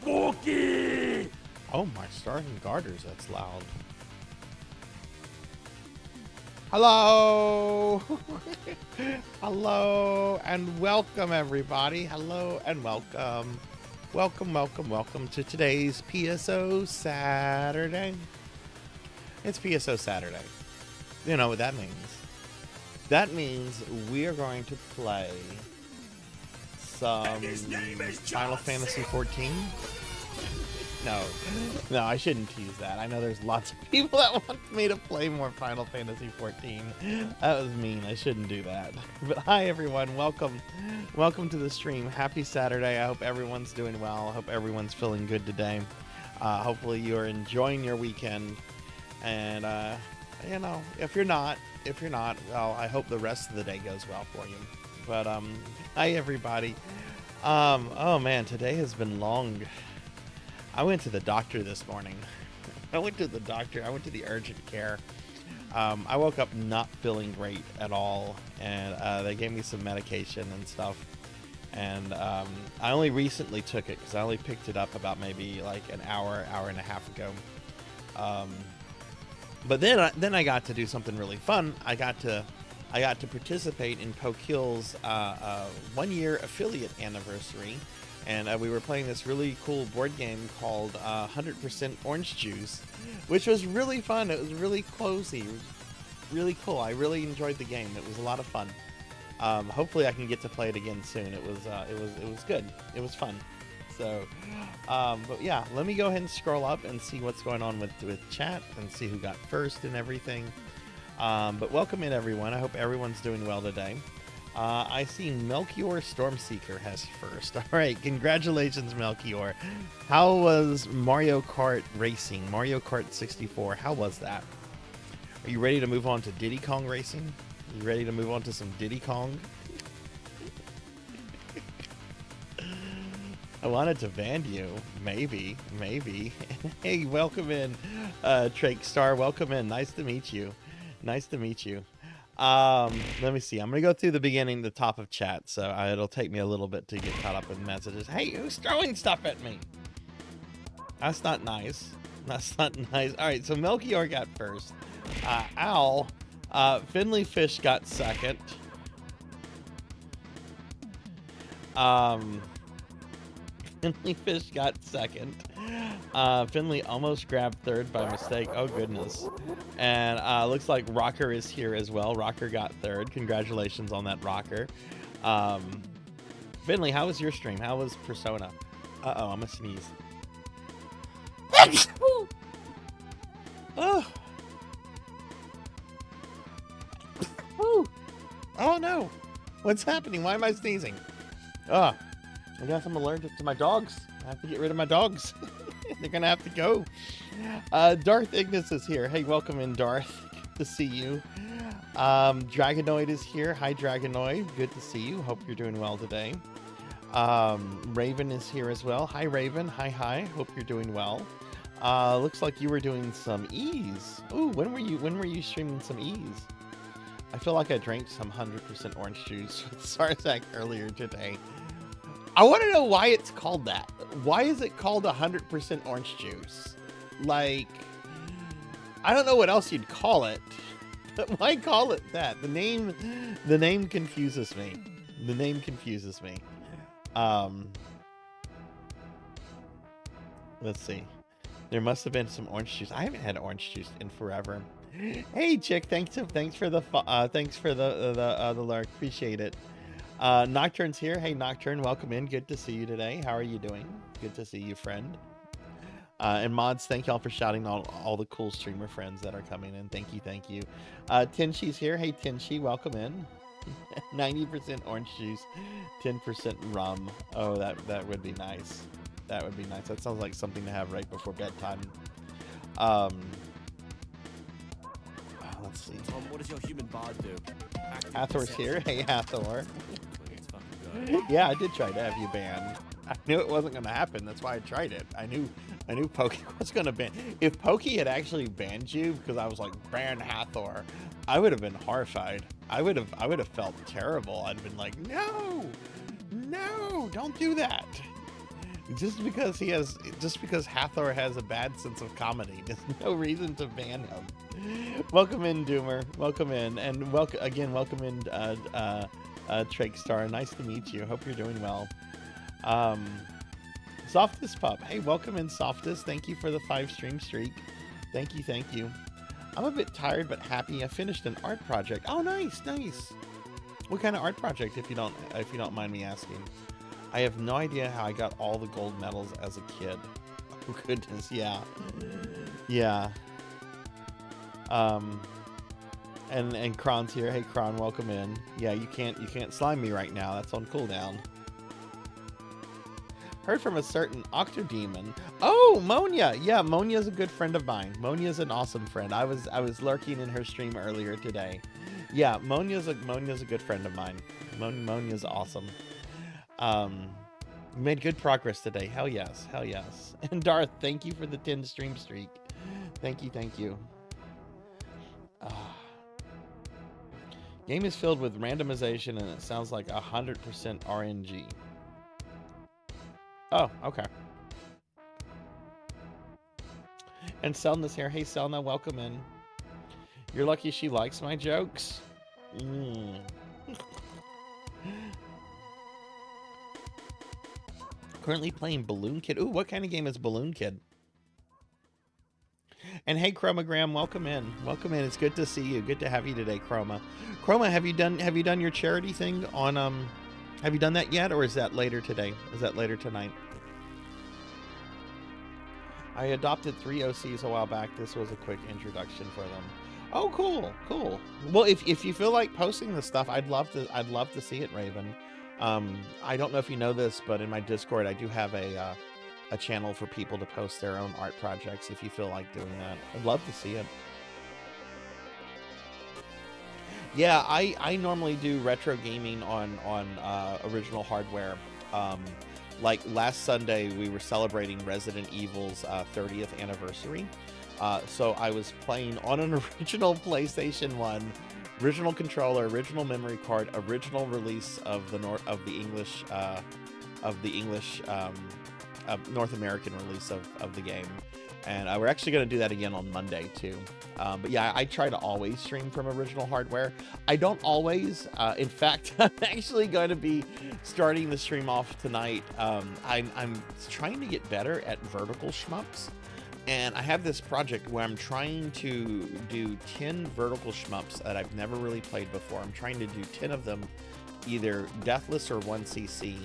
Spooky! Oh, my stars and garters, that's loud. Hello! Hello and welcome, everybody. Hello and welcome. Welcome to today's PSO Saturday. It's PSO Saturday. You know what that means. That means we are going to play some Final Fantasy 14. No, I shouldn't tease that. I know there's lots of people that want me to play more Final Fantasy 14. That was mean. I shouldn't do that. But hi, everyone. Welcome to the stream. Happy Saturday. I hope everyone's doing well. I hope everyone's feeling good today. Hopefully you are enjoying your weekend. And, you know, if you're not, well, I hope the rest of the day goes well for you. But, hi, everybody. Oh, man, today has been long. I went to the doctor this morning. I went to the urgent care. I woke up not feeling great at all, and they gave me some medication and stuff. And I only recently took it because I only picked it up about maybe like an hour and a half ago. But then I got to do something really fun. I got to participate in Pokill's 1-year affiliate anniversary. And we were playing this really cool board game called 100% Orange Juice, which was really fun. It was really cozy. It was really cool. I really enjoyed the game. It was a lot of fun. Hopefully I can get to play it again soon. It was good. It was fun. So, but yeah, let me go ahead and scroll up and see what's going on with chat and see who got first and everything. But welcome in, everyone. I hope everyone's doing well today. I see Melchior Stormseeker has first. All right, congratulations, Melchior. How was Mario Kart Racing? Mario Kart 64, how was that? Are you ready to move on to Diddy Kong Racing? You ready to move on to some Diddy Kong? I wanted to ban you. Maybe. Hey, welcome in, Trake Star. Welcome in. Nice to meet you. Let me see. I'm gonna go through the beginning, the top of chat, so it'll take me a little bit to get caught up with messages. Hey, who's throwing stuff at me? That's not nice. That's not nice. All right, so Melchior got first. Owl. Finley Fish got second. Finley Fish got second. Finley almost grabbed third by mistake. Oh, goodness. And looks like Rocker is here as well. Rocker got third. Congratulations on that, Rocker. Finley, how was your stream? How was Persona? Uh-oh, I'm going to sneeze. Oh. Oh, no. What's happening? Why am I sneezing? I guess I'm allergic to my dogs. I have to get rid of my dogs. They're going to have to go. Darth Ignis is here. Hey, welcome in, Darth. Good to see you. Dragonoid is here. Hi, Dragonoid. Good to see you. Hope you're doing well today. Raven is here as well. Hi, Raven. Hi. Hope you're doing well. Looks like you were doing some E's. Ooh, when were you streaming some E's? I feel like I drank some 100% orange juice with Sarzac earlier today. I want to know why it's called that. Why is it called 100% orange juice? Like, I don't know what else you'd call it, but why call it that? The name confuses me. The name confuses me. Let's see. There must have been some orange juice. I haven't had orange juice in forever. Hey, chick. Thanks for the lurk. Appreciate it. Nocturne's here. Hey, Nocturne, welcome in. Good to see you today. How are you doing? Good to see you, friend. And mods, thank y'all for shouting all the cool streamer friends that are coming in. Thank you. Tinshi's here. Hey, Tinshi, welcome in. 90% orange juice, 10% rum. Oh, that would be nice. That would be nice. That sounds like something to have right before bedtime. Let's see. Tom, what does your human bard do? Hathor's here. Hey, Hathor. Yeah, I did try to have you banned. I knew it wasn't going to happen. That's why I tried it. I knew Pokey was going to ban. If Pokey had actually banned you, because I was like, ban Hathor, I would have been horrified. I would have felt terrible. I'd been like, no, don't do that. Just because Hathor has a bad sense of comedy, there's no reason to ban him. Welcome in, Doomer. Welcome in, and welcome in, Trakestar. Nice to meet you. Hope you're doing well. Softest Pup. Hey, welcome in, Softest. Thank you for the 5 stream streak. Thank you. I'm a bit tired but happy. I finished an art project. Oh, nice. What kind of art project, if you don't mind me asking? I have no idea how I got all the gold medals as a kid. Oh goodness, yeah. And Kron's here. Hey, Kron, welcome in. Yeah, you can't slime me right now. That's on cooldown. Heard from a certain Octodemon. Oh, Monia. Yeah, Monia's a good friend of mine. Monia's an awesome friend. I was lurking in her stream earlier today. Yeah, Monia's a good friend of mine. Monia's awesome. Made good progress today. Hell yes. And Darth, thank you for the 10 stream streak. Thank you. Game is filled with randomization and it sounds like 100% RNG. Oh, okay. And Selna's here. Hey, Selna, welcome in. You're lucky she likes my jokes. Currently playing Balloon Kid. Ooh, what kind of game is Balloon Kid? And hey, Chromogram, welcome in. It's good to see you. Good to have you today, Chroma. Chroma, have you done your charity thing on have you done that yet, or is that later today? Is that later tonight? I adopted 3 OCs a while back. This was a quick introduction for them. Oh, cool. Well, if you feel like posting this stuff, I'd love to see it, Raven. I don't know if you know this, but in my Discord, I do have a channel for people to post their own art projects if you feel like doing that. I'd love to see it. Yeah, I normally do retro gaming on original hardware. Like last Sunday, we were celebrating Resident Evil's 30th anniversary. So I was playing on an original PlayStation 1, original controller, original memory card, original release of the North American release of the game, And we're actually going to do that again on Monday too. But yeah, I try to always stream from original hardware. I don't always. In fact, I'm actually going to be starting the stream off tonight. I'm trying to get better at vertical shmups. And I have this project where I'm trying to do 10 vertical shmups that I've never really played before. I'm trying to do 10 of them, either deathless or 1cc.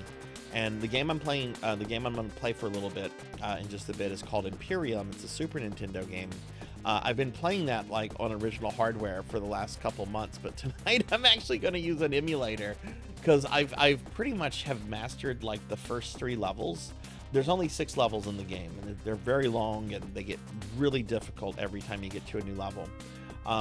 And the game I'm playing, the game I'm going to play for a little bit, in just a bit, is called Imperium. It's a Super Nintendo game. I've been playing that like on original hardware for the last couple months, but tonight I'm actually going to use an emulator because I've pretty much have mastered like the first 3 levels. There's only 6 levels in the game, and they're very long, and they get really difficult every time you get to a new level.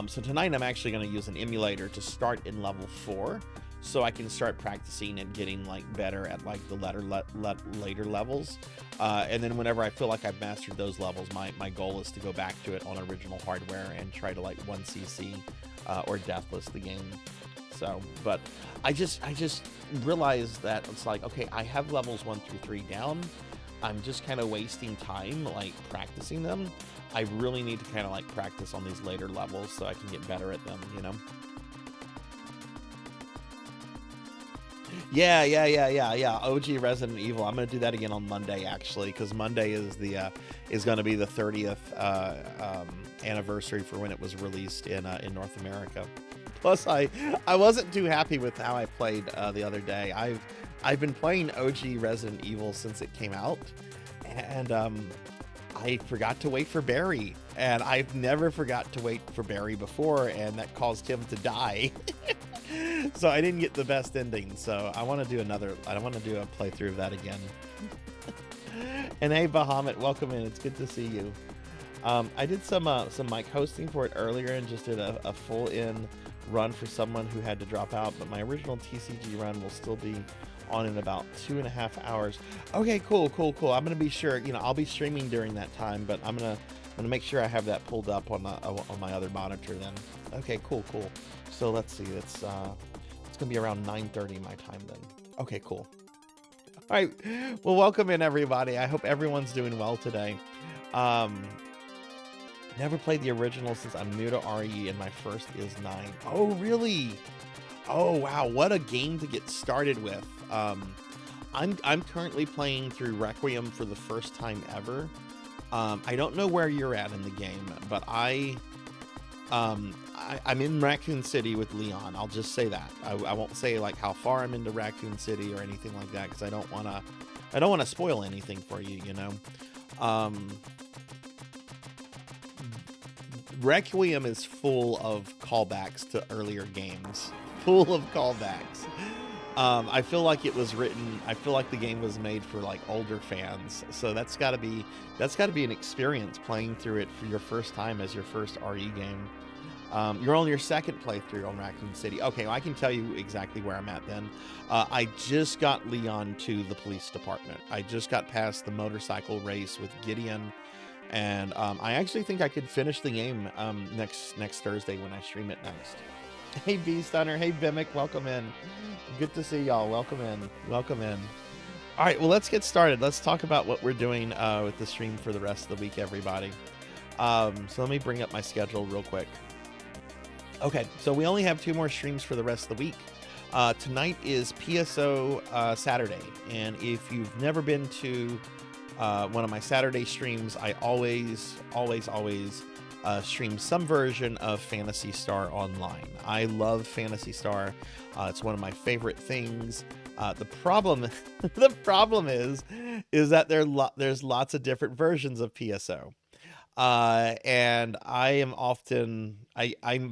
So tonight I'm actually going to use an emulator to start in level 4. So I can start practicing and getting like better at like the later levels. And then whenever I feel like I've mastered those levels, my goal is to go back to it on original hardware and try to like 1cc or deathless the game. So, but I just realized that it's like, okay, I have levels 1 through 3 down. I'm just kind of wasting time like practicing them. I really need to kind of like practice on these later levels so I can get better at them, you know? Yeah. OG Resident Evil. I'm gonna do that again on Monday, actually, because Monday is the is gonna be the 30th anniversary for when it was released in North America. Plus, I wasn't too happy with how I played the other day. I've been playing OG Resident Evil since it came out, and I forgot to wait for Barry, and I've never forgot to wait for Barry before, and that caused him to die. So I didn't get the best ending. So I want to do I want to do a playthrough of that again. And hey, Bahamut, welcome in. It's good to see you. I did some mic hosting for it earlier and just did a full in run for someone who had to drop out. But my original TCG run will still be on in about 2.5 hours. Okay, cool. I'm gonna be sure. You know, I'll be streaming during that time, but I'm gonna make sure I have that pulled up on my other monitor then. Okay, cool. So let's see. It's gonna be around 9:30 my time then. Okay, cool. All right. Well, welcome in everybody. I hope everyone's doing well today. Never played the original since I'm new to RE and my first is 9. Oh, really? Oh, wow. What a game to get started with. I'm currently playing through Requiem for the first time ever. I don't know where you're at in the game, but I'm in Raccoon City with Leon. I'll just say that. I won't say like how far I'm into Raccoon City or anything like that because I don't want to spoil anything for you, you know. Requiem is full of callbacks to earlier games. Full of callbacks. I feel like it was written. I feel like the game was made for like older fans. So that's got to be an experience playing through it for your first time as your first RE game. You're on your second playthrough on Raccoon City. Okay, well, I can tell you exactly where I'm at then. I just got Leon to the police department. I just got past the motorcycle race with Gideon. And I actually think I could finish the game next Thursday when I stream it next. Hey, B-Stunner. Hey, Bimic. Welcome in. Good to see y'all. Welcome in. All right, well, let's get started. Let's talk about what we're doing with the stream for the rest of the week, everybody. So let me bring up my schedule real quick. Okay, so we only have 2 more streams for the rest of the week. Tonight is PSO Saturday, and if you've never been to one of my Saturday streams, I always stream some version of Phantasy Star Online. I love Phantasy Star. It's one of my favorite things. The problem is that there's lots of different versions of PSO. And I'm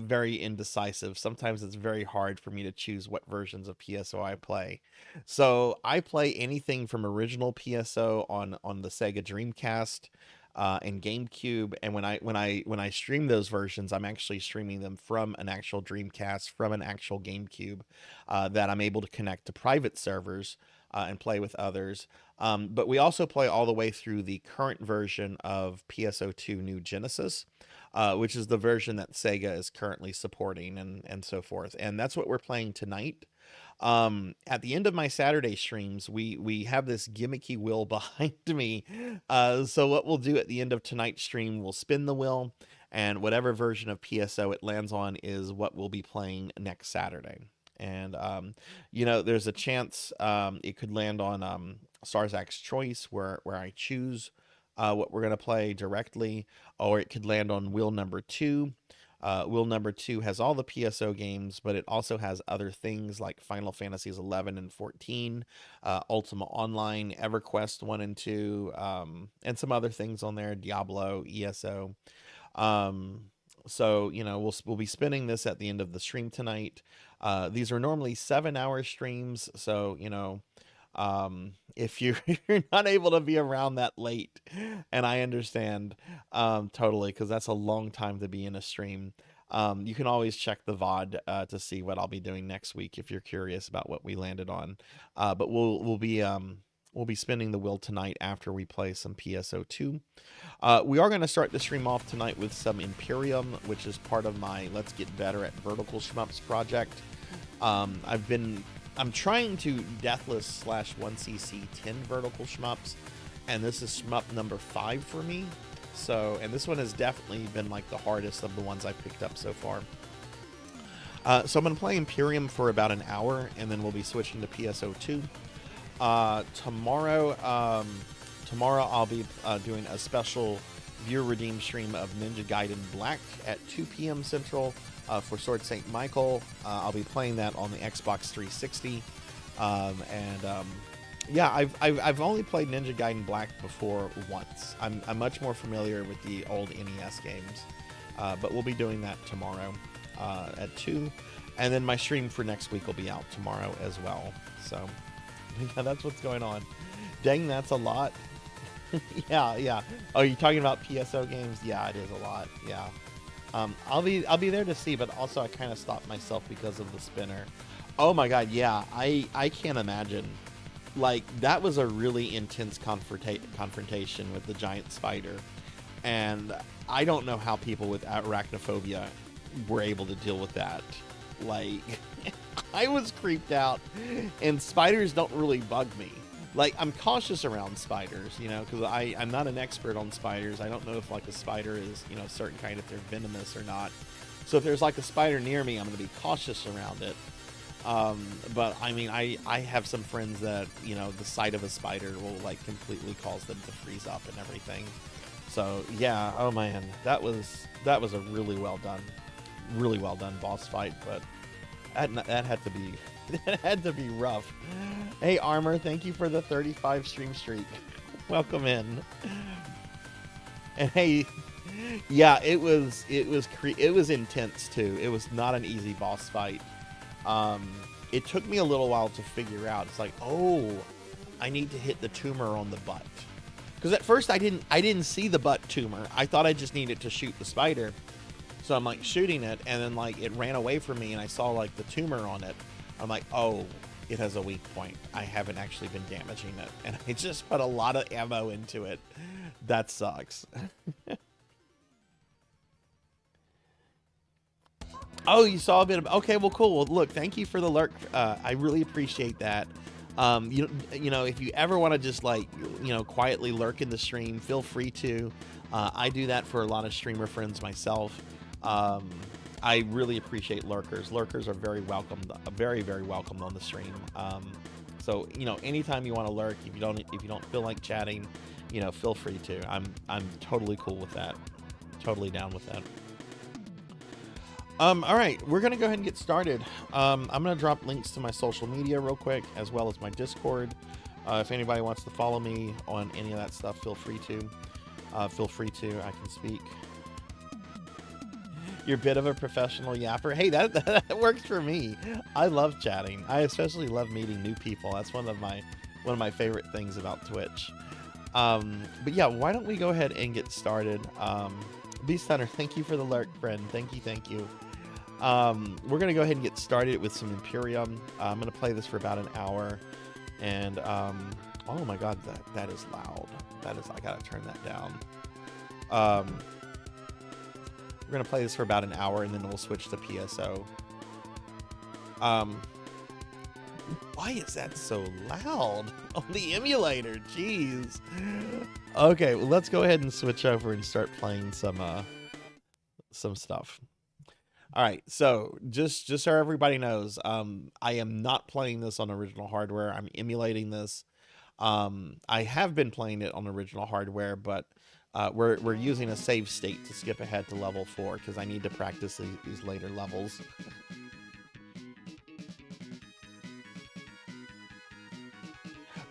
very indecisive. Sometimes it's very hard for me to choose what versions of PSO I play. So I play anything from original PSO on the Sega Dreamcast and GameCube. And when I stream those versions, I'm actually streaming them from an actual Dreamcast, from an actual GameCube that I'm able to connect to private servers. and play with others. But we also play all the way through the current version of PSO2 New Genesis, which is the version that Sega is currently supporting, and so forth. And that's what we're playing tonight. At the end of my Saturday streams, we have this gimmicky wheel behind me. So what we'll do at the end of tonight's stream, we'll spin the wheel, and whatever version of PSO it lands on is what we'll be playing next Saturday. And there's a chance it could land on Sarzac's Choice, where I choose what we're gonna play directly, or it could land on wheel number 2. Wheel number 2 has all the PSO games, but it also has other things like Final Fantasies 11 and 14, Ultima Online, EverQuest 1 and 2, and some other things on there, Diablo, ESO. So we'll be spinning this at the end of the stream tonight. These are normally 7-hour streams, so if you're not able to be around that late, and I understand totally, because that's a long time to be in a stream, you can always check the VOD to see what I'll be doing next week if you're curious about what we landed on. But we'll be spinning the wheel tonight after we play some PSO2. We are going to start the stream off tonight with some Imperium, which is part of my Let's Get Better at Vertical Shmups project. I'm trying to Deathless /1cc 10 vertical shmups, and this is shmup number 5 for me. So, and this one has definitely been like the hardest of the ones I've picked up so far. So I'm going to play Imperium for about an hour, and then we'll be switching to PSO2. Tomorrow I'll be doing a special viewer redeem stream of Ninja Gaiden Black at 2 p.m. Central. For Sword St. Michael. I'll be playing that on the Xbox 360. I've only played Ninja Gaiden Black before once. I'm much more familiar with the old NES games. But we'll be doing that tomorrow at 2. And then my stream for next week will be out tomorrow as well. So, yeah, that's what's going on. Dang, that's a lot. Yeah. Oh, you're talking about PSO games? Yeah, it is a lot. Yeah. I'll be there to see, but also I kind of stopped myself because of the spinner. Oh my god, yeah, I can't imagine. Like, that was a really intense confrontation with the giant spider, and I don't know how people with arachnophobia were able to deal with that. Like, I was creeped out, and spiders don't really bug me. Like, I'm cautious around spiders, because I'm not an expert on spiders. I don't know if, like, a spider is, certain kind, if they're venomous or not. So if there's, like, a spider near me, I'm going to be cautious around it. But, I mean, I have some friends that, the sight of a spider will, like, completely cause them to freeze up and everything. So, yeah, oh, man, that was a really well done boss fight, but that had to be... That had to be rough. Hey, Armor, thank you for the 35 stream streak. Welcome in. And hey, yeah, it was intense too. It was not an easy boss fight. It took me a little while to figure out. It's like, oh, I need to hit the tumor on the butt. Because at first I didn't see the butt tumor. I thought I just needed to shoot the spider. So I'm like shooting it, and then like it ran away from me, and I saw like the tumor on it. I'm like, oh, it has a weak point. I haven't actually been damaging it. And I just put a lot of ammo into it. That sucks. Oh, you saw a bit of... Okay, well, cool. Well, look, thank you for the lurk. I really appreciate that. If you ever want to just, like, quietly lurk in the stream, feel free to. I do that for a lot of streamer friends myself. I really appreciate lurkers. Lurkers are very welcome, very, very welcome on the stream. So anytime you want to lurk, if you don't feel like chatting, feel free to. I'm totally cool with that. Totally down with that. All right, we're gonna go ahead and get started. I'm gonna drop links to my social media real quick, as well as my Discord. If anybody wants to follow me on any of that stuff, feel free to. I can speak. You're a bit of a professional yapper. Hey, that works for me. I love chatting. I especially love meeting new people. That's one of my favorite things about Twitch. But yeah, why don't we go ahead and get started? Beast Hunter, thank you for the lurk, friend. Thank you. We're gonna go ahead and get started with some Imperium. I'm gonna play this for about an hour, And oh my god, that is loud. That is, I gotta turn that down. We're gonna play this for about an hour and then we'll switch to PSO. Why is that so loud on the emulator? Jeez. Okay, well, let's go ahead and switch over and start playing some stuff. All right, so just so everybody knows, I am not playing this on original hardware. I'm emulating this. I have been playing it on original hardware, but we're using a save state to skip ahead to level 4 because I need to practice these later levels.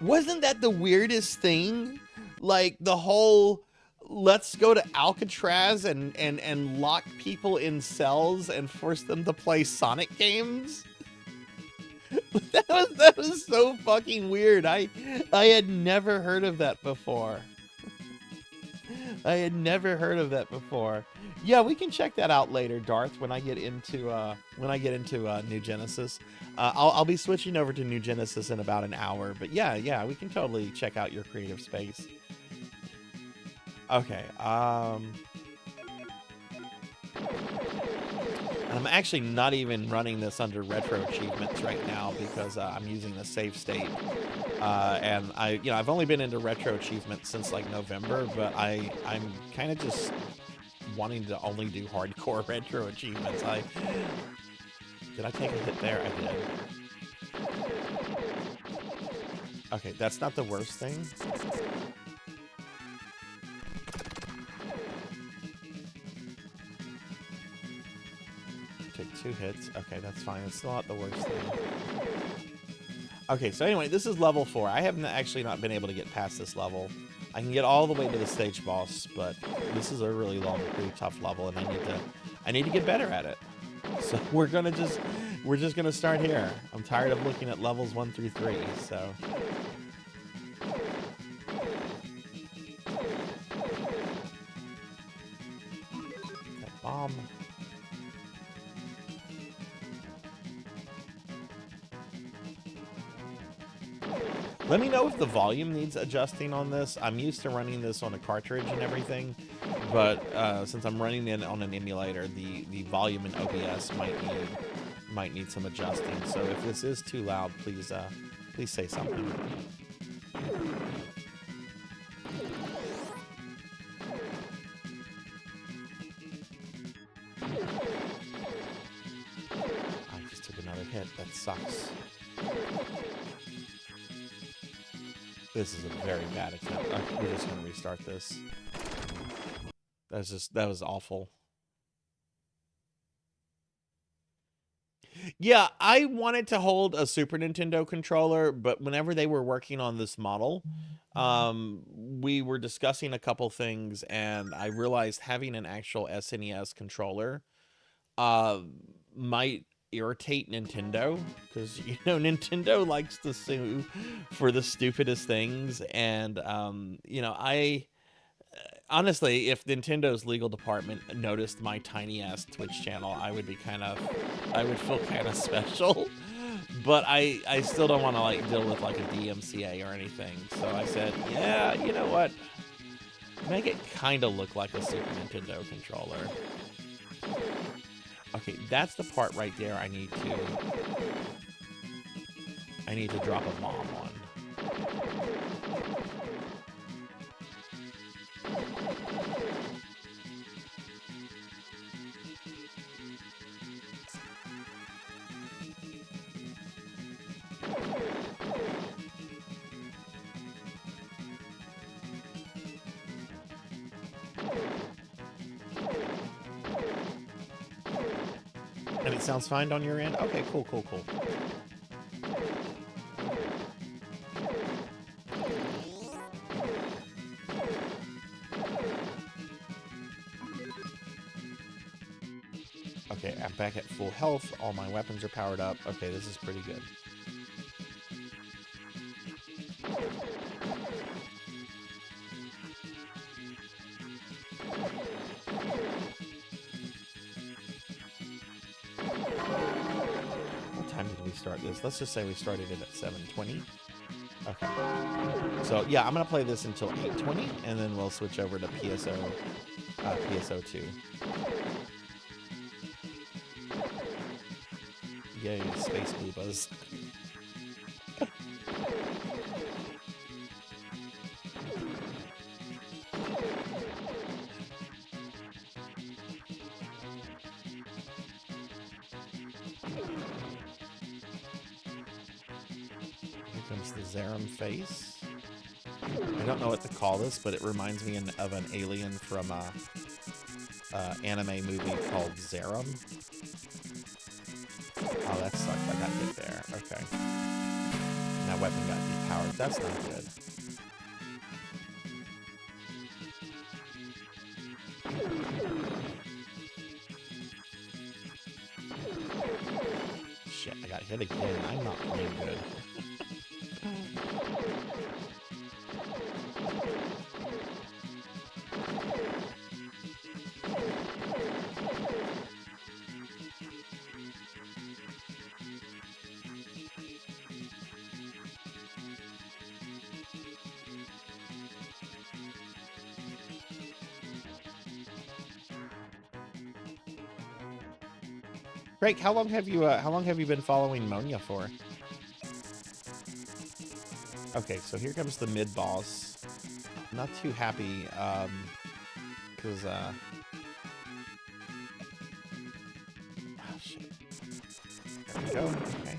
Wasn't that the weirdest thing? Like the whole let's go to Alcatraz and lock people in cells and force them to play Sonic games? that was so fucking weird. I had never heard of that before. I had never heard of that before. Yeah, we can check that out later, Darth, when I get into New Genesis. I'll be switching over to New Genesis in about an hour, but yeah, we can totally check out your creative space. Okay, I'm actually not even running this under retro achievements right now because I'm using the save state, and I've only been into retro achievements since like November, but I'm kind of just wanting to only do hardcore retro achievements. Did I take a hit there? I did. Okay, that's not the worst thing. Take 2 hits. Okay, that's fine. It's still not the worst thing. Okay, so anyway, this is level 4. I have actually not been able to get past this level. I can get all the way to the stage boss, but this is a really long, pretty tough level, and I need to get better at it. So we're just gonna start here. I'm tired of looking at levels 1 through 3, so. That bomb. Let me know if the volume needs adjusting on this. I'm used to running this on a cartridge and everything, but since I'm running it on an emulator, the volume in OBS might need some adjusting. So if this is too loud, please say something. I just took another hit. That sucks. This is a very bad attempt. We're just gonna restart this. That was awful. Yeah, I wanted to hold a Super Nintendo controller, but whenever they were working on this model, we were discussing a couple things, and I realized having an actual SNES controller might irritate Nintendo, because Nintendo likes to sue for the stupidest things, and I honestly, if Nintendo's legal department noticed my tiny ass Twitch channel, I would feel kind of special, but I still don't want to like deal with like a DMCA or anything. So I said, yeah, you know what, make it kind of look like a Super Nintendo controller. Okay, that's the part right there I need to drop a bomb on. And it sounds fine on your end? Okay, cool. Okay, I'm back at full health. All my weapons are powered up. Okay, this is pretty good. What time did we start this? Let's just say we started it at 7:20. Okay. So yeah, I'm gonna play this until 8:20, and then we'll switch over to PSO2. Yay, space boobas. Here comes the Zerum face. I don't know what to call this, but it reminds me of an alien from a anime movie called Zerum. Oh, that sucked. I gotta get there. Okay. And that weapon got depowered. That's not good. Shit, I got hit again. I'm not playing good. Greg, how long have you been following Monia for? Okay, so here comes the mid boss. Not too happy, because oh shit. There we go. Okay.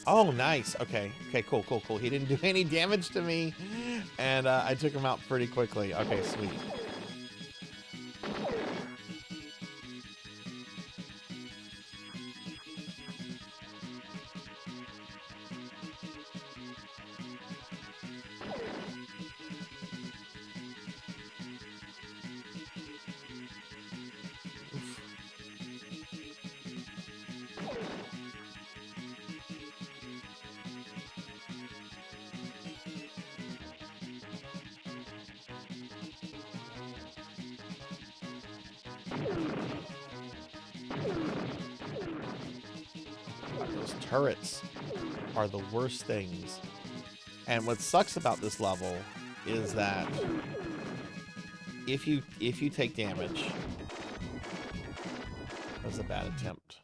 Oh, nice. Okay. Okay, cool. He didn't do any damage to me, and I took him out pretty quickly. Okay, sweet. Those turrets are the worst things. And what sucks about this level is that if you take damage, that was a bad attempt.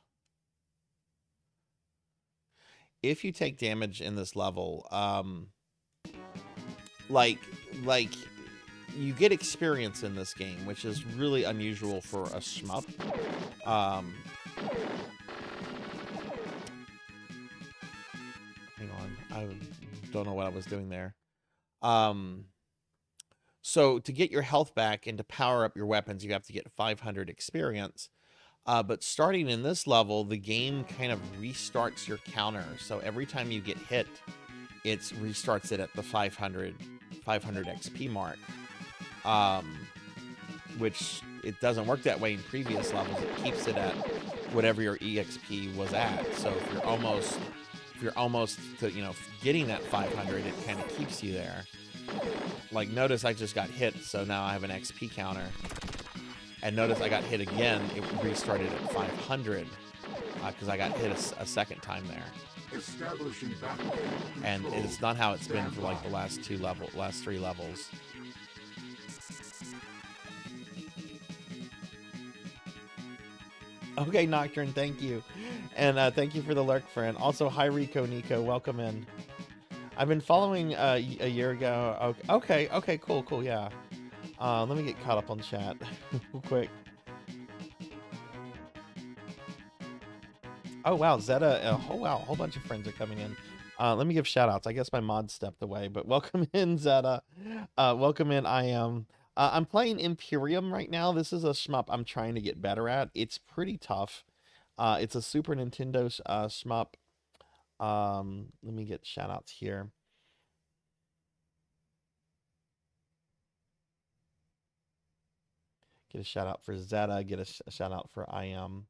If you take damage in this level, like you get experience in this game, which is really unusual for a shmup. Hang on, I don't know what I was doing there. So to get your health back and to power up your weapons, you have to get 500 experience. But starting in this level, the game kind of restarts your counter. So every time you get hit, it restarts it at the 500 XP mark. Which it doesn't work that way in previous levels. It keeps it at whatever your EXP was at. So if you're almost to, getting that 500, it kind of keeps you there. Like, notice I just got hit, so now I have an XP counter. And notice I got hit again, it restarted at 500, because I got hit a second time there. And it's not how it's been for like the last three levels. Okay, Nocturne, thank you. And thank you for the lurk, friend. Also, hi, Nico, welcome in. I've been following a year ago. Okay, cool, yeah. Let me get caught up on chat real quick. Oh, wow, Zeta. Oh, wow, a whole bunch of friends are coming in. Let me give shout-outs. I guess my mod stepped away, but welcome in, Zeta. Welcome in, I am. I'm playing Imperium right now. This is a shmup I'm trying to get better at. It's pretty tough. It's a Super Nintendo shmup. Let me get shout-outs here. Get a shout-out for Zeta. Get a shout-out for I am.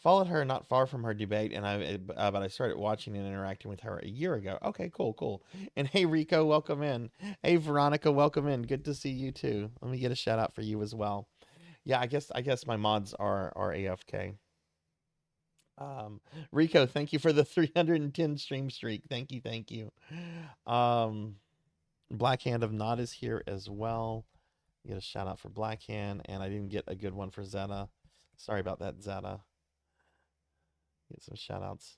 Followed her not far from her debate, and but I started watching and interacting with her a year ago. Okay, cool. And hey, Rico, welcome in. Hey, Veronica, welcome in. Good to see you too. Let me get a shout out for you as well. Yeah, I guess my mods are AFK. Um, Rico, thank you for the 310 stream streak. Thank you, thank you. Um, Black Hand of Nod is here as well. Get a shout out for Black Hand, and I didn't get a good one for Zeta. Sorry about that, Zeta. Get some shout outs.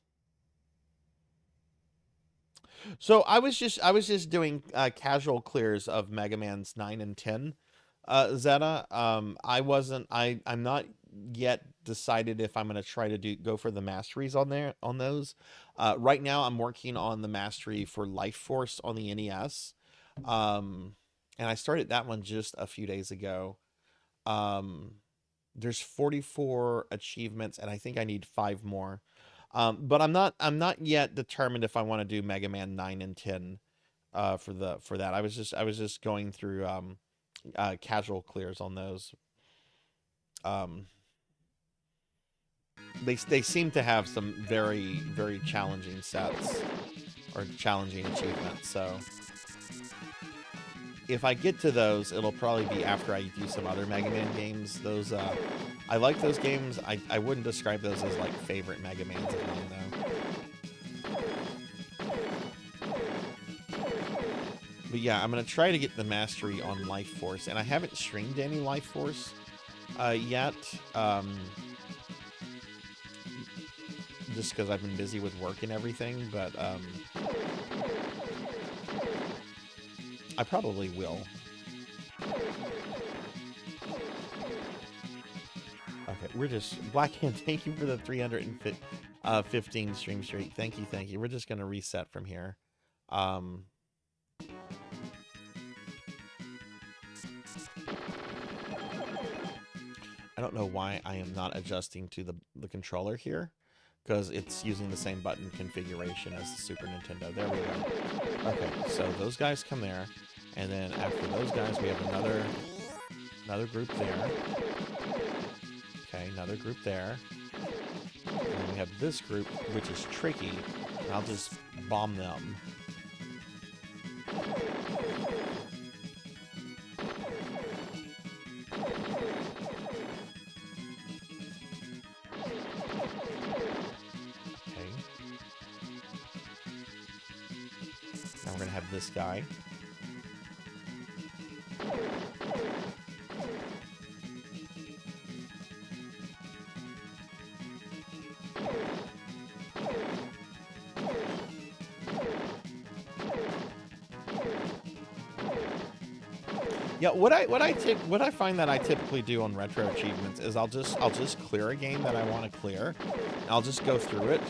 So I was just doing casual clears of Mega Man's 9 and 10. Zeta. I'm not yet decided if I'm gonna try to go for the masteries on those. Right now I'm working on the mastery for Life Force on the NES. Um, and I started that one just a few days ago. Um, there's 44 achievements, and I think I need 5 more. But I'm not yet determined if I want to do Mega Man 9 and 10 for that. I was just going through casual clears on those. Um, they seem to have some very very challenging sets or challenging achievements. So if I get to those, it'll probably be after I do some other Mega Man games. Those I like those games. I wouldn't describe those as like favorite Mega Mans of mine though. But yeah, I'm gonna try to get the mastery on Life Force, and I haven't streamed any Life Force yet. Just because I've been busy with work and everything, but I probably will. Okay, we're just Blackhand. Thank you for the 315 stream streak. Thank you, thank you. We're just gonna reset from here. Um, I don't know why I am not adjusting to the controller here, because it's using the same button configuration as the Super Nintendo. There we go. Okay, so those guys come there, and then after those guys, we have another group there. Okay, another group there. And then we have this group, which is tricky, and I'll just bomb them. Now we're going to have this guy. Yeah, what I find that I typically do on retro achievements is I'll just clear a game that I want to clear. And I'll just go through it,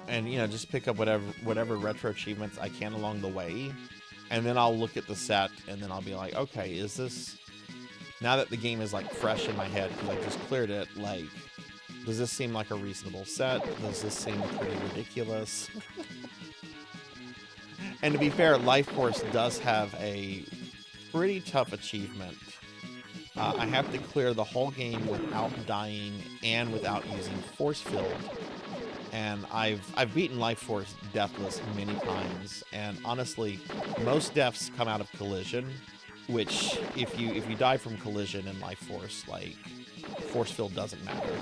and just pick up whatever retro achievements I can along the way, and then I'll look at the set, and then I'll be like, okay, is this, now that the game is like fresh in my head because I just cleared it, like, does this seem like a reasonable set? Does this seem pretty ridiculous? And to be fair, Life Force does have a pretty tough achievement. I have to clear the whole game without dying and without using Force Field. And I've beaten Life Force deathless many times, and honestly, most deaths come out of collision, which if you die from collision in Life Force, like, Force Field doesn't matter.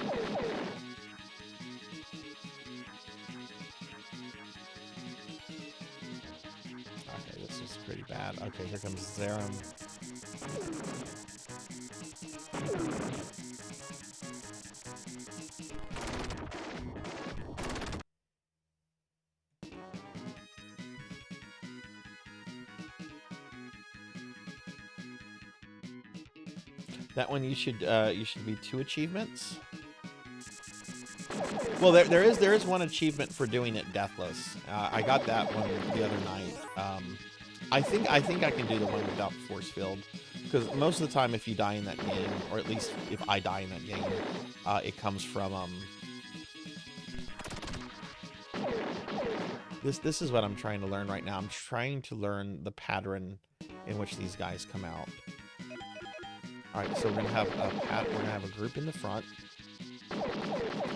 Okay, this is pretty bad. Okay, here comes Zerum. That one you should be 2 achievements. Well, there is one achievement for doing it deathless. I got that one the other night. I think I can do the one without Force Field, because most of the time if you die in that game, or at least if I die in that game, it comes from This is what I'm trying to learn right now. I'm trying to learn the pattern in which these guys come out. All right, so we're gonna have a group in the front,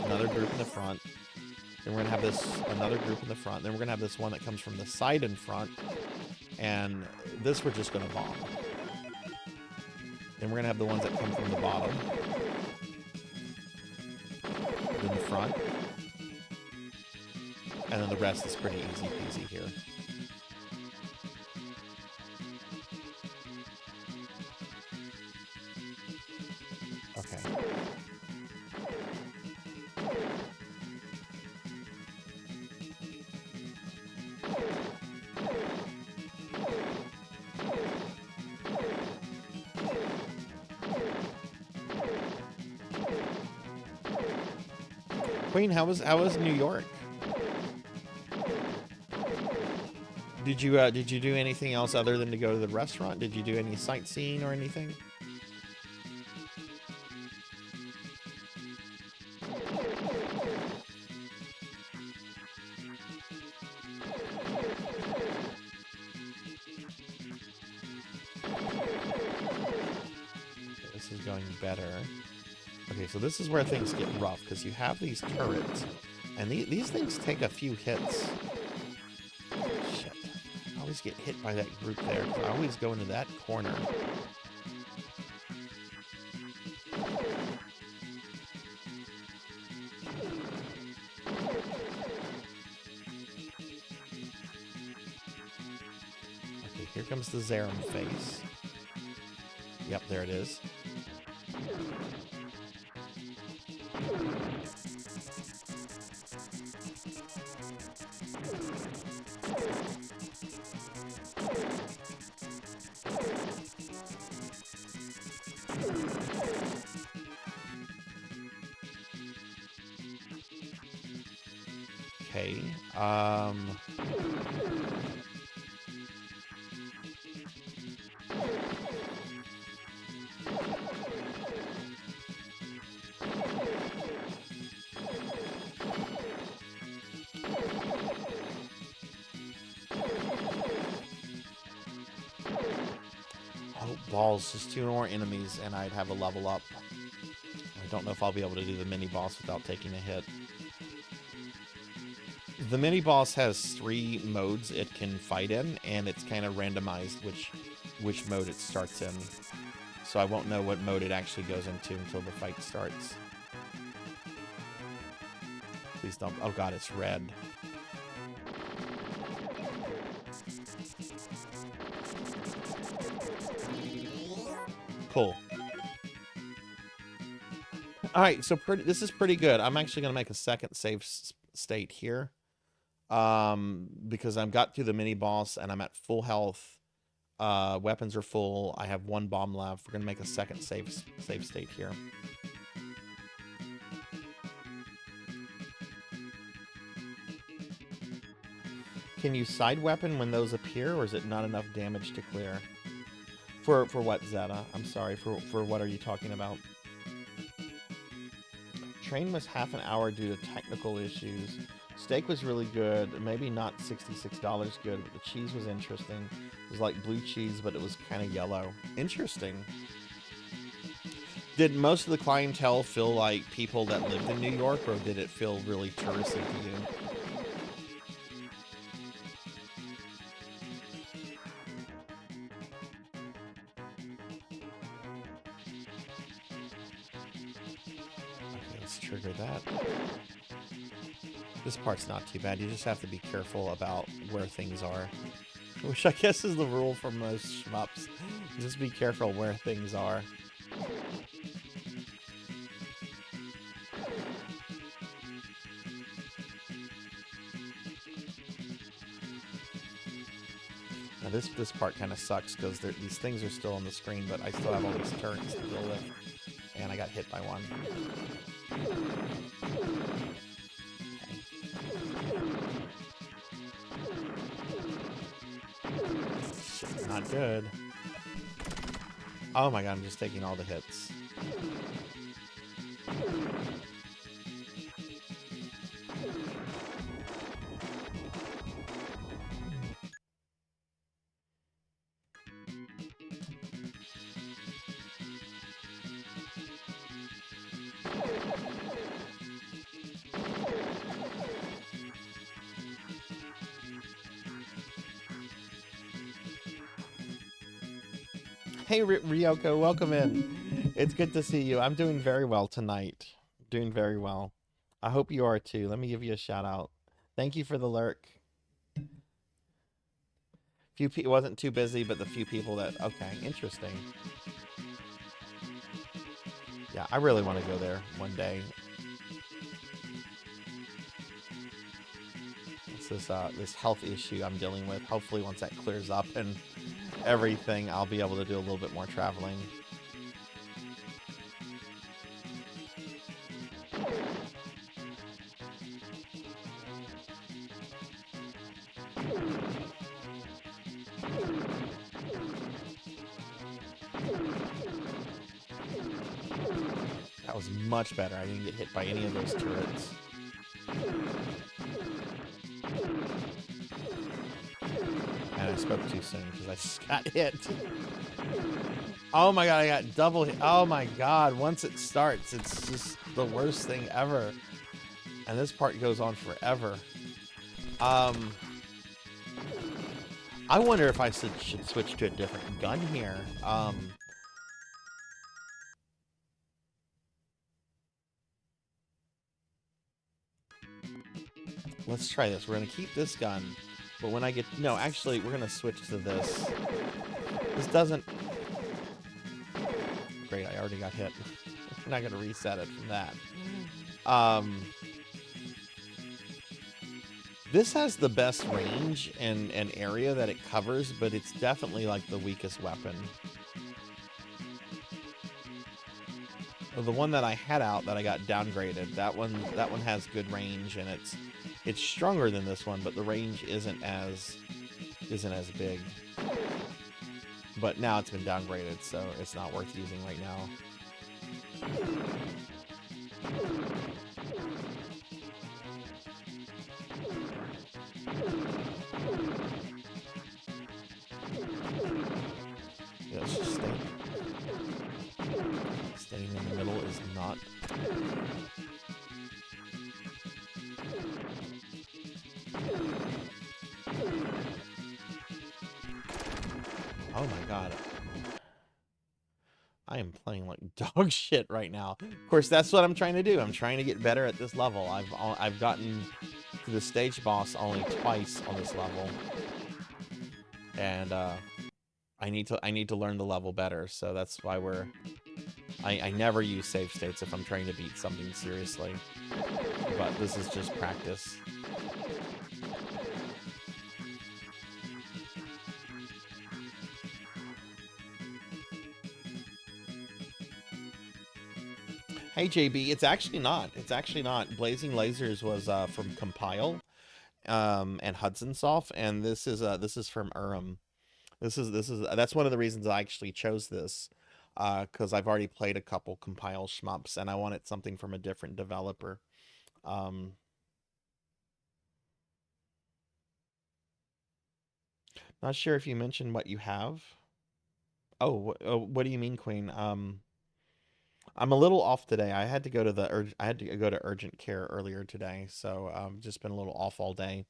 another group in the front, then we're gonna have another group in the front, then we're gonna have this one that comes from the side in front, and this we're just gonna bomb. Then we're gonna have the ones that come from the bottom. Then the front. And then the rest is pretty easy peasy here. Okay. Queen, how was New York? Did you do anything else other than to go to the restaurant? Did you do any sightseeing or anything? This is going better. Okay, so this is where things get rough, because you have these turrets, and these things take a few hits. Shit. I always get hit by that group there, because I always go into that corner. Okay, here comes the Zerum face. Yep, there it is. Okay, oh, balls, just 2 more enemies and I'd have a level up. I don't know if I'll be able to do the mini-boss without taking a hit. The mini-boss has 3 modes it can fight in, and it's kind of randomized which mode it starts in. So I won't know what mode it actually goes into until the fight starts. Please don't. Oh god, it's red. Cool. Alright, so this is pretty good. I'm actually going to make a second save state here. Because I've got through the mini-boss and I'm at full health. Weapons are full. I have 1 bomb left. We're going to make a second save state here. Can you side weapon when those appear, or is it not enough damage to clear? For what, Zeta? I'm sorry, for what are you talking about? Train was half an hour due to technical issues. Steak was really good. Maybe not $66 good, but the cheese was interesting. It was like blue cheese, but it was kind of yellow. Interesting. Did most of the clientele feel like people that lived in New York, or did it feel really touristy to you? Okay, let's trigger that. This part's not too bad. You just have to be careful about where things are. Which I guess is the rule for most shmups. Just be careful where things are. Now this part kind of sucks because these things are still on the screen, but I still have all these turrets to deal with. And I got hit by one. Not good. Oh my god, I'm just taking all the hits. Hey, Ryoko, welcome in. It's good to see you. I'm doing very well tonight. Doing very well. I hope you are too. Let me give you a shout out. Thank you for the lurk. Few people wasn't too busy, but the few people that okay, interesting. Yeah, I really want to go there one day. It's this health issue I'm dealing with. Hopefully, once that clears up and everything, I'll be able to do a little bit more traveling. That was much better. I didn't get hit by any of those turrets. And I spoke too soon because I just got hit. Oh my god, I got double hit. Oh my god, once it starts, it's just the worst thing ever. And this part goes on forever. I wonder if I should switch to a different gun here. Let's try this. We're going to keep this gun. But when I get... No, actually, we're going to switch to this. This doesn't... Great, I already got hit. I'm not going to reset it from that. This has the best range and area that it covers, but it's definitely like the weakest weapon. The one that I had out that I got downgraded, that one has good range, and it's stronger than this one, but the range isn't as big. But now it's been downgraded, so it's not worth using right now. Yeah, let's just stay. Staying in the middle is not. Oh my god. I am playing like dog shit right now. Of course, that's what I'm trying to do. I'm trying to get better at this level. I've gotten to the stage boss only twice on this level. And I need to learn the level better, so that's why I never use save states if I'm trying to beat something seriously. But this is just practice. Hey JB, it's actually not. It's actually not. Blazing Lasers was from Compile and Hudson Soft, and this is from Urim. That's one of the reasons I actually chose this, because I've already played a couple Compile shmups, and I wanted something from a different developer. Not sure if you mentioned what you have. Oh, what do you mean, Queen? I'm a little off today. I had to go to urgent care earlier today, so just been a little off all day.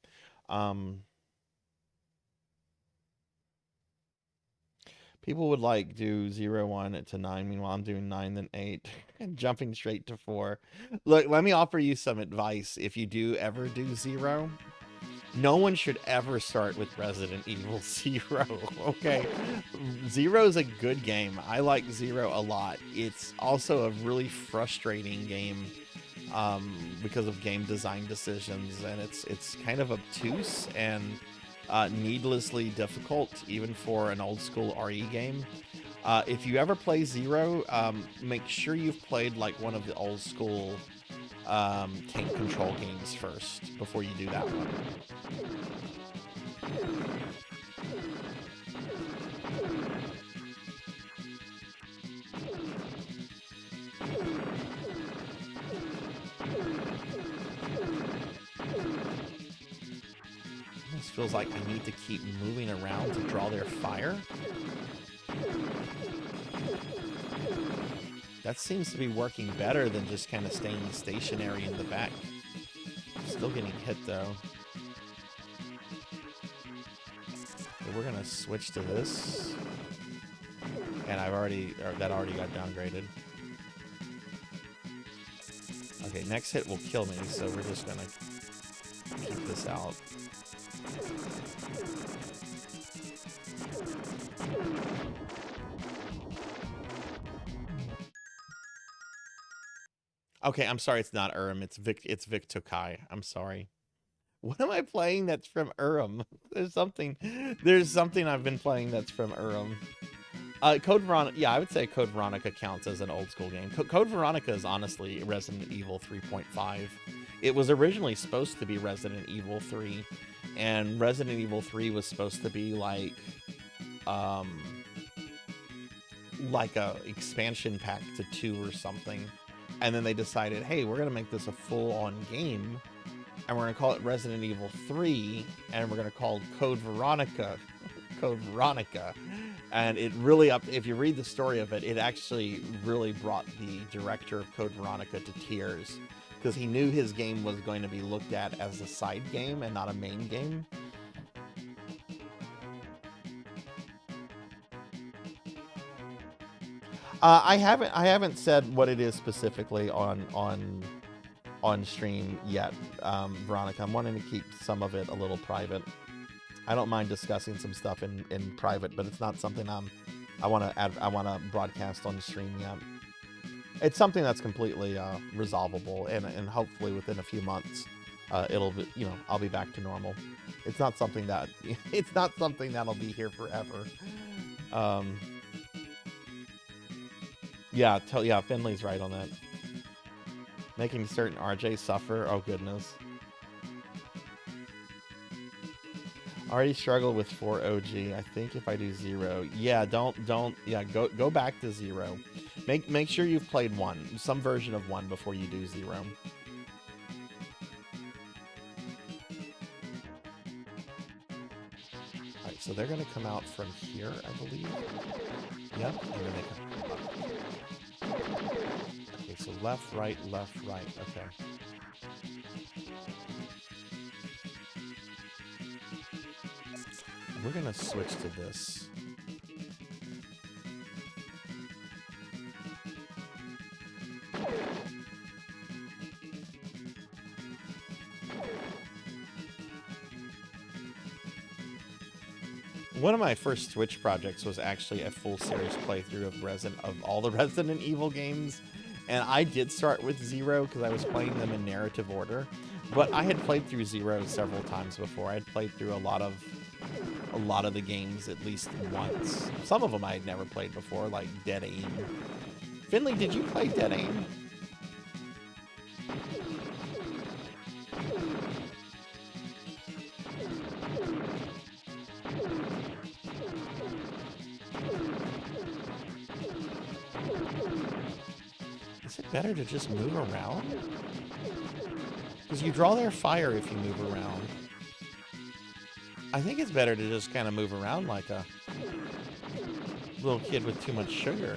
People would like do 0, 1 to 9. Meanwhile, I'm doing 9, then 8, and jumping straight to 4. Look, let me offer you some advice. If you do ever do 0, no one should ever start with Resident Evil 0, okay? 0 is a good game. I like 0 a lot. It's also a really frustrating game because of game design decisions, and it's kind of obtuse and needlessly difficult, even for an old school RE game. If you ever play 0, make sure you've played like one of the old school tank control games first before you do that one. This feels like I need to keep moving around to draw their fire. That seems to be working better than just kind of staying stationary in the back. Still getting hit though. Okay, we're gonna switch to this. and that already got downgraded. Okay, next hit will kill me, so we're just gonna keep this out. Okay, I'm sorry, it's not Urim. It's Vic Tokai. I'm sorry. What am I playing that's from Urim? There's something I've been playing that's from Urim. Code Veronica, yeah, I would say Code Veronica counts as an old school game. Code Veronica is honestly Resident Evil 3.5. It was originally supposed to be Resident Evil 3, and Resident Evil 3 was supposed to be like a expansion pack to 2 or something. And then they decided, hey, we're going to make this a full-on game, and we're going to call it Resident Evil 3, and we're going to call Code Veronica Code Veronica. And it really, if you read the story of it, it actually really brought the director of Code Veronica to tears, because he knew his game was going to be looked at as a side game and not a main game. I haven't said what it is specifically on stream yet, Veronica. I'm wanting to keep some of it a little private. I don't mind discussing some stuff in private, but it's not something I want to broadcast on the stream yet. It's something that's completely resolvable, and hopefully within a few months, it'll be, I'll be back to normal. It's not something that'll be here forever. Yeah, Finley's right on that. Making certain RJ suffer. Oh goodness. Already struggled with 4 OG. I think if I do 0, yeah, go back to 0. Make sure you've played 1, some version of 1 before you do 0. Alright, so they're gonna come out from here, I believe. Yep, and then they come up. Okay, so left, right, okay. We're gonna switch to this. One of my first Twitch projects was actually a full series playthrough of all the Resident Evil games, and I did start with 0 because I was playing them in narrative order, but I had played through 0 several times before. I had played through a lot of the games at least once. Some of them I had never played before, like Dead Aim. Finley, did you play Dead Aim? Is it better to just move around? Because you draw their fire if you move around. I think it's better to just kind of move around like a little kid with too much sugar.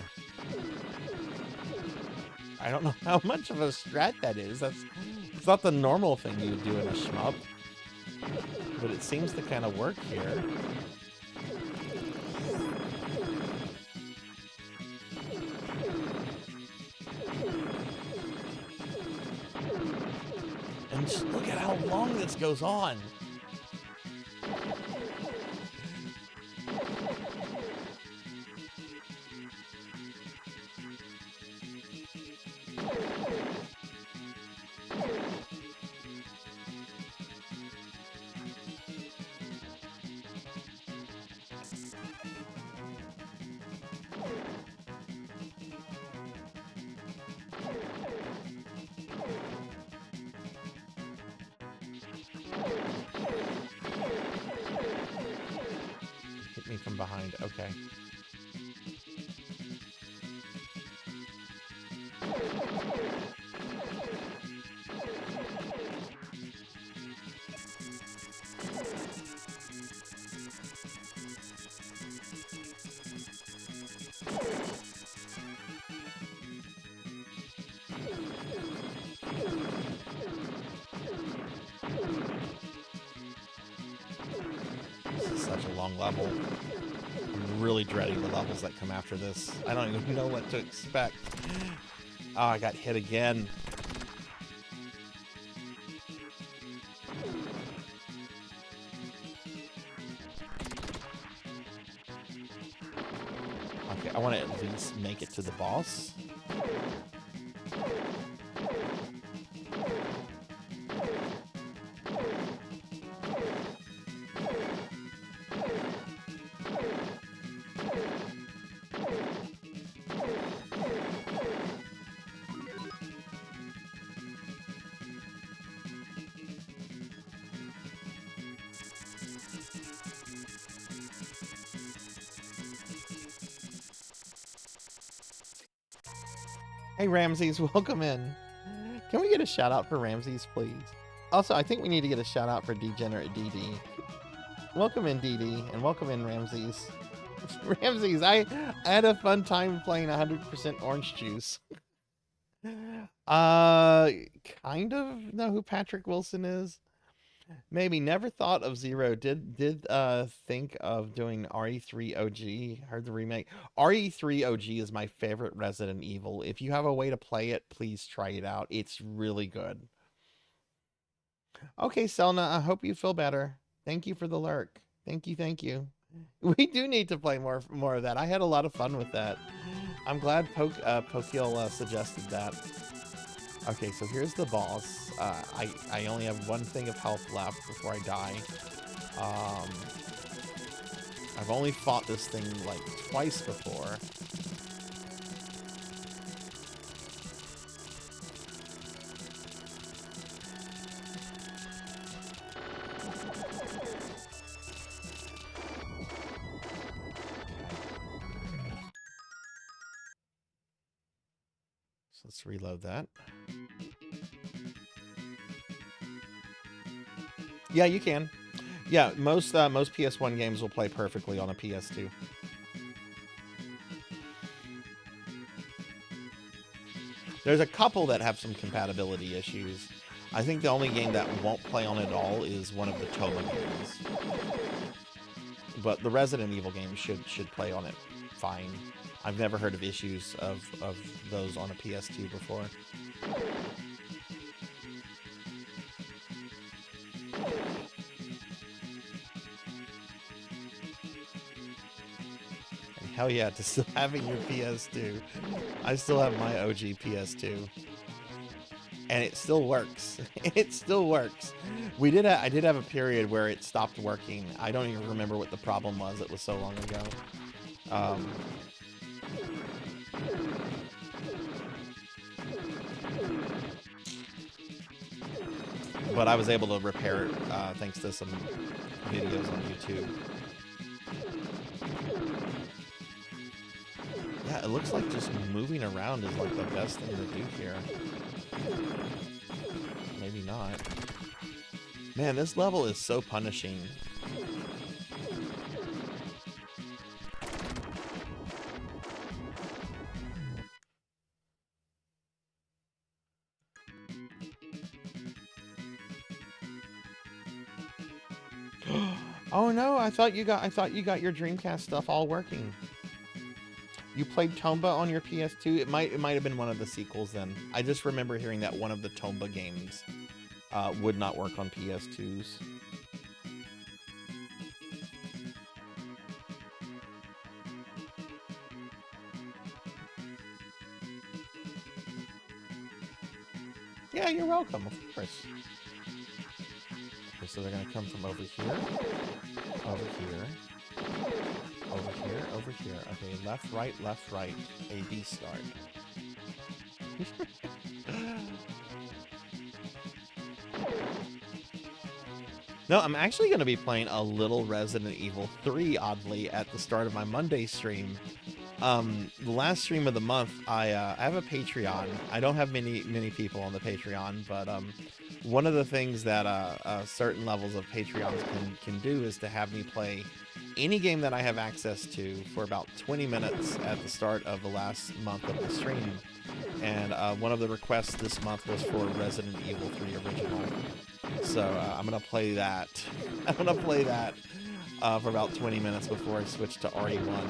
I don't know how much of a strat that is. It's not the normal thing you would do in a shmup, but it seems to kind of work here. And just look at how long this goes on. Hit me from behind. Okay. This is such a long level. I'm really dreading the levels that come after this. I don't even know what to expect. Oh, I got hit again. Okay, I want to at least make it to the boss. Hey, Ramses, welcome in. Can we get a shout out for Ramses, please? Also, I think we need to get a shout out for Degenerate DD. Welcome in, DD, and welcome in, Ramses. Ramses, I had a fun time playing 100% orange juice. Kind of know who Patrick Wilson is. Maybe never thought of Zero. Did think of doing RE3 OG. Heard the remake. RE3 OG is my favorite Resident Evil. If you have a way to play it, please try it out. It's really good. Okay, Selna, I hope you feel better. Thank you for the lurk. Thank you, thank you. We do need to play more of that. I had a lot of fun with that. I'm glad Pokil suggested that. Okay, so here's the boss. I only have one thing of health left before I die. I've only fought this thing like twice before. So let's reload that. Yeah, you can. Yeah, most PS1 games will play perfectly on a PS2. There's a couple that have some compatibility issues. I think the only game that won't play on it at all is one of the Toba games. But the Resident Evil games should play on it fine. I've never heard of issues of those on a PS2 before. Hell yeah, to still having your PS2. I still have my OG PS2. And it still works. It still works. I did have a period where it stopped working. I don't even remember what the problem was. It was so long ago. But I was able to repair it thanks to some videos on YouTube. Yeah, it looks like just moving around is like the best thing to do here. Maybe not. Man, this level is so punishing. Oh no, I thought you got your Dreamcast stuff all working. You played Tomba on your PS2? It might have been one of the sequels then. I just remember hearing that one of the Tomba games would not work on PS2s. Yeah, you're welcome, of course. Okay, so they're gonna come from over here, over here, over here, over here. Okay, left, right, A, B start. No, I'm actually going to be playing a little Resident Evil 3, oddly, at the start of my Monday stream. The last stream of the month, I have a Patreon. I don't have many people on the Patreon, but one of the things that certain levels of Patreons can do is to have me play any game that I have access to for about 20 minutes at the start of the last month of the stream. And one of the requests this month was for Resident Evil 3 Original. So I'm going to play that. I'm going to play that for about 20 minutes before I switched to RE1.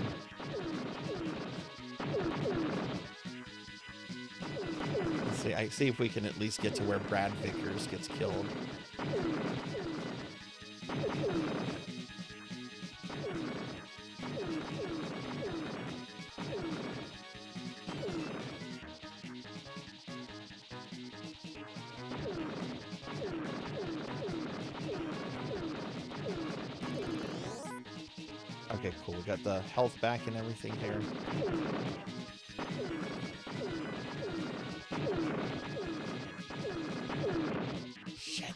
Let's see. I see if we can at least get to where Brad Vickers gets killed. Okay, cool. We got the health back and everything here. Shit.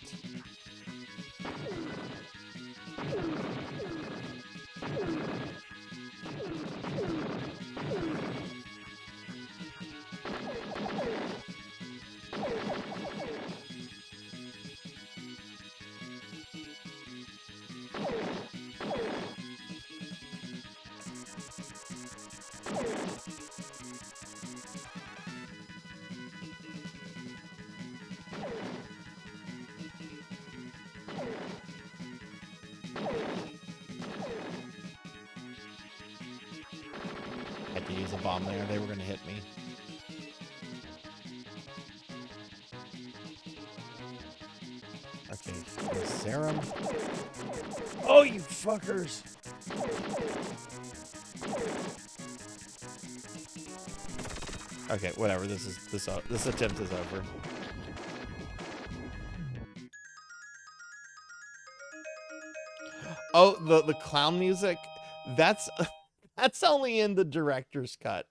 Had to use a bomb there. They were going to hit me. Okay, the serum. Oh, you fuckers! Okay, whatever. This attempt is over. Oh, the clown music. That's only in the director's cut.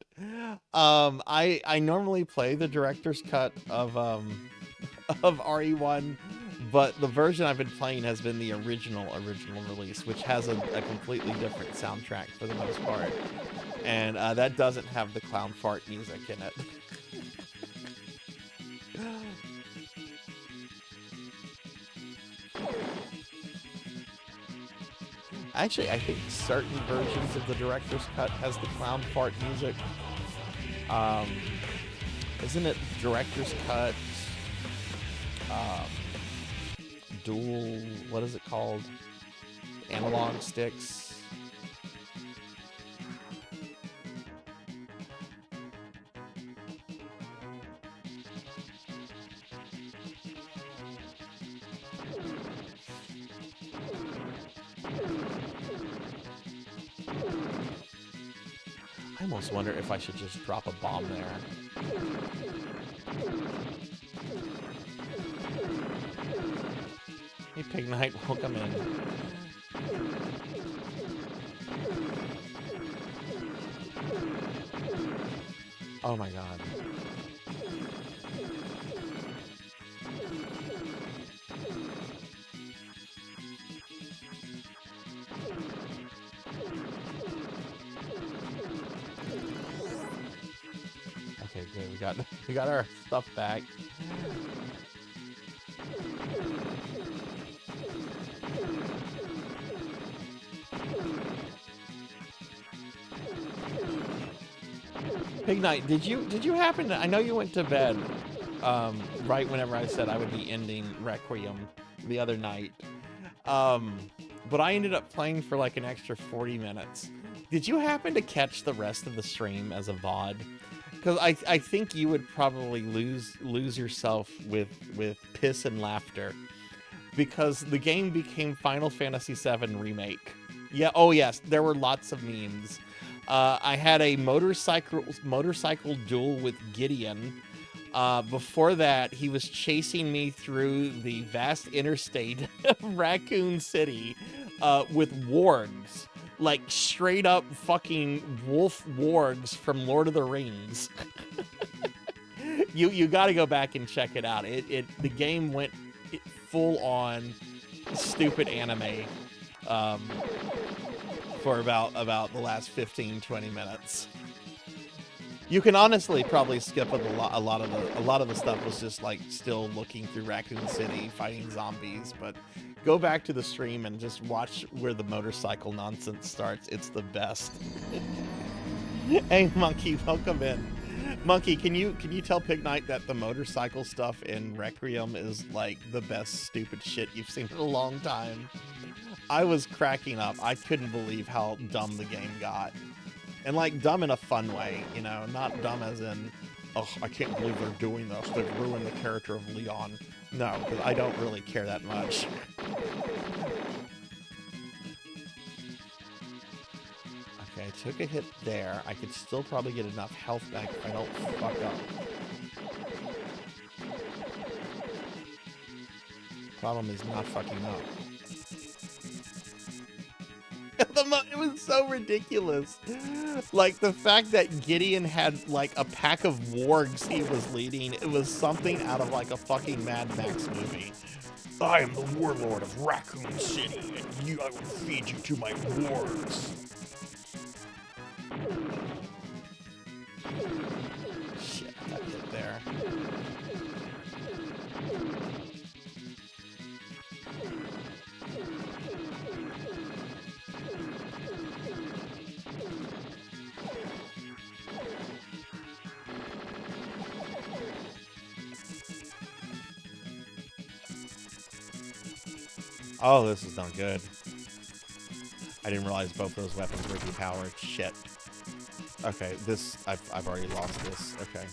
I normally play the director's cut of RE1, but the version I've been playing has been the original release, which has a completely different soundtrack for the most part, and that doesn't have the clown fart music in it. Actually, I think certain versions of the director's cut has the clown fart music. Isn't it director's cut? Dual, what is it called? Analog sticks. I almost wonder if I should just drop a bomb there. Hey, Pig Knight, welcome in. Oh my god. Okay, good. We got our stuff back. Pig Knight, did you happen to? I know you went to bed right whenever I said I would be ending Requiem the other night, but I ended up playing for like an extra 40 minutes. Did you happen to catch the rest of the stream as a VOD? Because I think you would probably lose yourself with piss and laughter, because the game became Final Fantasy VII Remake. Yeah. Oh yes, there were lots of memes. I had a motorcycle duel with Gideon. Before that, he was chasing me through the vast interstate of Raccoon City with wargs. Like straight up fucking wolf wargs from Lord of the Rings. You got to go back and check it out. The game went full on stupid anime for about the last 15-20 minutes. You can honestly probably skip a lot of the stuff was just like still looking through Raccoon City fighting zombies, but go back to the stream and just watch where the motorcycle nonsense starts. It's the best. Hey Monkey, welcome in. Monkey, can you tell Pig Knight that the motorcycle stuff in Requiem is like the best stupid shit you've seen in a long time? I was cracking up. I couldn't believe how dumb the game got. And like dumb in a fun way, you know, not dumb as in, oh, I can't believe they're doing this. They've ruined the character of Leon. No, because I don't really care that much. Okay, I took a hit there. I could still probably get enough health back if I don't fuck up. Problem is not fucking up. It was so ridiculous. Like, the fact that Gideon had, like, a pack of wargs he was leading, it was something out of, like, a fucking Mad Max movie. I am the warlord of Raccoon City, and I will feed you to my wargs. Shit, I got hit there. Oh, this is not good. I didn't realize both those weapons were depowered. Shit. Okay, this... I've already lost this. Okay.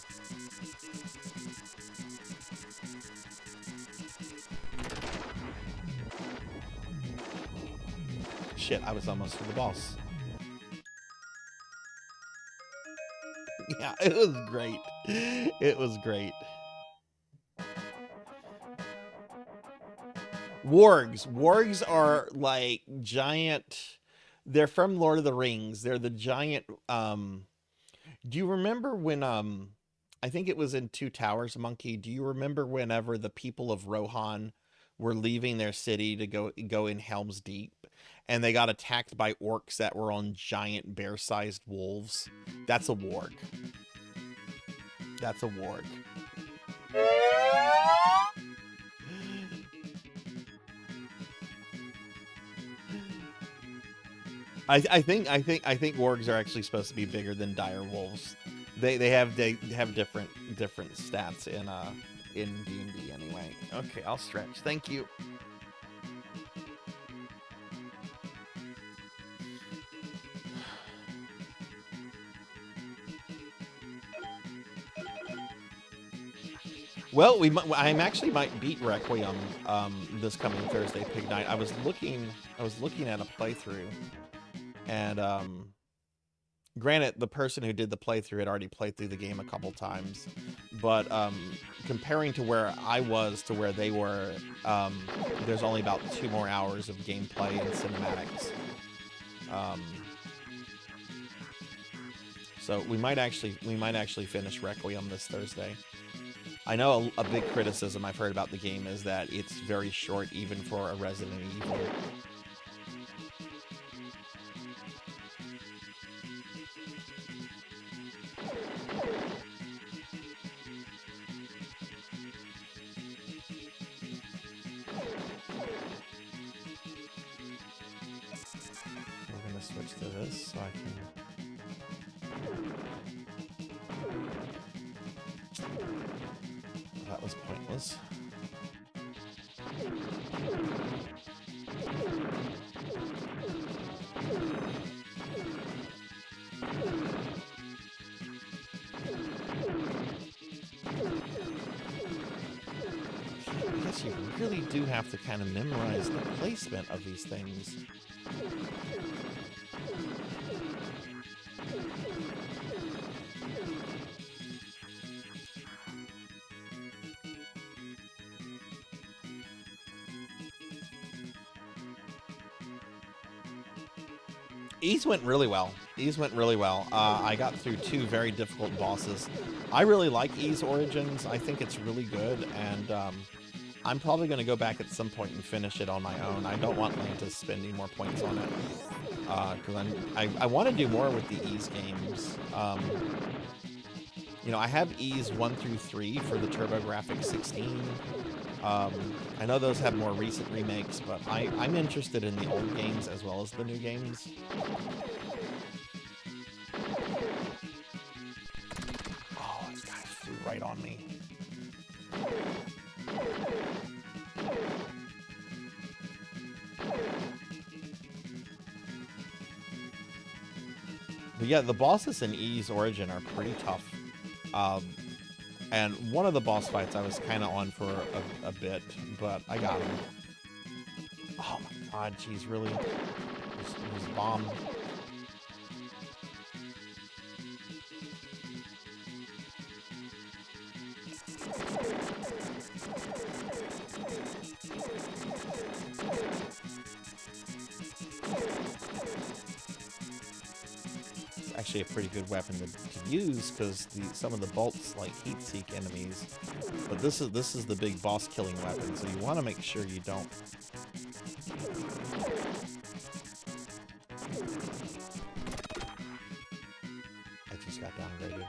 Shit, I was almost to the boss. Yeah, it was great. It was great. Wargs. Wargs are like giant... They're from Lord of the Rings. They're the giant... Do you remember when... I think it was in Two Towers, Monkey. Do you remember whenever the people of Rohan were leaving their city to go in Helm's Deep, and they got attacked by orcs that were on giant bear-sized wolves? That's a warg. That's a warg. I think wargs are actually supposed to be bigger than dire wolves. They have different stats in D&D anyway. Okay, I'll stretch. Thank you. Well, I actually might beat Requiem this coming Thursday, Pig Night. I was looking at a playthrough, and granted, the person who did the playthrough had already played through the game a couple times, but comparing to where I was to where they were, there's only about 2 more hours of gameplay and cinematics. So we might actually finish Requiem this Thursday. I know a big criticism I've heard about the game is that it's very short, even for a Resident Evil. We're gonna switch to this so I can... That was pointless. I guess you really do have to kind of memorize the placement of these things. Ease went really well. Ease went really well. I got through 2 very difficult bosses. I really like Ease Origins. I think it's really good, and I'm probably going to go back at some point and finish it on my own. I don't want Lantis spending more points on it, because I want to do more with the Ease games. You know, I have Ease 1 through 3 for the TurboGrafx 16. I know those have more recent remakes, but I'm interested in the old games as well as the new games. Oh, this guy flew right on me. But yeah, the bosses in E's Origin are pretty tough. And one of the boss fights I was kind of on for a bit, but I got him. Oh my god, geez, really? Just bomb. Actually a pretty good weapon to use because some of the bolts like heat seek enemies, but this is the big boss killing weapon, so you want to make sure you don't. I just got downgraded.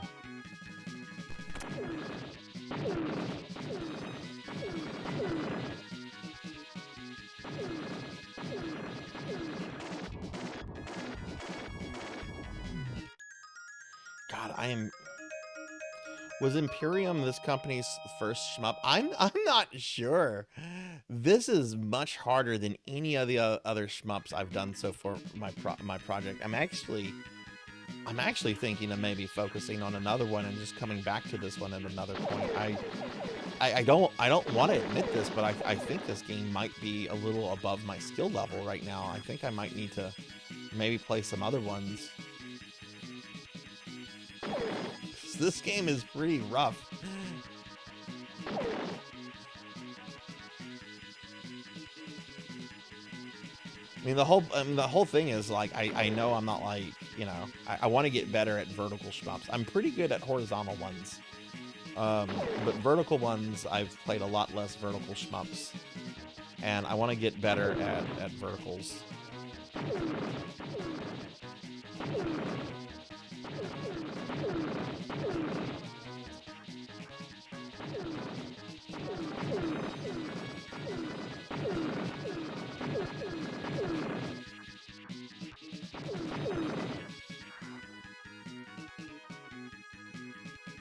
God, was Imperium this company's first shmup? I'm not sure. This is much harder than any of the other shmups I've done so far. My project. I'm actually thinking of maybe focusing on another one and just coming back to this one at another point. I don't want to admit this, but I think this game might be a little above my skill level right now. I think I might need to maybe play some other ones. This game is pretty rough. I mean, the whole thing is like, I know I'm not like, you know, I want to get better at vertical shmups. I'm pretty good at horizontal ones. But vertical ones, I've played a lot less vertical shmups. And I want to get better at verticals.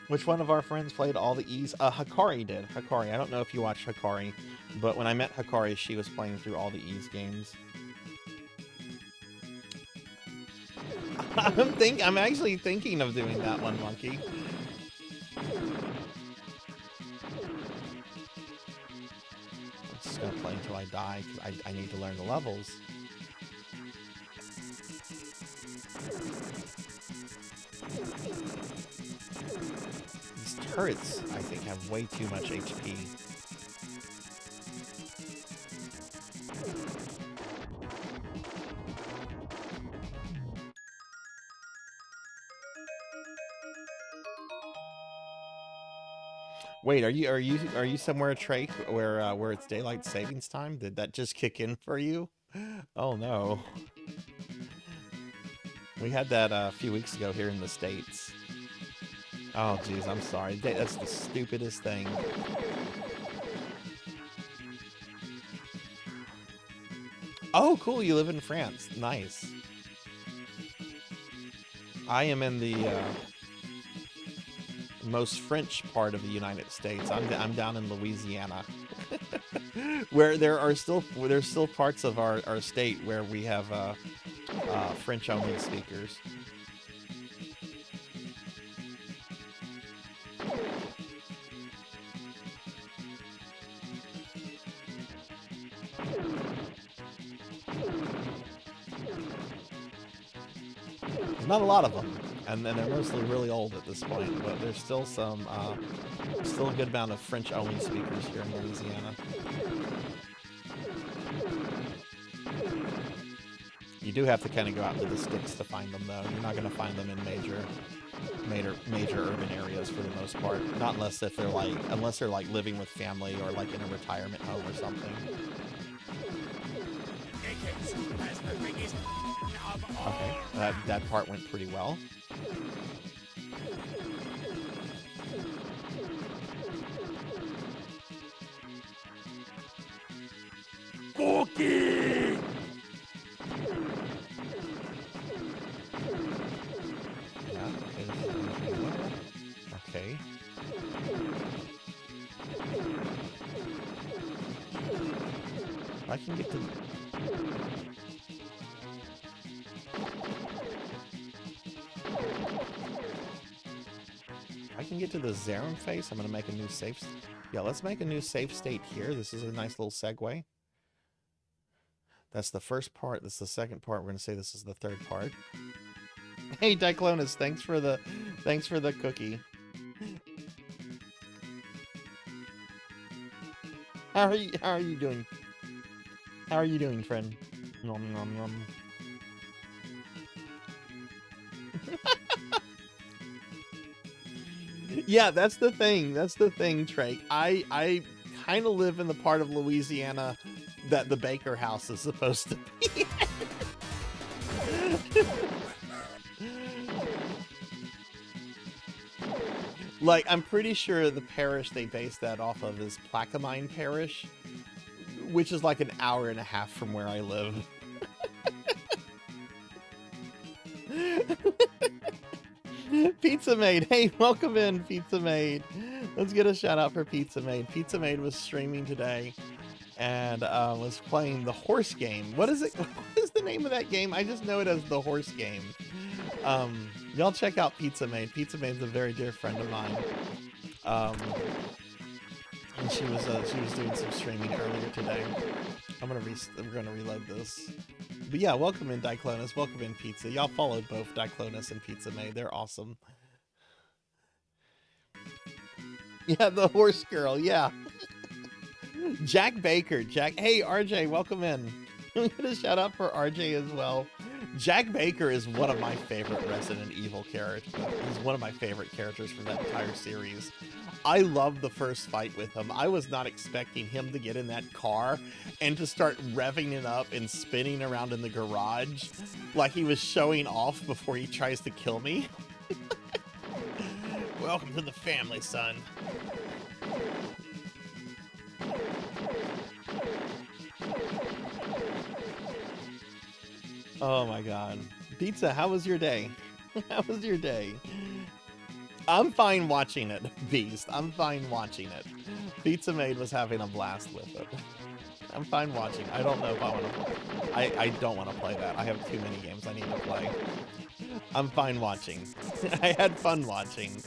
Which one of our friends played all the E's? Hikari did. Hikari. I don't know if you watched Hikari, but when I met Hikari, she was playing through all the E's games. I'm actually thinking of doing that one, Monkey. I'm just gonna play until I die, because I need to learn the levels. Turrets, I think, have way too much HP. Wait, are you somewhere, Trake, where it's daylight savings time? Did that just kick in for you? Oh no. We had that a few weeks ago here in the States. Oh, geez, I'm sorry. That's the stupidest thing. Oh, cool. You live in France. Nice. I am in the most French part of the United States. I'm down in Louisiana, where there's still parts of our state where we have French-only speakers. Not a lot of them, and they're mostly really old at this point, but there's still some, still a good amount of French-only speakers here in Louisiana. You do have to kind of go out into the sticks to find them, though. You're not going to find them in major urban areas for the most part. Not unless they're like living with family or like in a retirement home or something. Okay, that part went pretty well. Cookie! Yeah, okay. I can get to... I can get to the Zarum face. I'm going to make a new safe. Yeah, let's make a new safe state here. This is a nice little segue. That's the first part. That's the second part. We're going to say this is the third part. Hey, Diclonus, thanks for the cookie. How are you doing? How are you doing, friend? Nom nom nom. Yeah, that's the thing. That's the thing, Trake. I kind of live in the part of Louisiana that the Baker House is supposed to be. Like, I'm pretty sure the parish they based that off of is Plaquemine Parish, which is like an hour and a half from where I live. Pizza Maid, hey, welcome in, Pizza Maid. Let's get a shout out for Pizza Maid. Pizza Maid was streaming today and was playing the horse game. What is it? What is the name of that game? I just know it as the horse game. Y'all check out Pizza Maid. Pizza Maid's a very dear friend of mine. And she was doing some streaming earlier today. We're gonna reload this. But yeah, welcome in Diclonus, welcome in Pizza. Y'all followed both Diclonus and Pizza Maid. They're awesome. Yeah, the horse girl, yeah. Jack Baker. Hey RJ, welcome in. I'm gonna shout out for RJ as well. Jack Baker is one of my favorite Resident Evil characters. He's one of my favorite characters from that entire series. I love the first fight with him. I was not expecting him to get in that car and to start revving it up and spinning around in the garage like he was showing off before he tries to kill me. Welcome to the family, son. Oh my god. Pizza, how was your day? How was your day? I'm fine watching it, Beast. I'm fine watching it. Pizza Maid was having a blast with it. I'm fine watching. I don't know if I want to play. I don't want to play that. I have too many games I need to play. I'm fine watching. I had fun watching.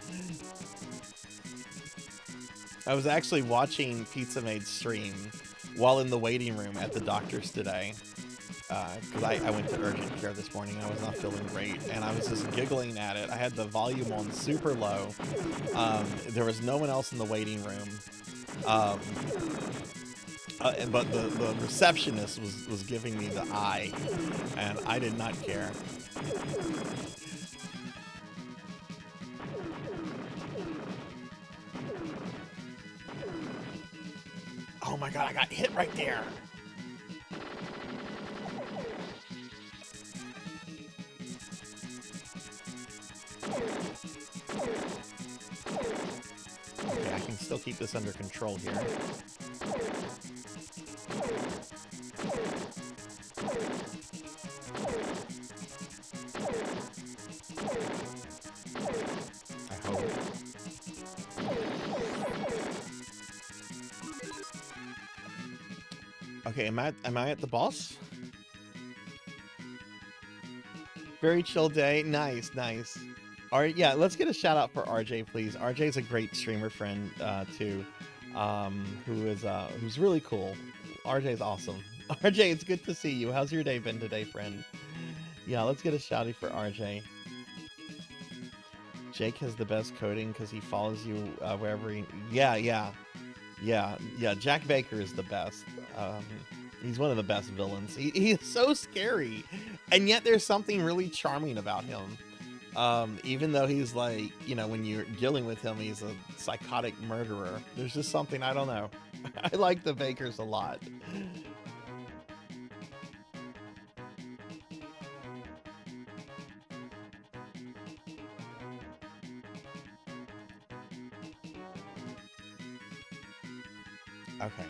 I was actually watching Pizza Maid's stream while in the waiting room at the doctor's today. Because I went to urgent care this morning and I was not feeling great, and I was just giggling at it. I had the volume on super low. There was no one else in the waiting room, but the receptionist was giving me the eye, and I did not care. Oh my god, I got hit right there. Okay, I can still keep this under control here. I hope. Okay, am I at the boss? Very chill day. Nice, nice. All right, yeah, let's get a shout out for RJ, please. RJ's a great streamer friend too, who's really cool. RJ's awesome. RJ, it's good to see you. How's your day been today, friend? Yeah, let's get a shouty for RJ. Jake has the best coding because he follows you wherever he... Yeah. Jack Baker is the best. He's one of the best villains. He is so scary, and yet there's something really charming about him. Even though he's like, you know, when you're dealing with him, he's a psychotic murderer. There's just something, I don't know. I like the Bakers a lot. Okay.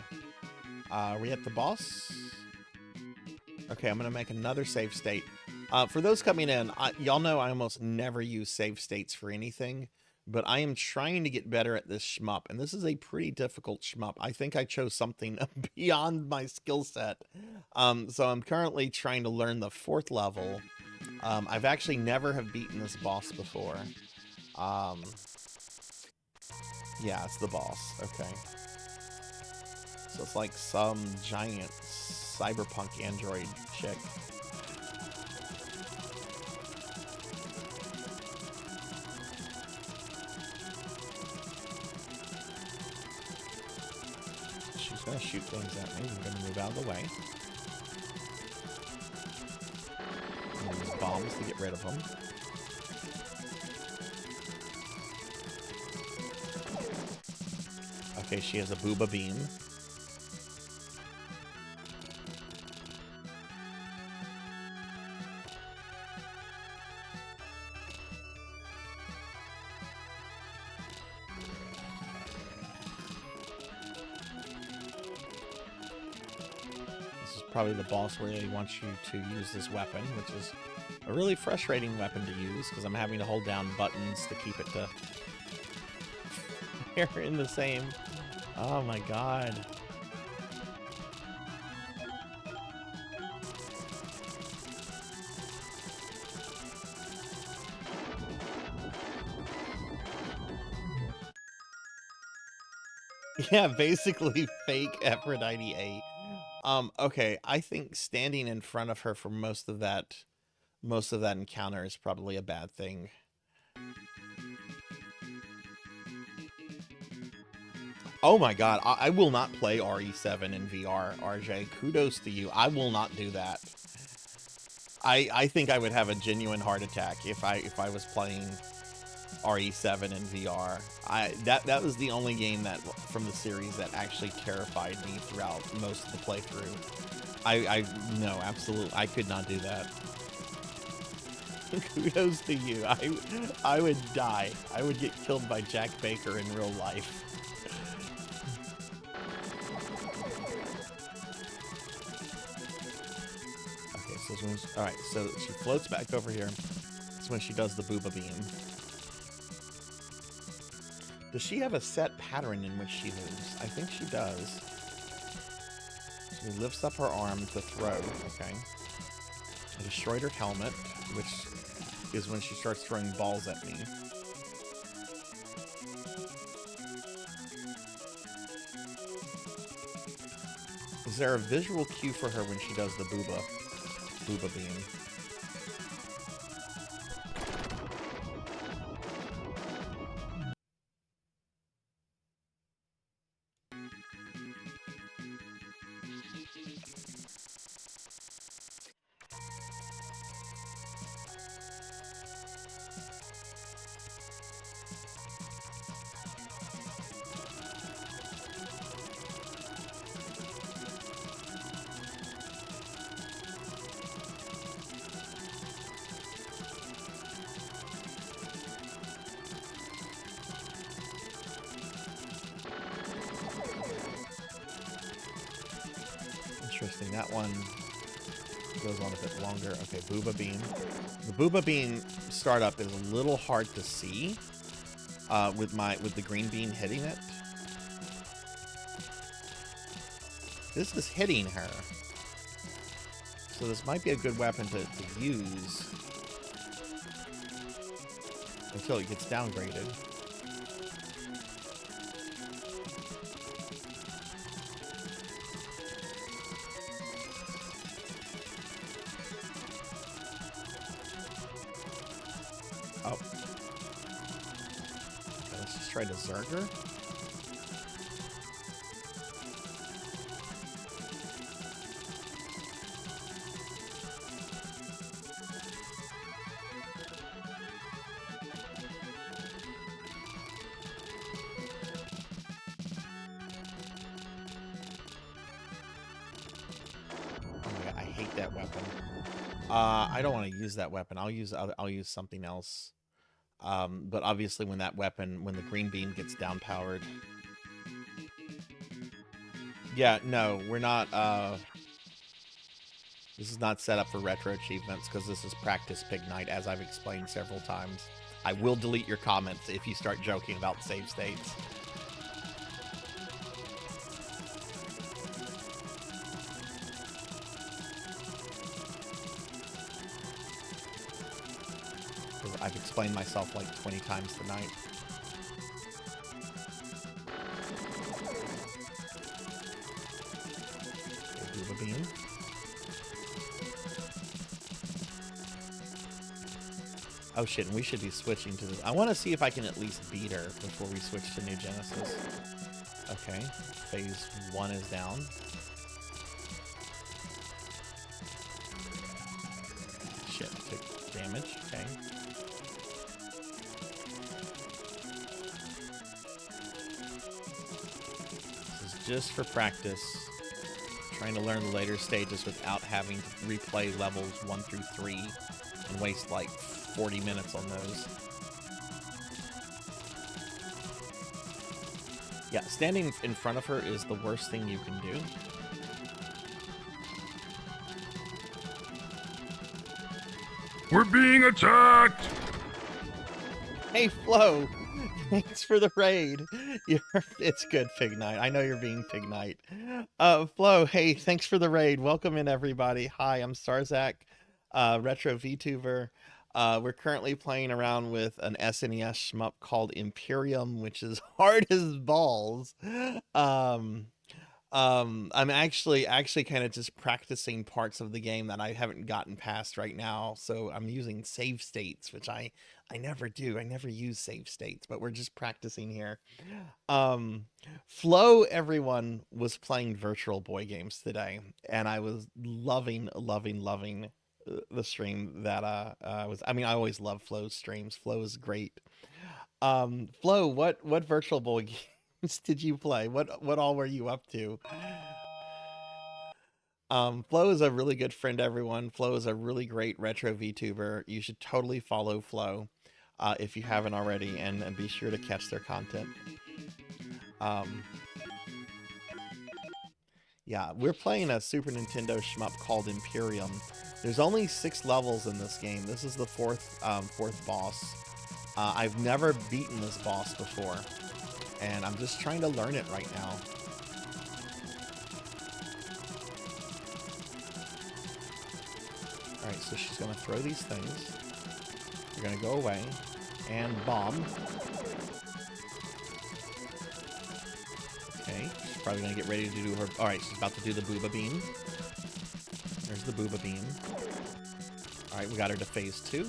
Are we at the boss? Okay, I'm gonna make another save state. For those coming in, y'all know I almost never use save states for anything, but I am trying to get better at this shmup, and this is a pretty difficult shmup. I think I chose something beyond my skill set. So I'm currently trying to learn the 4th level. I've actually never have beaten this boss before. Yeah, it's the boss. Okay. So it's like some giant cyberpunk android chick. She's gonna shoot things at me. I'm gonna move out of the way. And use bombs to get rid of them. Okay, she has a booba beam. This is probably the boss where they want you to use this weapon, which is a really frustrating weapon to use because I'm having to hold down buttons to keep it to fire in the same. Oh my god. Yeah, basically fake Aphrodite 8. Okay, I think standing in front of her for most of that encounter is probably a bad thing. Oh my god, I will not play RE7 in VR, RJ. Kudos to you. I will not do that. I think I would have a genuine heart attack if I was playing RE7 in VR. That was the only game that from the series that actually terrified me throughout most of the playthrough. No, absolutely, I could not do that. Kudos to you. I would die. I would get killed by Jack Baker in real life. Okay, so all right, so she floats back over here. That's when she does the booba beam. Does she have a set pattern in which she moves? I think she does. She lifts up her arm to throw. Okay. I destroyed her helmet, which is when she starts throwing balls at me. Is there a visual cue for her when she does the booba beam? Interesting. That one goes on a bit longer. Okay, booba beam. The booba beam startup is a little hard to see with the green beam hitting it. This is hitting her, so this might be a good weapon to use until it gets downgraded. Oh. Okay, let's just try to Zerg her. Oh my god, I hate that weapon. I don't want to use that weapon. I'll use something else. But obviously when the green beam gets down powered. Yeah, no, we're not, this is not set up for retro achievements because this is practice pig night, as I've explained several times. I will delete your comments if you start joking about save states. I've explained myself like 20 times tonight. Oh shit, and we should be switching to this. I want to see if I can at least beat her before we switch to New Genesis. Okay, phase 1 is down. Shit, took damage, okay. This is just for practice. Trying to learn the later stages without having to replay levels 1 through 3 and waste like 40 minutes on those. Yeah, standing in front of her is the worst thing you can do. We're being attacked! Hey, Flo! Thanks for the raid. It's good, Fig Knight. I know you're being Fig Knight. Flo, hey, thanks for the raid. Welcome in, everybody. Hi, I'm Sarzac, retro VTuber. We're currently playing around with an SNES shmup called Imperium, which is hard as balls. I'm actually kind of just practicing parts of the game that I haven't gotten past right now. So I'm using save states, which I never do. I never use save states, but we're just practicing here. Flo, everyone, was playing Virtual Boy games today, and I was loving the stream that was. I mean, I always love Flo's streams. Flo is great. Flo, what Virtual Boy games did you play? What all were you up to? Flo is a really good friend, everyone. Flo is a really great retro VTuber. You should totally follow Flo if you haven't already, and be sure to catch their content. Yeah, we're playing a Super Nintendo shmup called Imperium. There's only 6 levels in this game. This is the fourth boss. I've never beaten this boss before, and I'm just trying to learn it right now. Alright, so she's going to throw these things. They're going to go away. And bomb. Okay, she's probably going to get ready to do her... Alright, she's about to do the booba beam. There's the booba beam. Alright, we got her to phase 2.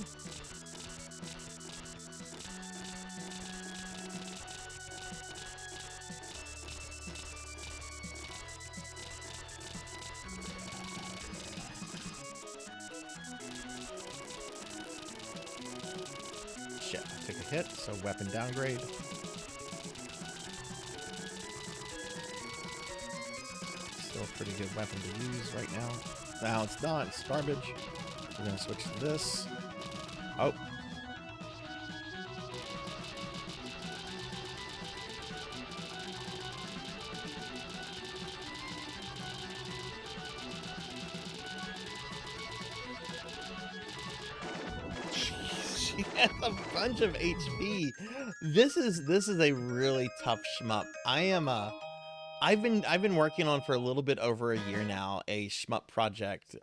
Shit, I took a hit, so weapon downgrade. Still a pretty good weapon to use right now. Now it's not, it's garbage. We're gonna switch to this. Oh. She has a bunch of HP. This is a really tough shmup. I've been working on for a little bit over a year now a shmup project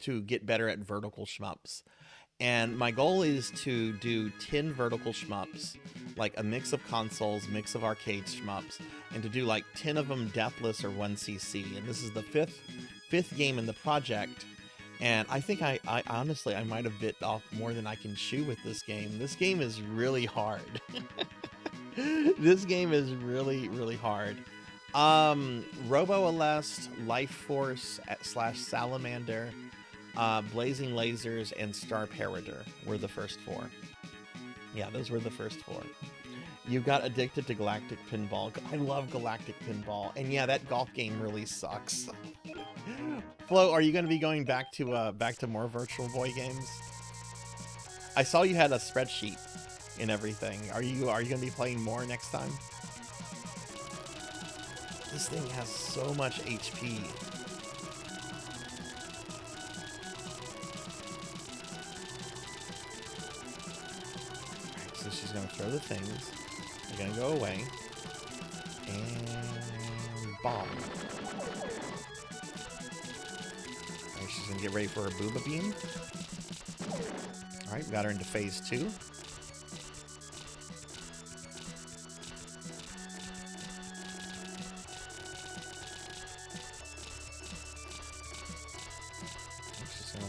to get better at vertical shmups. And my goal is to do 10 vertical shmups, like a mix of consoles, mix of arcade shmups, and to do like 10 of them deathless or 1cc. And this is the fifth game in the project. And I think I honestly, I might have bit off more than I can chew with this game. This game is really hard. This game is really, really hard. Robo-Alest, Life Force / Salamander, Blazing Lasers, and Star Parader were the first 4. Yeah, those were the first 4. You got addicted to Galactic Pinball. I love Galactic Pinball. And yeah, that golf game really sucks. Flo, are you going to be going back to more Virtual Boy games? I saw you had a spreadsheet and everything. Are you going to be playing more next time? This thing has so much HP. Alright, so she's going to throw the things. They're going to go away. And bomb. Alright, she's going to get ready for her booba beam. Alright, we got her into phase 2.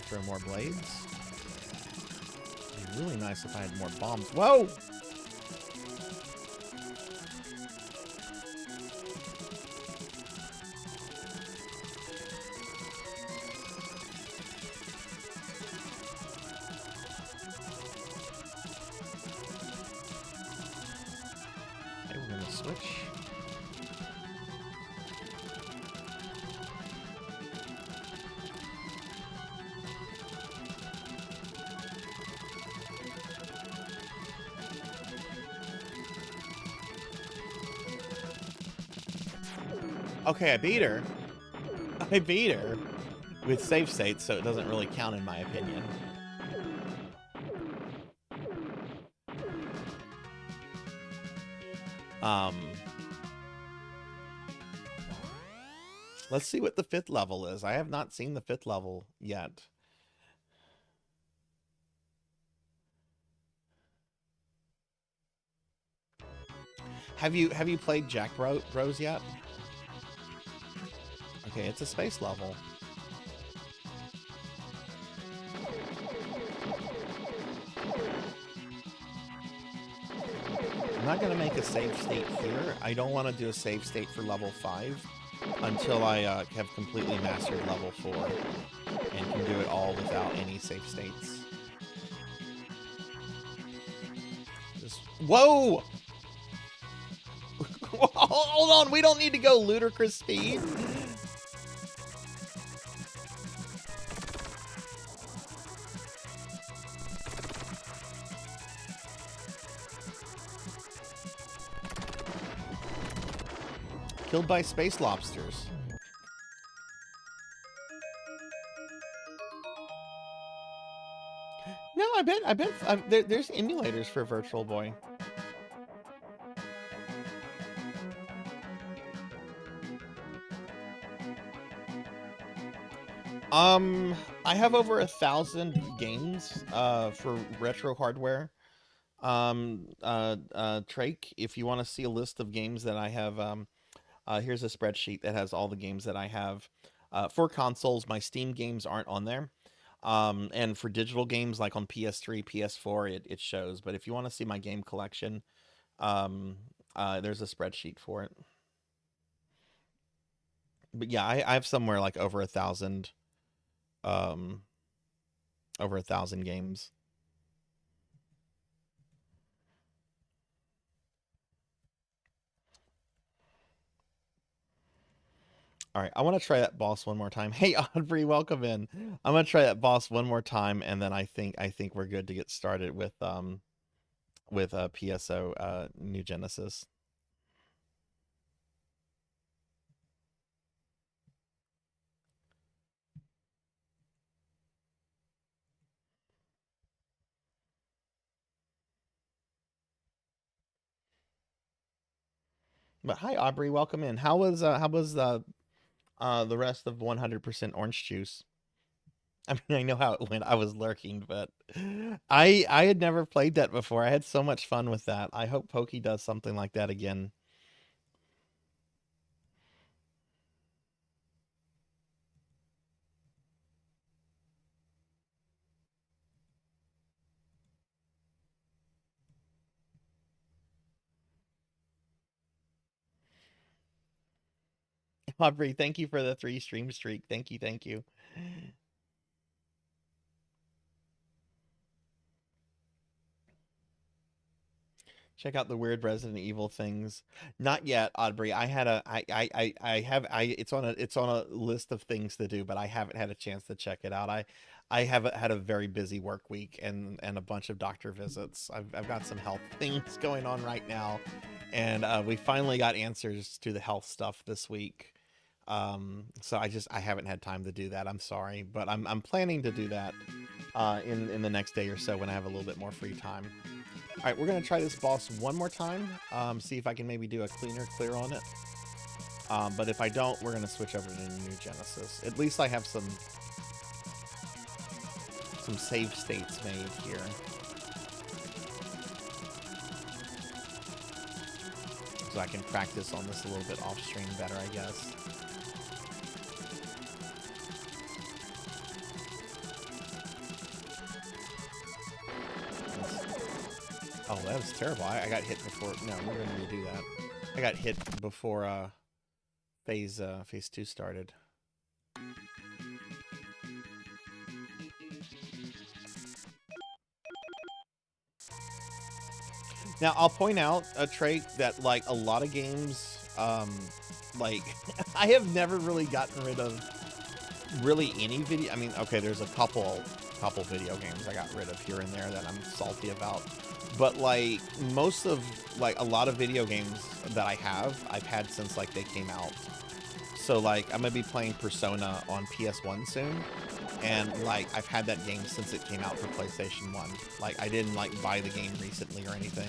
Throw more blades. really nice if I had more bombs. Whoa! Okay, we're gonna switch. Okay, I beat her. I beat her with save states, so it doesn't really count in my opinion. Let's see what the 5th level is. I have not seen the 5th level yet. Have you played Jack Bros yet? Okay, it's a space level. I'm not going to make a save state here. I don't want to do a save state for level 5 until I have completely mastered level 4 and can do it all without any save states. Just, whoa! Hold on, we don't need to go ludicrous speed. Killed by space lobsters. No, I bet there's emulators for Virtual Boy. I have over 1,000 games for retro hardware. Trake, if you want to see a list of games that I have, here's a spreadsheet that has all the games that I have. For consoles, my Steam games aren't on there. And for digital games like on PS3, PS4, it shows. But if you want to see my game collection, there's a spreadsheet for it. But yeah, I have somewhere like over 1,000 games. All right, I want to try that boss one more time. Hey, Audrey, welcome in. I'm gonna try that boss one more time, and then I think we're good to get started with PSO New Genesis. But hi, Aubrey, welcome in. How was the rest of 100% orange juice? I mean, I know how it went. I was lurking, but I had never played that before. I had so much fun with that. I hope Pokey does something like that again. Aubrey, thank you for the 3 stream streak. Thank you, thank you. Check out the weird Resident Evil things. Not yet, Aubrey. I had a it's on a list of things to do, but I haven't had a chance to check it out. I have had a very busy work week and a bunch of doctor visits. I've got some health things going on right now, and we finally got answers to the health stuff this week. So I haven't had time to do that. I'm sorry, but I'm planning to do that in the next day or so when I have a little bit more free time. All right, we're going to try this boss one more time, see if I can maybe do a clear on it. But if I don't, we're going to switch over to New Genesis. At least I have some save states made here. So I can practice on this a little bit off stream better, I guess. that was terrible. I got hit before. No, we're going to redo that. I got hit before phase 2 started. Now, I'll point out a trait that, like, a lot of games, like, I have never really gotten rid of really any video. I mean, okay, there's a couple video games I got rid of here and there that I'm salty about. But, like, most of, like, a lot of video games that I've had since, like, they came out. So, like, I'm going to be playing Persona on PS1 soon. And, like, I've had that game since it came out for PlayStation 1. Like, I didn't, like, buy the game recently or anything.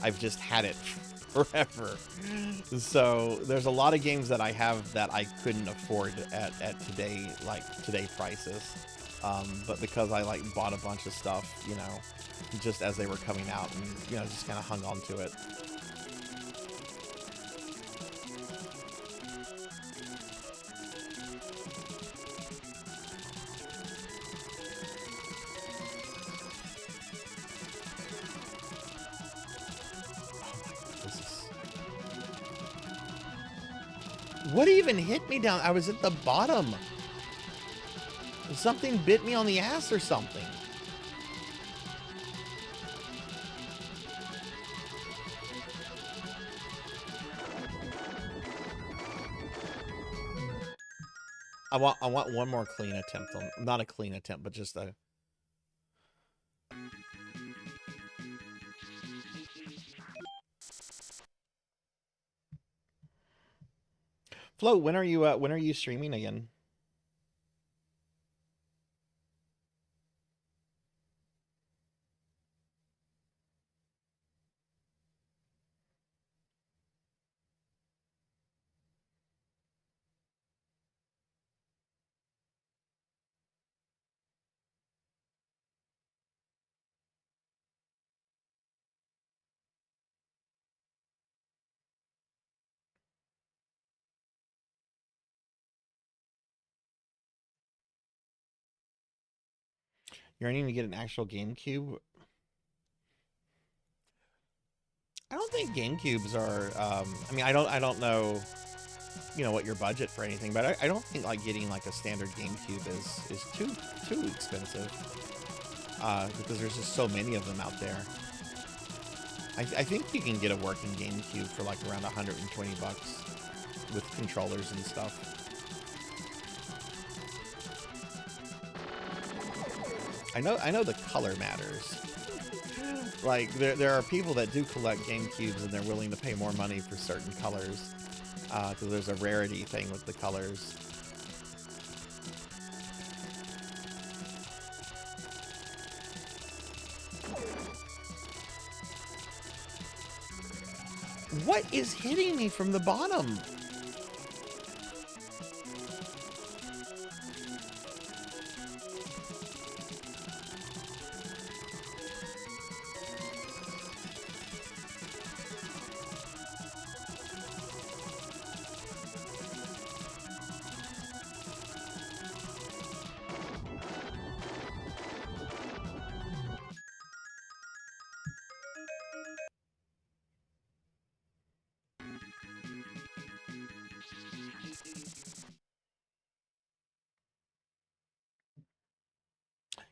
I've just had it forever. So, there's a lot of games that I have that I couldn't afford at today prices. But because I, like, bought a bunch of stuff, you know, just as they were coming out and, you know, just kind of hung on to it. What even hit me down? I was at the bottom. Something bit me on the ass or something. I want one more clean attempt on, not a clean attempt, but just a. Flo, when are you streaming again? You're needing to get an actual GameCube. I don't think GameCubes are. I mean, I don't know, you know, what your budget for anything, but I don't think like getting like a standard GameCube is too expensive. Because there's just so many of them out there. I think you can get a working GameCube for like around 120 bucks with controllers and stuff. I know the color matters. Like there are people that do collect GameCubes and they're willing to pay more money for certain colors because there's a rarity thing with the colors. What is hitting me from the bottom?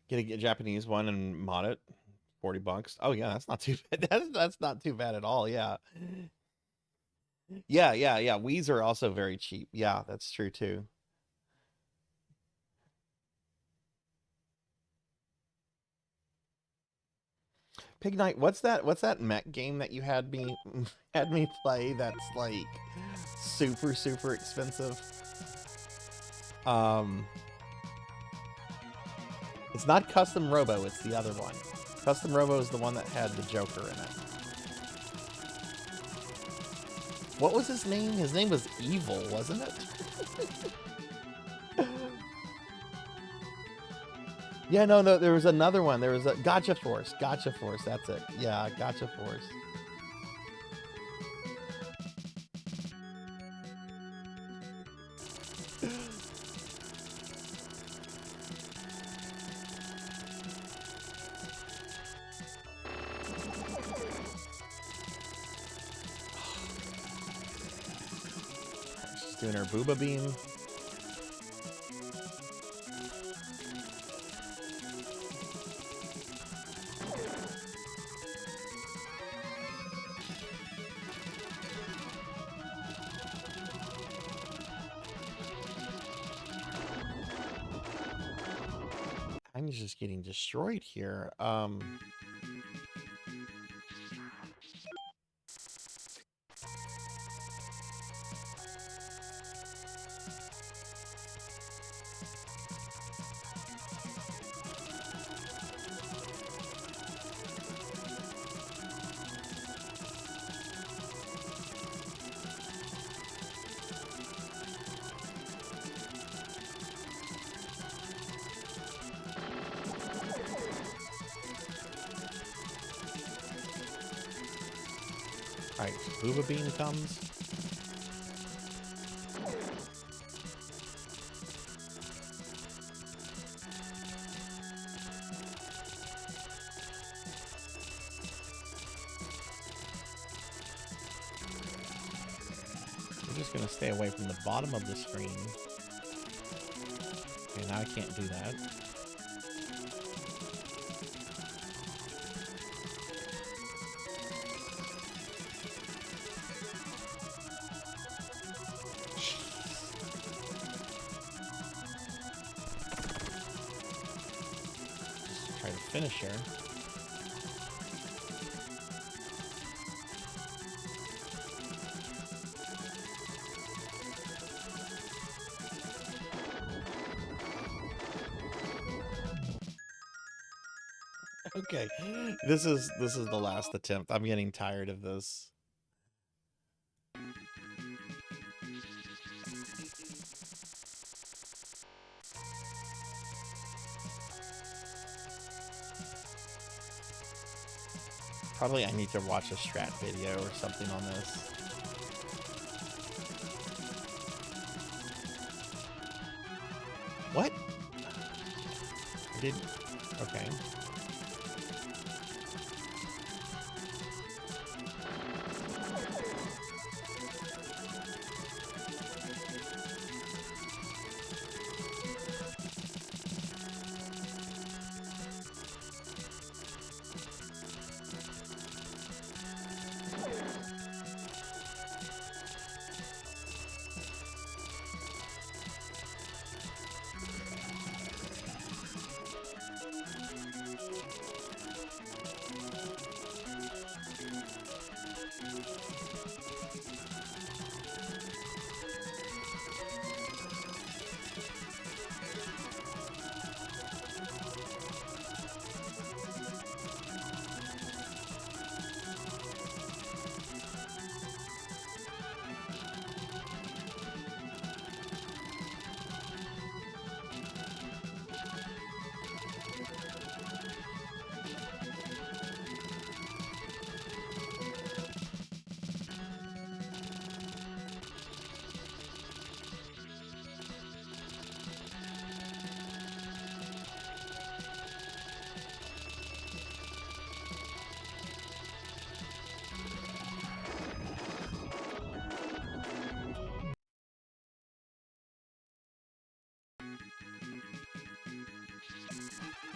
Get a Japanese one and mod it. 40 bucks. Oh yeah, that's not too bad. That's not too bad at all. Yeah. Yeah. Wii's are also very cheap. Yeah, that's true too. Pig Knight, what's that mech game that you had me play that's like super expensive? It's not Custom Robo, it's the other one. Custom Robo is the one that had the Joker in it. What was his name? His name was Evil, wasn't it? Yeah, no, there was another one. There was a Gotcha Force, that's it. Yeah, Gotcha Force. doing her booba beam. I'm just getting destroyed here. Alright, booba beam comes. I'm just gonna stay away from the bottom of the screen. Okay, now I can't do that. Just try to finish her. Okay, this is the last attempt. I'm getting tired of this. Probably I need to watch a strat video or something on this. What? I didn't. Okay.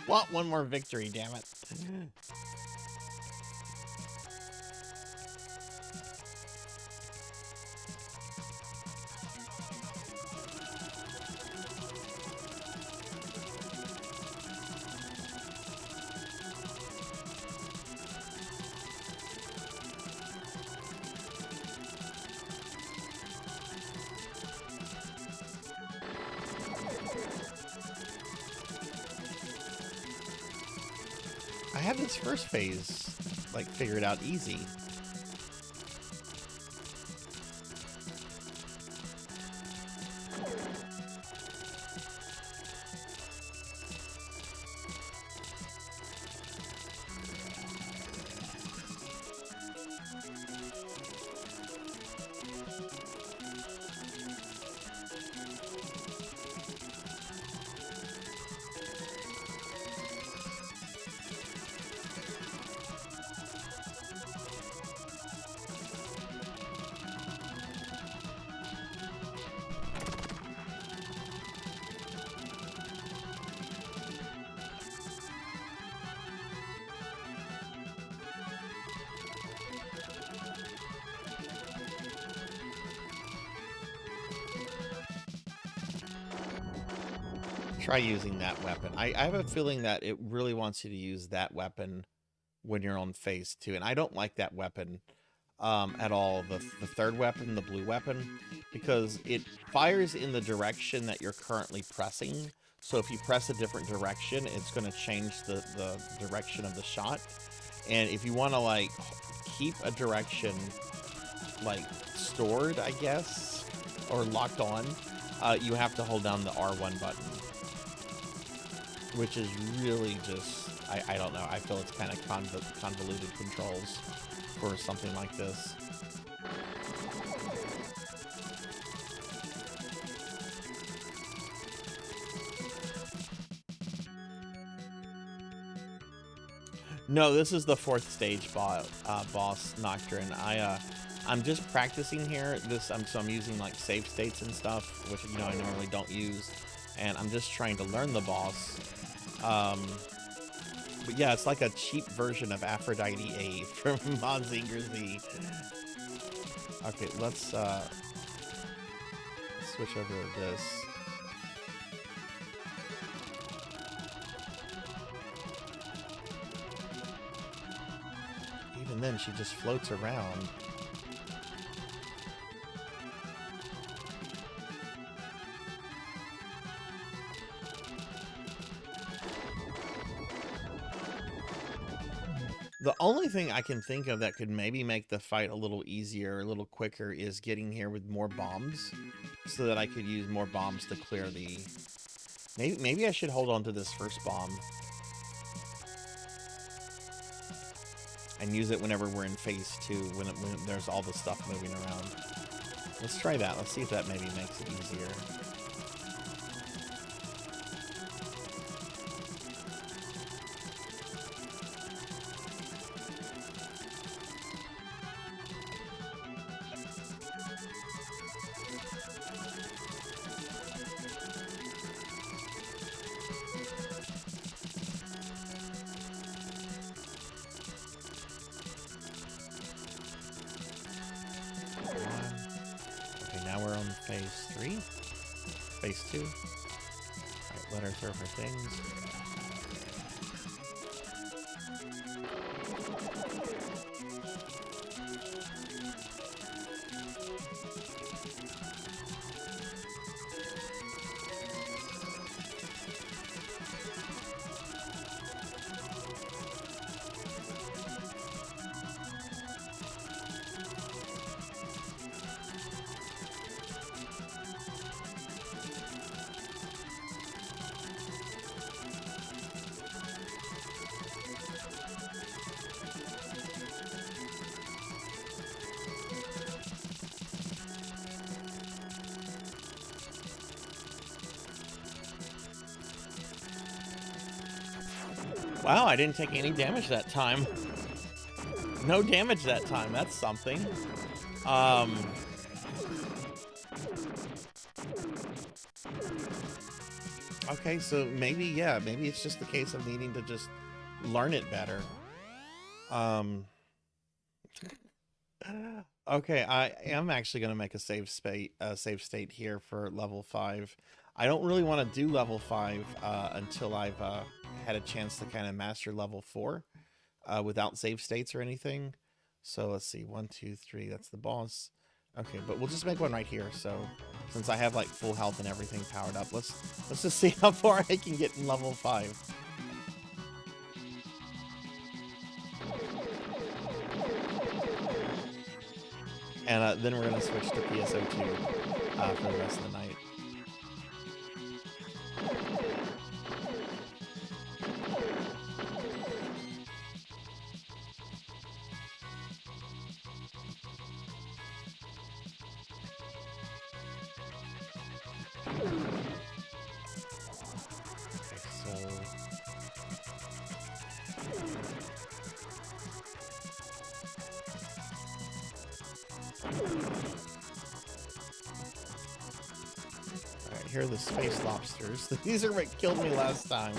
What? One more victory, damn it. I have this first phase, like, figured out easy. Try using that weapon. I have a feeling that it really wants you to use that weapon when you're on phase 2, and I don't like that weapon at all. The third weapon, the blue weapon, because it fires in the direction that you're currently pressing. So if you press a different direction, it's going to change the direction of the shot. And if you want to like keep a direction like stored, I guess, or locked on, you have to hold down the R1 button, which is really just, I don't know. I feel it's kind of convoluted controls for something like this. No, this is the 4th stage boss Nocturne. I'm just practicing here. So I'm using like save states and stuff, which I normally don't use, and I'm just trying to learn the boss. But yeah, it's like a cheap version of Aphrodite A from Monzinger Z. Okay, let's switch over to this. Even then, she just floats around. The only thing I can think of that could maybe make the fight a little easier, a little quicker, is getting here with more bombs, so that I could use more bombs to clear the... Maybe I should hold on to this first bomb and use it whenever we're in phase 2, when there's all the stuff moving around. Let's try that. Let's see if that maybe makes it easier. Phase 3? Phase 2? Alright, let her throw her things. Wow, I didn't take any damage that time. No damage that time. That's something. Okay, so maybe, yeah, maybe it's just the case of needing to just learn it better. Okay, I am actually going to make a save state here for level 5. I don't really want to do level 5 until I've had a chance to kind of master level 4 without save states or anything. So let's see, 1, 2, 3, that's the boss. Okay, but we'll just make one right here. So since I have like full health and everything powered up, let's just see how far I can get in level 5. And then we're going to switch to PSO2 for the rest of the night. Alright, here are the space lobsters. These are what killed me last time.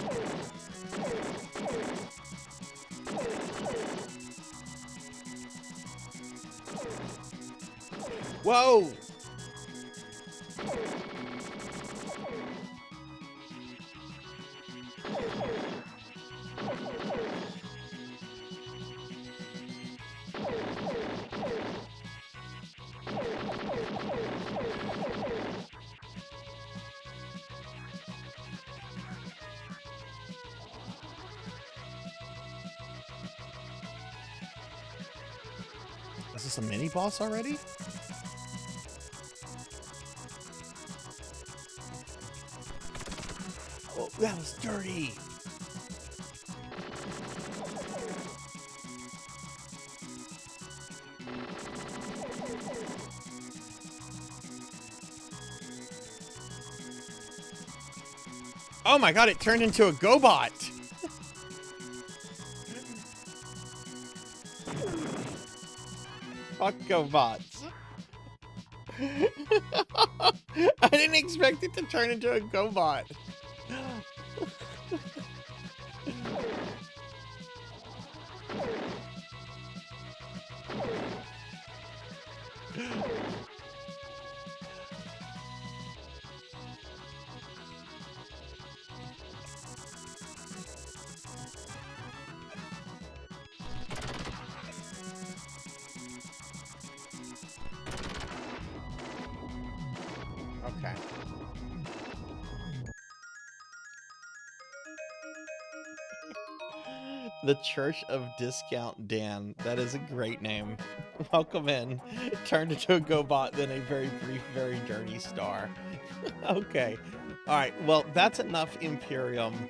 Whoa! this a mini boss already? Oh, that was dirty. Oh my god, it turned into a GoBot. Fuck GoBots. I didn't expect it to turn into a GoBot. Okay. The Church of Discount Dan. That is a great name. Welcome in. Turned into a GoBot, then a very brief, very dirty star. Okay. Alright, well, that's enough Imperium.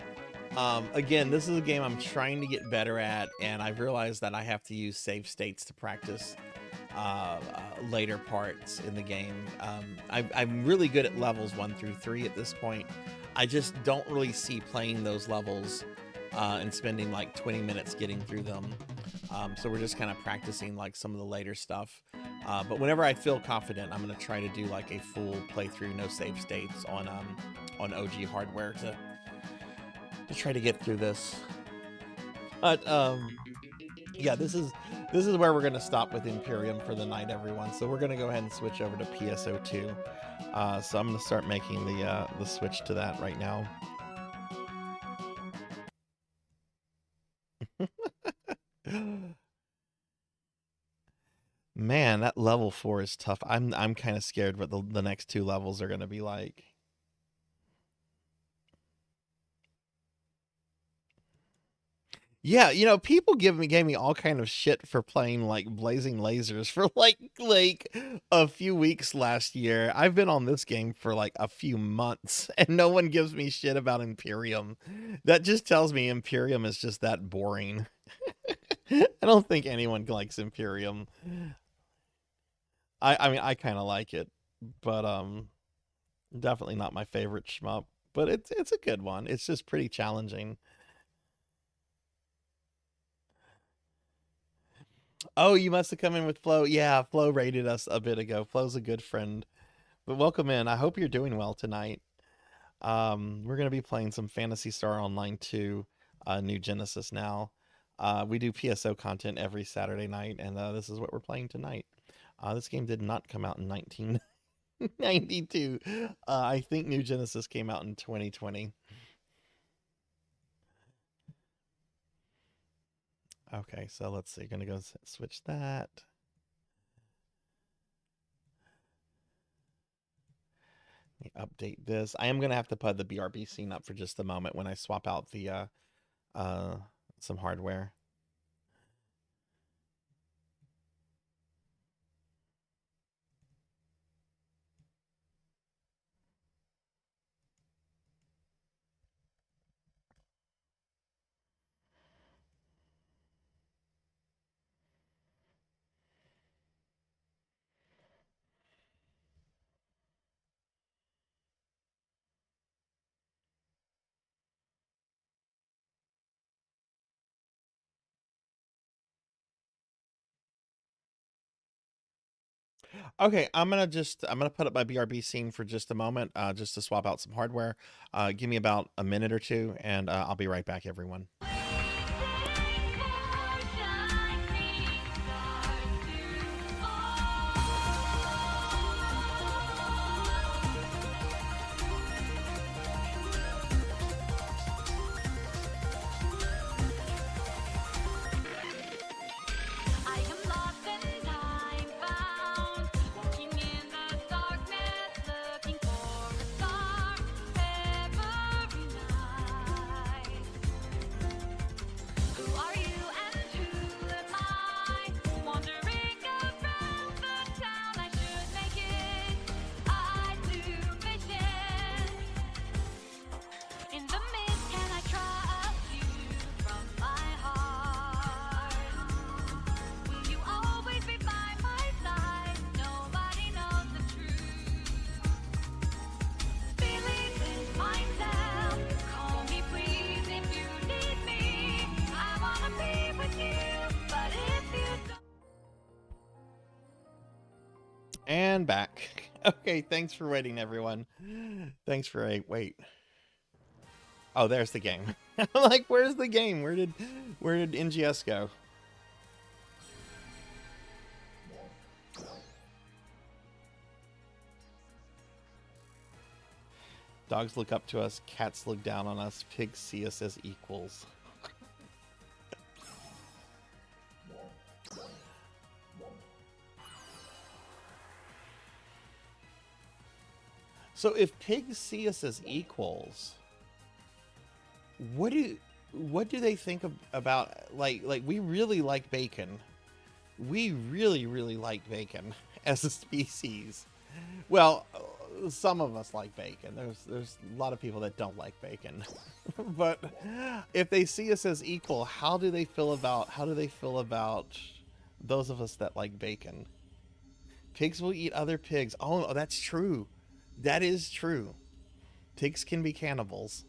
Again, this is a game I'm trying to get better at, and I've realized that I have to use save states to practice later parts in the game. I'm really good at levels 1 through 3 at this point. I just don't really see playing those levels and spending like 20 minutes getting through them. So we're just kind of practicing like some of the later stuff. But whenever I feel confident, I'm going to try to do like a full playthrough, no save states on OG hardware to try to get through this. But yeah, this is where we're going to stop with Imperium for the night, everyone. So we're going to go ahead and switch over to PSO2. So I'm going to start making the switch to that right now. Man, that level 4 is tough. I'm kind of scared what the next 2 levels are going to be like. Yeah, you know, people gave me all kind of shit for playing like Blazing Lasers for like a few weeks last year. I've been on this game for like a few months and no one gives me shit about Imperium. That just tells me Imperium is just that boring. I don't think anyone likes Imperium. I mean, I kind of like it, but definitely not my favorite shmup, but it's a good one. It's just pretty challenging. Oh, you must have come in with Flo. Yeah, Flo rated us a bit ago. Flo's a good friend. But welcome in. I hope you're doing well tonight. We're going to be playing some Phantasy Star Online 2, New Genesis now. We do PSO content every Saturday night, and this is what we're playing tonight. This game did not come out in 1992. I think New Genesis came out in 2020. Okay, so let's see. Gonna go switch that. Let me update this. I am gonna have to put the BRB scene up for just a moment when I swap out the some hardware. Okay, I'm gonna put up my BRB scene for just a moment, just to swap out some hardware. Give me about a minute or two, and I'll be right back, everyone. And back. Okay, thanks for waiting, everyone. Thanks for wait. Oh, there's the game. I'm like, where's the game? Where did NGS go? Dogs look up to us, cats look down on us, pigs see us as equals. So if pigs see us as equals, what do they think about like we really like bacon. We really like bacon as a species. Well, some of us like bacon. There's a lot of people that don't like bacon. But if they see us as equal, how do they feel about those of us that like bacon? Pigs will eat other pigs. Oh, that's true. That is true. Pigs can be cannibals.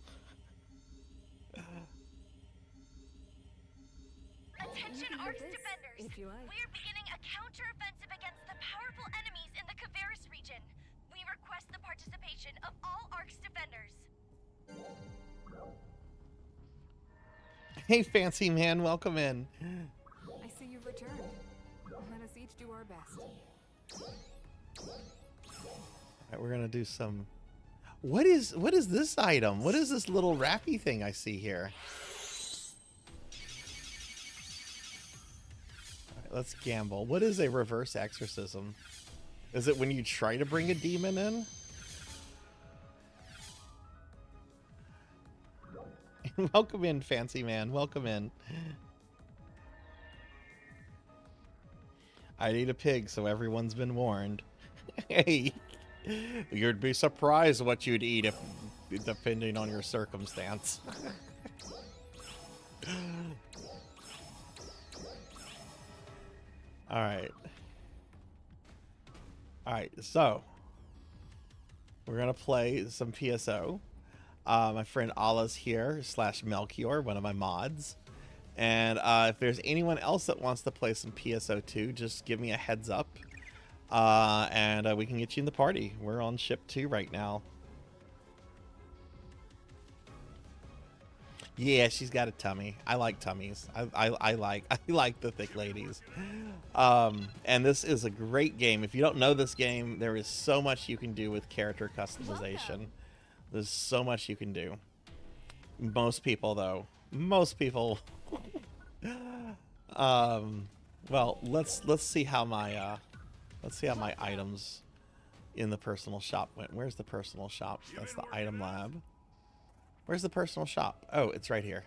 Attention Arcs defenders! If you like. We are beginning a counter-offensive against the powerful enemies in the Kavaris region. We request the participation of all Arcs defenders. Hey, fancy man, welcome in. I see you've returned. Let us each do our best. All right, we're gonna do some. What is this item? What is this little wrappy thing I see here? All right, let's gamble. What is a reverse exorcism? Is it when you try to bring a demon in? Welcome in, fancy man. Welcome in. I need a pig, so everyone's been warned. Hey, you'd be surprised what you'd eat if, depending on your circumstance. All right. All right, so we're gonna play some PSO. My friend Allah's here, / Melchior, one of my mods. And if there's anyone else that wants to play some PSO2, just give me a heads up. And we can get you in the party. We're on ship 2 right now. Yeah, she's got a tummy. I like tummies. I like the thick ladies. And this is a great game. If you don't know this game, there is so much you can do with character customization. There's so much you can do. Most people, though. Most people. Well, let's see how my items in the personal shop went. Where's the personal shop? That's the item lab. Where's the personal shop? Oh, it's right here.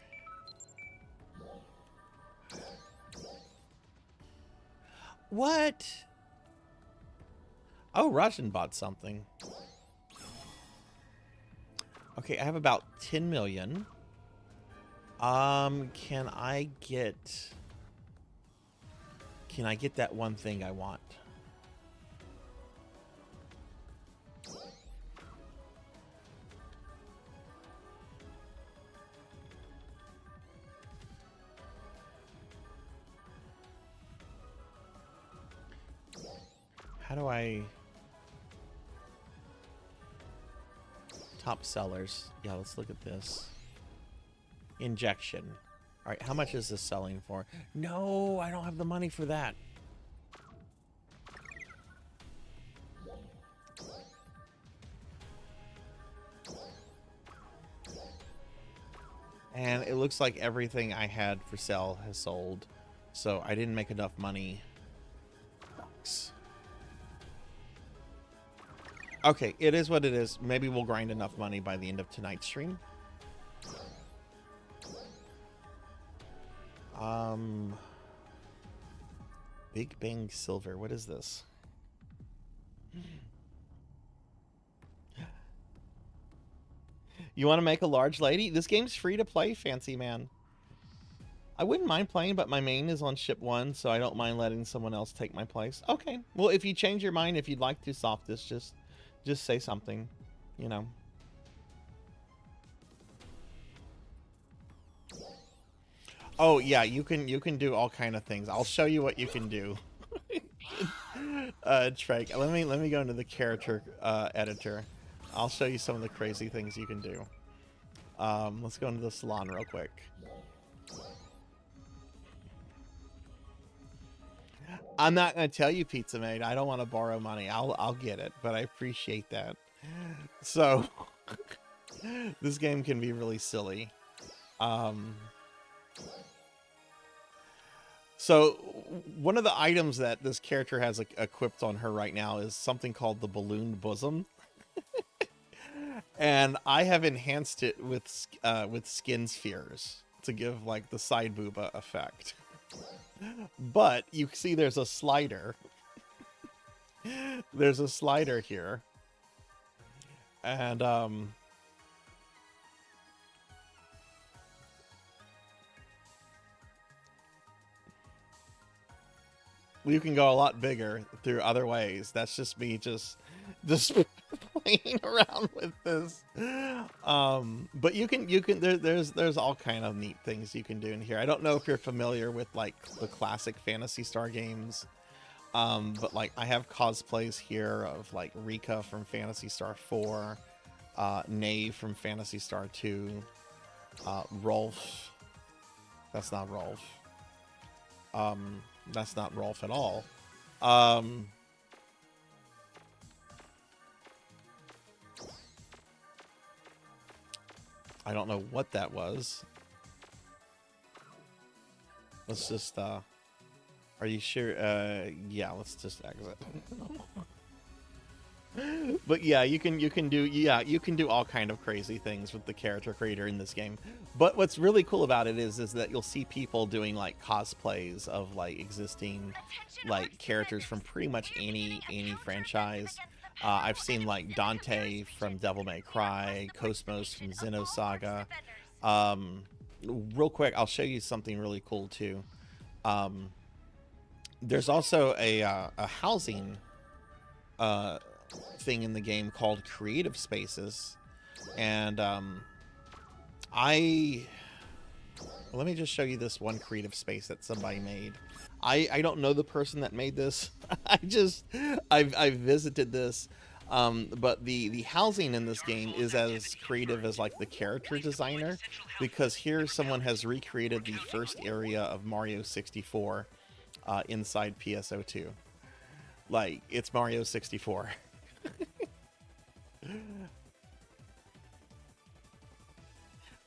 What? Oh, Rajan bought something. Okay, I have about 10 million. Can I get that one thing I want? How do I... Top sellers. Yeah, let's look at this. Injection. All right, how much is this selling for? No, I don't have the money for that. And it looks like everything I had for sale has sold. So I didn't make enough money. Okay, it is what it is. Maybe we'll grind enough money by the end of tonight's stream. Big Bang Silver. What is this? You want to make a large lady? This game's free to play, fancy man. I wouldn't mind playing, but my main is on ship 1, so I don't mind letting someone else take my place. Okay. Well, if you change your mind, if you'd like to soft this, just say something, you know. Oh yeah, you can do all kind of things. I'll show you what you can do. Trek, let me go into the character editor. I'll show you some of the crazy things you can do. Let's go into the salon real quick. I'm not gonna tell you, Pizza Maid. I don't want to borrow money. I'll get it, but I appreciate that. So this game can be really silly. So one of the items that this character has equipped on her right now is something called the balloon bosom. And I have enhanced it with skin spheres to give like the side booba effect. But you see there's a slider. There's a slider here. And you can go a lot bigger through other ways. That's just me just playing around with this. But you can there's all kind of neat things you can do in here. I don't know if you're familiar with like the classic Phantasy Star games. But like I have cosplays here of like Rika from Phantasy Star 4, Nave from Phantasy Star 2, Rolf. That's not Rolf. That's not Rolf at all. I don't know what that was. Let's just, are you sure? Yeah, let's just exit. But yeah, you can do all kind of crazy things with the character creator in this game. But what's really cool about it is that you'll see people doing like cosplays of like existing like characters from pretty much any franchise. I've seen like Dante from Devil May Cry, Cosmos from Xenosaga. Real quick, I'll show you something really cool too. There's also a housing thing in the game called creative spaces, and let me just show you this one creative space that somebody made. I don't know the person that made this. I've visited this, but the housing in this game is as creative as like the character designer, because here someone has recreated the first area of Mario 64 inside PSO2. Like, it's Mario 64.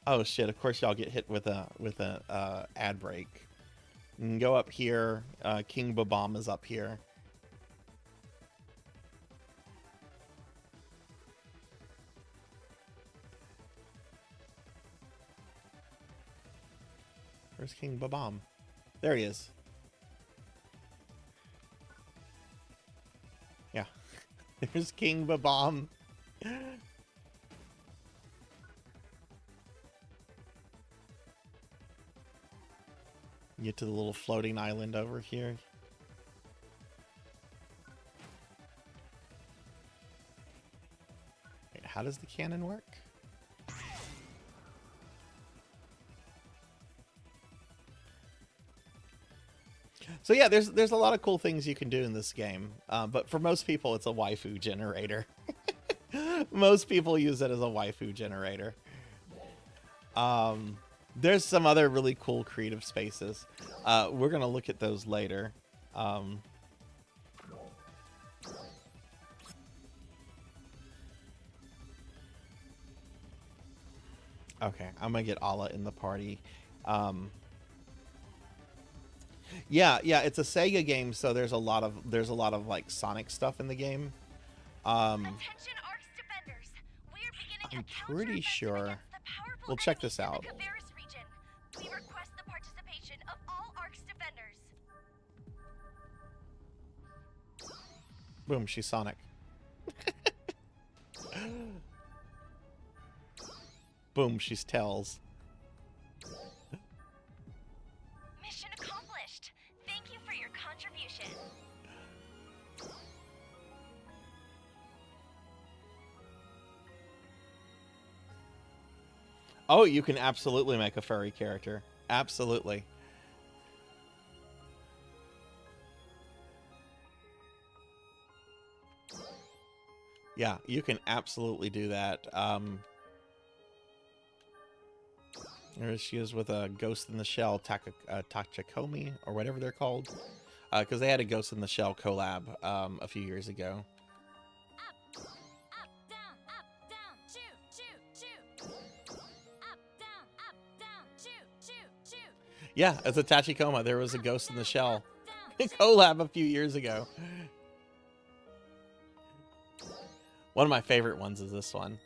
Oh shit, of course y'all get hit with a ad break. You can go up here. King Babam is up here. Where's King Babam? There he is. Yeah. There's King Babam. Get to the little floating island over here. Wait, how does the cannon work? So yeah, there's a lot of cool things you can do in this game, but for most people, it's a waifu generator. Most people use it as a waifu generator. There's some other really cool creative spaces. We're gonna look at those later. Okay, I'm gonna get Ala in the party. Yeah, it's a Sega game, so there's a lot of like Sonic stuff in the game. I'm pretty sure. We'll check this out. We request the participation of all Ark's defenders. Boom, she's Sonic. Boom, she's Tails. Mission accomplished. Thank you for your contribution. Oh, you can absolutely make a furry character. Absolutely. Yeah, you can absolutely do that. There she is with a Ghost in the Shell Tachikomi, or whatever they're called. Because they had a Ghost in the Shell collab a few years ago. Up, down, shoot, shoot, shoot. Up, down, shoot, shoot, shoot. Yeah, as a Tachikoma, there was a Ghost in the Shell collab a few years ago. One of my favorite ones is this one.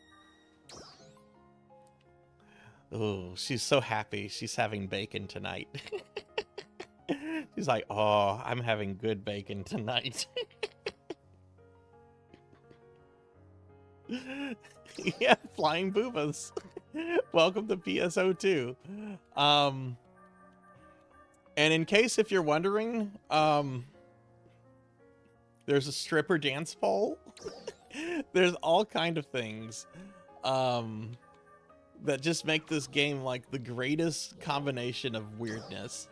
Oh, she's so happy. She's having bacon tonight. She's like, oh, I'm having good bacon tonight. Yeah, flying boobas. Welcome to PSO2. And in case if you're wondering, there's a stripper dance pole. There's all kind of things that just make this game like the greatest combination of weirdness.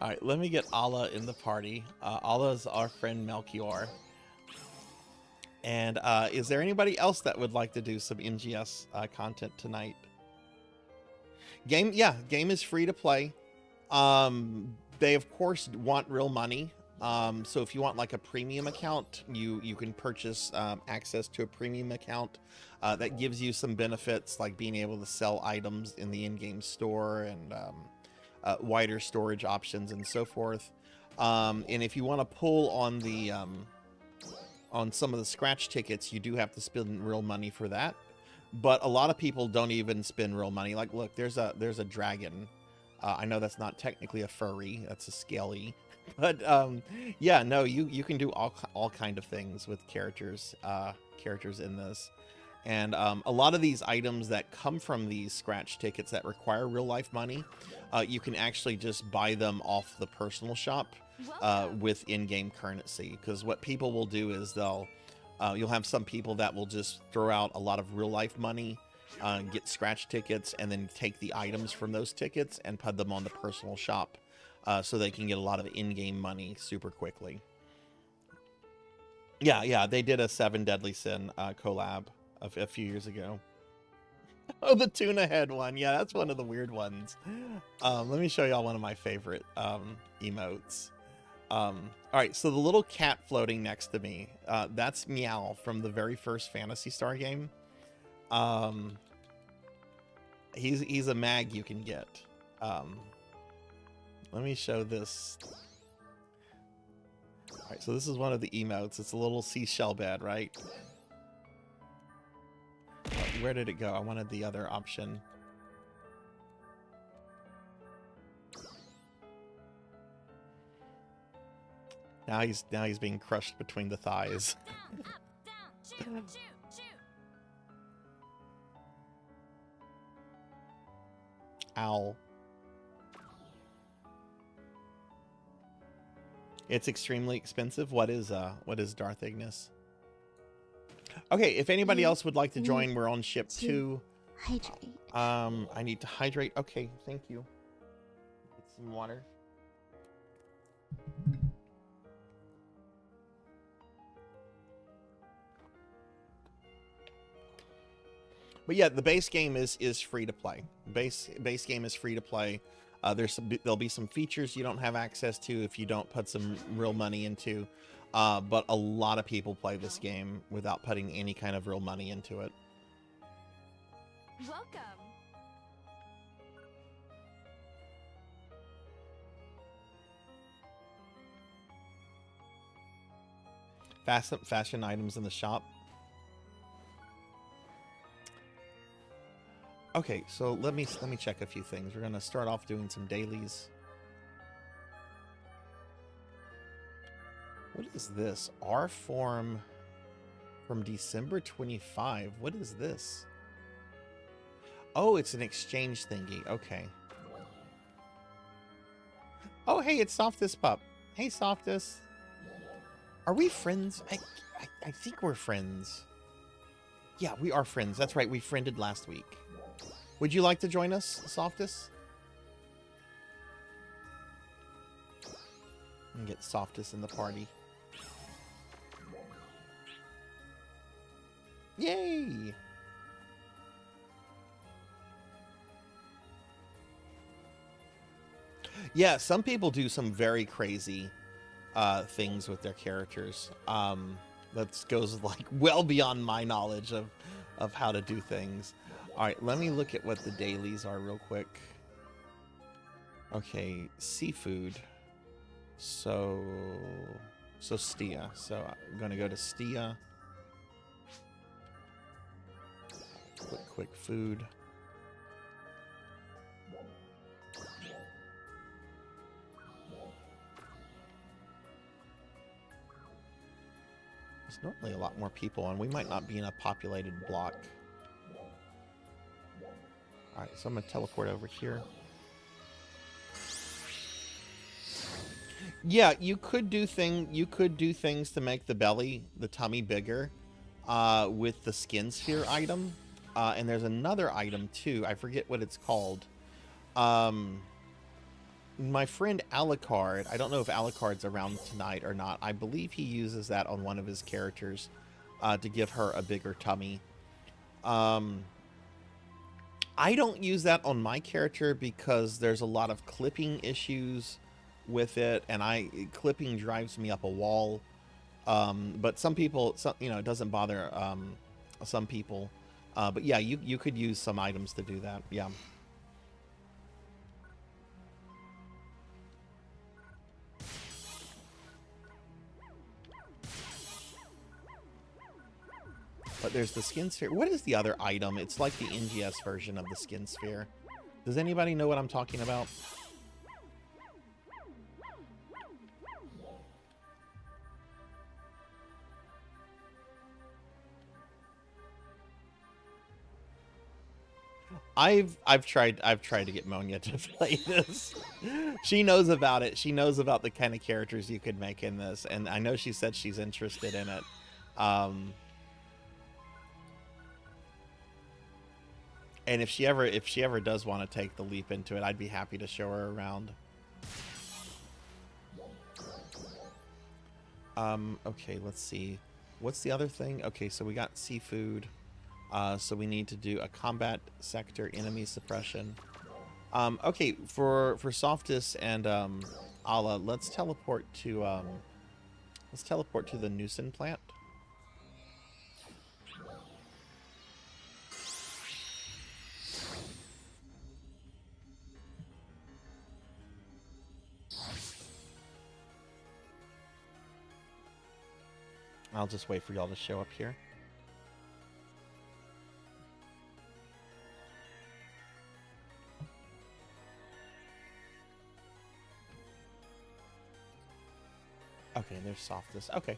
All right, let me get Allah in the party. Allah's our friend Melchior. And is there anybody else that would like to do some NGS content tonight? Game is free to play. They of course want real money. So if you want like a premium account, you can purchase access to a premium account that gives you some benefits like being able to sell items in the in-game store and wider storage options and so forth. And if you want to pull on the on some of the scratch tickets, you do have to spend real money for that. But a lot of people don't even spend real money. Like, look, there's a dragon. I know that's not technically a furry, that's a scaly. But yeah, no, you can do all kind of things with characters in this. And a lot of these items that come from these scratch tickets that require real life money, you can actually just buy them off the personal shop with in-game currency. Because what people will do is you'll have some people that will just throw out a lot of real life money, get scratch tickets, and then take the items from those tickets and put them on the personal shop so they can get a lot of in-game money super quickly. Yeah, they did a 7 Deadly Sin collab a few years ago. Oh, the tuna head one. Yeah, that's one of the weird ones. Let me show y'all one of my favorite emotes. All right, so the little cat floating next to me, that's Meow from the very first Phantasy Star game. He's a mag you can get. Let me show this. All right, so this is one of the emotes. It's a little seashell bed, right? Where did it go? I wanted the other option. Now he's being crushed between the thighs. Ow. It's extremely expensive. What is Darth Ignis? Okay, if anybody else would like to join, we're on ship 2. Hydrate. I need to hydrate. Okay, thank you. Get some water. But yeah, the base game is free to play. Base game is free to play. There'll be some features you don't have access to if you don't put some real money into. But a lot of people play this game without putting any kind of real money into it. Welcome. Fashion items in the shop. Okay, so let me check a few things. We're gonna start off doing some dailies. What is this? R form from December 25. What is this? Oh, it's an exchange thingy. Okay. Oh, hey, it's Softus Pup. Hey, Softus. Are we friends? I think we're friends. Yeah, we are friends. That's right. We friended last week. Would you like to join us, Softus? And get Softus in the party. Yay! Yeah, some people do some very crazy things with their characters. That goes like well beyond my knowledge of how to do things. All right, let me look at what the dailies are real quick. Okay, seafood. So Stia. So I'm gonna go to Stia. Quick food. There's normally a lot more people, and we might not be in a populated block. All right, so I'm gonna teleport over here. Yeah, you could do things to make the tummy bigger, with the skin sphere item, and there's another item too. I forget what it's called. My friend Alucard, I don't know if Alucard's around tonight or not. I believe he uses that on one of his characters to give her a bigger tummy. I don't use that on my character because there's a lot of clipping issues with it, and clipping drives me up a wall. But some people, it doesn't bother some people. But yeah, you could use some items to do that. Yeah. But there's the skin sphere. What is the other item? It's like the NGS version of the skin sphere. Does anybody know what I'm talking about? I've tried to get Monia to play this. She knows about it. She knows about the kind of characters you could make in this, and I know she said she's interested in it. And if she ever does want to take the leap into it, I'd be happy to show her around. Okay, let's see. What's the other thing? Okay, so we got seafood. So we need to do a combat sector enemy suppression. Okay, for Softus and Ala, let's teleport to the Newson plant. I'll just wait for y'all to show up here. Okay, there's Softus. Okay.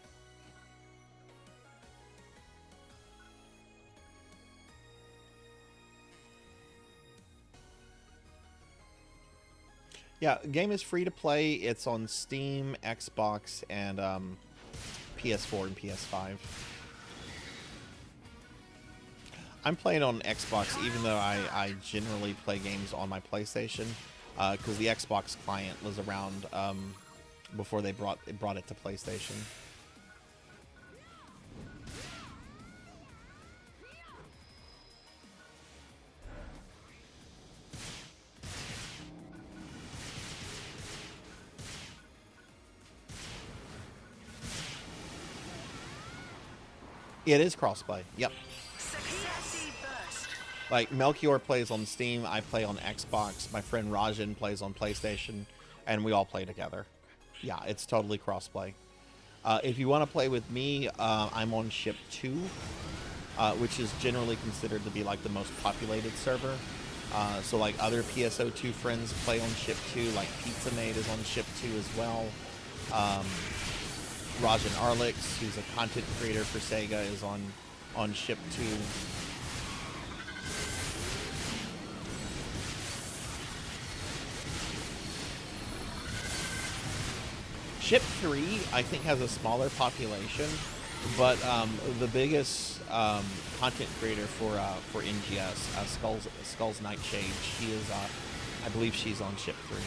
Yeah, game is free to play. It's on Steam, Xbox, and PS4 and PS5. I'm playing on Xbox, even though I generally play games on my PlayStation, because the Xbox client was around before they brought it to PlayStation. It is crossplay. Yep. Like Melchior plays on Steam, I play on Xbox, my friend Rajan plays on PlayStation, and we all play together. Yeah, it's totally crossplay. If you want to play with me, I'm on Ship 2, which is generally considered to be like the most populated server. So like other PSO2 friends play on Ship 2, like Pizza Mate is on Ship 2 as well. Rajan Arlix, who's a content creator for Sega, is on Ship 2. Ship 3, I think, has a smaller population, but the biggest content creator for NGS, Skull's Nightshade, she is, I believe she's on Ship 3.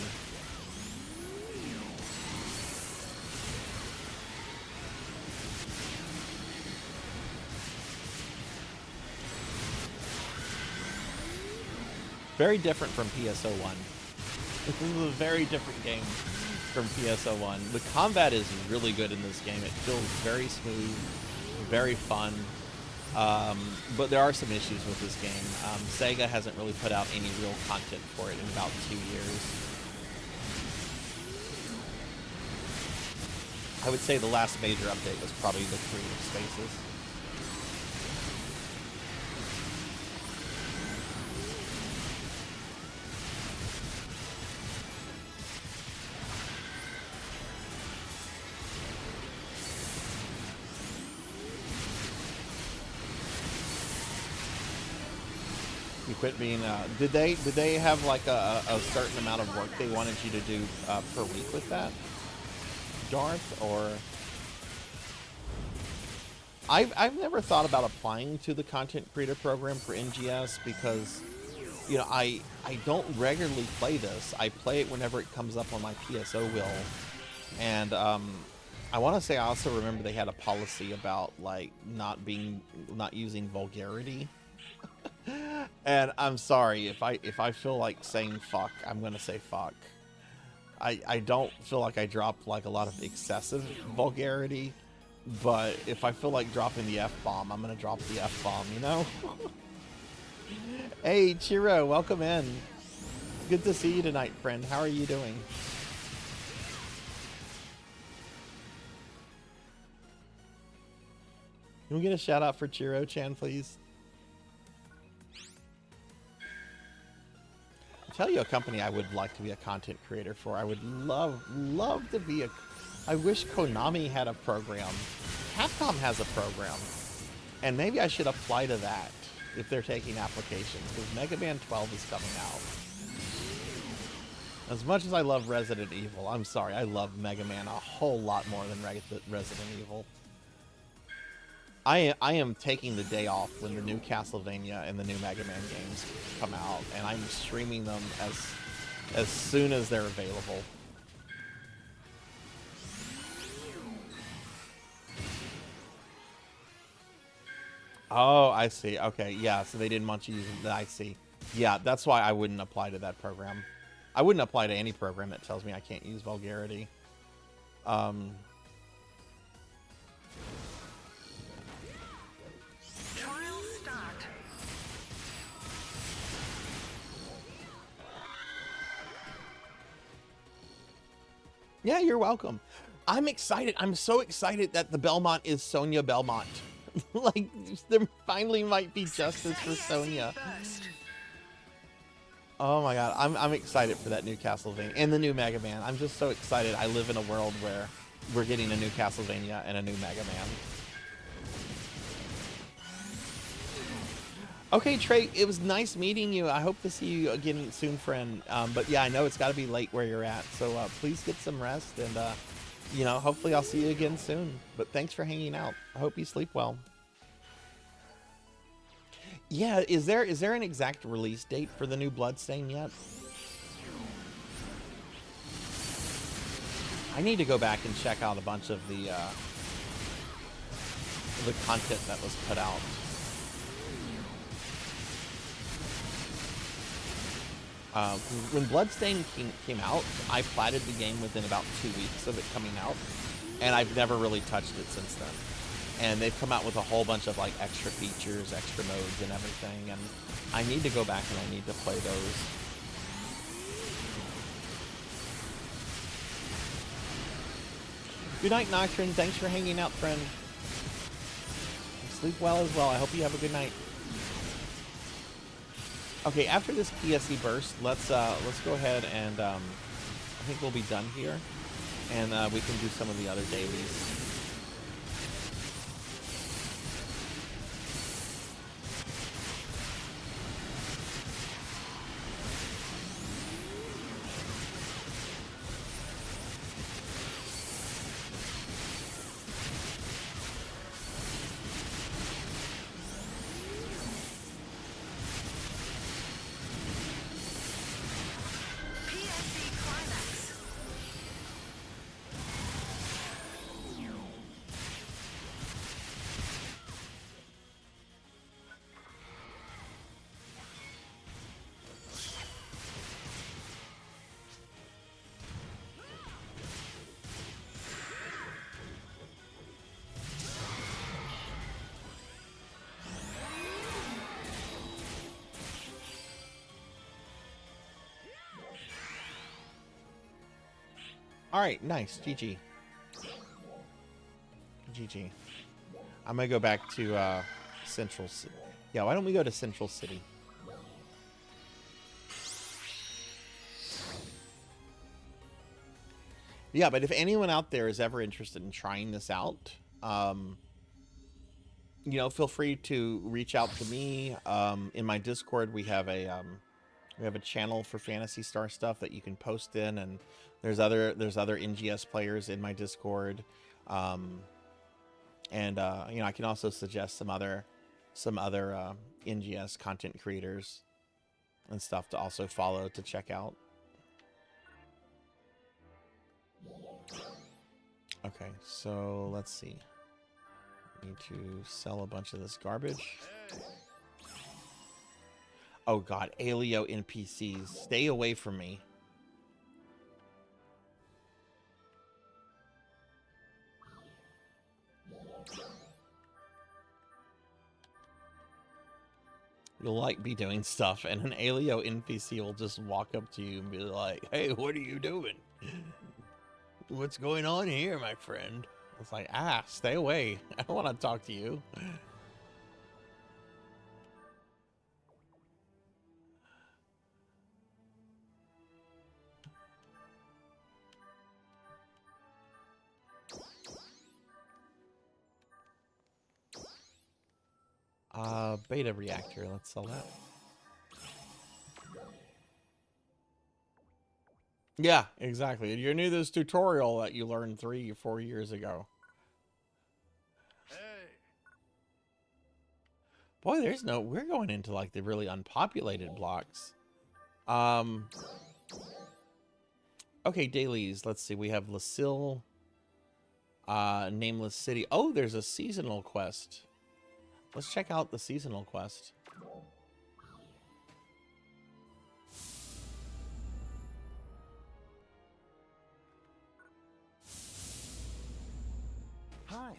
Very different from PSO1. This is a very different game from PSO1. The combat is really good in this game. It feels very smooth, very fun. But there are some issues with this game. Sega hasn't really put out any real content for it in about 2 years. I would say the last major update was probably the Creative Spaces. You quit being. Did they have like a certain amount of work they wanted you to do per week with that, Darth? Or I've never thought about applying to the content creator program for NGS because, you know, I don't regularly play this. I play it whenever it comes up on my PSO wheel, and I want to say I also remember they had a policy about like not using vulgarity. And I'm sorry if I feel like saying fuck, I'm gonna say fuck. I don't feel like I drop like a lot of excessive vulgarity, but if I feel like dropping the F-bomb, I'm gonna drop the F-bomb, you know? Hey Chiro, welcome in. Good to see you tonight, friend. How are you doing? Can we get a shout out for Chiro-chan, please? Tell you a company I would like to be a content creator for. I would love to be I wish Konami had a program. Capcom has a program. And maybe I should apply to that if they're taking applications, because Mega Man 12 is coming out. As much as I love Resident Evil, I'm sorry, I love Mega Man a whole lot more than Resident Evil. I am taking the day off when the new Castlevania and the new Mega Man games come out, and I'm streaming them as soon as they're available. Oh, I see. Okay, yeah, so they didn't want you using that. I see. Yeah, that's why I wouldn't apply to that program. I wouldn't apply to any program that tells me I can't use vulgarity. Yeah, you're welcome. I'm excited. I'm so excited that the Belmont is Sonia Belmont. Like, there finally might be justice for Sonia. Oh my god, I'm excited for that new Castlevania and the new Mega Man. I'm just so excited. I live in a world where we're getting a new Castlevania and a new Mega Man. Okay, Trey, it was nice meeting you. I hope to see you again soon, friend. But yeah, I know it's got to be late where you're at, so please get some rest, and you know, hopefully I'll see you again soon. But thanks for hanging out. I hope you sleep well. Yeah, is there an exact release date for the new Bloodstain yet? I need to go back and check out a bunch of the content that was put out. When Bloodstain came out, I platted the game within about 2 weeks of it coming out, and I've never really touched it since then. And they've come out with a whole bunch of like extra features, extra modes, and everything, and I need to go back and I need to play those. Good night, Nocturne. Thanks for hanging out, friend. Sleep well as well. I hope you have a good night. Okay, after this PSE burst, let's go ahead and I think we'll be done here, and we can do some of the other dailies. All right, nice. GG. GG. I'm gonna go back to Central City. Yeah, why don't we go to Central City? Yeah, but if anyone out there is ever interested in trying this out, you know, feel free to reach out to me. In my Discord, we have a channel for Phantasy Star stuff that you can post in, and there's other NGS players in my Discord, and you know, I can also suggest some other NGS content creators and stuff to also follow to check out. Okay, so let's see. Need to sell a bunch of this garbage. Oh god, Alio NPCs. Stay away from me. You'll like be doing stuff and an Alio NPC will just walk up to you and be like, "Hey, what are you doing? What's going on here, my friend?" It's like, stay away. I don't want to talk to you. Beta reactor. Let's sell that. Yeah, exactly. You knew this tutorial that you learned 3 or 4 years ago. Boy, we're going into like the really unpopulated blocks. Okay, dailies. Let's see. We have Lucille, Nameless City. Oh, there's a seasonal quest. Let's check out the seasonal quest. Hi.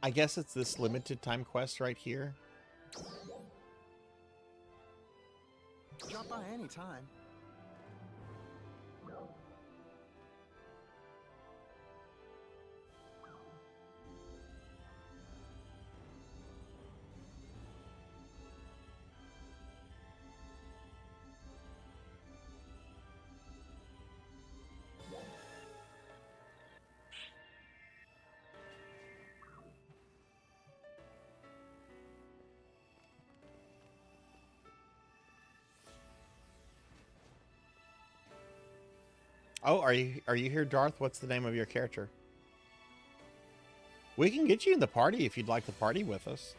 I guess it's this limited time quest right here. Drop by anytime. Oh, are you here, Darth? What's the name of your character? We can get you in the party if you'd like to party with us.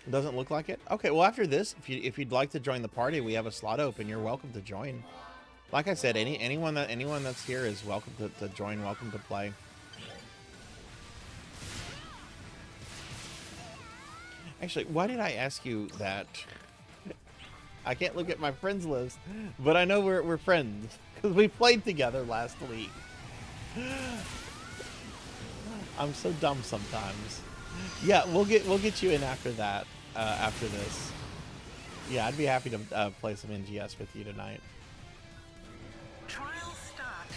It doesn't look like it? Okay, well after this, if you'd like to join the party, we have a slot open. You're welcome to join. Like I said, anyone that's here is welcome to join, welcome to play. Actually, why did I ask you that? I can't look at my friends list, but I know we're friends because we played together last week. I'm so dumb sometimes. Yeah, we'll get you in after that. After this, yeah, I'd be happy to play some NGS with you tonight. Trial start.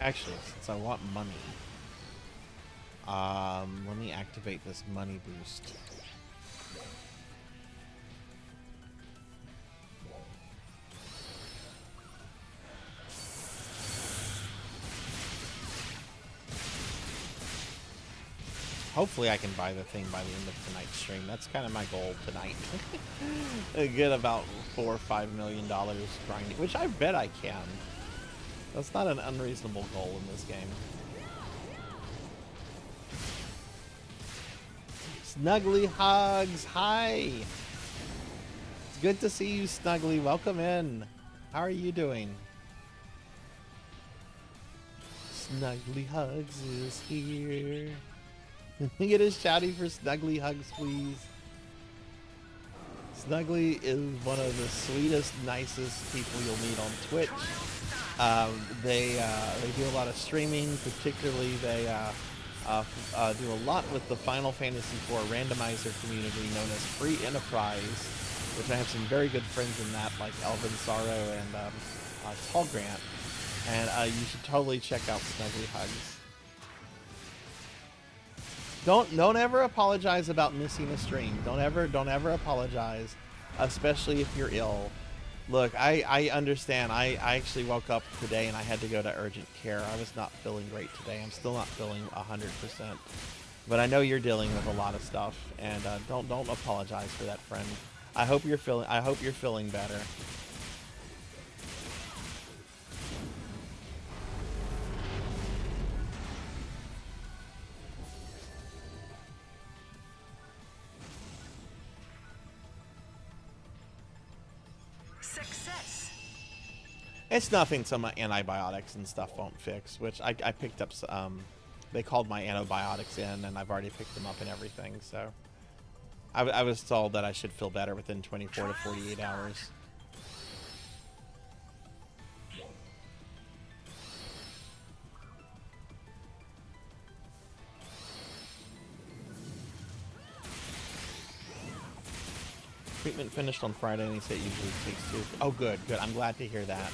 Actually, since I want money, let me activate this money boost. Hopefully I can buy the thing by the end of tonight's stream. That's kind of my goal tonight. Get about $4 or $5 million grinding, which I bet I can. That's not an unreasonable goal in this game. Snuggly Hugs, hi! It's good to see you, Snuggly. Welcome in. How are you doing? Snuggly Hugs is here. Get a shouty for Snuggly Hugs, please. Snuggly is one of the sweetest, nicest people you'll meet on Twitch. They do a lot of streaming, particularly they do a lot with the Final Fantasy IV randomizer community known as Free Enterprise, which I have some very good friends in that, like Elvin Sorrow and Tall Grant. And you should totally check out Snuggly Hugs. Don't ever apologize about missing a stream. Don't ever apologize, especially if you're ill. Look, I understand. I actually woke up today and I had to go to urgent care. I was not feeling great today. I'm still not feeling 100%. But I know you're dealing with a lot of stuff, and don't apologize for that, friend. I hope you're feeling better. Success. It's nothing some antibiotics and stuff won't fix, which I picked up. They called my antibiotics in, and I've already picked them up and everything. So I was told that I should feel better within 24 to 48 hours. Treatment finished on Friday, and he said it usually takes 2. Oh, good. I'm glad to hear that.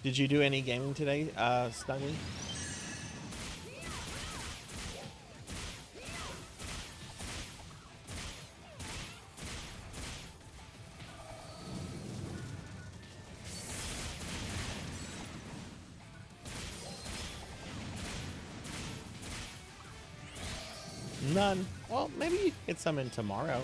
Did you do any gaming today, Snuggy? None. Well, maybe you get some in tomorrow.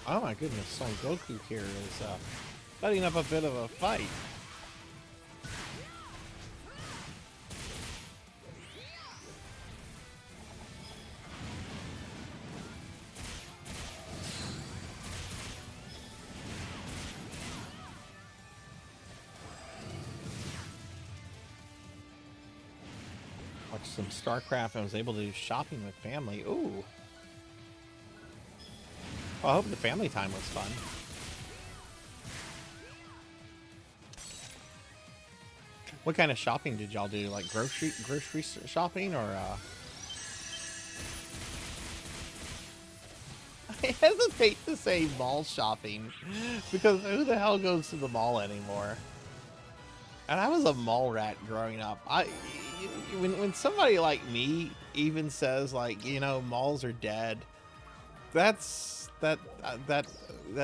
Oh my goodness, Son Goku here is setting up a bit of a fight. Watched some StarCraft and was able to do shopping with family. Ooh. Well, I hope the family time was fun. What kind of shopping did y'all do? Like grocery shopping, or I hesitate to say mall shopping because who the hell goes to the mall anymore? And I was a mall rat growing up. When somebody like me even says, like, you know, malls are dead, that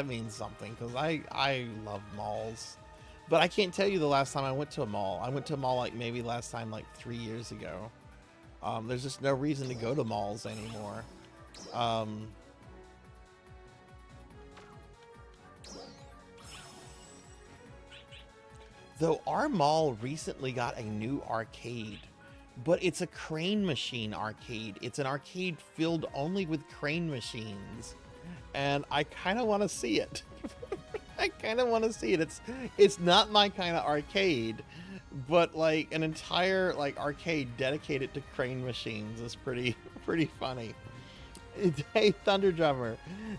means something, because I love malls. But I can't tell you the last time I went to a mall. I went to a mall like maybe last time like 3 years ago. There's just no reason to go to malls anymore. Though our mall recently got a new arcade, but it's a crane machine arcade. It's an arcade filled only with crane machines. and I kind of want to see it. I kind of want to see it. It's not my kind of arcade, but like an entire like arcade dedicated to crane machines is pretty funny. Hey Thunder Drummer,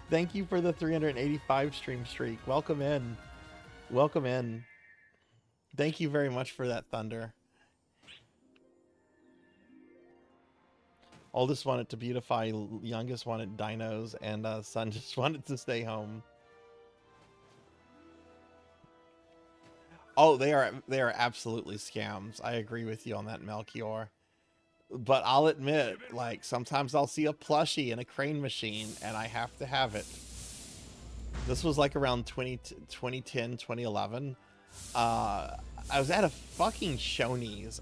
thank you for the 385 stream streak. Welcome in. Welcome in. Thank you very much for that, Thunder. Oldest wanted to beautify, youngest wanted dinos, and son just wanted to stay home. Oh, they are absolutely scams. I agree with you on that, Melchior. But I'll admit, like, sometimes I'll see a plushie in a crane machine, and I have to have it. This was like around 2010, 2011. I was at a fucking Shoney's.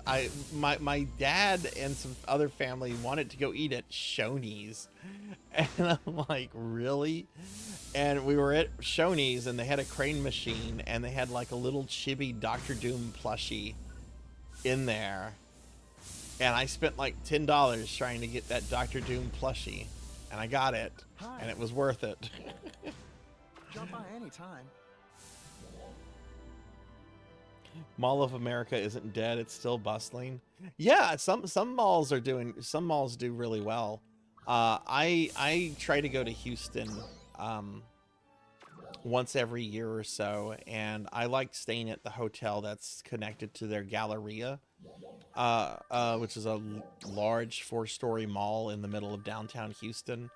My dad and some other family wanted to go eat at Shoney's. And I'm like, really? And we were at Shoney's, and they had a crane machine, and they had like a little chibi Doctor Doom plushie in there. And I spent like $10 trying to get that Doctor Doom plushie. And I got it. Hi. And it was worth it. Drop by anytime. Mall of America isn't dead, it's still bustling. Yeah, some malls do really well. I try to go to Houston once every year or so, and I like staying at the hotel that's connected to their Galleria, which is a large 4-story mall in the middle of downtown Houston.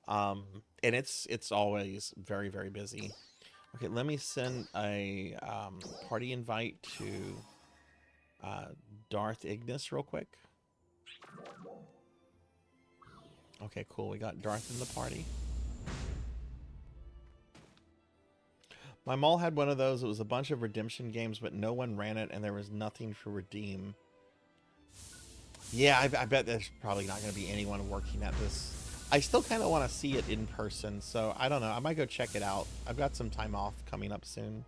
And it's always very, very busy. Okay, let me send a party invite to Darth Ignis real quick. Okay, cool. We got Darth in the party. My mall had one of those. It was a bunch of redemption games, but no one ran it, and there was nothing to redeem. Yeah, I bet there's probably not going to be anyone working at this. I still kind of want to see it in person, so I don't know. I might go check it out. I've got some time off coming up soon.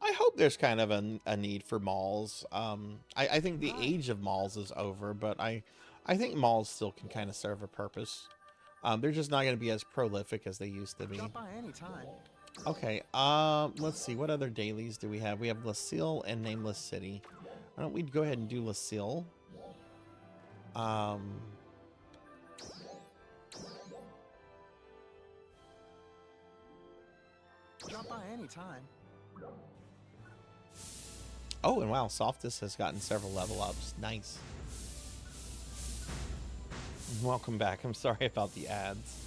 I hope there's kind of a need for malls. I think the age of malls is over, but I think malls still can kind of serve a purpose. They're just not going to be as prolific as they used to be. Drop by anytime. Okay, let's see. What other dailies do we have? We have Lucille and Nameless City. Why don't we go ahead and do Lucille? Drop by anytime. Oh, and wow, Softus has gotten several level ups. Nice. Welcome back. I'm sorry about the ads.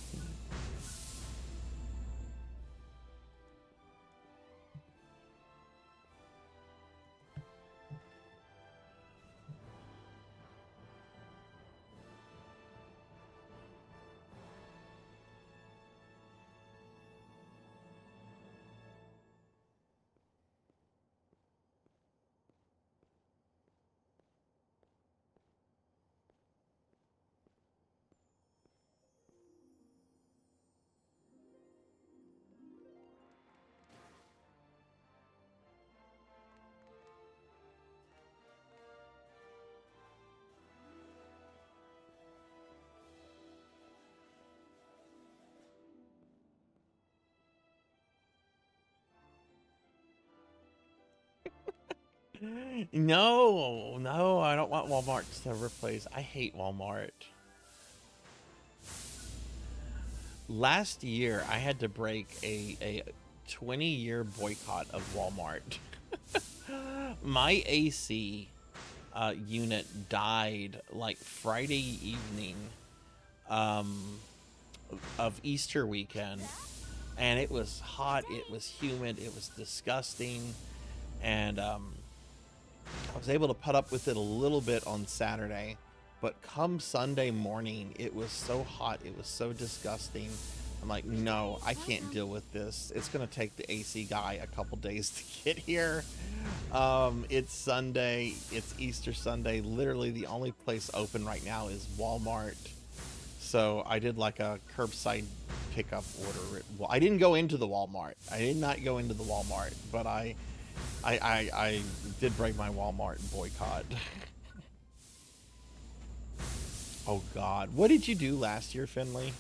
No, I don't want Walmart to replace. I hate Walmart. Last year, I had to break a 20-year boycott of Walmart. My AC unit died like Friday evening of Easter weekend. And it was hot, it was humid, it was disgusting. And I was able to put up with it a little bit on Saturday, but come Sunday morning, it was so hot, it was so disgusting. I'm like, no, I can't deal with this. It's gonna take the AC guy a couple days to get here. It's Sunday, it's Easter Sunday. Literally the only place open right now is Walmart. So I did like a curbside pickup order. Well, I didn't go into the Walmart. I did not go into the Walmart, but I did break my Walmart boycott. Oh God, what did you do last year, Finley?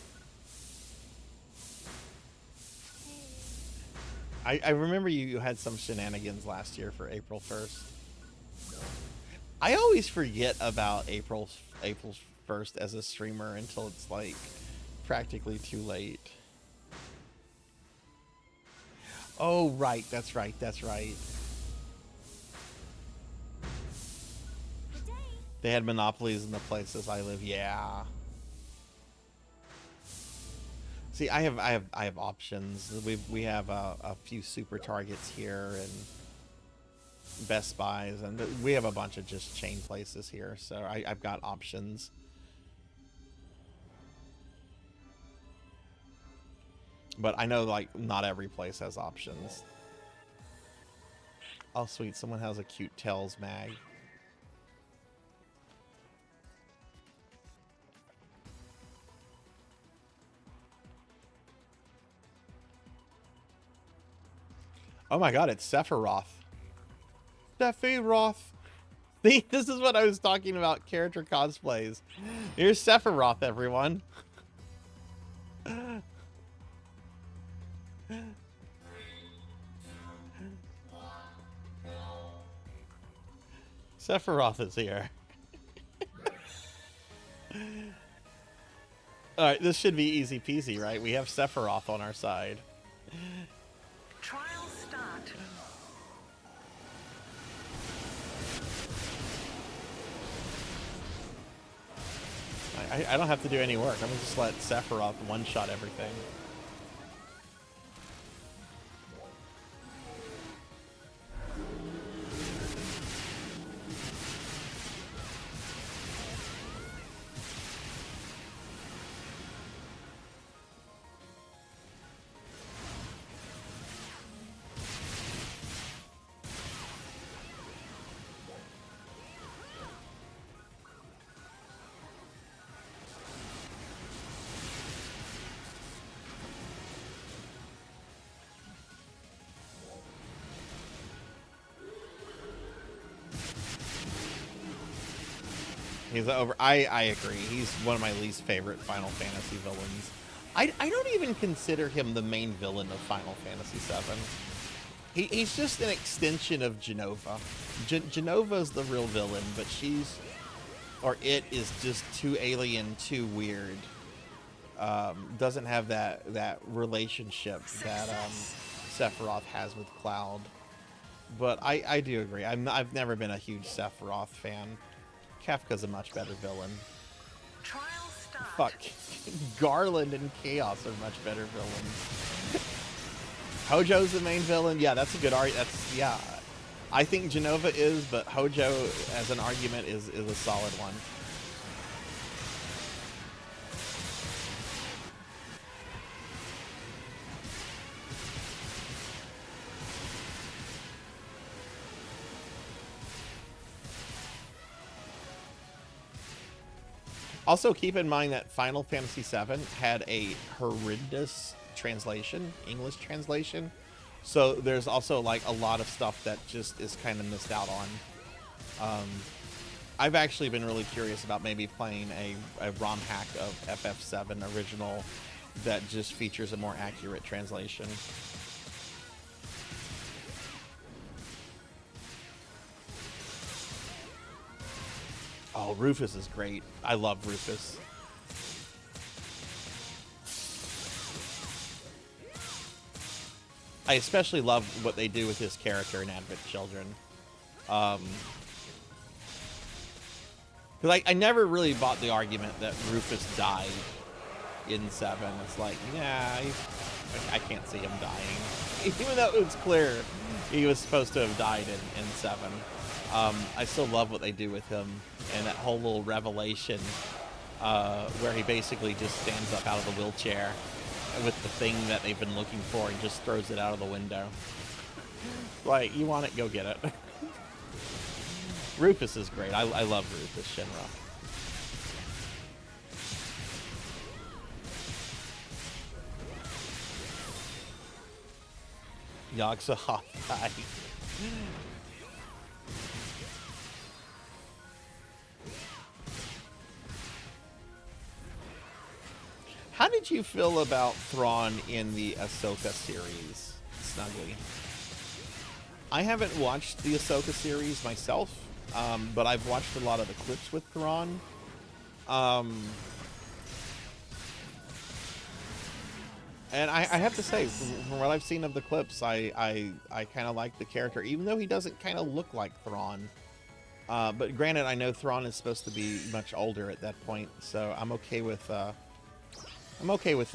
I remember you had some shenanigans last year for April 1st. I always forget about April 1st as a streamer until it's like practically too late. Oh, right. That's right. That's right. They had monopolies in the places I live. Yeah. See, I have options. We have a few super targets here and Best Buys, and we have a bunch of just chain places here. So I've got options. But I know like not every place has options. Oh, sweet. Someone has a cute Tails mag. Oh my God, it's Sephiroth. Sephiroth. See, this is what I was talking about, character cosplays. Here's Sephiroth, everyone. Sephiroth is here. Alright, this should be easy peasy, right? We have Sephiroth on our side. Trial start. I don't have to do any work. I'm gonna just let Sephiroth one-shot everything. He's over. I agree. He's one of my least favorite Final Fantasy villains. I don't even consider him the main villain of Final Fantasy VII. He's just an extension of Genova. Genova's the real villain, but it is just too alien, too weird. Doesn't have that relationship that Sephiroth has with Cloud. But I do agree. I've never been a huge Sephiroth fan. Kefka's a much better villain. Trial start. Fuck. Garland and Chaos are much better villains. Hojo's the main villain. Yeah, that's a good argument. Yeah. I think Genova is, but Hojo as an argument is a solid one. Also, keep in mind that Final Fantasy VII had a horrendous translation, English translation. So there's also like a lot of stuff that just is kind of missed out on. I've actually been really curious about maybe playing a ROM hack of FF7 original that just features a more accurate translation. Oh, Rufus is great. I love Rufus. I especially love what they do with his character in Advent Children. Because I never really bought the argument that Rufus died in 7. It's like, yeah, I can't see him dying. Even though it was clear he was supposed to have died in 7. I still love what they do with him and that whole little revelation where he basically just stands up out of the wheelchair with the thing that they've been looking for and just throws it out of the window. Like, you want it, go get it. Rufus is great. I love Rufus Shinra. Yog's a hot guy. How did you feel about Thrawn in the Ahsoka series, Snuggly? I haven't watched the Ahsoka series myself, but I've watched a lot of the clips with Thrawn. And I have to say, from what I've seen of the clips, I kind of like the character, even though he doesn't kind of look like Thrawn. But granted, I know Thrawn is supposed to be much older at that point, so I'm okay with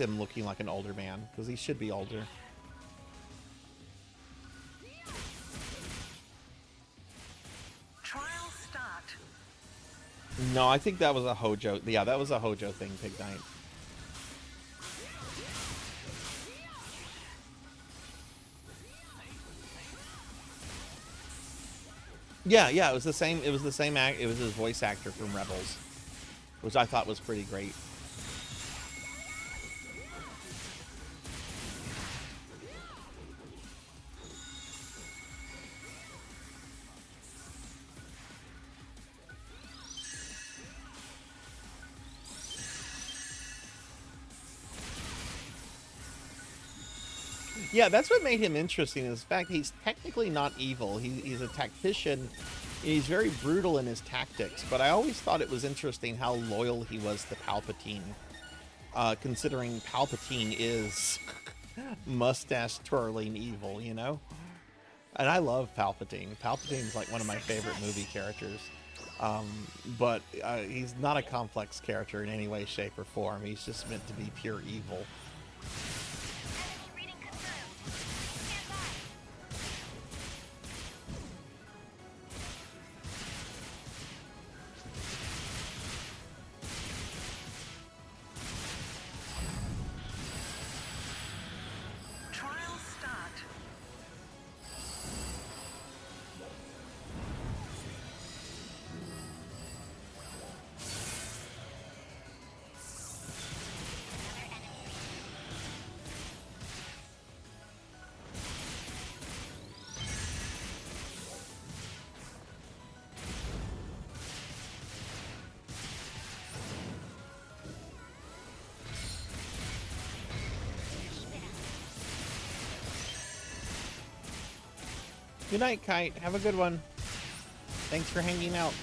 him looking like an older man, because he should be older. Trial start. No, I think that was a Hojo. Yeah, that was a Hojo thing, Pig Knight. Yeah, it was the same. It was the same act. It was his voice actor from Rebels, which I thought was pretty great. Yeah, that's what made him interesting, is the fact he's technically not evil. He's a tactician. He's very brutal in his tactics, but I always thought it was interesting how loyal he was to Palpatine, considering Palpatine is mustache-twirling evil, you know? And I love Palpatine. Palpatine's like one of my favorite movie characters. But he's not a complex character in any way, shape, or form. He's just meant to be pure evil. Enemy reading confirmed. Stand by. Trial start. Good night, Kite. Have a good one. Thanks for hanging out.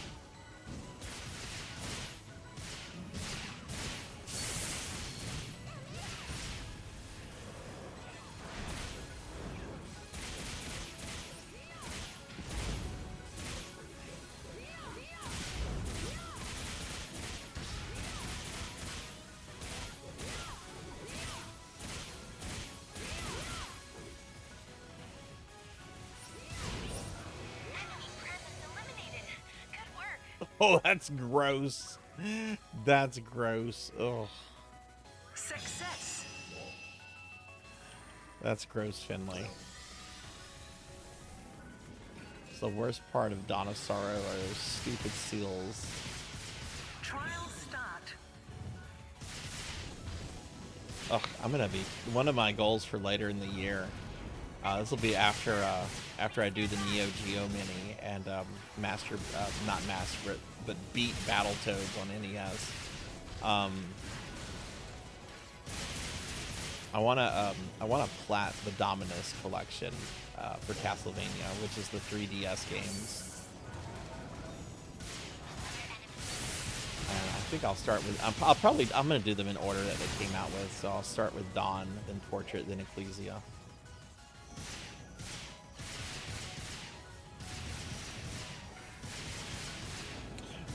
Enemy presence eliminated. Good work. Oh, that's gross. That's gross. Oh, Success. that's gross, Finley. It's the worst part of Dawn of Sorrow are those stupid seals. Trial start. Ugh, I'm gonna be one of my goals for later in the year. This will be after I do the Neo Geo Mini and not master, but beat Battletoads on NES. I wanna plat the Dominus collection for Castlevania, which is the 3DS games. And I think I'll start with. I'm gonna do them in order that they came out with. So I'll start with Dawn, then Portrait, then Ecclesia.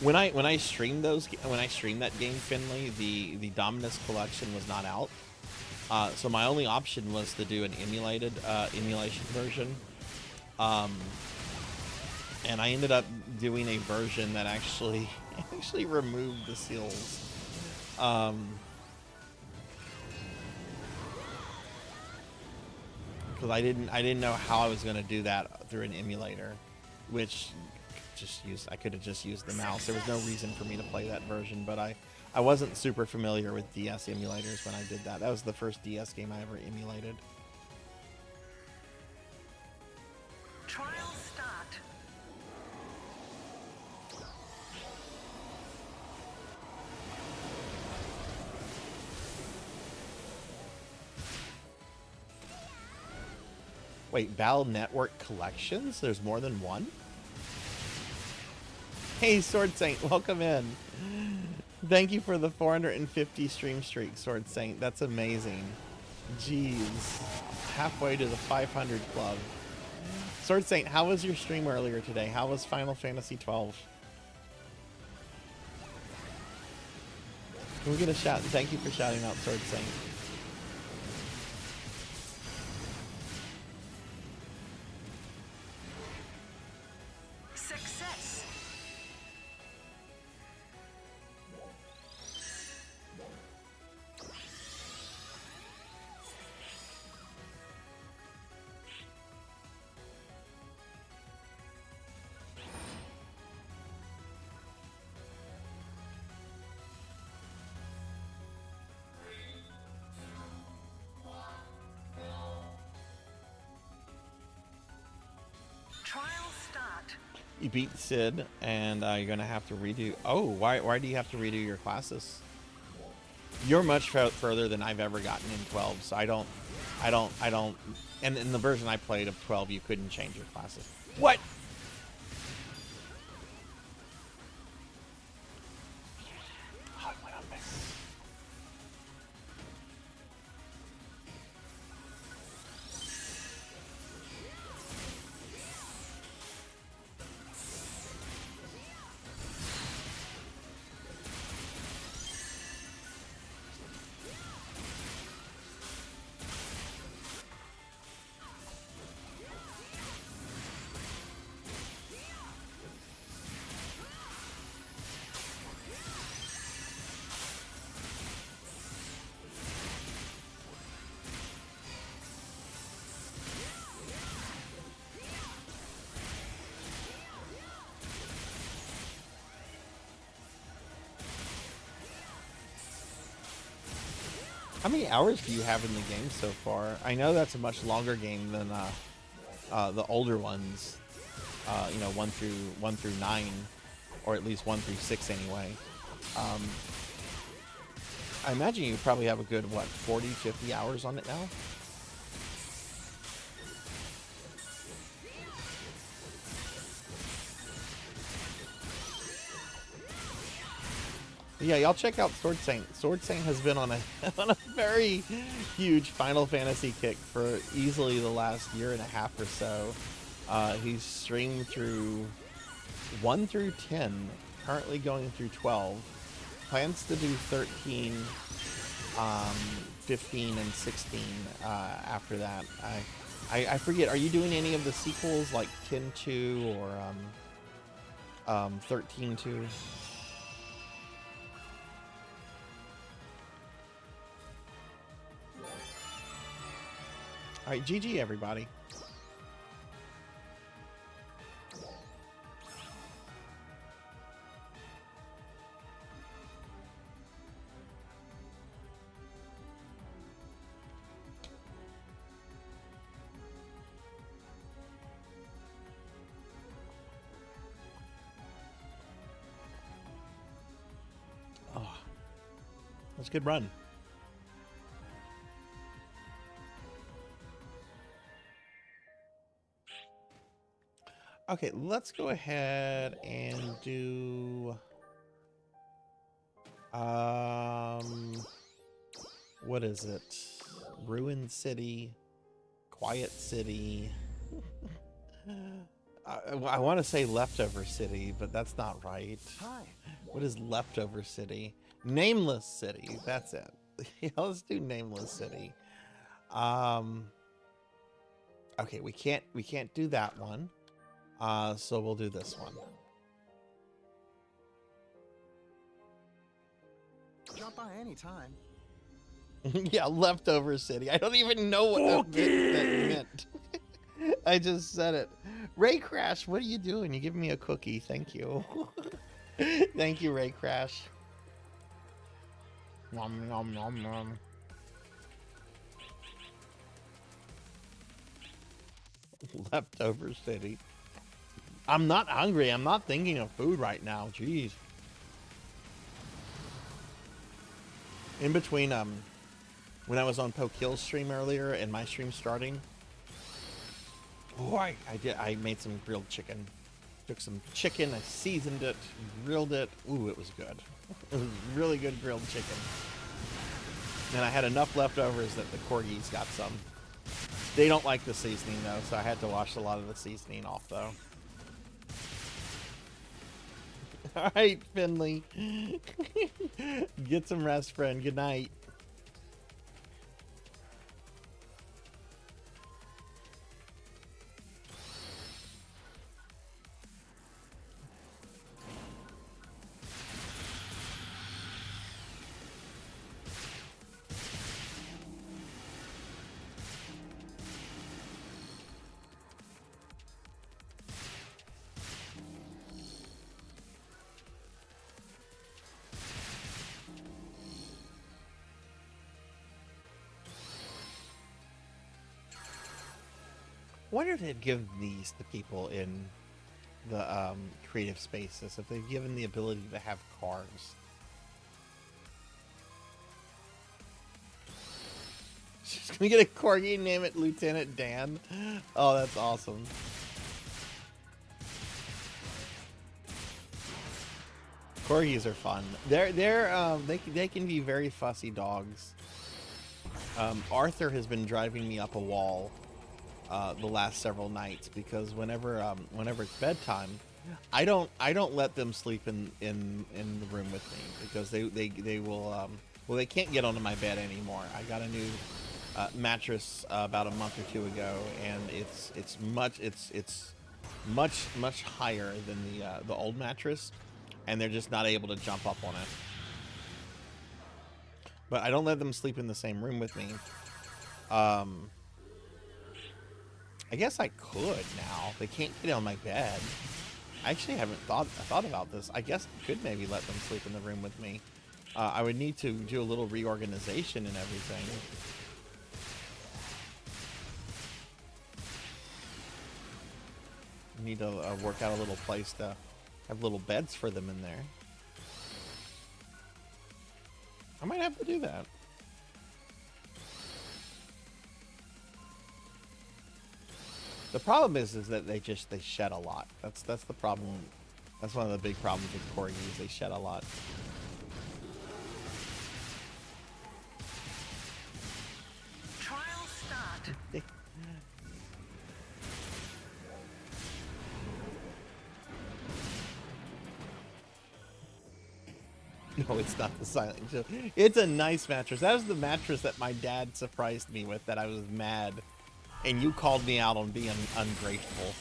When I streamed that game, Finley, the Dominus collection was not out. So my only option was to do an emulation version. And I ended up doing a version that actually removed the seals. Because I didn't know how I was going to do that through an emulator, which I could have just used the mouse. There was no reason for me to play that version, but I wasn't super familiar with DS emulators when I did that. That was the first DS game I ever emulated. Trial start. Wait, Battle Network collections? There's more than one? Hey, Sword Saint, welcome in. Thank you for the 450 stream streak, Sword Saint. That's amazing. Jeez. Halfway to the 500 club. Sword Saint, how was your stream earlier today? How was Final Fantasy 12? Can we get a shout? Thank you for shouting out Sword Saint. Success. Trial start. You beat Sid, and you're gonna have to redo. Oh, why do you have to redo your classes? You're much further than I've ever gotten in 12, so I don't. And in the version I played of 12, you couldn't change your classes. What? Oh, I went on miss. How many hours do you have in the game so far? I know that's a much longer game than the older ones. You know, 1 through 9, or at least 1 through 6 anyway. I imagine you probably have a good, what, 40, 50 hours on it now? Yeah, y'all check out Sword Saint. Sword Saint has been on a on a very huge Final Fantasy kick for easily the last year and a half or so. He's streamed through 1 through 10, currently going through 12. Plans to do 13, 15, and 16 after that. I forget, are you doing any of the sequels like 10-2 or 13-2? All right, GG, everybody. Oh, that's a good run. Okay, let's go ahead and do what is it? Ruined City, Quiet City. I want to say Leftover City, but that's not right. Hi. What is Leftover City? Nameless City. That's it. Yeah, let's do Nameless City. Okay, we can't do that one. So we'll do this one. Drop by anytime. Yeah, Leftover City. I don't even know what that meant. I just said it. Ray Crash, what are you doing? You giving me a cookie. Thank you. Thank you, Ray Crash. Nom, nom, nom, nom. Leftover City. I'm not hungry. I'm not thinking of food right now. Jeez. In between when I was on Pokill's stream earlier and my stream starting, Oh, I made some grilled chicken. Took some chicken, I seasoned it, grilled it. Ooh, it was good. It was really good grilled chicken. And I had enough leftovers that the corgis got some. They don't like the seasoning though, so I had to wash a lot of the seasoning off though. All right, Finley. Get some rest, friend. Good night. I wonder if they'd give these to people in the creative spaces, if they've given the ability to have cars. Can we get a corgi and name it Lieutenant Dan? Oh, that's awesome. Corgis are fun. They can be very fussy dogs. Arthur has been driving me up a wall the last several nights because whenever it's bedtime, I don't let them sleep in the room with me because they will well, they can't get onto my bed anymore. I got a new mattress about a month or two ago, and it's much higher than the old mattress, and they're just not able to jump up on it. But I don't let them sleep in the same room with me. I guess I could now. They can't get on my bed. I actually haven't thought about this. I guess I could maybe let them sleep in the room with me. I would need to do a little reorganization and everything. Need to work out a little place to have little beds for them in there. I might have to do that. The problem is that they shed a lot. That's the problem. That's one of the big problems with corgis. They shed a lot. Trial start. No, it's not the Silent Hill. It's a nice mattress. That was the mattress that my dad surprised me with, that I was mad. And you called me out on being ungrateful.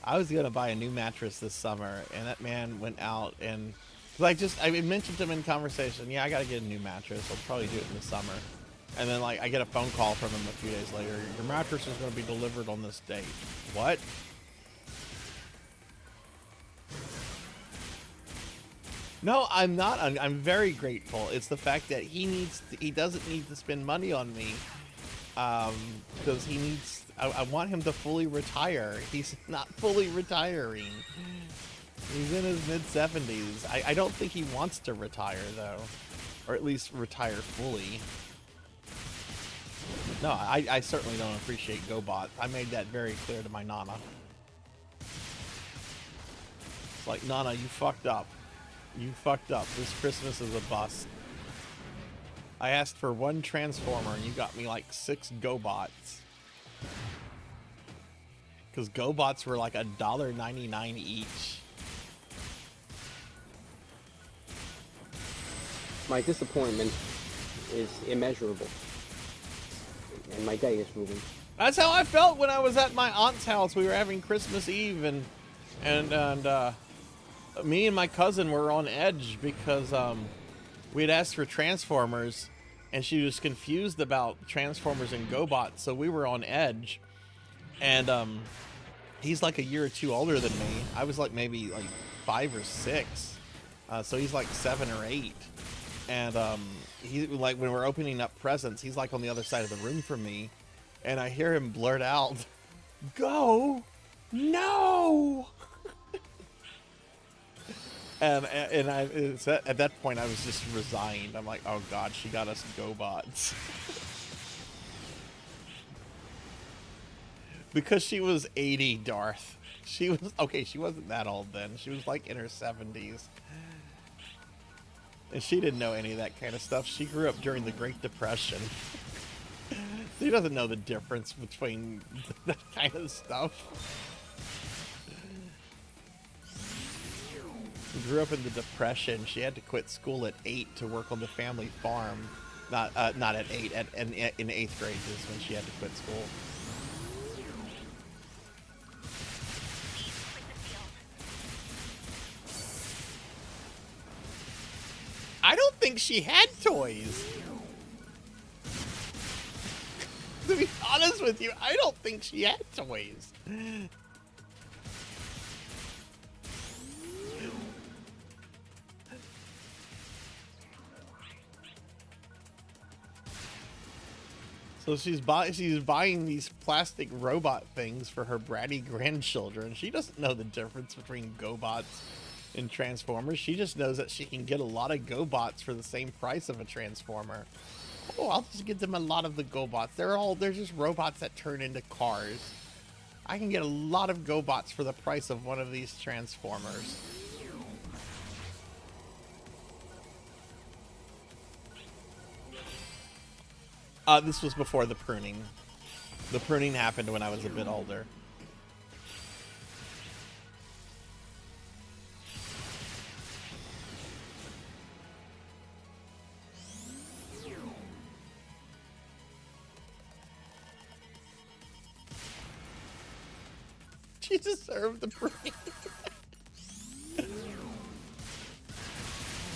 I was going to buy a new mattress this summer, and that man went out and... I mentioned to him in conversation, yeah, I got to get a new mattress. I'll probably do it in the summer. And then, I get a phone call from him a few days later. Your mattress is going to be delivered on this date. What? No, I'm not. I'm very grateful. It's the fact that he doesn't need to spend money on me, because he needs. I want him to fully retire. He's not fully retiring. He's in his mid-70s. I don't think he wants to retire though, or at least retire fully. No, I certainly don't appreciate GoBot. I made that very clear to my Nana. It's like, Nana, you fucked up. You fucked up. This Christmas is a bust. I asked for one Transformer and you got me like 6 GoBots. Because GoBots were like $1.99 each. My disappointment is immeasurable. And my day is ruined. That's how I felt when I was at my aunt's house. We were having Christmas Eve and me and my cousin were on edge because we had asked for Transformers and she was confused about Transformers and GoBots, so we were on edge. And he's like a year or two older than me. I was like maybe like 5 or 6, so he's like 7 or 8. And he, like, when we're opening up presents, he's like on the other side of the room from me, and I hear him blurt out, "Go, no!" And at that point I was just resigned. I'm like, oh god, she got us GoBots. Because she was 80, Darth. She was, okay, she wasn't that old then. She was like in her 70s. And she didn't know any of that kind of stuff. She grew up during the Great Depression. She doesn't know the difference between that kind of stuff. She grew up in the Depression. She had to quit school at 8 to work on the family farm. Not at 8, in 8th grade is when she had to quit school. I don't think she had toys. To be honest with you, I don't think she had toys. So she's buying these plastic robot things for her bratty grandchildren. She doesn't know the difference between GoBots and Transformers. She just knows that she can get a lot of GoBots for the same price of a Transformer. Oh, I'll just get them a lot of the GoBots. They're just robots that turn into cars. I can get a lot of GoBots for the price of one of these Transformers. This was before the pruning. The pruning happened when I was a bit older. She deserved the pruning.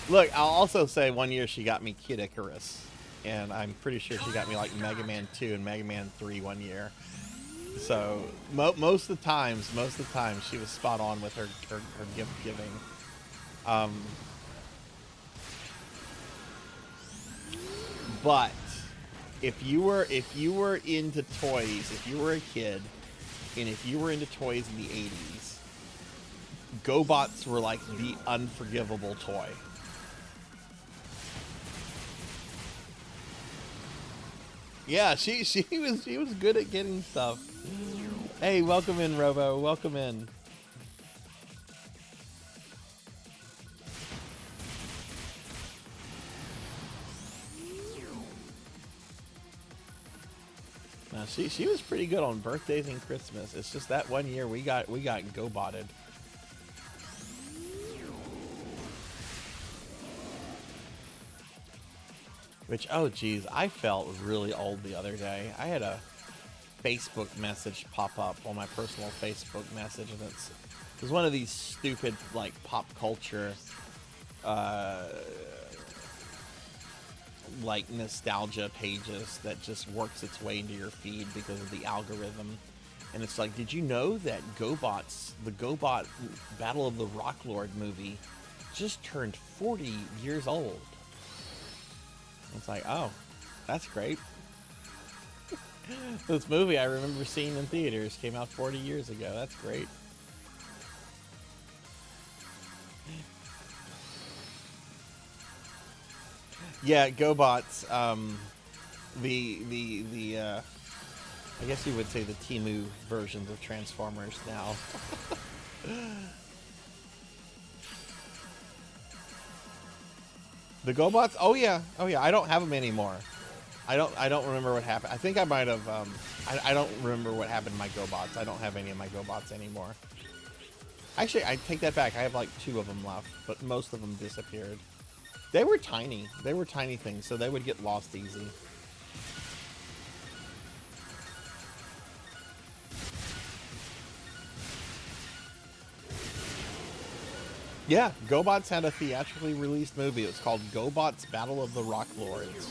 Look, I'll also say one year she got me Kid Icarus. And I'm pretty sure she got me like Mega Man 2 and Mega Man 3 one year. So most of the times she was spot on with her gift giving. But if you were into toys, if you were a kid, and if you were into toys in the 80s, GoBots were like the unforgivable toy. Yeah, she was good at getting stuff. Hey, welcome in, Robo. Welcome in. Now, she was pretty good on birthdays and Christmas. It's just that one year we got GoBotted. Which, oh geez, I felt really old the other day. I had a Facebook message pop up on my personal Facebook message, and it was one of these stupid, like, pop culture, like, nostalgia pages that just works its way into your feed because of the algorithm. And it's like, did you know that GoBots, the GoBot Battle of the Rock Lord movie, just turned 40 years old? It's like, oh, that's great. This movie I remember seeing in theaters came out 40 years ago. That's great. Yeah, GoBots. I guess you would say the Temu versions of Transformers now. The GoBots? Oh yeah. I don't have them anymore. I don't remember what happened. I think I might have. I don't remember what happened to my GoBots. I don't have any of my GoBots anymore. Actually, I take that back. I have like 2 of them left, but most of them disappeared. They were tiny. They were tiny things, so they would get lost easy. Yeah, GoBots had a theatrically released movie. It was called GoBots Battle of the Rock Lords.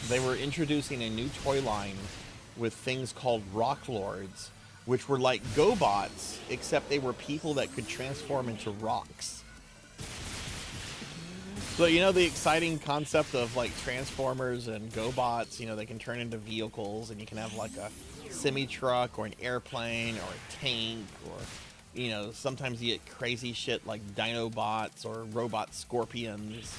They were introducing a new toy line with things called Rock Lords, which were like GoBots, except they were people that could transform into rocks. So, you know, the exciting concept of like Transformers and GoBots, you know, they can turn into vehicles, and you can have like a semi-truck or an airplane or a tank, or, you know, sometimes you get crazy shit like Dinobots or robot scorpions.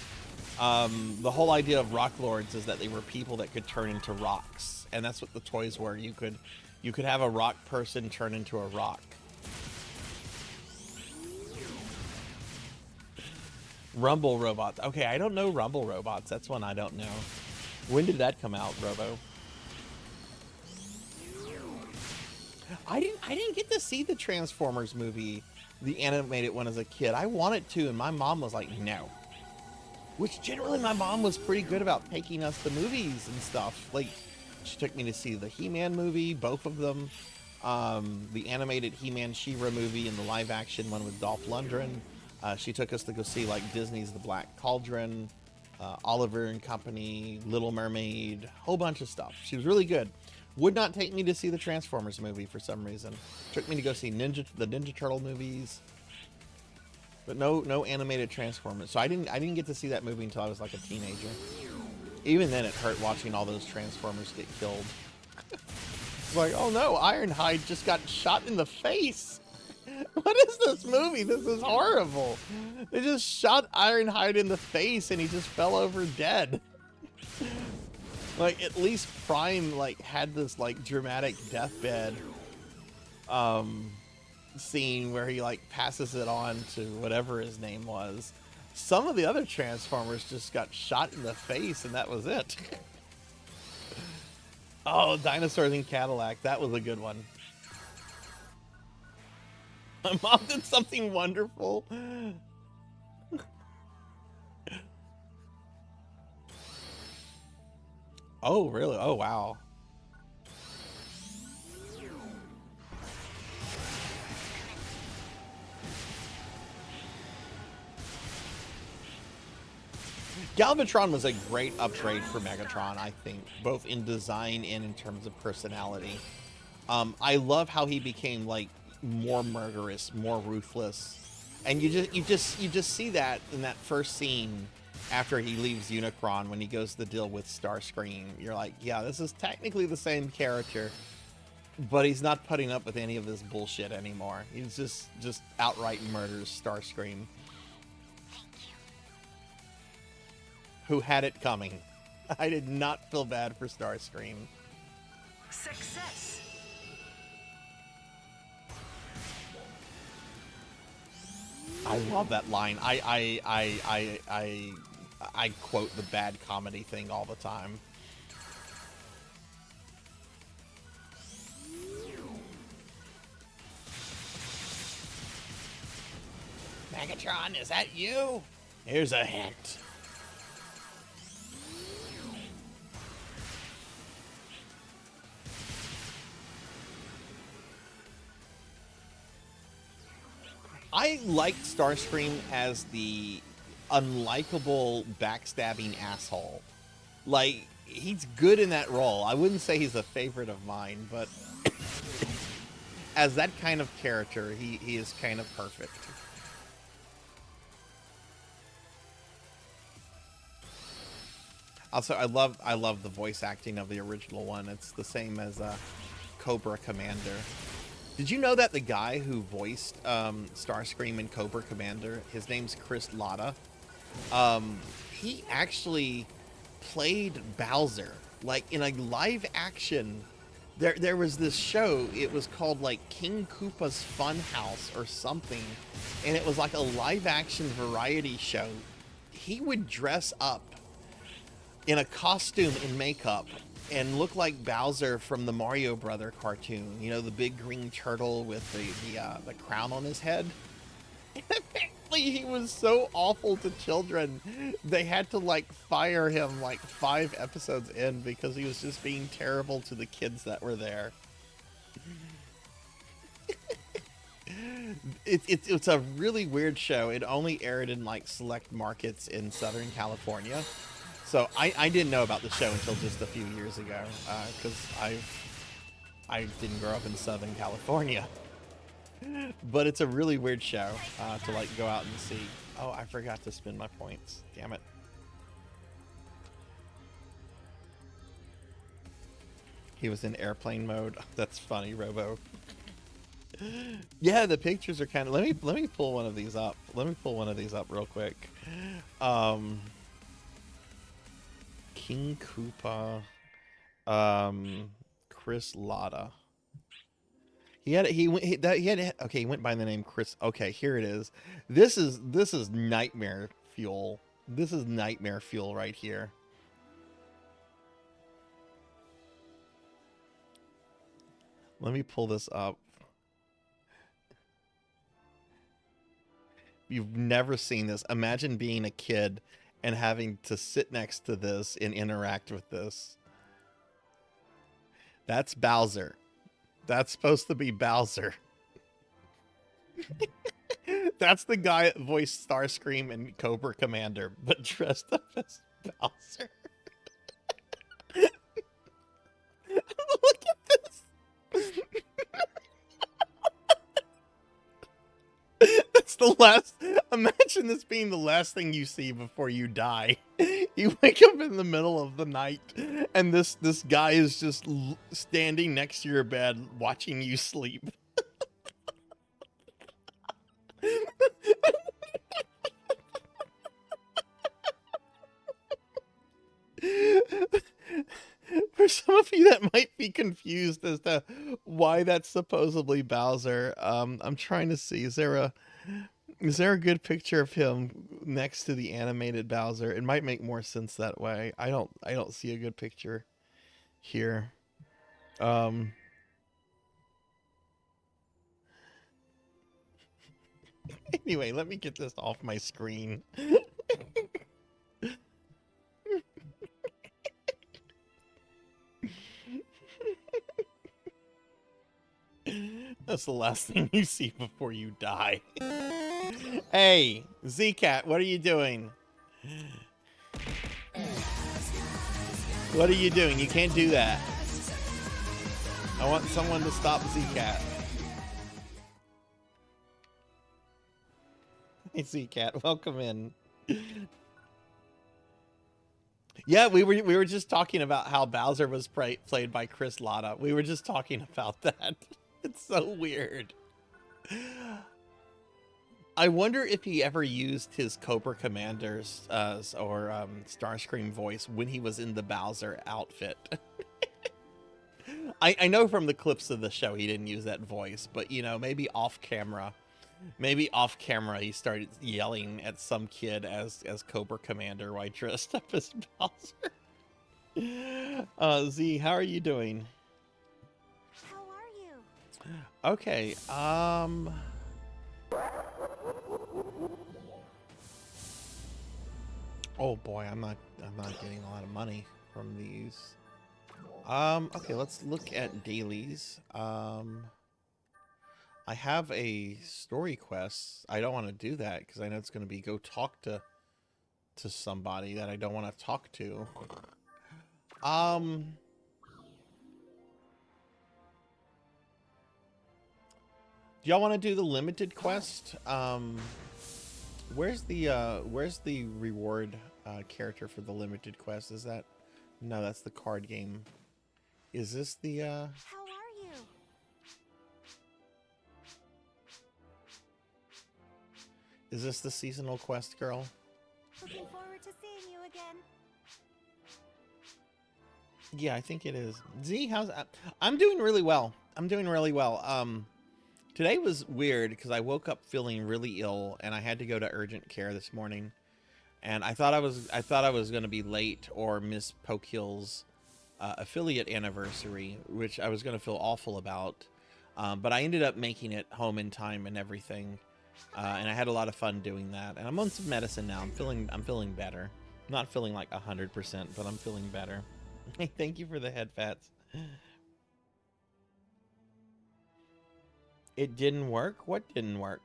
The whole idea of Rock Lords is that they were people that could turn into rocks, and that's what the toys were. You could You could have a rock person turn into a rock. Rumble robots. Okay, I don't know Rumble robots. That's one I don't know. When did that come out, Robo? I didn't get to see the Transformers movie, the animated one, as a kid. I wanted to, and my mom was like, no. Which generally my mom was pretty good about taking us to movies and stuff. Like, she took me to see the He-Man movie, both of them. The animated He-Man She-Ra movie and the live-action one with Dolph Lundgren. She took us to go see like Disney's The Black Cauldron, Oliver and Company, Little Mermaid, whole bunch of stuff. She was really good. Would not take me to see the Transformers movie for some reason. Took me to go see the Ninja Turtle movies, but no animated Transformers. So I didn't get to see that movie until I was like a teenager. Even then, it hurt watching all those Transformers get killed. It's like, oh no, Ironhide just got shot in the face. What is this movie? This is horrible. They just shot Ironhide in the face and he just fell over dead. Like, at least Prime, like, had this, like, dramatic deathbed scene where he, like, passes it on to whatever his name was. Some of the other Transformers just got shot in the face and that was it. Oh, Dinosaurs in Cadillac. That was a good one. My mom did something wonderful. Oh, really? Oh, wow. Galvatron was a great upgrade for Megatron, I think, both in design and in terms of personality. I love how he became like more murderous, more ruthless, and you just see that in that first scene after he leaves Unicron when he goes to deal with Starscream. You're like, yeah, this is technically the same character, but he's not putting up with any of this bullshit anymore. He's just outright murders Starscream. Who had it coming. I did not feel bad for Starscream. Success. I love that line. I quote the bad comedy thing all the time. Megatron, is that you? Here's a hint. I liked Starscream as the unlikable, backstabbing asshole. Like, he's good in that role. I wouldn't say he's a favorite of mine, but as that kind of character, he is kind of perfect. Also, I love the voice acting of the original one. It's the same as Cobra Commander. Did you know that the guy who voiced Starscream in Cobra Commander, his name's Chris Latta, he actually played Bowser, like in a live action. There was this show, it was called like King Koopa's Fun House or something, and it was like a live action variety show. He would dress up in a costume and makeup and look like Bowser from the Mario Brother cartoon. You know, the big green turtle with the crown on his head. And apparently he was so awful to children, they had to like fire him like 5 episodes in because he was just being terrible to the kids that were there. It's a really weird show. It only aired in like select markets in Southern California. So I didn't know about the show until just a few years ago, because I didn't grow up in Southern California. But it's a really weird show to like go out and see. Oh, I forgot to spend my points. Damn it. He was in airplane mode. That's funny, Robo. Yeah, the pictures are kind of. Let me pull one of these up. Let me pull one of these up real quick. King Koopa, Chris Latta. He went by the name Chris. Okay, here it is. This is nightmare fuel. This is nightmare fuel right here. Let me pull this up. You've never seen this. Imagine being a kid and having to sit next to this and interact with this. That's Bowser. That's supposed to be Bowser. That's the guy that voiced Starscream and Cobra Commander, but dressed up as Bowser. Look at this. That's the last. Imagine this being the last thing you see before you die. You wake up in the middle of the night, and this guy is just standing next to your bed, watching you sleep. For some of you that might be confused as to why that's supposedly Bowser, I'm trying to see, is there a good picture of him next to the animated Bowser? It might make more sense that way. I don't see a good picture here. Anyway, let me get this off my screen. That's the last thing you see before you die. Hey, Z-Cat, what are you doing? What are you doing? You can't do that. I want someone to stop Z-Cat. Hey, Z-Cat, welcome in. Yeah, we were just talking about how Bowser was played by Chris Latta. We were just talking about that. It's so weird. I wonder if he ever used his Cobra Commander's or Starscream voice when he was in the Bowser outfit. I know from the clips of the show he didn't use that voice, but you know, maybe off camera he started yelling at some kid as Cobra Commander while dressed up as Bowser. Z, how are you doing? Okay, oh boy, I'm not getting a lot of money from these. Okay, let's look at dailies. I have a story quest. I don't want to do that because I know it's going to be go talk to somebody that I don't want to talk to. Do y'all want to do the limited quest? Where's the reward character for the limited quest? Is that? No, that's the card game. Is this the? How are you? Is this the seasonal quest, girl? Looking forward to seeing you again. Yeah, I think it is. Z, how's? I'm doing really well. Today was weird because I woke up feeling really ill and I had to go to urgent care this morning, and I thought I was going to be late or miss Pokill's affiliate anniversary, which I was going to feel awful about, but I ended up making it home in time and everything, and I had a lot of fun doing that. And I'm on some medicine now. I'm feeling better. I'm not feeling like 100%, but I'm feeling better. Hey, thank you for the head fats. It didn't work? What didn't work?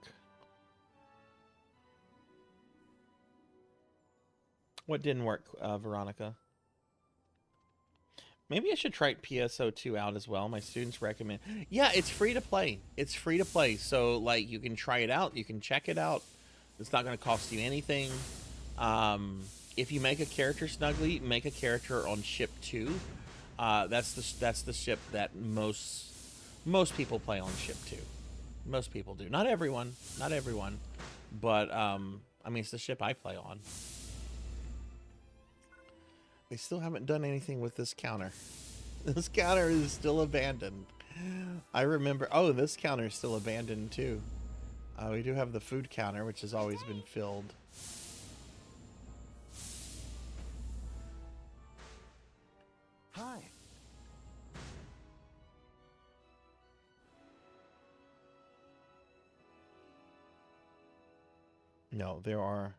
What didn't work, Veronica? Maybe I should try PSO2 out as well. My students recommend. Yeah, it's free to play. It's free to play. So, like, you can try it out. You can check it out. It's not going to cost you anything. If you make a character, Snuggly, make a character on ship 2. That's the ship that most people play on ship 2. Most people do. Not everyone, but I mean, it's the ship I play on. They still haven't done anything with this counter. This counter is still abandoned. I remember. Oh, this counter is still abandoned too. We do have the food counter, which has always been filled. Hi. No, there are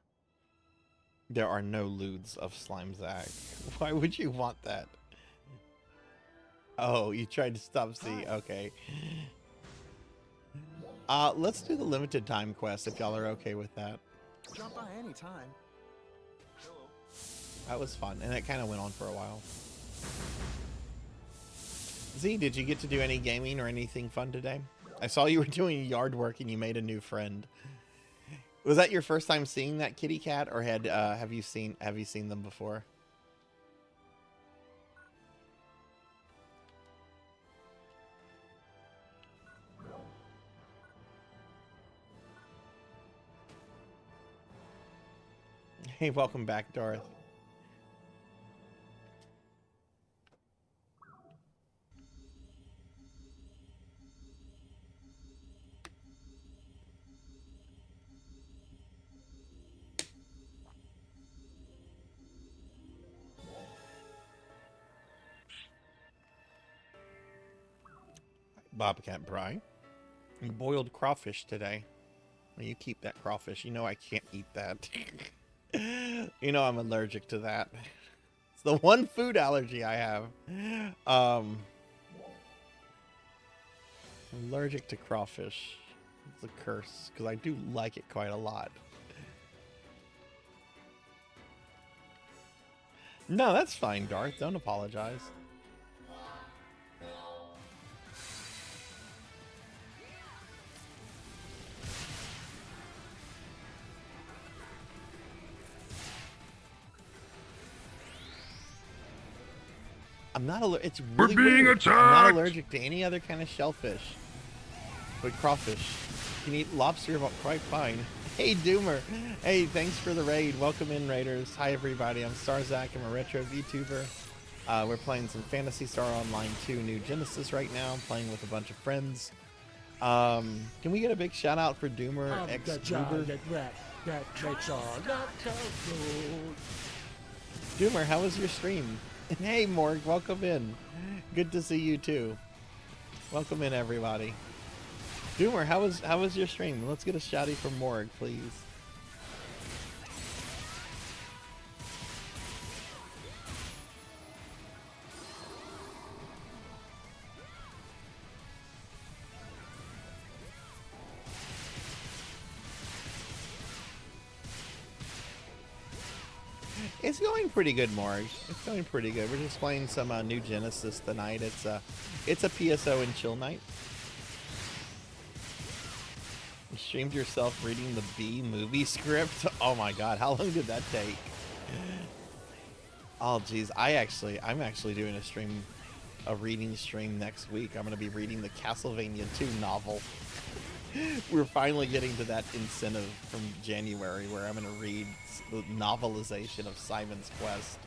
no lewds of Sarzac. Why would you want that? Oh, you tried to stop C. Okay. Let's do the limited time quest if y'all are okay with that. Drop by anytime. That was fun, and it kind of went on for a while. Z, did you get to do any gaming or anything fun today? I saw you were doing yard work and you made a new friend. Was that your first time seeing that kitty cat, or have you seen them before? Hey, welcome back, Darth. Bobcat Bry. Boiled crawfish today. Well, you keep that crawfish. You know I can't eat that. You know I'm allergic to that. It's the one food allergy I have. I'm allergic to crawfish. It's a curse, because I do like it quite a lot. No, that's fine, Darth. Don't apologize. I'm not allergic. It's really We're being weird. attacked! I'm not allergic to any other kind of shellfish. But crawfish. You can eat lobster quite fine. Hey, Doomer. Hey, thanks for the raid. Welcome in, Raiders. Hi, everybody. I'm Sarzac. I'm a retro VTuber. We're playing some Phantasy Star Online 2 New Genesis right now. I'm playing with a bunch of friends. Can we get a big shout out for Doomer X Uber? Doomer, how was your stream? Hey, Morg, welcome in. Good to see you too. Welcome in, everybody. Doomer, how was your stream? Let's get a shouty from Morg, please. It's going pretty good, Morg. It's going pretty good. We're just playing some New Genesis tonight. It's a PSO and chill night. You streamed yourself reading the B movie script. Oh my god, how long did that take? Oh geez, I'm actually doing a reading stream next week. I'm gonna be reading the Castlevania 2 novel. We're finally getting to that incentive from January where I'm gonna read the novelization of Simon's Quest.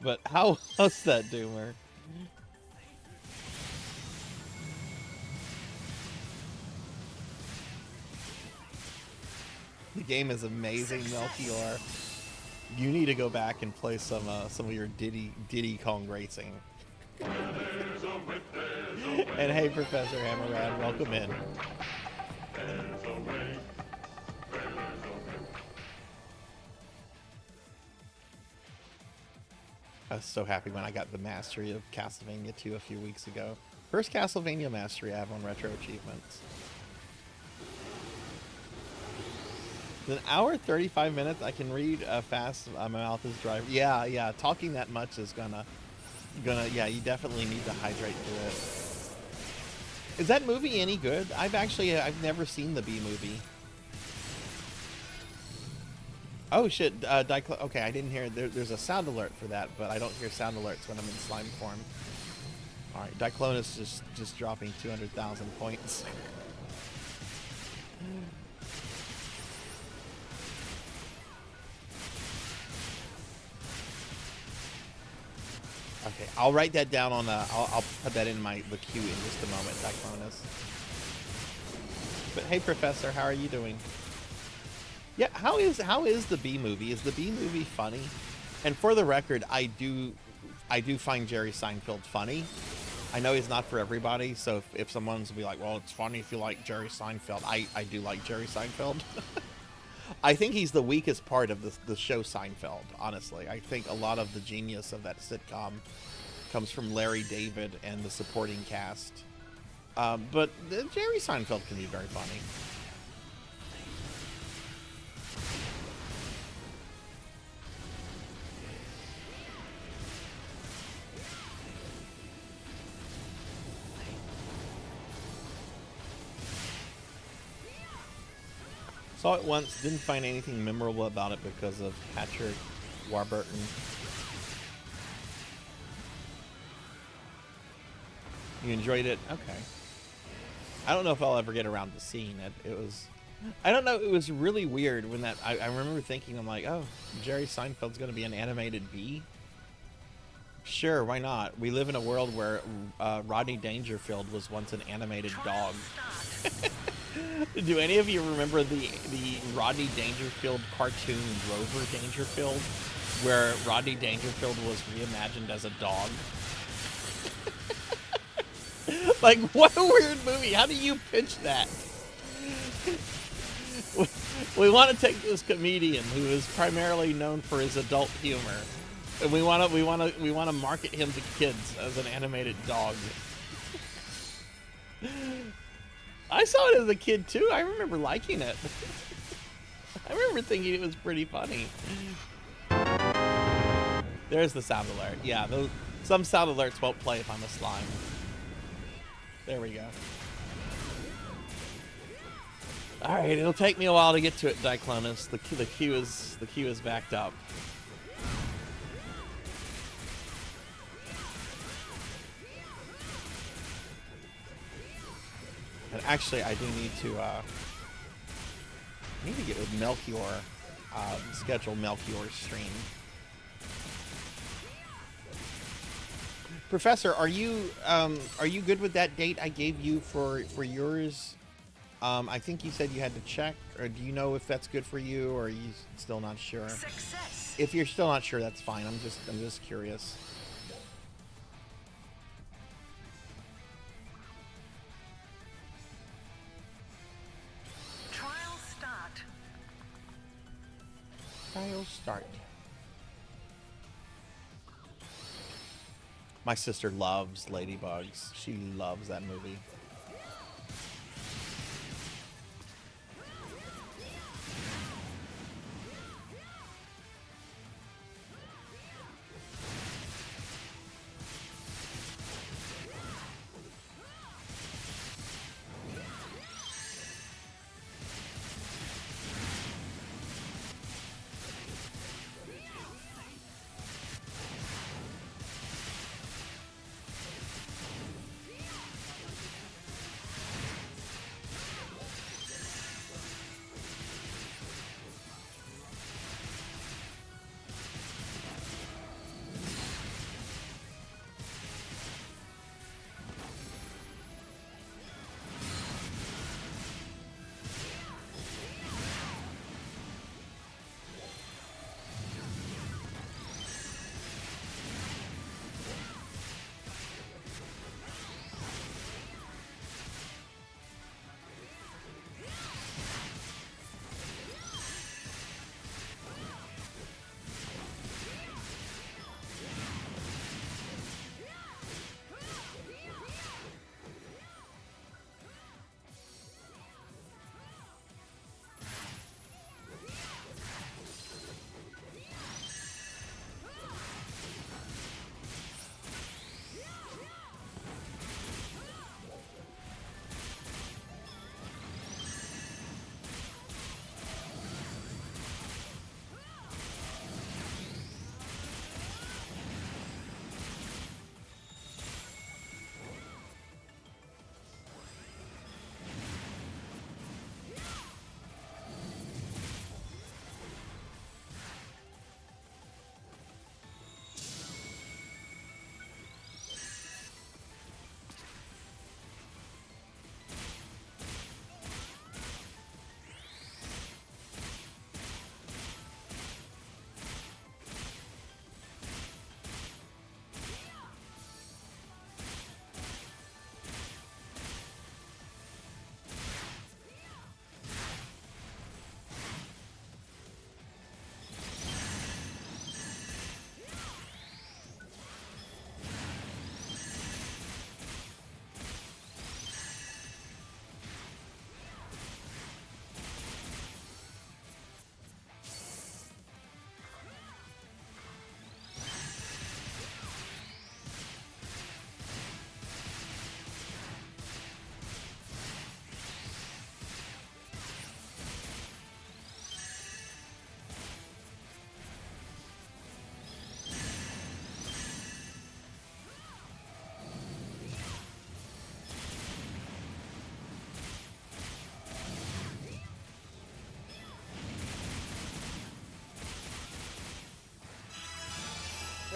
But how's that, Doomer? The game is amazing, Melchior. You need to go back and play some of your Diddy Kong Racing. And hey, Professor Hammerad, welcome in. I was so happy when I got the mastery of Castlevania 2 a few weeks ago. First Castlevania mastery I have on Retro Achievements. An hour 35 minutes. I can read fast. My mouth is dry. Yeah. Talking that much is gonna. Yeah, you definitely need to hydrate through it. Is that movie any good? I've never seen the B movie. Oh shit! Okay, I didn't hear. There's a sound alert for that, but I don't hear sound alerts when I'm in slime form. All right, Diclonus just dropping 200,000 points. Okay, I'll write that down on I'll put that in the queue in just a moment, Cyclonus. But hey, Professor, how are you doing? Yeah, how is the B movie? Is the B movie funny? And for the record, I do find Jerry Seinfeld funny. I know he's not for everybody, so if someone's be like, well, it's funny if you like Jerry Seinfeld, I do like Jerry Seinfeld. I think he's the weakest part of the show Seinfeld, honestly. I think a lot of the genius of that sitcom comes from Larry David and the supporting cast. But Jerry Seinfeld can be very funny. Saw it once, didn't find anything memorable about it because of Patrick Warburton. You enjoyed it? Okay. I don't know if I'll ever get around to seeing it. It was, I don't know, it was really weird when I remember thinking, I'm like, oh, Jerry Seinfeld's going to be an animated bee? Sure, why not? We live in a world where Rodney Dangerfield was once an animated dog. Do any of you remember the Rodney Dangerfield cartoon Rover Dangerfield, where Rodney Dangerfield was reimagined as a dog? Like, what a weird movie. How do you pitch that? We want to take this comedian who is primarily known for his adult humor, and we want to market him to kids as an animated dog. I saw it as a kid too. I remember liking it. I remember thinking it was pretty funny. There's the sound alert. Yeah, some sound alerts won't play if I'm a slime. There we go. All right, it'll take me a while to get to it, Diclonus. The queue is backed up. And actually, I do need to get with Melchior, schedule Melchior's stream. Professor, are you good with that date I gave you for yours? I think you said you had to check, or do you know if that's good for you, or are you still not sure? Success. If you're still not sure, that's fine. I'm just curious. Trial start. Trial start. My sister loves Ladybugs. She loves that movie.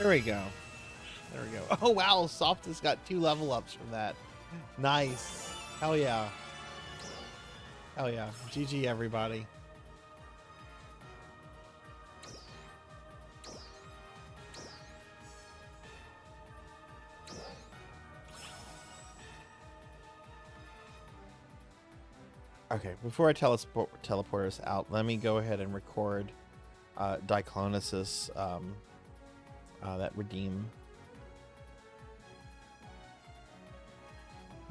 There we go. There we go. Oh wow, Soft has got 2 level ups from that. Nice. Hell yeah. Hell yeah. GG everybody. Okay, before I teleport us out, let me go ahead and record Diclonus's that redeem.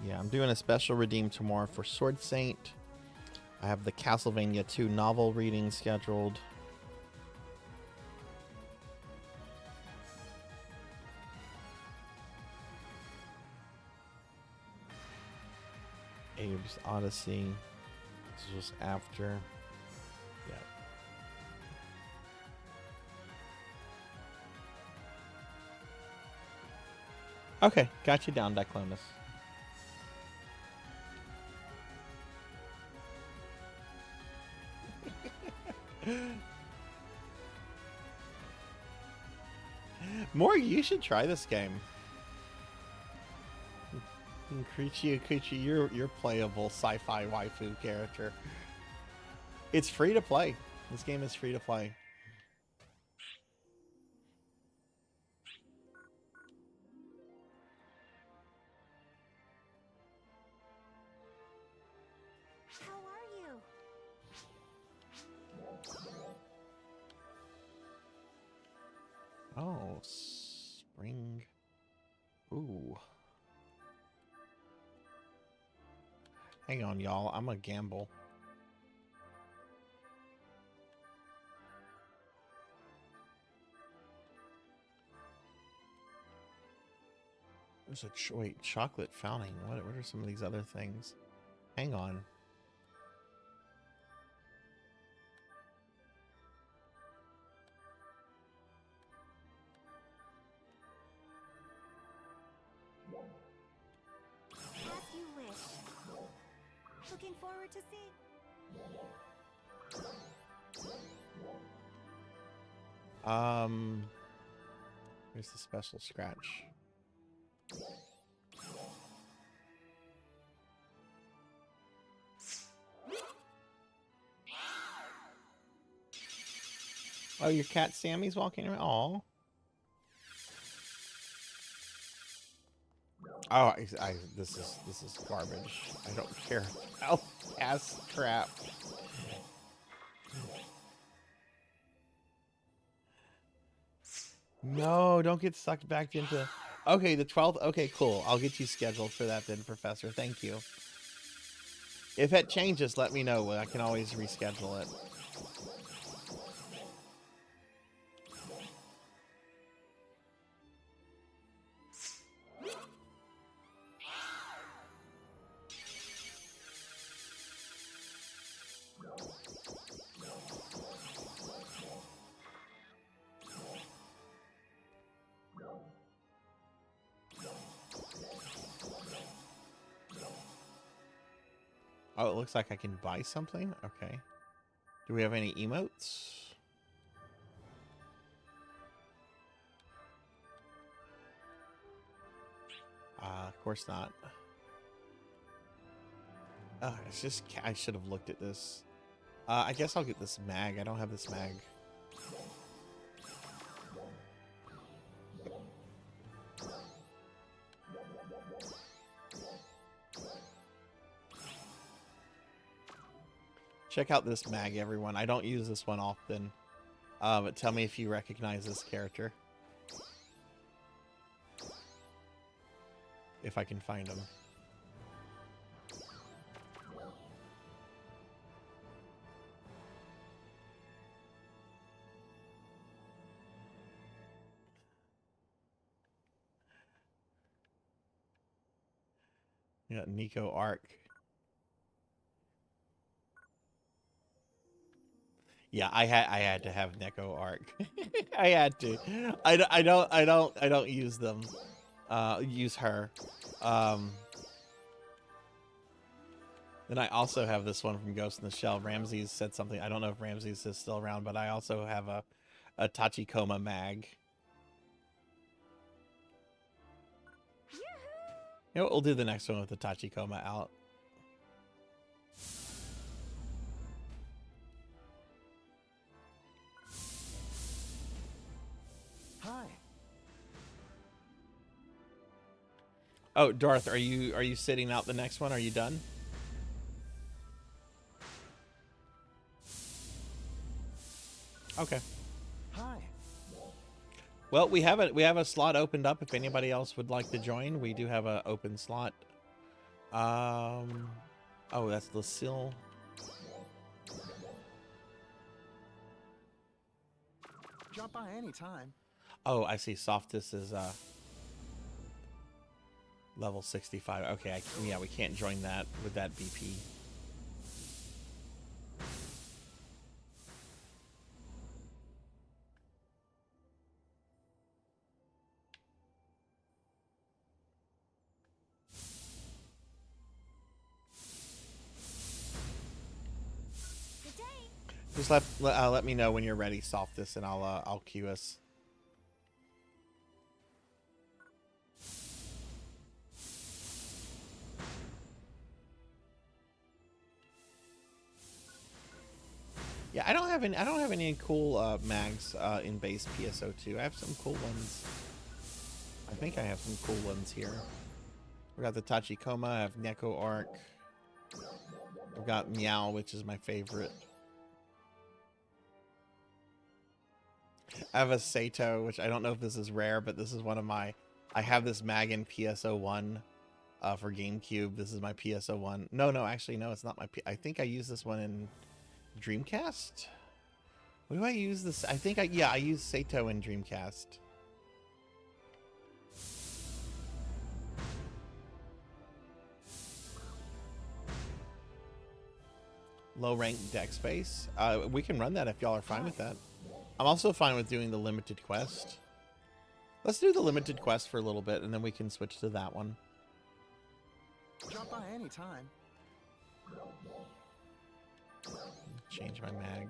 Yeah, I'm doing a special redeem tomorrow for Sword Saint. I have the Castlevania 2 novel reading scheduled. Abe's Odyssey. This was after. Yeah. Okay, got you down, Diclonus. More, you should try this game. Kuchi, you're playable sci-fi waifu character. It's free to play. This game is free to play. How are you? Oh, spring. Ooh. Hang on, y'all. I'm gonna gamble. There's a wait, chocolate fountain. What are some of these other things? Hang on. As you wish. Looking forward to see. Here's the special scratch. Oh, your cat Sammy's walking around. Aw. Oh, this is garbage. I don't care. Oh, ass crap. No, don't get sucked back into. Okay, the 12th. Okay, cool. I'll get you scheduled for that then, Professor. Thank you. If it changes, let me know. I can always reschedule it. Oh, it looks like I can buy something? Okay. Do we have any emotes? Of course not. It's just, I should have looked at this. I guess I'll get this mag. I don't have this mag. Check out this mag, everyone. I don't use this one often. But tell me if you recognize this character. If I can find him. You got Nico Arc. Yeah, I had to have Neko Arc. I had to. I don't use them. Use her. Then I also have this one from Ghost in the Shell. Ramses said something. I don't know if Ramses is still around, but I also have a Tachikoma mag. You know what, we'll do the next one with the Tachikoma out. Hi. Oh, Darth, are you sitting out the next one? Are you done? Okay. Hi. Well, we have a slot opened up if anybody else would like to join. We do have an open slot. Oh, that's Lucille. Drop by anytime. Oh, I see. Softus is level 65. Okay, yeah, we can't join that with that BP. Good day. Just let me know when you're ready, Softus, and I'll queue us. Yeah, I don't have any cool mags in base PSO2. I have some cool ones. I think I have some cool ones here. We got the Tachikoma. I have Neko Arc. I've got Meow, which is my favorite. I have a Sato, which I don't know if this is rare, but this is one of my... I have this mag in PSO1 for GameCube. This is my PSO1. No, actually, no, it's not my... I think I use this one in Dreamcast? What do I use this? I think I use Sato in Dreamcast. Low rank deck space. We can run that if y'all are fine with that. I'm also fine with doing the limited quest. Let's do the limited quest for a little bit, and then we can switch to that one. Drop by anytime. Change my mag.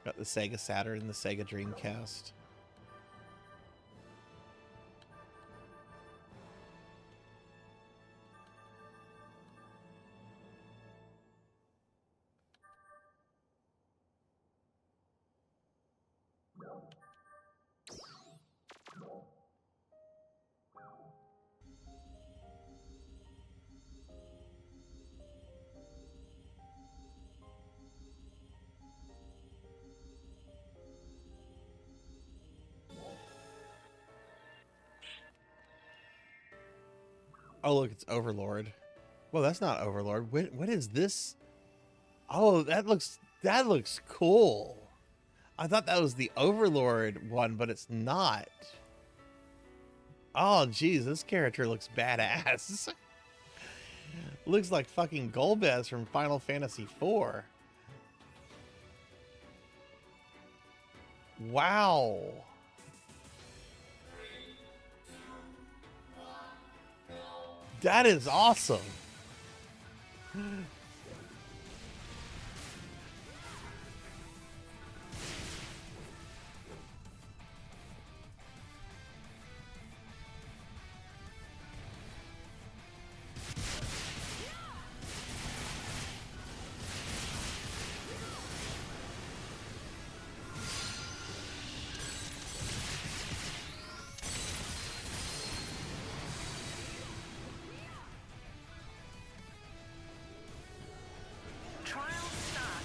Got the Sega Saturn and the Sega Dreamcast. Oh, look, it's Overlord. Well, that's not Overlord. What is this? Oh, that looks cool. I thought that was the Overlord one, but it's not. Oh, geez, this character looks badass. Looks like fucking Golbez from Final Fantasy IV. Wow. That is awesome. Trial start.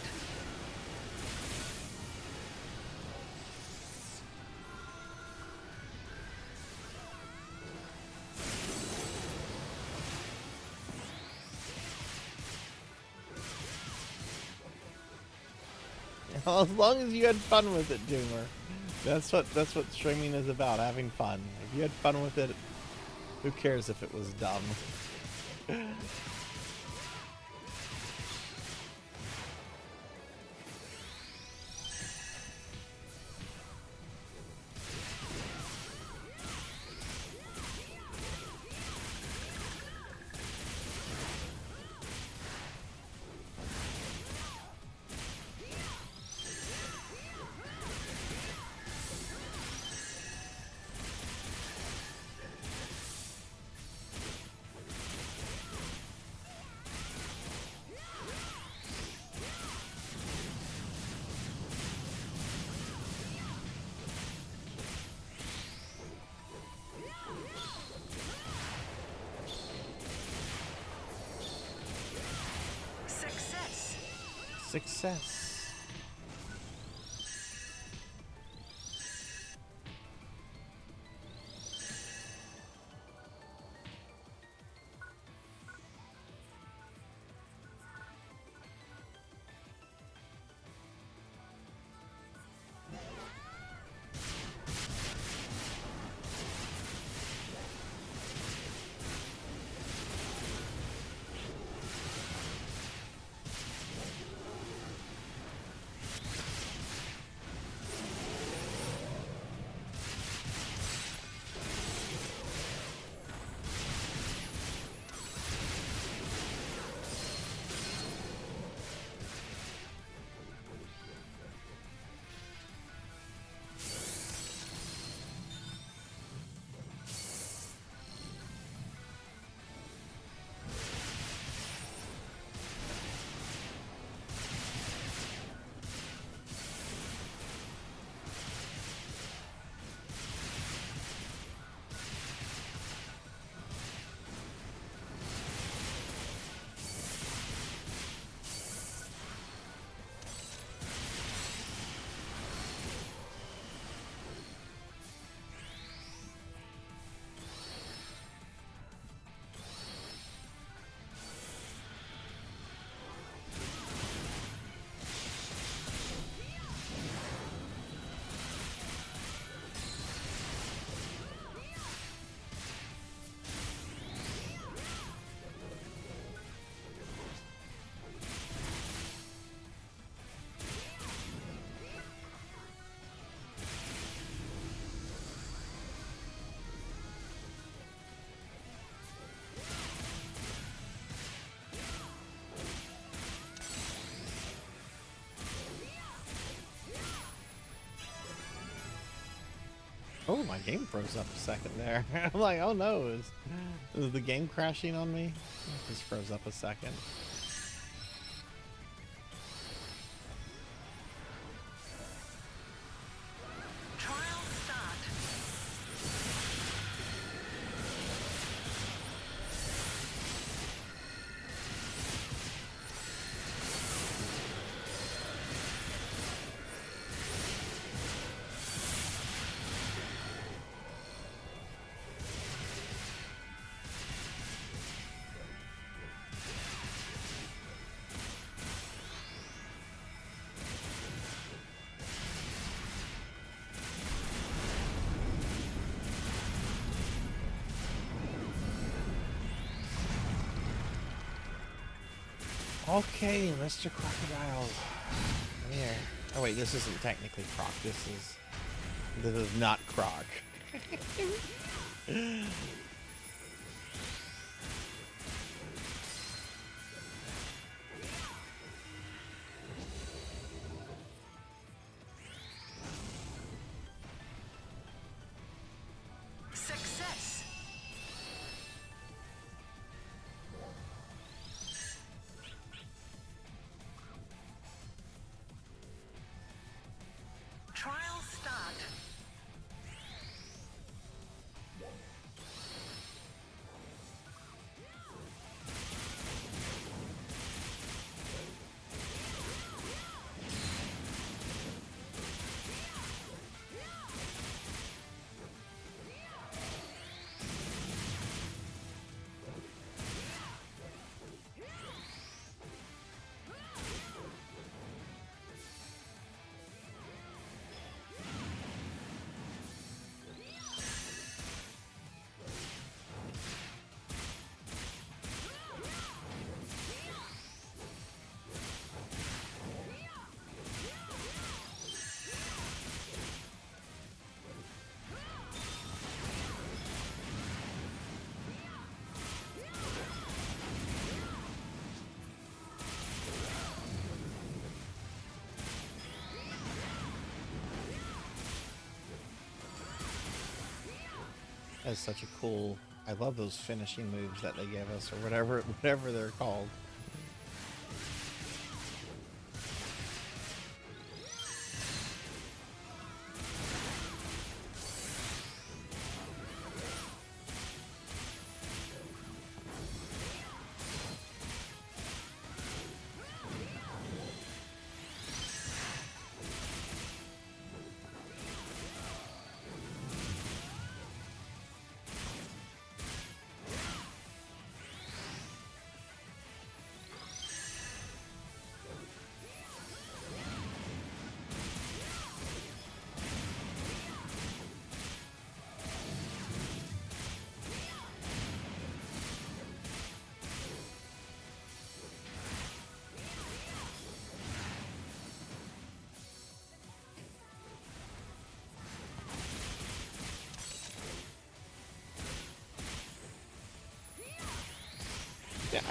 As long as you had fun with it, Doomer. That's what streaming is about, having fun. If you had fun with it, who cares if it was dumb? Success. Oh, my game froze up a second there. I'm like, oh no, is the game crashing on me? It just froze up a second. Trial start. Okay, Mr. Crocodile. Come here. Oh wait, this isn't technically Croc. This is not Croc. Success. Trial start. That's such a cool. I love those finishing moves that they give us, or whatever they're called.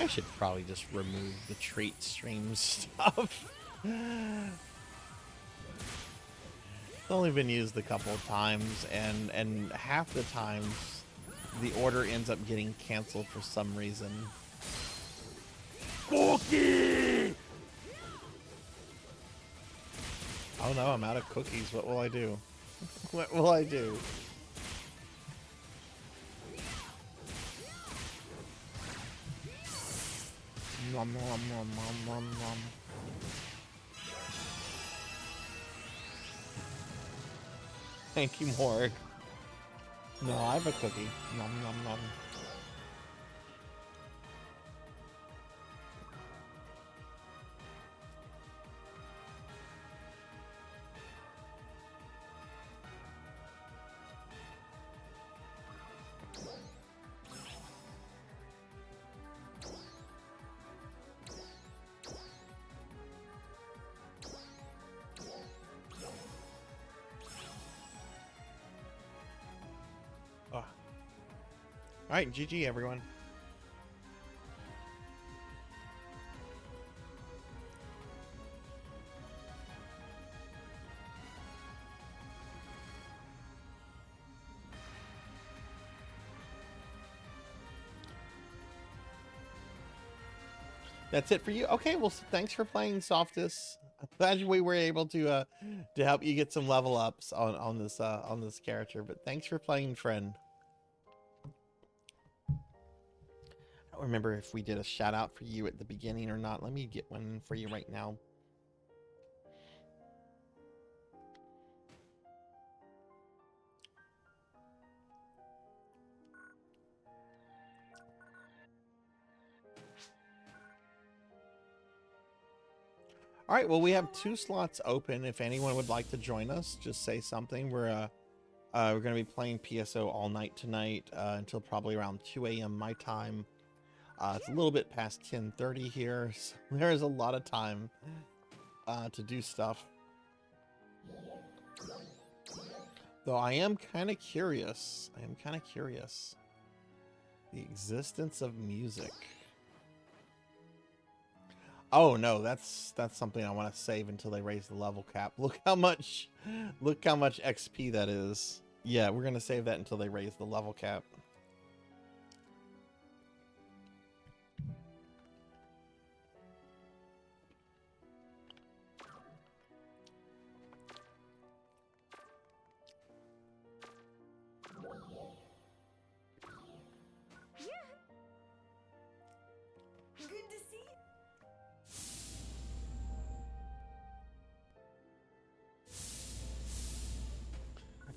I should probably just remove the treat stream stuff. It's only been used a couple of times, and half the times the order ends up getting canceled for some reason. Cookie! Oh no, I'm out of cookies. What will I do? What will I do? Nom, nom, nom, nom, nom, nom. Thank you, Morg. No, I have a cookie. Nom, nom, nom. All right, GG, everyone. That's it for you. Okay, well, thanks for playing, Softus. I'm glad we were able to help you get some level ups on this character. But thanks for playing, friend. I don't remember if we did a shout out for you at the beginning or not. Let me get one for you right now. All right, well, we have 2 slots open. If anyone would like to join us, just say something. We're going to be playing PSO all night tonight until probably around 2 a.m. my time. It's a little bit past 10:30 here, so there is a lot of time to do stuff. Though I am kind of curious. The existence of music. Oh no, that's something I want to save until they raise the level cap. Look how much XP that is. Yeah, we're gonna save that until they raise the level cap. Good to see.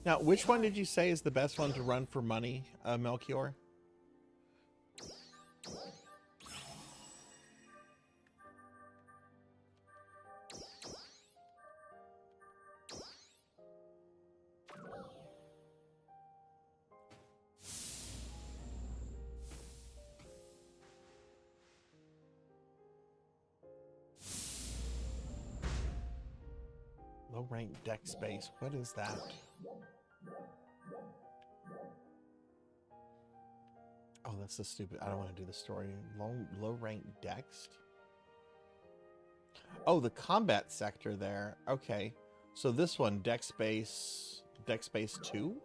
Now, which one did you say is the best one to run for money, Melchior? Low rank deck space. What is that? Oh, that's so stupid. I don't want to do the story. Low rank dex. Oh, the combat sector there. Okay. So this one, deck space 2?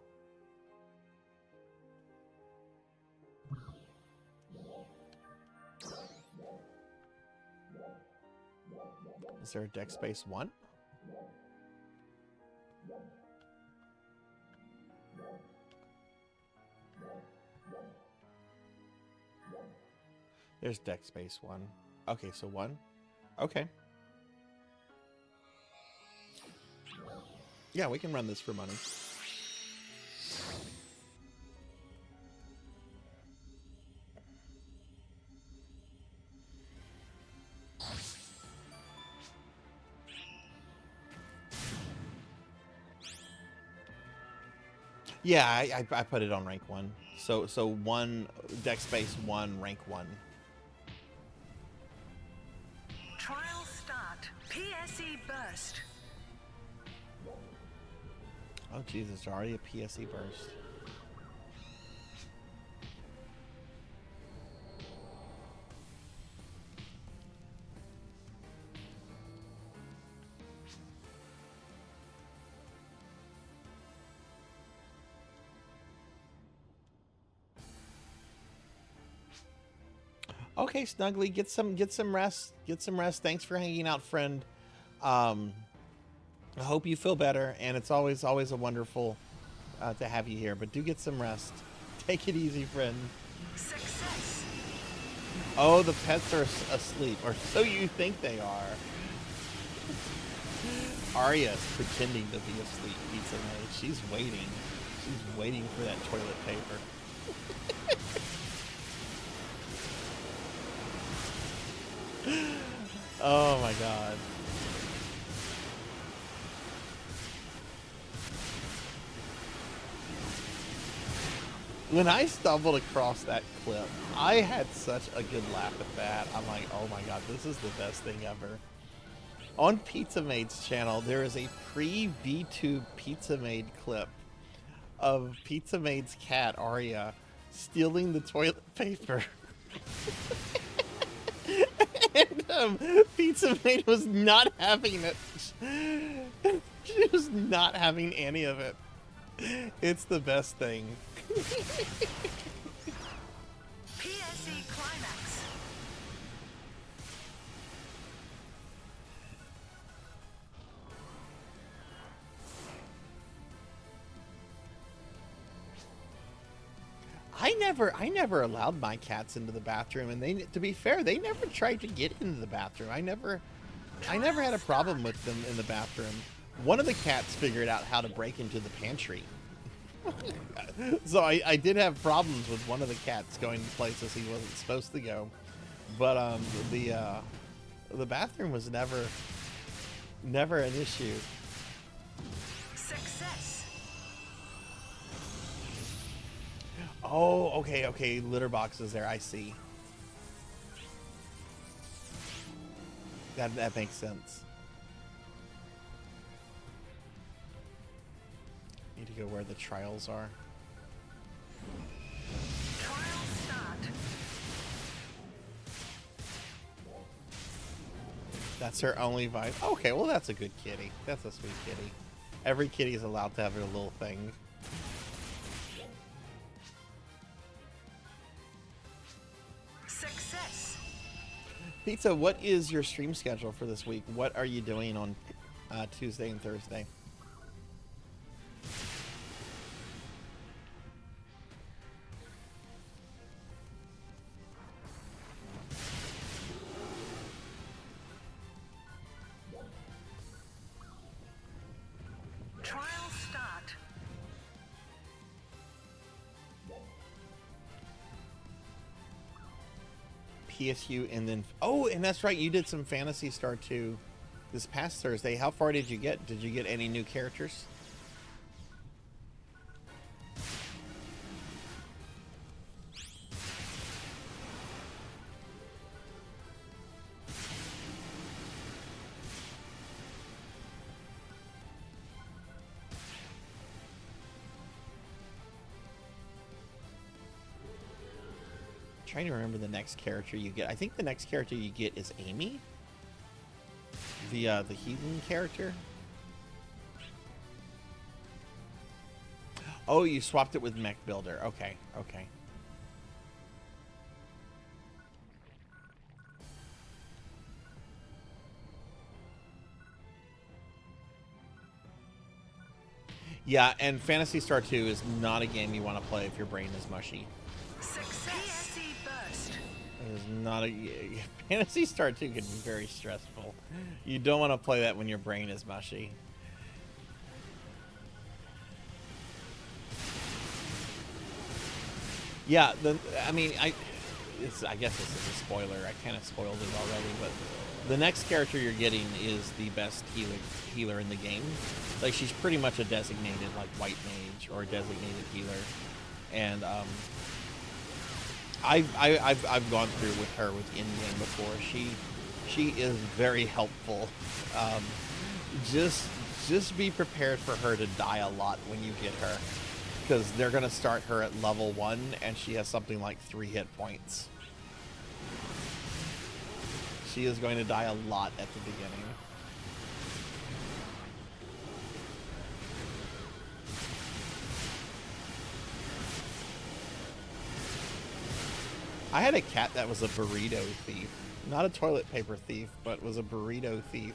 Is there a deck space 1? There's deck space 1. Okay, so 1. Okay. Yeah, we can run this for money. Yeah, I put it on rank 1. So 1 deck space 1 rank 1. Trial start. PSE burst. Oh Jesus, already a PSE burst. Okay, Snuggly, get some rest. Get some rest. Thanks for hanging out, friend. I hope you feel better, and it's always a wonderful to have you here. But do get some rest. Take it easy, friend. Success. Oh, the pets are asleep, or so you think they are. Arya's pretending to be asleep, Pizza Maid. She's waiting. She's waiting for that toilet paper. Oh my god. When I stumbled across that clip, I had such a good laugh at that. I'm like, oh my god, this is the best thing ever. On Pizza Maid's channel, there is a pre-VTube Pizza Maid clip of Pizza Maid's cat, Arya, stealing the toilet paper. And Pizza Maid was not having it. She was not having any of it. It's the best thing. PSE climax. I never allowed my cats into the bathroom, and they, to be fair, they never tried to get into the bathroom. I never had a problem with them in the bathroom. One of the cats figured out how to break into the pantry. So I did have problems with one of the cats going to places he wasn't supposed to go. But the bathroom was never an issue. Success. Oh, okay, litter boxes there, I see. That makes sense. Need to go where the trials are. Trial start. That's her only vibe. Okay, well that's a good kitty. That's a sweet kitty. Every kitty is allowed to have their little thing. Success. Pizza, what is your stream schedule for this week? What are you doing on Tuesday and Thursday? Trial start. PSU and then... Oh, and that's right. You did some Phantasy Star 2 this past Thursday. How far did you get? Did you get any new characters? Trying to remember the next character you get. I think the next character you get is Amy, the heathen character. Oh, you swapped it with Mech Builder. Okay, okay. Yeah, and Phantasy Star 2 is not a game you want to play if your brain is mushy. Success. PSE burst. It is not a... Phantasy Star 2 can be very stressful. You don't want to play that when your brain is mushy. Yeah, I mean, I guess this is a spoiler. I kind of spoiled it already, but the next character you're getting is the best healer in the game. Like, she's pretty much a designated, like, white mage or a designated healer. And, I've gone through with her with in-game before. She is very helpful. Just be prepared for her to die a lot when you get her, because they're gonna start her at level 1 and she has something like 3 hit points. She is going to die a lot at the beginning. I had a cat that was a burrito thief. Not a toilet paper thief, but was a burrito thief.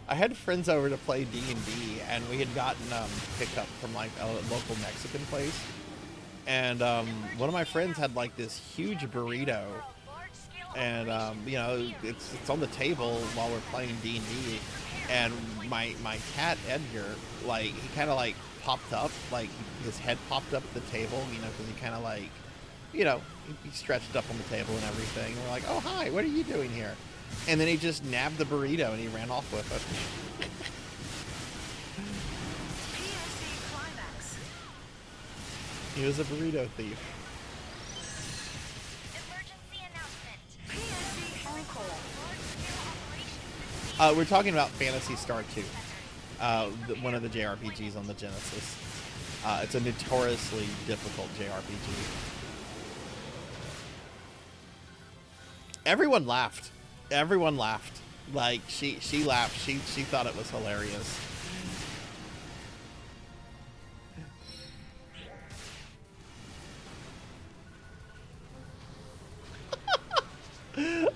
I had friends over to play D&D, and we had gotten pickup from like a local Mexican place. And one of my friends had like this huge burrito, and you know, it's on the table while we're playing D&D. And my cat Edgar, like, he kind of like popped up, like his head popped up at the table, you know, because he kind of like, you know, he stretched up on the table and everything. And we're like, oh hi, what are you doing here? And then he just nabbed the burrito and he ran off with it. PSE climax. He was a burrito thief. Emergency announcement. PSE encore. Large-scale operations. We're talking about Phantasy Star 2, one of the JRPGs on the Genesis. It's a notoriously difficult JRPG. Everyone laughed. Everyone laughed. Like, she laughed. She thought it was hilarious.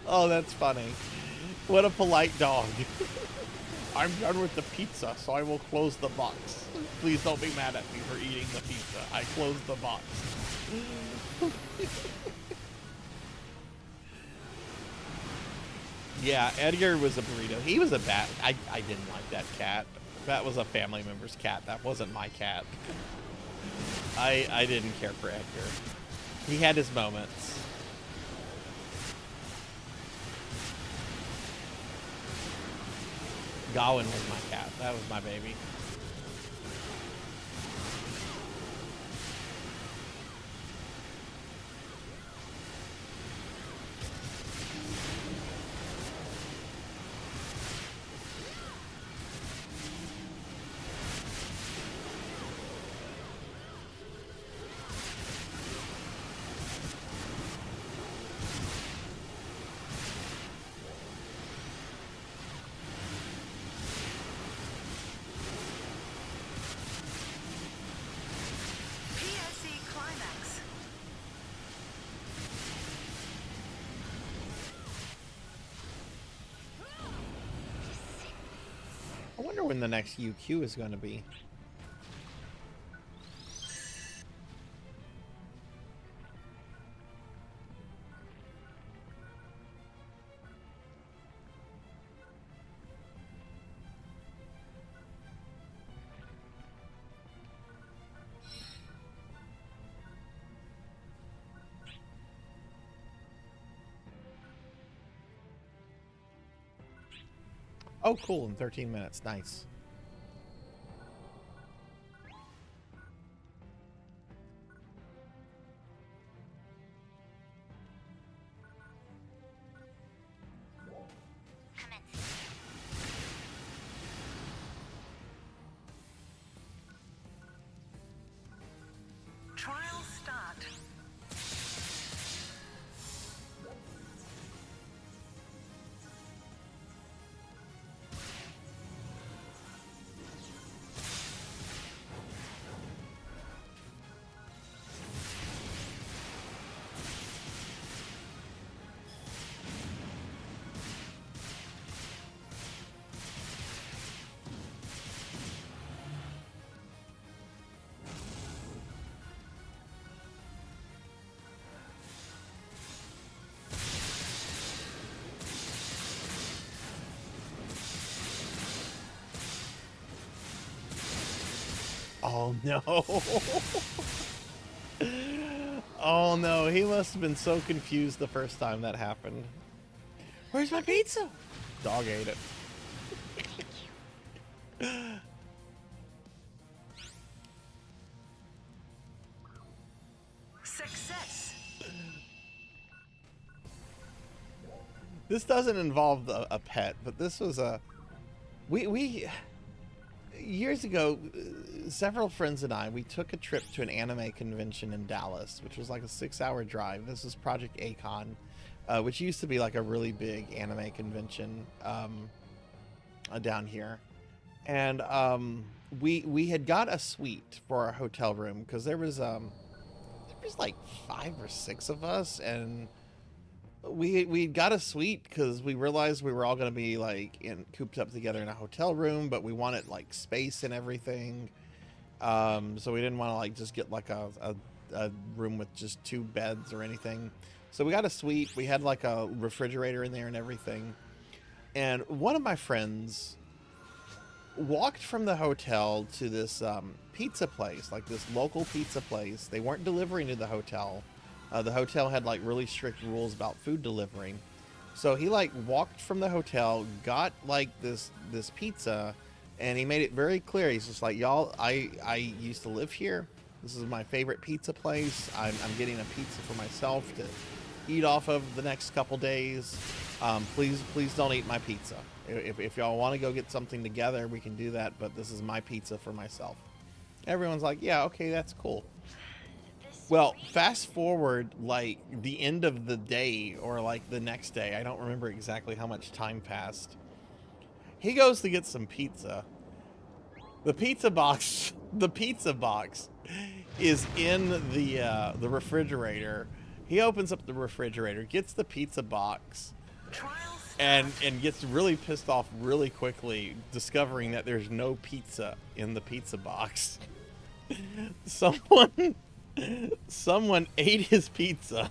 Oh, that's funny. What a polite dog. I'm done with the pizza, so I will close the box. Please don't be mad at me for eating the pizza. I closed the box. Yeah, Edgar was a burrito. He was a bat. I didn't like that cat. That was a family member's cat. That wasn't my cat. I didn't care for Edgar. He had his moments. Gawain was my cat. That was my baby. PSE climax. I wonder when the next UQ is going to be. Oh, cool. In 13 minutes. Nice. Trial start. Oh no. Oh no, he must have been so confused the first time that happened. Where's my pizza? Dog ate it. Success. This doesn't involve a pet, but this was a... We years ago, several friends and I, we took a trip to an anime convention in Dallas, which was like a 6-hour drive. This was Project Acon, which used to be like a really big anime convention down here. And we had got a suite for our hotel room because there was like 5 or 6 of us, and we got a suite because we realized we were all going to be like cooped up together in a hotel room, but we wanted like space and everything. So we didn't want to like just get like a room with just 2 beds or anything. So we got a suite. We had like a refrigerator in there and everything. And one of my friends walked from the hotel to this pizza place, like this local pizza place. They weren't delivering to the hotel. The hotel had like really strict rules about food delivering. So he like walked from the hotel, got like this pizza, and he made it very clear. He's just like, y'all, I used to live here. This is my favorite pizza place. I'm getting a pizza for myself to eat off of the next couple days. Please don't eat my pizza. If y'all want to go get something together, we can do that, but this is my pizza for myself. Everyone's like, yeah, okay, that's cool. Well, fast forward like the end of the day or like the next day. I don't remember exactly how much time passed. He goes to get some pizza. The pizza box is in the refrigerator. He opens up the refrigerator, gets the pizza box, and gets really pissed off really quickly, discovering that there's no pizza in the pizza box. Someone ate his pizza.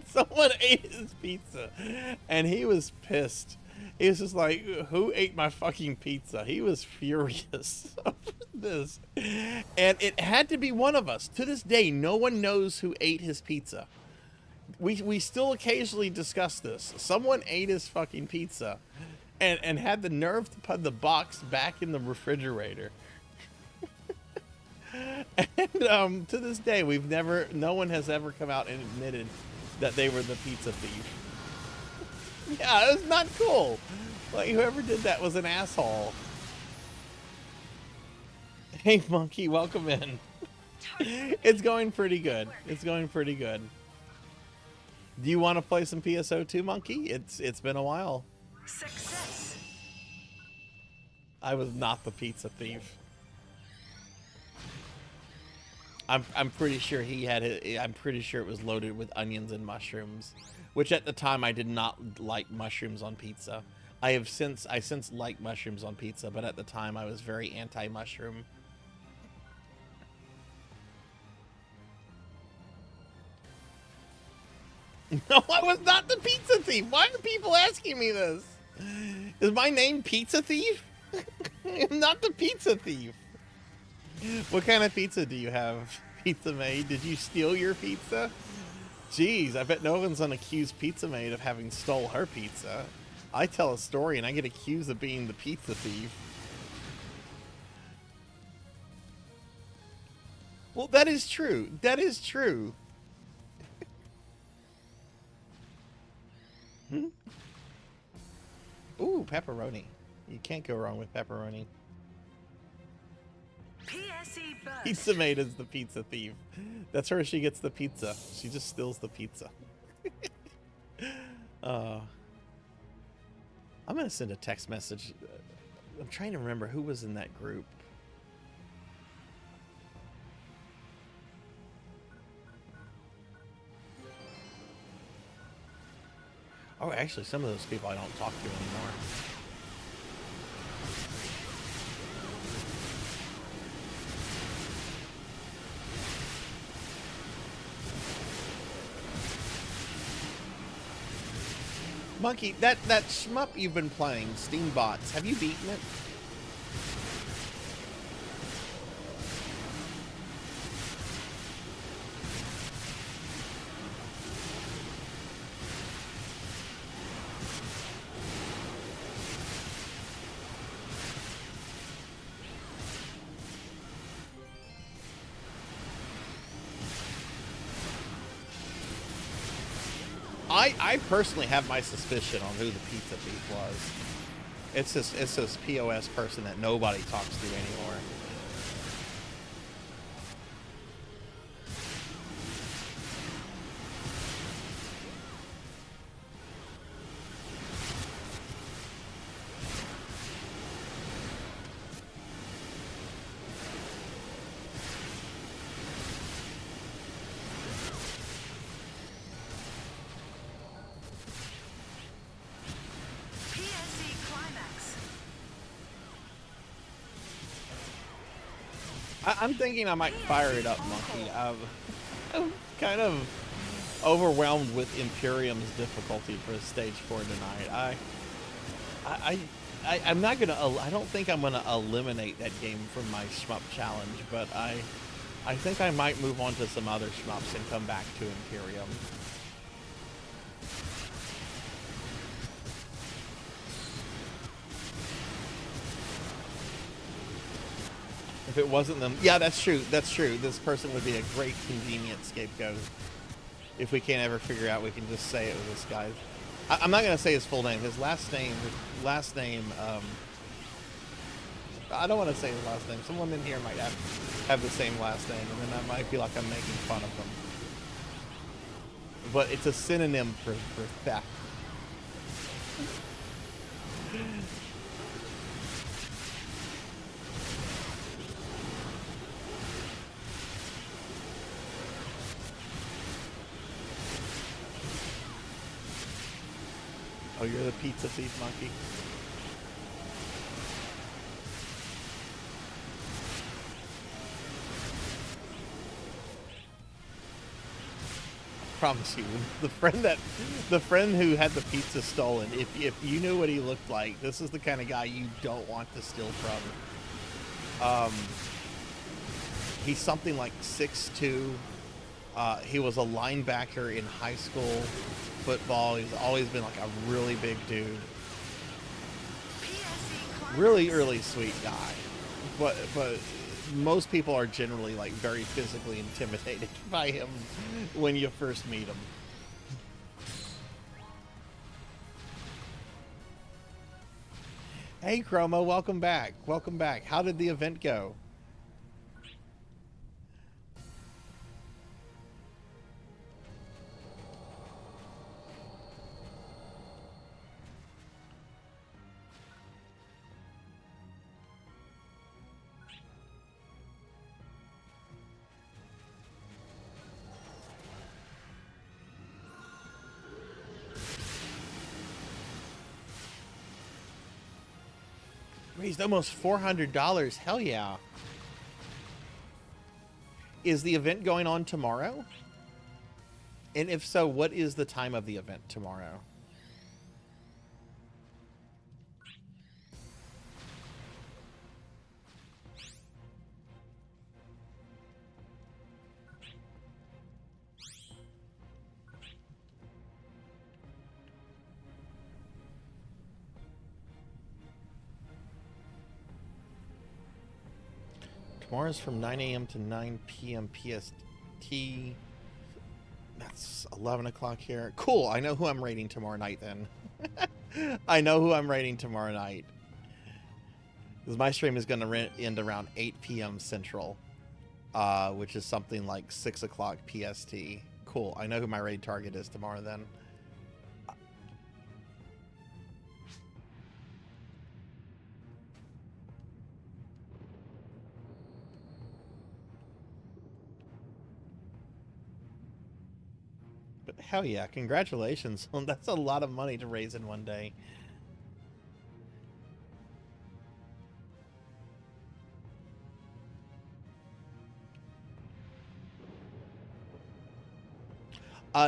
Someone ate his pizza, and he was pissed. He was just like, who ate my fucking pizza? He was furious over this. And it had to be one of us. To this day, no one knows who ate his pizza. We still occasionally discuss this. Someone ate his fucking pizza and had the nerve to put the box back in the refrigerator. And to this day, no one has ever come out and admitted that they were the pizza thief. Yeah, it was not cool. Like, whoever did that was an asshole. Hey, Monkey, welcome in. It's going pretty good. It's going pretty good. Do you want to play some PSO2, Monkey? It's been a while. Success. I was not the pizza thief. I'm pretty sure he had it. I'm pretty sure it was loaded with onions and mushrooms, which at the time I did not like mushrooms on pizza. I since like mushrooms on pizza, but at the time I was very anti-mushroom. No, I was not the pizza thief. Why are people asking me this? Is my name Pizza Thief? I'm not the pizza thief. What kind of pizza do you have, Pizza Maid? Did you steal your pizza? Jeez, I bet no one's gonna accuse Pizza Maid of having stole her pizza. I tell a story and I get accused of being the pizza thief. Well, that is true. That is true. Ooh, pepperoni. You can't go wrong with pepperoni. PSE burst. Pizza Maid is the pizza thief. That's her. She gets the pizza. She just steals the pizza. I'm gonna send a text message. I'm trying to remember who was in that group. Oh, actually, some of those people I don't talk to anymore. Monkey, that shmup you've been playing, Steambots, have you beaten it? I personally have my suspicion on who the pizza thief was. It's this POS person that nobody talks to anymore. I'm thinking I might fire it up, Monkey. I'm kind of overwhelmed with Imperium's difficulty for stage 4 tonight. I'm not gonna. I don't think I'm gonna eliminate that game from my shmup challenge, but I think I might move on to some other shmups and come back to Imperium. If it wasn't them, yeah, that's true. That's true. This person would be a great convenient scapegoat. If we can't ever figure out, we can just say it was this guy. I'm not gonna say his full name. His last name. I don't want to say his last name. Someone in here might have the same last name, and then I might feel like I'm making fun of them. But it's a synonym for theft. Oh, you're the pizza thief, Monkey. I promise you, the friend who had the pizza stolen, if you knew what he looked like, this is the kind of guy you don't want to steal from. He's something like 6'2". He was a linebacker in high school football. He's always been like a really big dude. Really sweet guy. But most people are generally like very physically intimidated by him when you first meet him. Hey Chroma, welcome back. Welcome back. How did the event go? Raised almost $400. Hell yeah. Is the event going on tomorrow? And if so, what is the time of the event tomorrow? Tomorrow's from 9 a.m. to 9 p.m. PST. That's 11 o'clock here. Cool. I know who I'm raiding tomorrow night then. I know who I'm raiding tomorrow night. Because my stream is going to end around 8 p.m. Central, which is something like 6 o'clock PST. Cool. I know who my raid target is tomorrow then. But hell yeah, congratulations. That's a lot of money to raise in one day.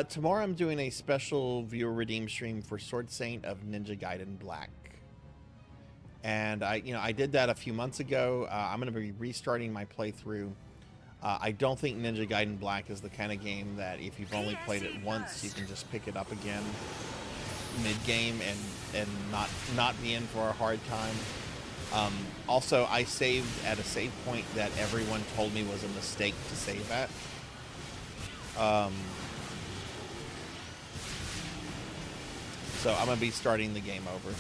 Tomorrow I'm doing a special viewer redeem stream for Sword Saint of Ninja Gaiden Black. And I did that a few months ago. I'm going to be restarting my playthrough. I don't think Ninja Gaiden Black is the kind of game that if you've only played it once, you can just pick it up again mid-game and not be in for a hard time. Also, I saved at a save point that everyone told me was a mistake to save at. So I'm going to be starting the game over.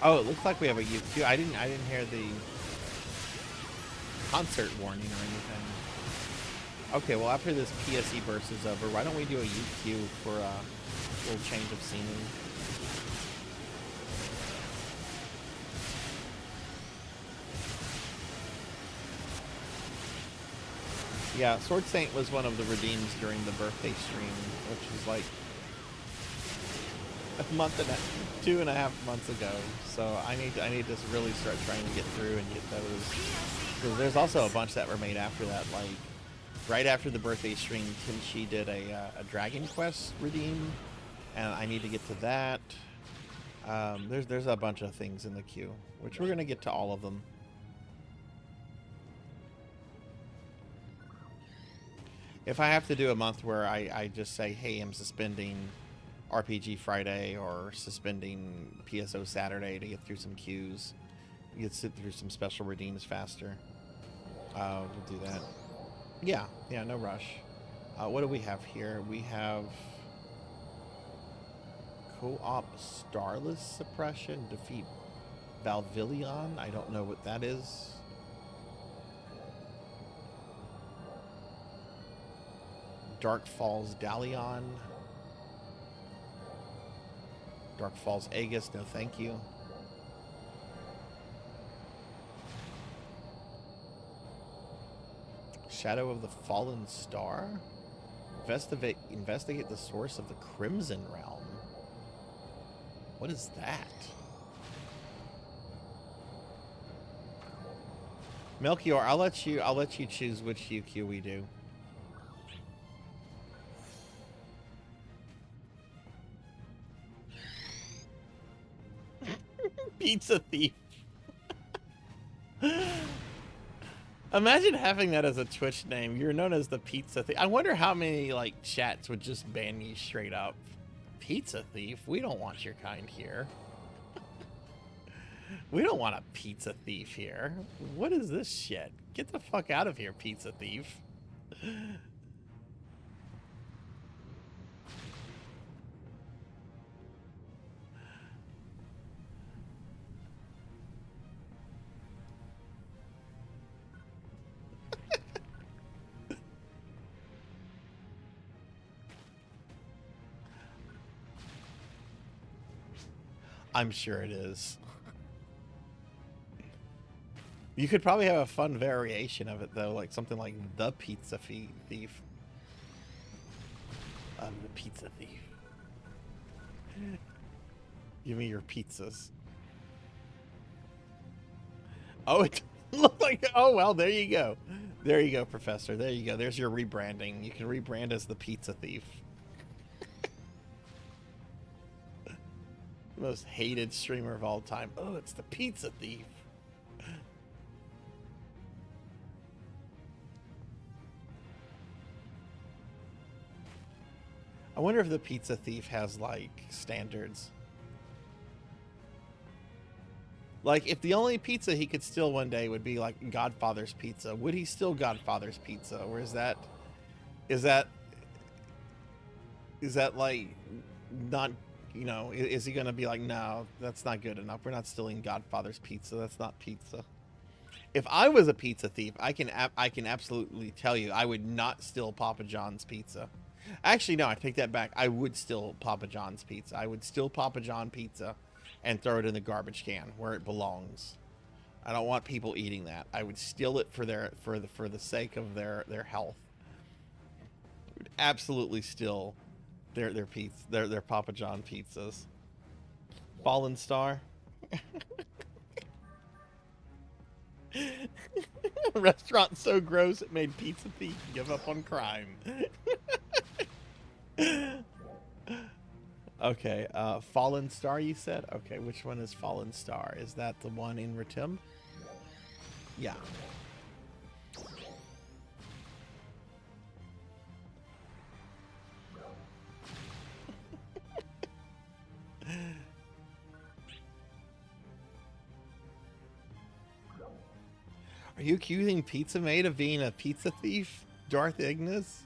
Oh, it looks like we have a UQ. I didn't hear the concert warning or anything. Okay, well after this PSE burst is over, why don't we do a UQ for a little change of scenery? Yeah, Sword Saint was one of the redeems during the birthday stream, which was like a month and 2.5 months ago. So I need to really start trying to get through and get those. Because there's also a bunch that were made after that. Like right after the birthday stream, Kimchi did a Dragon Quest redeem, and I need to get to that. There's a bunch of things in the queue, which we're gonna get to all of them. If I have to do a month where I just say, hey, I'm suspending RPG Friday or suspending PSO Saturday to get through some queues, get through some special redeems faster, we'll do that. Yeah, no rush. What do we have here? We have co-op Starless Suppression, defeat Valvillion. I don't know what that is. Dark Falls Dalion. Dark Falls Aegis, no thank you. Shadow of the Fallen Star? Investigate the source of the Crimson Realm. What is that? Melchior, I'll let you choose which UQ we do. Pizza Thief. Imagine having that as a Twitch name. You're known as the Pizza Thief. I wonder how many like chats would just ban you straight up. Pizza Thief? We don't want your kind here. We don't want a Pizza Thief here. What is this shit? Get the fuck out of here, Pizza Thief. I'm sure it is. You could probably have a fun variation of it, though, like something like the Pizza Thief. I'm the Pizza Thief. Give me your pizzas. Oh, it looked like... Oh, well, there you go. There you go, Professor. There you go. There's your rebranding. You can rebrand as the Pizza Thief. Most hated streamer of all time. Oh, it's the Pizza Thief. I wonder if the Pizza Thief has like standards. Like if the only pizza he could steal one day would be like Godfather's pizza, would he steal Godfather's pizza? Or is that like not, you know, is he going to be like, no, that's not good enough. We're not stealing Godfather's pizza. That's not pizza. If I was a pizza thief, I can absolutely tell you I would not steal Papa John's pizza. Actually, no, I take that back. I would steal Papa John's pizza. I would steal Papa John pizza and throw it in the garbage can where it belongs. I don't want people eating that. I would steal it for the sake of their health. I would absolutely steal their pizza, their Papa John pizzas. Fallen Star. Restaurant so gross it made Pizza Thief give up on crime. Okay, Fallen Star you said? Okay, which one is Fallen Star? Is that the one in Ritim? Yeah. Are you accusing Pizza Mate of being a pizza thief, Darth Ignis?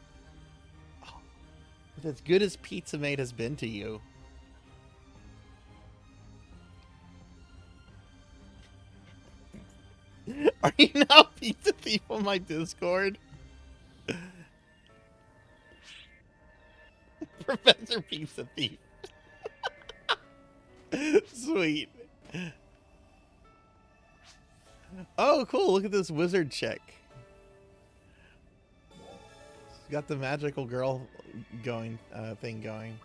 Oh, if as good as Pizza Mate has been to you. Are you now Pizza Thief on my Discord? Professor Pizza Thief. Sweet. Oh, cool. Look at this wizard chick. She's got the magical girl going thing going.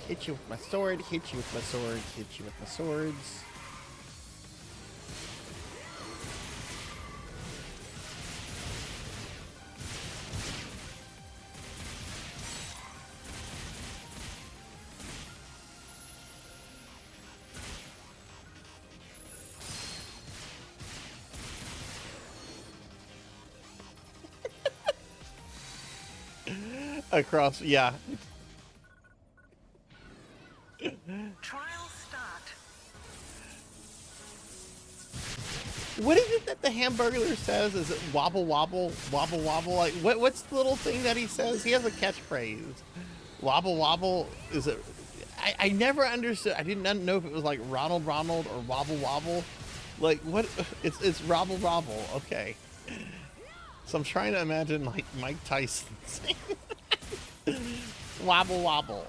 Hit you with my sword, hit you with my sword, hit you with my swords. Across, yeah. Trial start. What is it that the Hamburglar says? Is it wobble wobble wobble wobble? Like what's the little thing that he says? He has a catchphrase. Wobble wobble. Is it? I never understood. I didn't know if it was like Ronald Ronald or wobble wobble. Like what? It's robble robble. Okay. So I'm trying to imagine like Mike Tyson saying wobble wobble.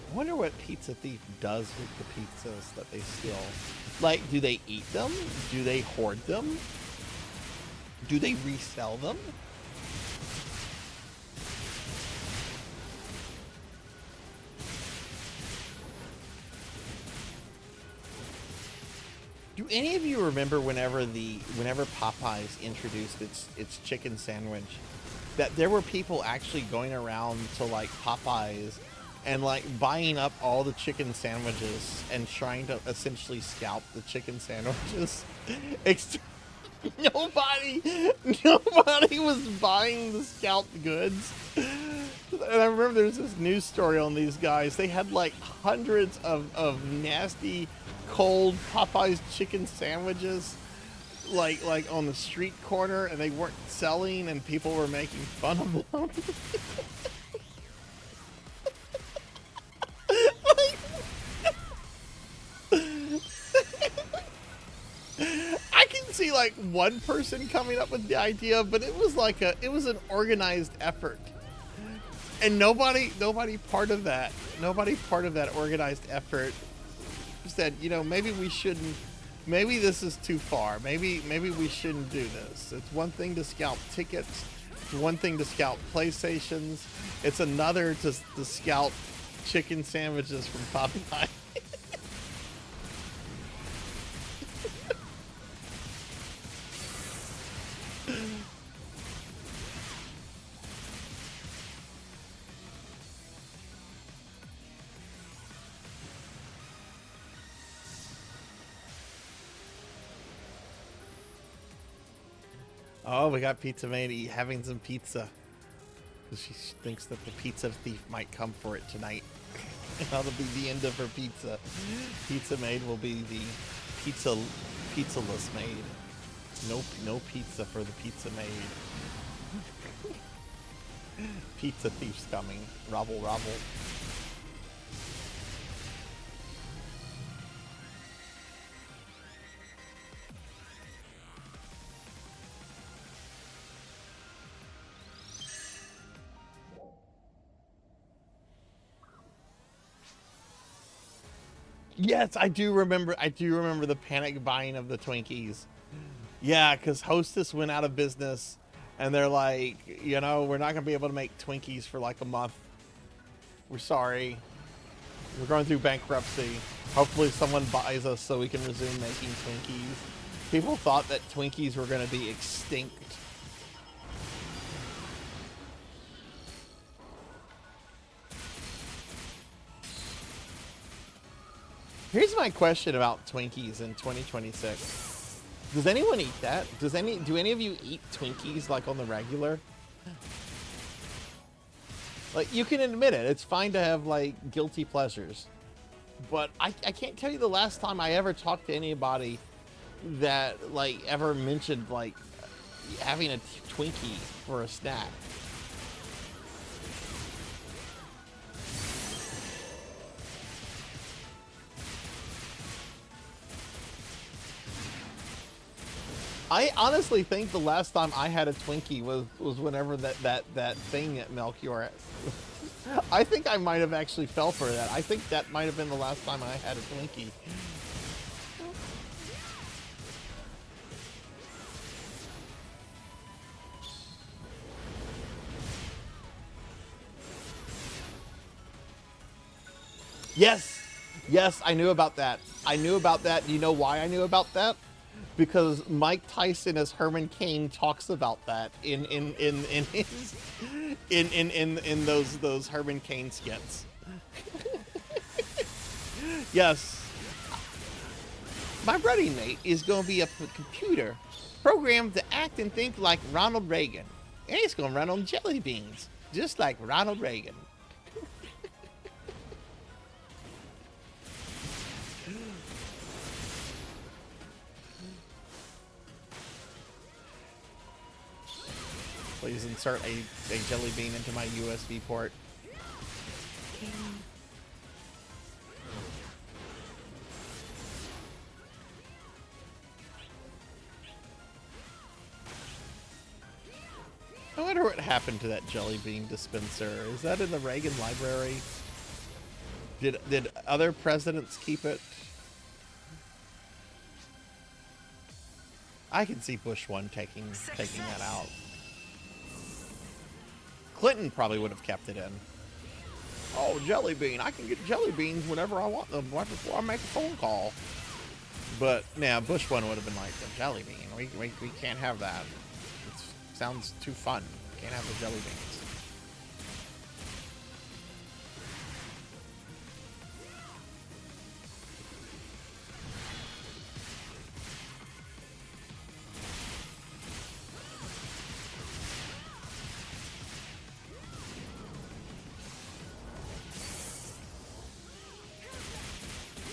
I wonder what Pizza Thief does with the pizzas that they steal. Like, do they eat them? Do they hoard them? Do they resell them? Do any of you remember whenever Popeyes introduced its chicken sandwich, that there were people actually going around to like Popeyes and like buying up all the chicken sandwiches and trying to essentially scalp the chicken sandwiches? Nobody was buying the scalped goods. And I remember there's this news story on these guys. They had like hundreds of nasty, cold Popeyes chicken sandwiches like on the street corner, and they weren't selling, and people were making fun of them. I can see like one person coming up with the idea, but it was an organized effort. And nobody part of that organized effort said, you know, maybe this is too far. Maybe we shouldn't do this. It's one thing to scalp tickets. It's one thing to scalp PlayStations. It's another to scalp chicken sandwiches from Popeye. Oh, we got Pizza Maid having some pizza. She thinks that the pizza thief might come for it tonight. That'll be the end of her pizza. Pizza Maid will be the pizzaless maid. No pizza for the Pizza Maid. Pizza thief's coming. Robble, robble. Yes, I do remember the panic buying of the Twinkies. Yeah, because Hostess went out of business, and they're like, you know, we're not gonna be able to make Twinkies for like a month. We're sorry. We're going through bankruptcy. Hopefully someone buys us so we can resume making Twinkies. People thought that Twinkies were gonna be extinct. Here's my question about Twinkies in 2026. Does anyone eat that? Do any of you eat Twinkies like on the regular? Like, you can admit it. It's fine to have like guilty pleasures. But I can't tell you the last time I ever talked to anybody that like ever mentioned like having a Twinkie for a snack. I honestly think the last time I had a Twinkie was whenever that thing at Melchior. I think I might have actually fell for that. I think that might have been the last time I had a Twinkie. Yes! Yes, I knew about that. I knew about that. Do you know why I knew about that? Because Mike Tyson as Herman Cain talks about that in those Herman Cain skits. Yes. My running mate is going to be a computer programmed to act and think like Ronald Reagan. And it's going to run on jelly beans, just like Ronald Reagan. Please insert a jelly bean into my USB port. I wonder what happened to that jelly bean dispenser. Is that in the Reagan library? Did other presidents keep it? I can see Bush 1 taking that out. Clinton probably would have kept it in. Oh, jelly bean. I can get jelly beans whenever I want them, right before I make a phone call. But, yeah, Bush 1 would have been like, the jelly bean. We can't have that. It sounds too fun. Can't have the jelly beans.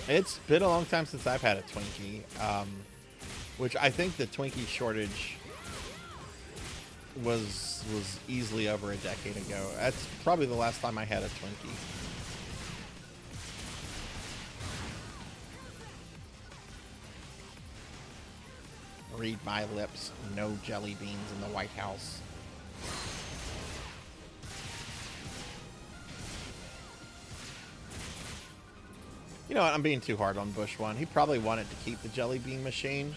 It's been a long time since I've had a Twinkie, which I think the Twinkie shortage was easily over a decade ago. That's probably the last time I had a Twinkie. Read my lips, no jelly beans in the White House. You know what? I'm being too hard on Bush 1. He probably wanted to keep the jelly bean machine,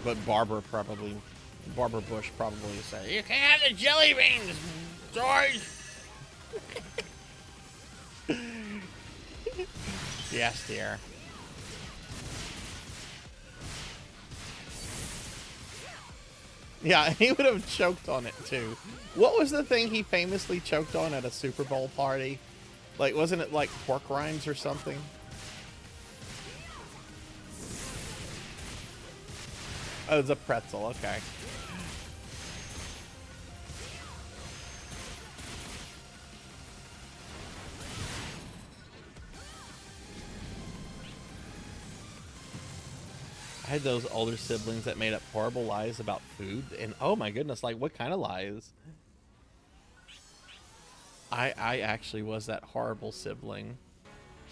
but Barbara Bush probably said, "You can't have the jelly beans, George." Yes, dear. Yeah, he would have choked on it too. What was the thing he famously choked on at a Super Bowl party? Like, wasn't it like pork rinds or something? Oh, it's a pretzel, okay. I had those older siblings that made up horrible lies about food, and oh my goodness, like what kind of lies? I actually was that horrible sibling.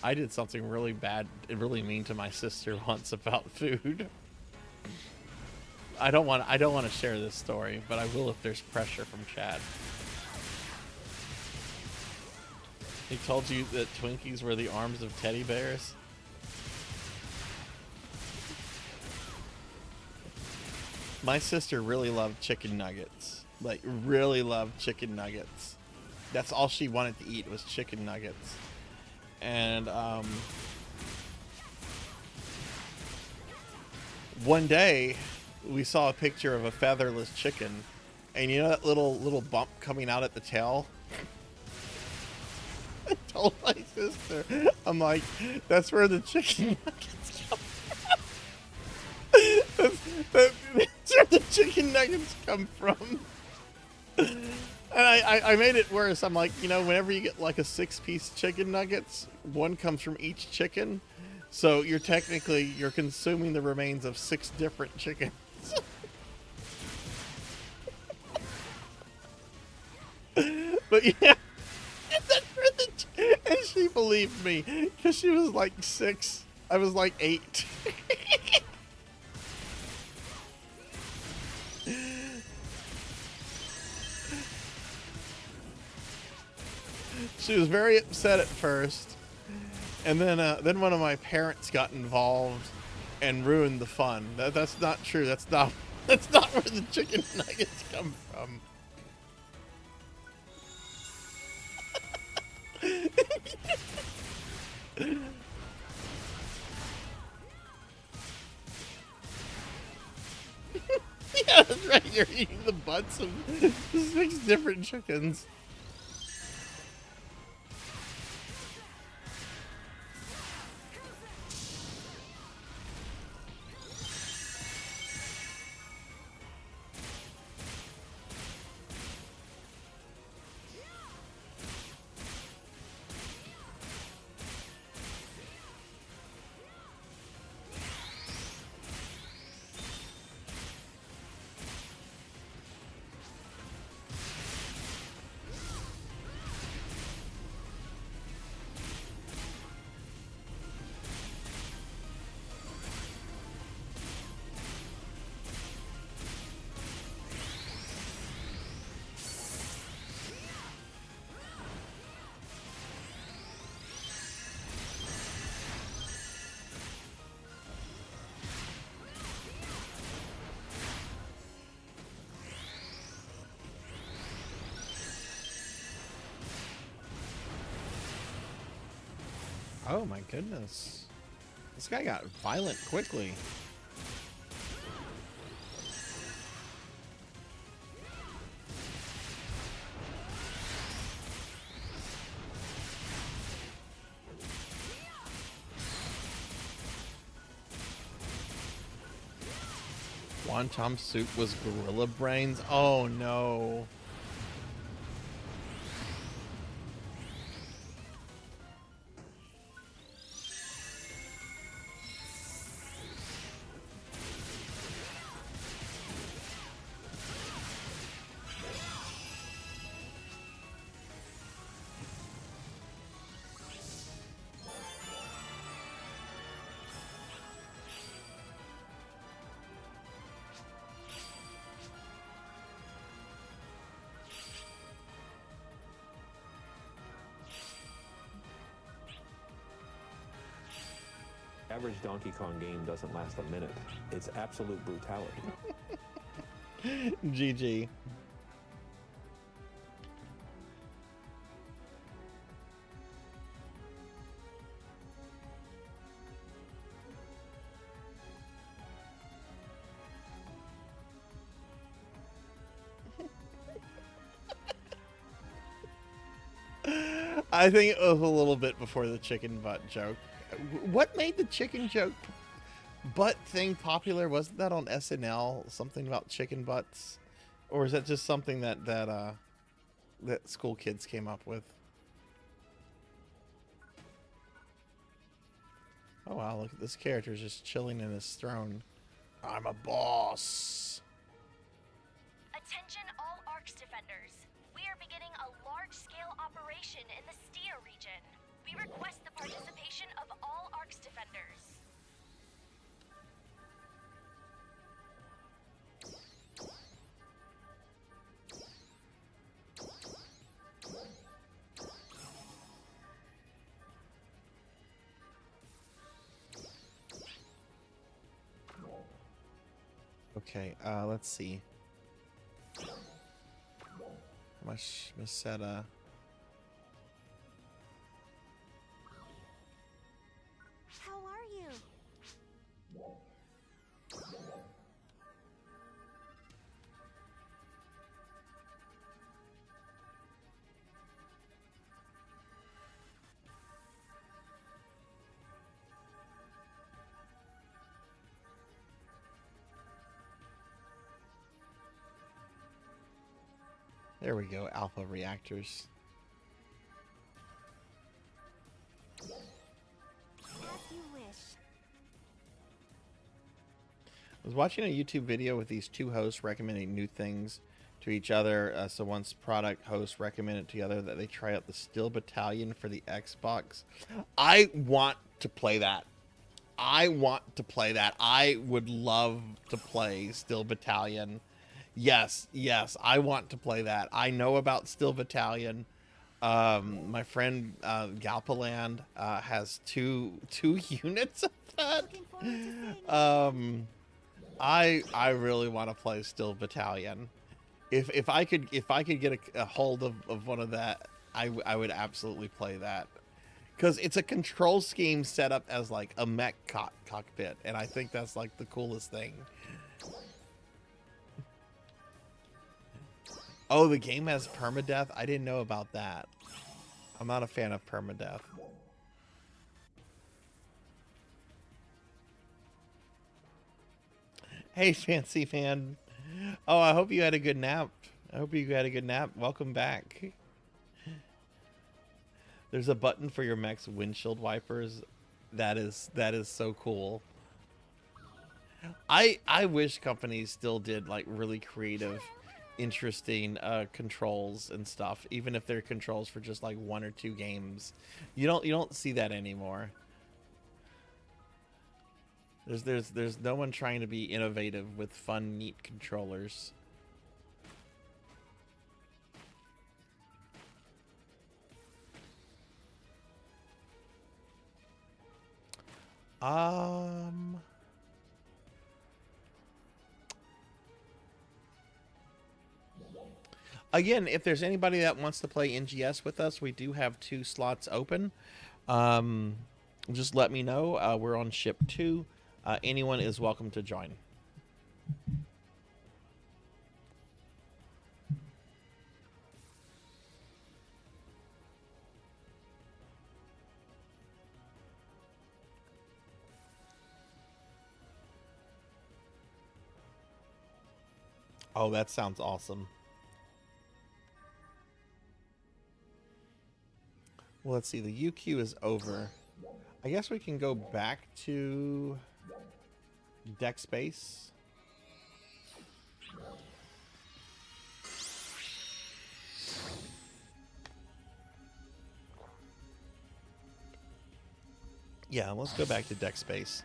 I did something really bad and really mean to my sister once about food. I don't want to share this story, but I will if there's pressure from Chad. He told you that Twinkies were the arms of teddy bears? My sister really loved chicken nuggets. Like, really loved chicken nuggets. That's all she wanted to eat was chicken nuggets. And, one day, we saw a picture of a featherless chicken. And you know that little bump coming out at the tail? I told my sister, I'm like, that's where the chicken nuggets come from. That's where the chicken nuggets come from. And I made it worse. I'm like, you know, whenever you get like a 6-piece chicken nuggets, one comes from each chicken. So you're consuming the remains of 6 different chickens. But yeah. And she believed me because she was like 6. I was like 8. She was very upset at first, and then one of my parents got involved and ruined the fun. That's not true. That's not where the chicken nuggets come from. Yeah, that's right. You're eating the butts of 6 different chickens. Oh my goodness. This guy got violent quickly. Wonton soup was gorilla brains? Oh no. Average Donkey Kong game doesn't last a minute. It's absolute brutality. GG. I think it was a little bit before the chicken butt joke. What made the chicken joke butt thing popular? Wasn't that on SNL? Something about chicken butts, or is that just something that school kids came up with? Oh wow! Look at this character just chilling in his throne. I'm a boss. Attention all ARCS defenders. We are beginning a large-scale operation in the Stia region. We request the participation of all ARCS defenders. Okay, let's see. Masetta. How are you? There we go, alpha reactors. As you wish. I was watching a YouTube video with these two hosts recommending new things to each other. So once product hosts recommended to the other that they try out the Steel Battalion for the Xbox. I want to play that. I want to play that. I would love to play Steel Battalion. Yes, I want to play that. I know about Steel Battalion. My friend Galpaland has two units of that. I really want to play Steel Battalion. If I could get a hold of one of that, I would absolutely play that. Because it's a control scheme set up as like a mech cockpit, and I think that's like the coolest thing. Oh, the game has permadeath? I didn't know about that. I'm not a fan of permadeath. Hey, Fancy Fan. Oh, I hope you had a good nap. Welcome back. There's a button for your mech's windshield wipers. That is so cool. I wish companies still did like really creative, interesting controls and stuff, even if they're controls for just like 1 or 2 games. You don't see that anymore. There's no one trying to be innovative with fun, neat controllers. Again, if there's anybody that wants to play NGS with us, we do have 2 slots open. Just let me know. We're on ship 2. Anyone is welcome to join. Oh, that sounds awesome. Well, let's see. The UQ is over. I guess we can go back to deck space. Yeah, let's go back to deck space.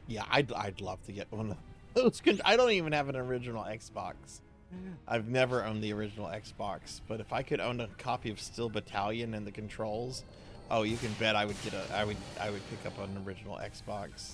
Yeah, I'd love to get one of those. I don't even have an original Xbox. I've never owned the original Xbox, but if I could own a copy of Steel Battalion and the controls, oh, you can bet I would get I would pick up an original Xbox.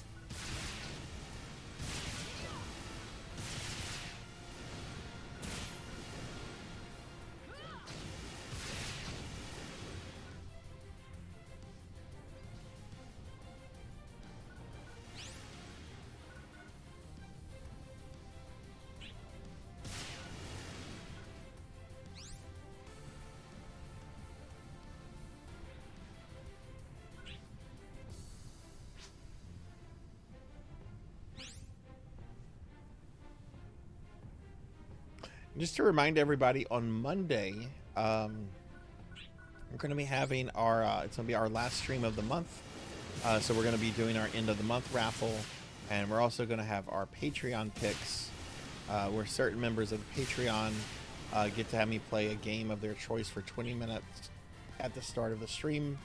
Just to remind everybody, on Monday, we're going to be having our, it's going to be our last stream of the month. So we're going to be doing our end of the month raffle. And we're also going to have our Patreon picks, where certain members of the Patreon get to have me play a game of their choice for 20 minutes at the start of the stream.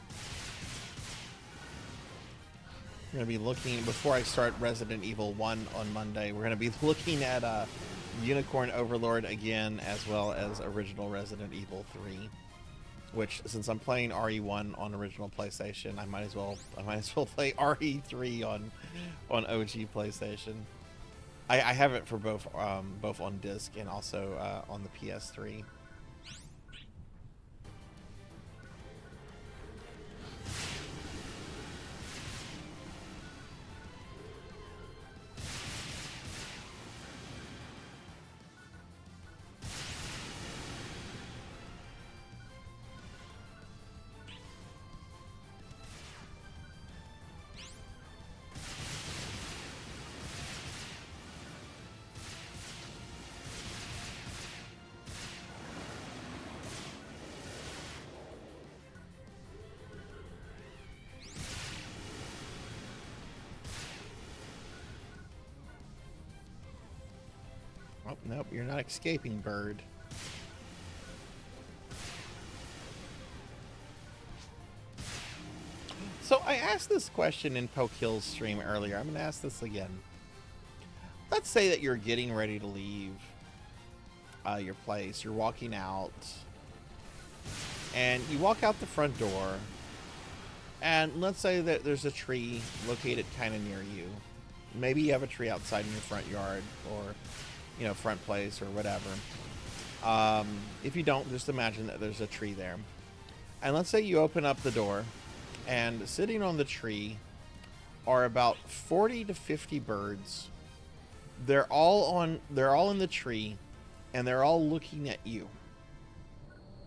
We're going to be looking, before I start Resident Evil 1 on Monday, we're going to be looking at Unicorn Overlord again, as well as original Resident Evil 3. Which, since I'm playing RE1 on original PlayStation, I might as well play RE3 on OG PlayStation. I have it for both on disc and also on the PS3. Oh, nope, you're not escaping, bird. So I asked this question in Pokill's stream earlier. I'm going to ask this again. Let's say that you're getting ready to leave your place. You're walking out. And you walk out the front door. And let's say that there's a tree located kind of near you. Maybe you have a tree outside in your front yard or, you know, front place or whatever. If you don't, just imagine that there's a tree there. And let's say you open up the door, and sitting on the tree are about 40 to 50 birds. They're all in the tree, and they're all looking at you.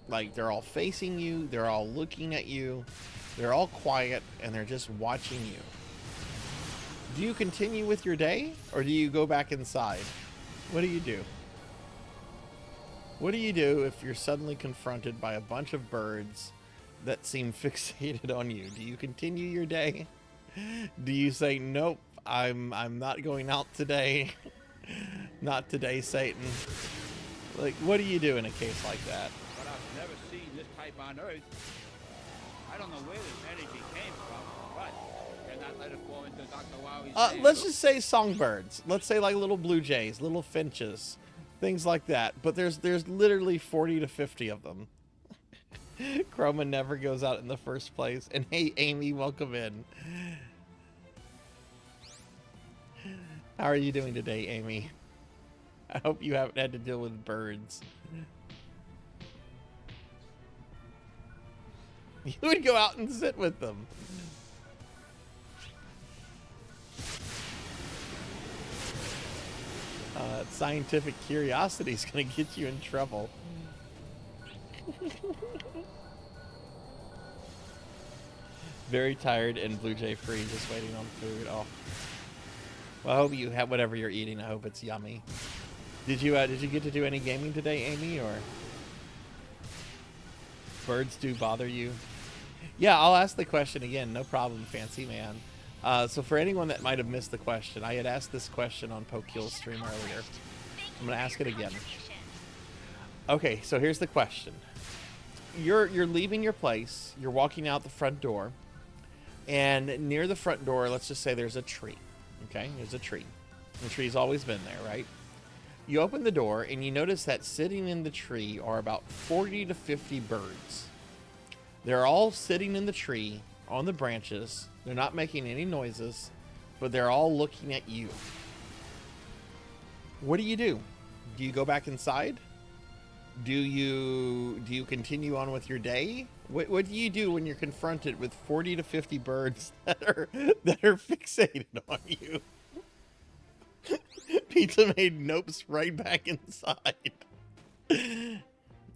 Like, they're all facing you, they're all looking at you, they're all quiet, and they're just watching you. Do you continue with your day, or do you go back inside? What do you do? What do you do if you're suddenly confronted by a bunch of birds that seem fixated on you? Do you continue your day? Do you say, nope, I'm not going out today? Not today, Satan. Like, what do you do in a case like that? But I've never seen this type on Earth. I don't know where this energy came from, but cannot let it fall into Dr. Wowie's Let's just say songbirds. Let's say like little blue jays, little finches, things like that. But there's literally 40 to 50 of them. Chroma never goes out in the first place. And hey, Amy, welcome in. How are you doing today, Amy? I hope you haven't had to deal with birds. You would go out and sit with them. Scientific curiosity is going to get you in trouble. Very tired and Blue Jay free, just waiting on food. Oh, well, I hope you have whatever you're eating. I hope it's yummy. Did you get to do any gaming today, Amy? Or birds do bother you? Yeah, I'll ask the question again. No problem, fancy man. So for anyone that might have missed the question, I had asked this question on Pokill's stream earlier. I'm going to ask it again. Okay, so here's the question. You're leaving your place. You're walking out the front door. And near the front door, let's just say there's a tree. Okay, there's a tree. The tree's always been there, right? You open the door, and you notice that sitting in the tree are about 40 to 50 birds. They're all sitting in the tree on the branches. They're not making any noises, but they're all looking at you. What do you do? Do you go back inside? Do you continue on with your day? What do you do when you're confronted with 40 to 50 birds that are fixated on you? Pizza made nopes right back inside.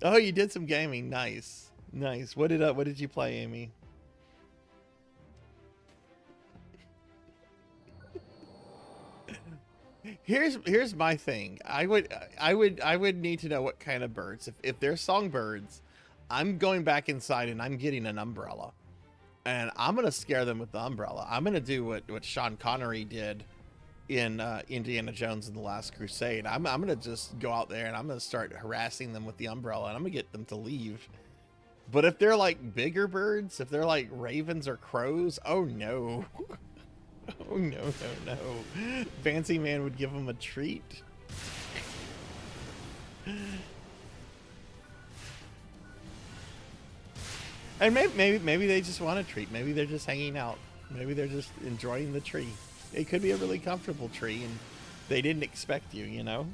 Oh, you did some gaming. Nice. Nice. What did you play, Amy? Here's my thing. I would need to know what kind of birds. If they're songbirds, I'm going back inside and I'm getting an umbrella, and I'm gonna scare them with the umbrella. I'm gonna do what Sean Connery did in Indiana Jones and the Last Crusade. I'm gonna just go out there and I'm gonna start harassing them with the umbrella, and I'm gonna get them to leave. But if they're like bigger birds, if they're like ravens or crows, oh no. Oh no. Fancy Man would give them a treat. And maybe they just want a treat. Maybe they're just hanging out. Maybe they're just enjoying the tree. It could be a really comfortable tree and they didn't expect you, you know?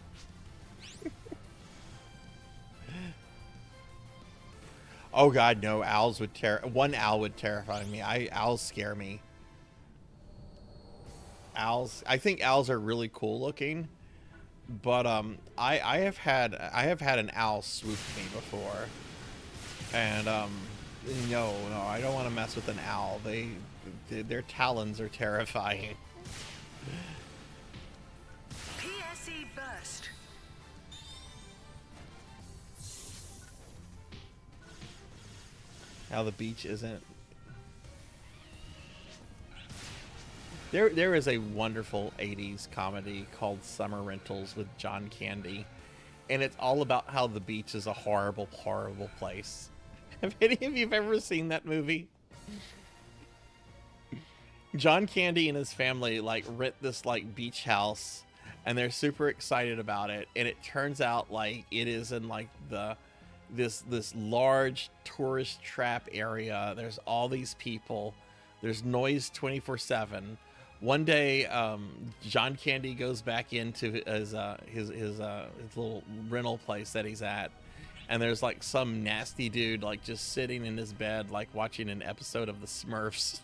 Oh god, no, owls would one owl would terrify me. Owls scare me. Owls, I think owls are really cool looking, but I have had an owl swoop me before. And no, I don't want to mess with an owl. Their talons are terrifying. PSE burst. How the beach isn't. There is a wonderful 80s comedy called Summer Rentals with John Candy, and it's all about how the beach is a horrible, horrible place. Have any of you ever seen that movie? John Candy and his family like rent this like beach house, and they're super excited about it, and it turns out like it is in like this large tourist trap area. There's all these people. There's noise 24/7. One day, John Candy goes back into his little rental place that he's at, and there's like some nasty dude like just sitting in his bed like watching an episode of the Smurfs.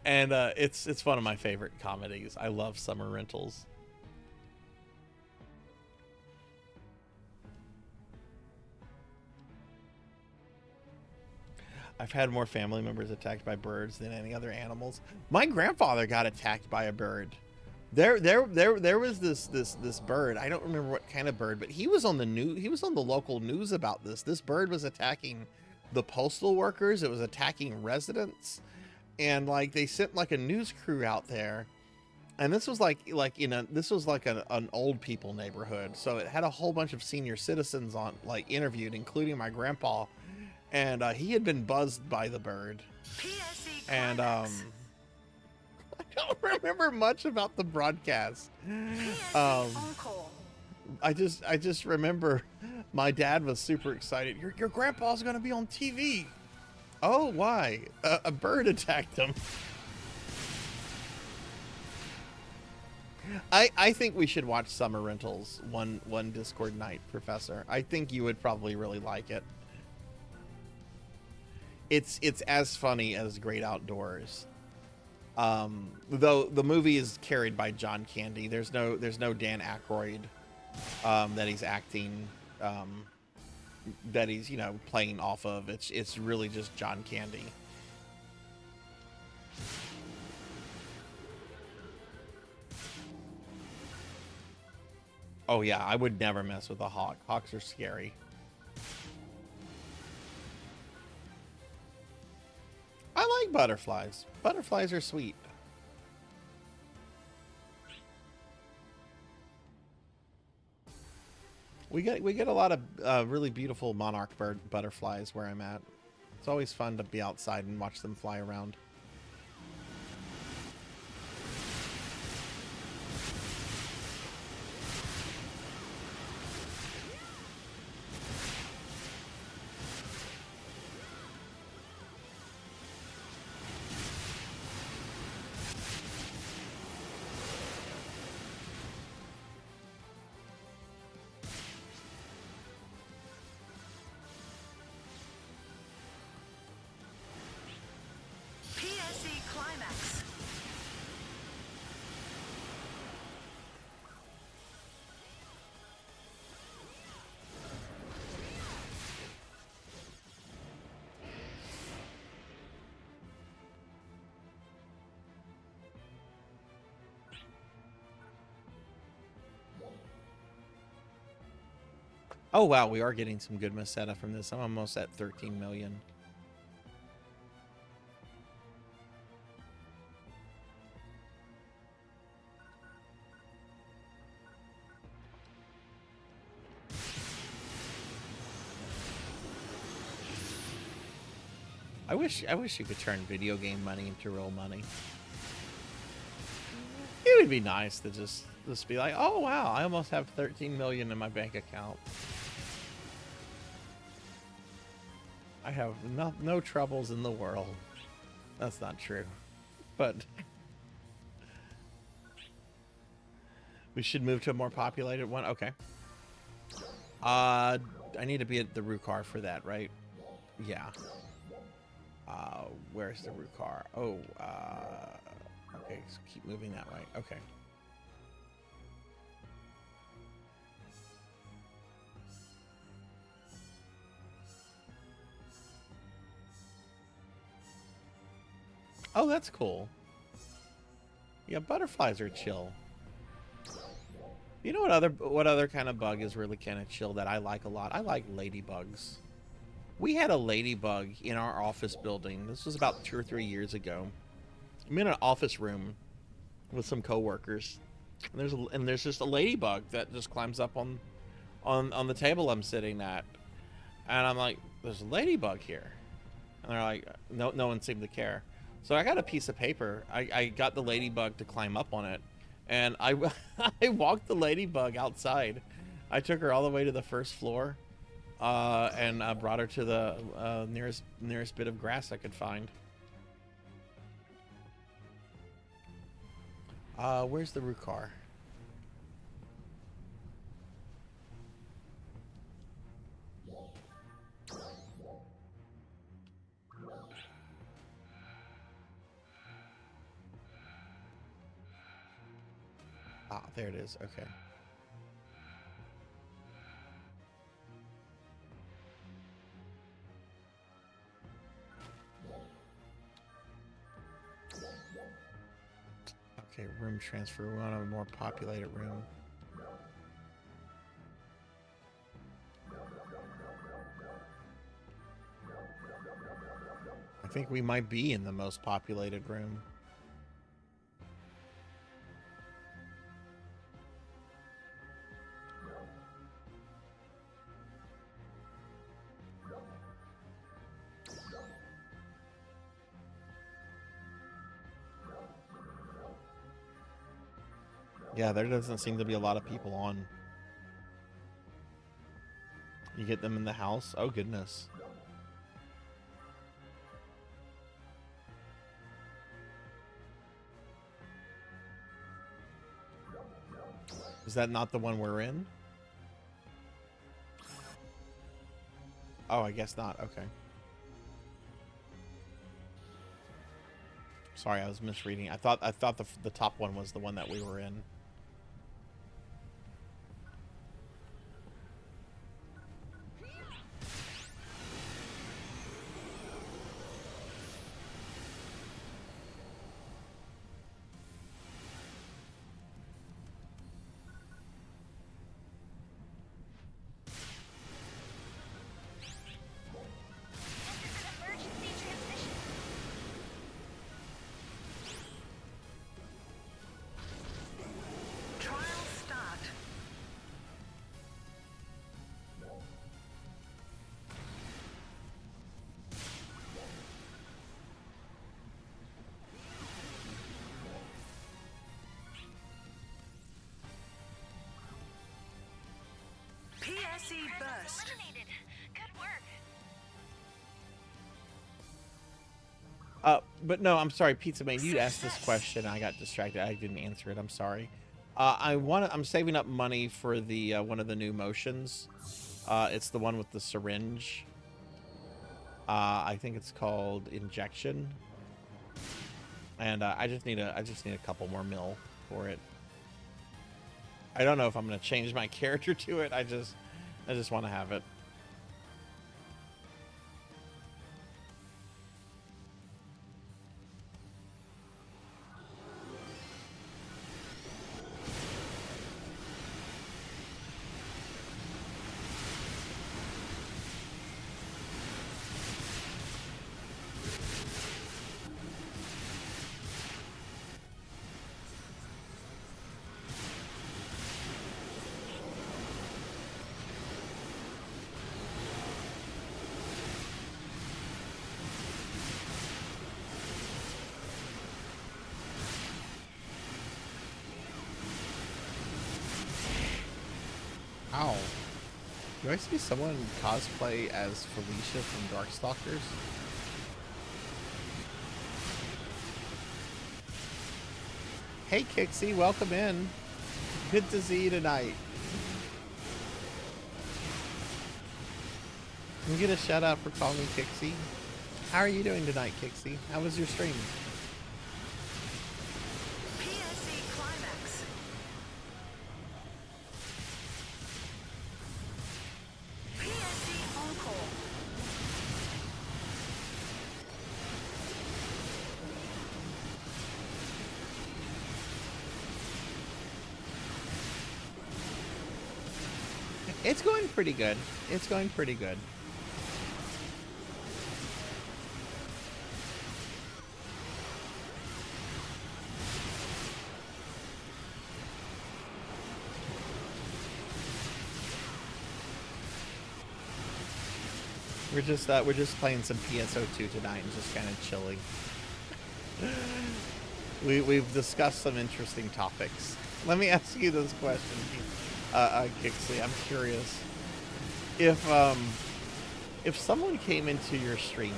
And it's one of my favorite comedies. I love Summer Rentals. I've had more family members attacked by birds than any other animals. My grandfather got attacked by a bird. There was this bird. I don't remember what kind of bird, but he was on the local news about this. This bird was attacking the postal workers. It was attacking residents, and like they sent like a news crew out there. And this was like an old people neighborhood, so it had a whole bunch of senior citizens on like interviewed, including my grandpa. And he had been buzzed by the bird. And I don't remember much about the broadcast. I just remember my dad was super excited. Your grandpa's gonna be on TV. Oh, why? A bird attacked him. I think we should watch Summer Rentals one Discord night, Professor. I think you would probably really like it. It's as funny as Great Outdoors. Though the movie is carried by John Candy. There's no Dan Aykroyd that he's acting, that he's playing off of. It's really just John Candy. Oh yeah, I would never mess with a hawk. Hawks are scary. I like butterflies. Butterflies are sweet. We get a lot of really beautiful monarch butterflies where I'm at. It's always fun to be outside and watch them fly around. Oh wow, we are getting some good Meseta from this. I'm almost at 13 million. I wish you could turn video game money into real money. It would be nice to just be like, oh wow, I almost have 13 million in my bank account. I have no troubles in the world. That's not true, but we should move to a more populated one. Okay. I need to be at the Rukar for that, right? Yeah. Where's the Rukar? Oh, okay, so keep moving that way. Okay. Oh, that's cool. Yeah, butterflies are chill. You know what other kind of bug is really kind of chill that I like a lot? I like ladybugs. We had a ladybug in our office building. This was about 2 or 3 years ago. I'm in an office room with some coworkers, and there's just a ladybug that just climbs up on the table I'm sitting at, and I'm like, "There's a ladybug here," and they're like, "No one seemed to care." So I got a piece of paper. I got the ladybug to climb up on it, and I walked the ladybug outside. I took her all the way to the first floor. And brought her to the nearest bit of grass I could find. Where's the Rukar? Ah, there it is. Okay. Okay, room transfer. We want a more populated room. I think we might be in the most populated room. Yeah, there doesn't seem to be a lot of people on. You get them in the house? Oh, goodness. Is that not the one we're in? Oh, I guess not. Okay. Sorry, I was misreading. I thought the top one was the one that we were in. PSE burst. Eliminated. Good work. But no, I'm sorry, Pizza Man. You asked this question. I got distracted. I didn't answer it. I'm sorry. I'm saving up money for the one of the new motions. It's the one with the syringe. I think it's called Injection. And I just need a couple more mil for it. I don't know if I'm gonna change my character to it. I just want to have it. Do I see someone cosplay as Felicia from Darkstalkers? Hey Kixie, welcome in. Good to see you tonight. Can you get a shout out for calling me Kixie? How are you doing tonight, Kixie? How was your stream? PSE Climax. PSE Encore. It's going pretty good. It's going pretty good. We're just playing some PSO2 tonight and just kind of chilling. We've discussed some interesting topics. Let me ask you this question, Kixley. I'm curious if someone came into your stream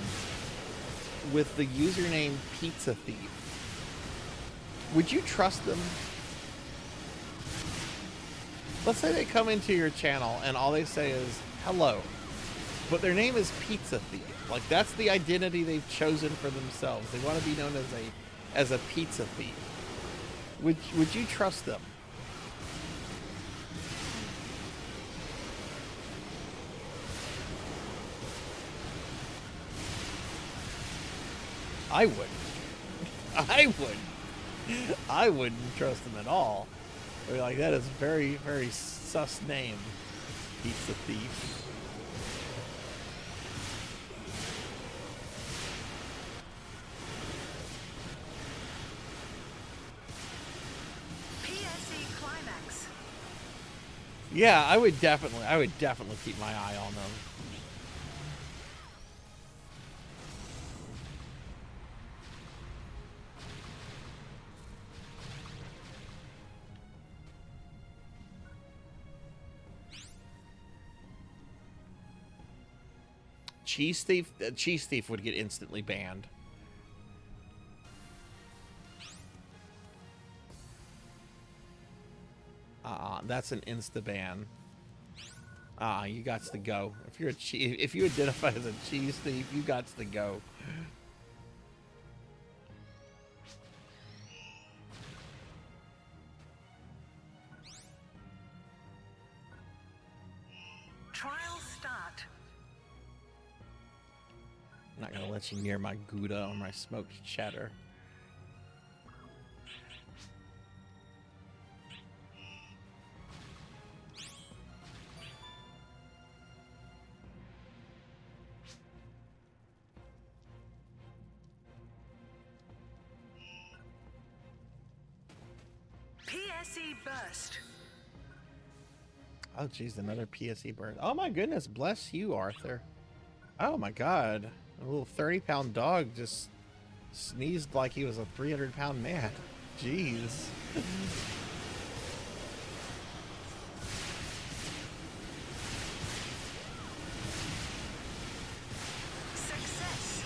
with the username Pizza Thief, would you trust them? Let's say they come into your channel and all they say is hello, but their name is Pizza Thief. Like, that's the identity they've chosen for themselves. They want to be known as a pizza thief. Would you trust them? I wouldn't. I wouldn't trust them at all. They're like, that is a very, very sus name, Pizza Thief. PSE Climax. Yeah, I would definitely keep my eye on them. Cheese Thief would get instantly banned. That's an insta ban. You got to go. If you identify as a cheese thief, you got to go. Trial start. I'm not gonna let you near my Gouda or my smoked cheddar. PSE Burst. Oh, geez, another PSE bird. Oh, my goodness. Bless you, Arthur. Oh, my God. A little 30-pound dog just sneezed like he was a 300-pound man. Jeez. Success.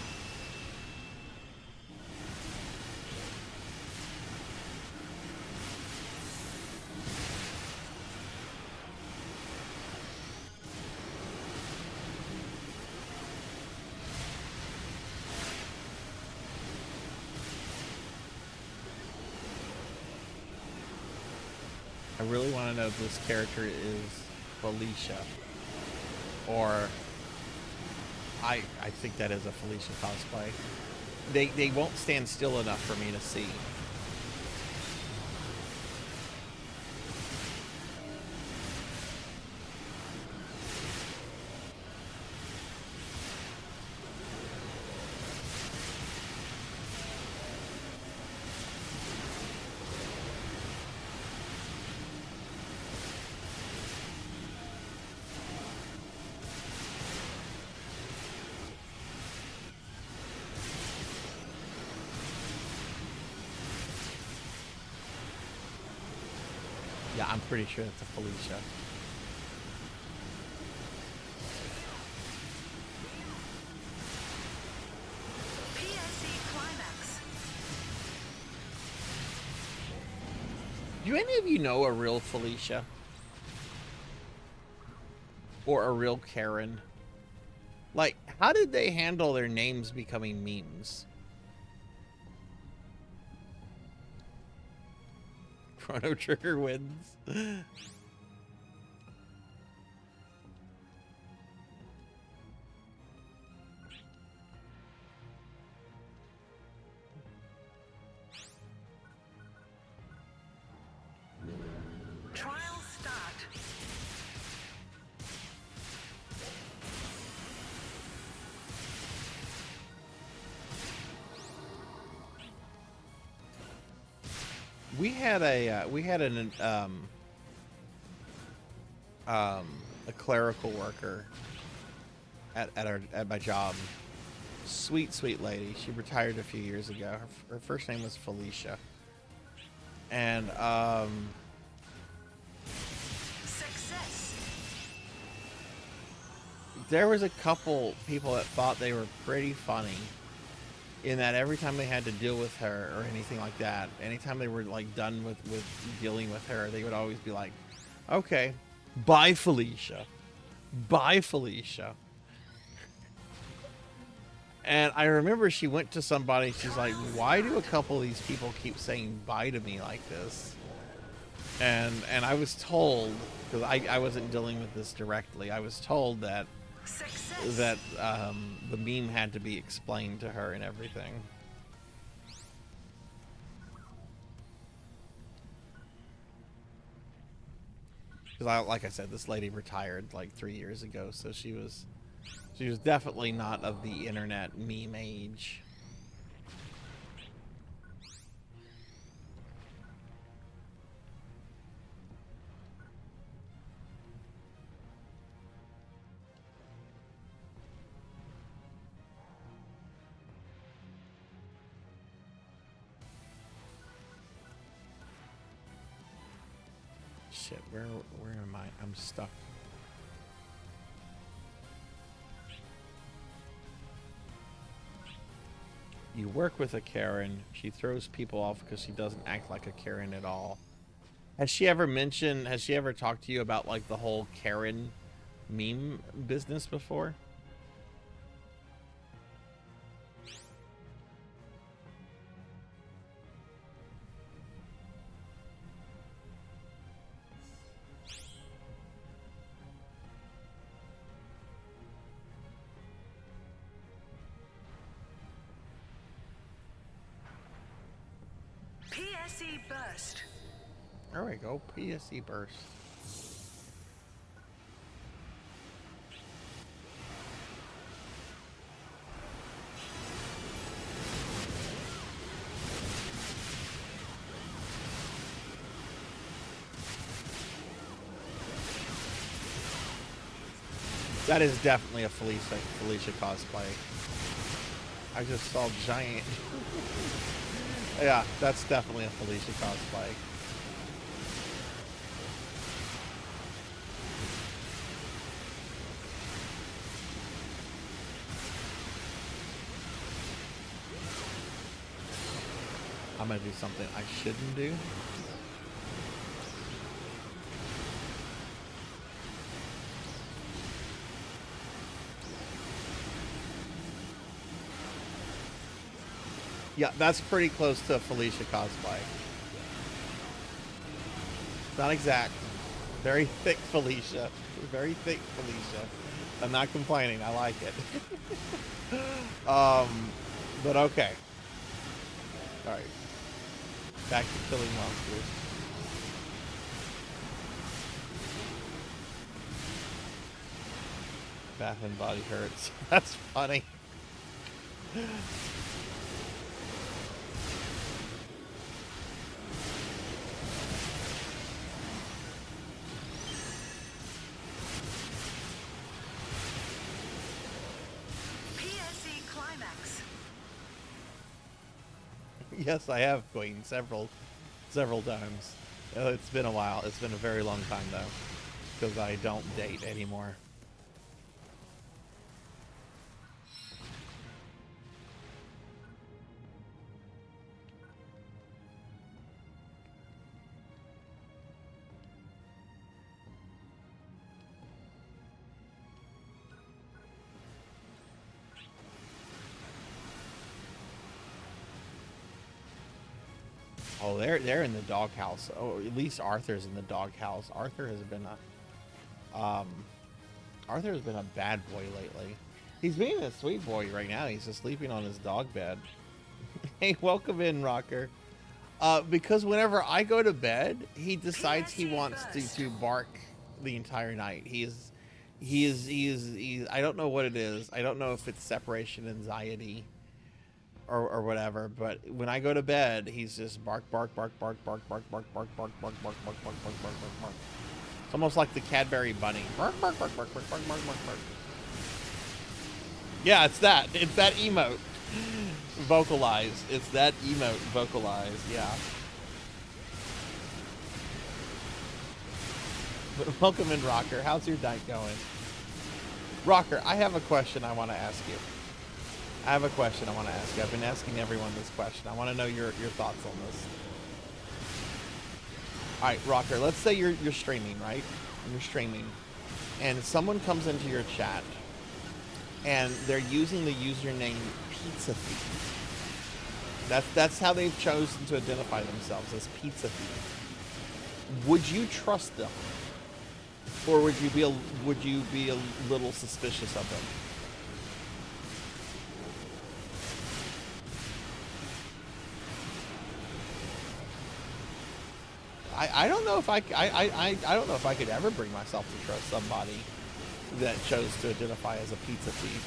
I really want to know if this character is Felicia. Or... I think that is a Felicia cosplay. They won't stand still enough for me to see. Yeah, I'm pretty sure it's a Felicia. Do any of you know a real Felicia? Or a real Karen? Like, how did they handle their names becoming memes? Chrono Trigger wins. Trial start. We had a clerical worker at my job. Sweet lady. She retired a few years ago. Her first name was Felicia. And Success. there was a couple people that thought they were pretty funny, in that every time they had to deal with her or anything like that, anytime they were like done with dealing with her, they would always be like, okay, bye Felicia, bye Felicia. And I remember she went to somebody, she's like, why do a couple of these people keep saying bye to me like this? And I was told, because I wasn't dealing with this directly, I was told that Success. that the meme had to be explained to her and everything. Because like I said, this lady retired like 3 years ago, so she was definitely not of the internet meme age. Shit, where am I? I'm stuck. You work with a Karen. She throws people off because she doesn't act like a Karen at all. Has she ever talked to you about like the whole Karen meme business before? PSE burst. There we go. PSE burst. That is definitely a Felicia cosplay. I just saw giant. Yeah, that's definitely a Felicia cosplay. I'm gonna do something I shouldn't do. Yeah, that's pretty close to a Felicia cosplay. Not exact. Very thick Felicia. Very thick Felicia. I'm not complaining. I like it. But okay. Alright. Back to killing monsters. Bath and Body Hurts. That's funny. PSE climax. Yes, I have, Queen. Several times. It's been a while. It's been a very long time, though. Because I don't date anymore. Oh, they're in the doghouse. Oh, at least Arthur's in the doghouse. Arthur has been a bad boy lately. He's being a sweet boy right now. He's just sleeping on his dog bed. Hey, welcome in, Rocker. Because whenever I go to bed, he decides he wants to bark the entire night. He is. I don't know what it is. I don't know if it's separation anxiety or whatever. But when I go to bed, he's just bark, bark, bark, bark, bark, bark, bark, bark, bark, bark, bark, bark, bark, bark, bark, bark, bark. It's almost like the Cadbury bunny. Bark, bark, bark, bark, bark, bark, bark, bark, bark. Yeah, it's that. It's that emote. Vocalized. It's that emote vocalized. Yeah. But welcome in, Rocker. How's your night going? Rocker, I have a question I want to ask you. I've been asking everyone this question. I want to know your thoughts on this. All right, Rocker, let's say you're streaming, right? You're streaming, and someone comes into your chat, and they're using the username Pizza Thief. That's how they've chosen to identify themselves, as Pizza Thief. Would you trust them, or would you be a little suspicious of them? I don't know if I don't know if I could ever bring myself to trust somebody that chose to identify as a pizza thief.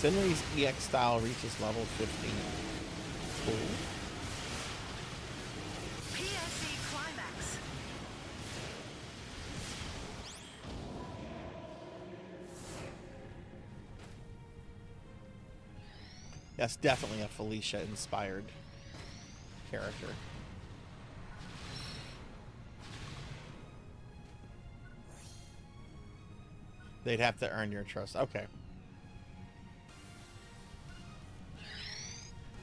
Henry's EX style reaches level 15. Cool. PSE Climax. That's definitely a Felicia-inspired character. They'd have to earn your trust. Okay.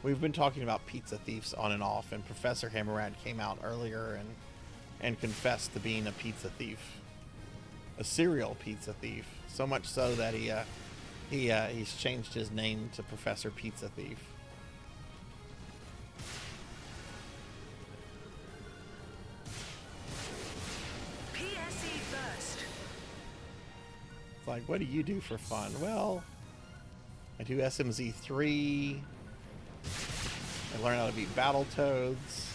We've been talking about pizza thieves on and off, and Professor Hammerad came out earlier and confessed to being a pizza thief. A serial pizza thief. So much so that he's changed his name to Professor Pizza Thief. PSE Burst. It's like, what do you do for fun? Well, I do SMZ3. I learn how to beat Battletoads.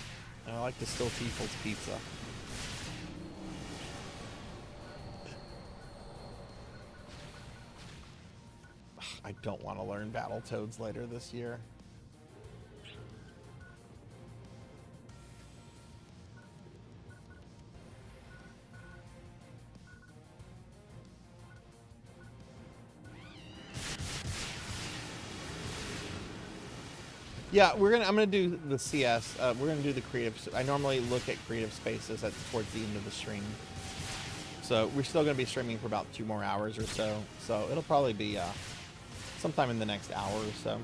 And I like to steal people's pizza. I don't want to learn Battletoads later this year. Yeah, I'm gonna do the CS. We're gonna do the creative. I normally look at creative spaces towards the end of the stream. So we're still gonna be streaming for about 2 more hours or so. So it'll probably be sometime in the next hour or so.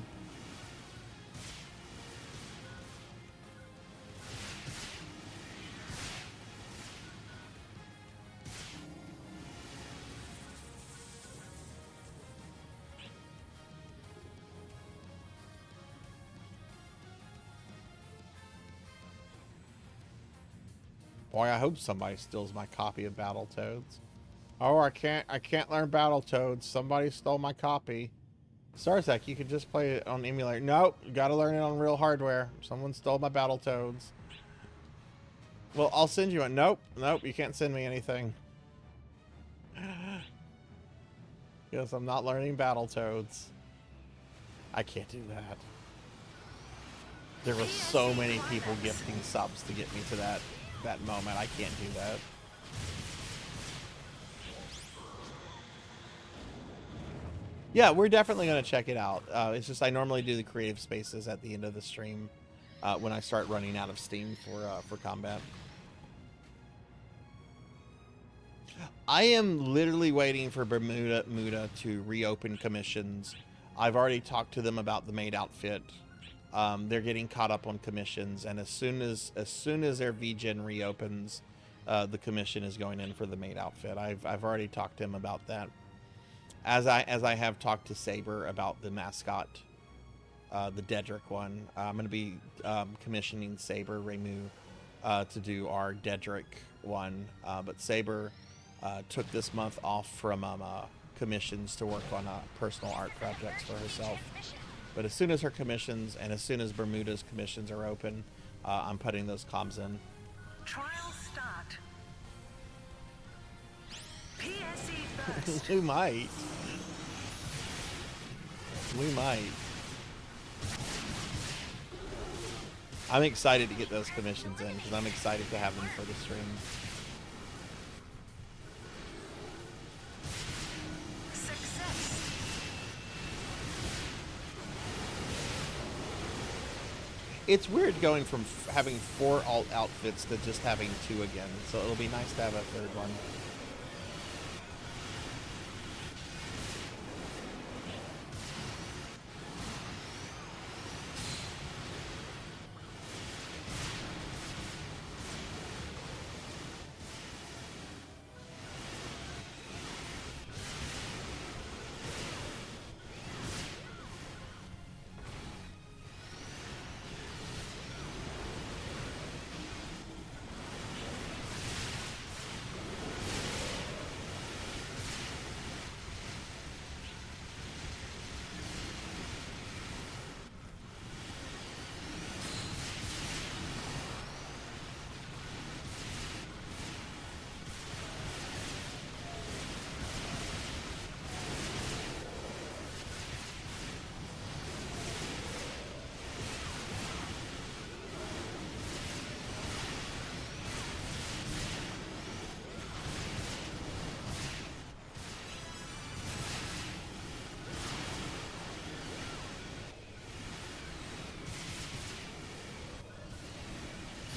Boy, I hope somebody steals my copy of Battletoads. Oh, I can't learn Battletoads. Somebody stole my copy. Sarzac, you can just play it on emulator. Nope, you gotta learn it on real hardware. Someone stole my Battletoads. Well, I'll send you a... Nope, you can't send me anything. Because I'm not learning Battletoads. I can't do that. There were so many people gifting subs to get me to that moment. I can't do that. Yeah, we're definitely going to check it out. It's just I normally do the creative spaces at the end of the stream when I start running out of steam for combat. I am literally waiting for Bermuda to reopen commissions. I've already talked to them about the maid outfit. They're getting caught up on commissions, and as soon as their VGen reopens, the commission is going in for the maid outfit. I've already talked to him about that. As I have talked to Saber about the mascot, the Dedrick one. I'm going to be commissioning Saber Remu to do our Dedrick one, but Saber took this month off from commissions to work on personal art projects for herself. But as soon as her commissions and as soon as Bermuda's commissions are open, I'm putting those comms in. Trial start. PSE burst. We might. We might. I'm excited to get those commissions in because I'm excited to have them for the stream. Success. It's weird going from having 4 alt outfits to just having 2 again, so it'll be nice to have a 3rd one.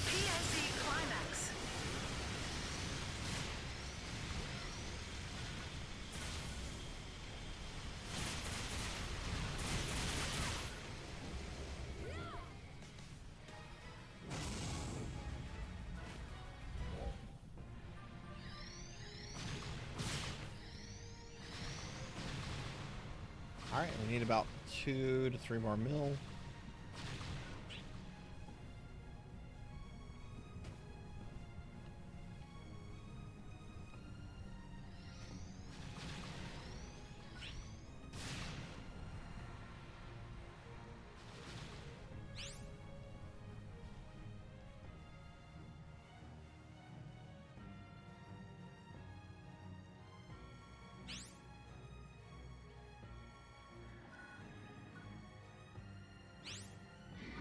PSE climax. All right, we need about 2 to 3 more mil.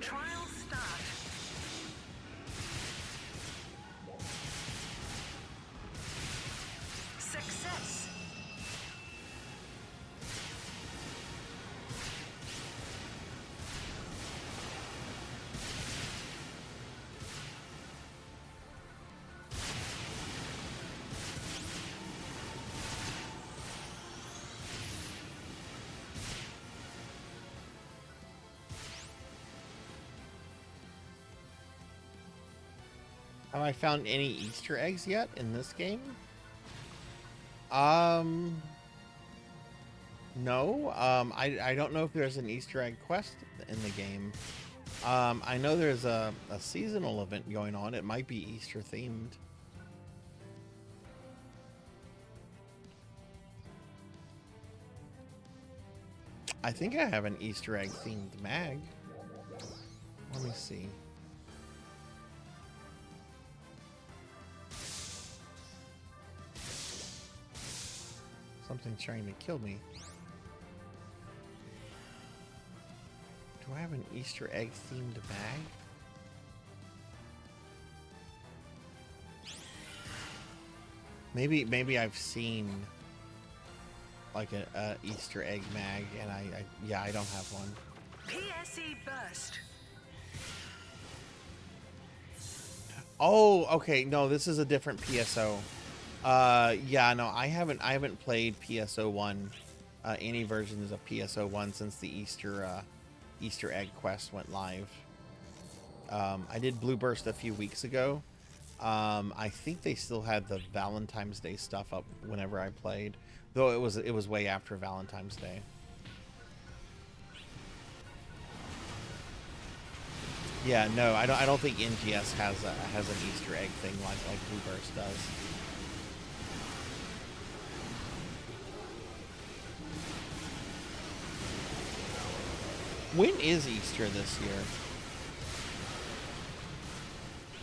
Trial start. Success. Have I found any Easter eggs yet in this game? No. I don't know if there's an Easter egg quest in the game. I know there's a seasonal event going on. It might be Easter themed. I think I have an Easter egg themed mag. Let me see. Something's trying to kill me. Do I have an Easter egg themed bag? Maybe I've seen like a Easter egg mag, and yeah, I don't have one. PSE burst. Oh, okay. No, this is a different PSO. Yeah, no, I haven't played PSO1, any versions of PSO1 since the Easter egg quest went live. I did Blue Burst a few weeks ago, I think they still had the Valentine's Day stuff up whenever I played, though it was way after Valentine's Day. Yeah, no, I don't think NGS has an Easter egg thing like Blueburst does. When is Easter this year?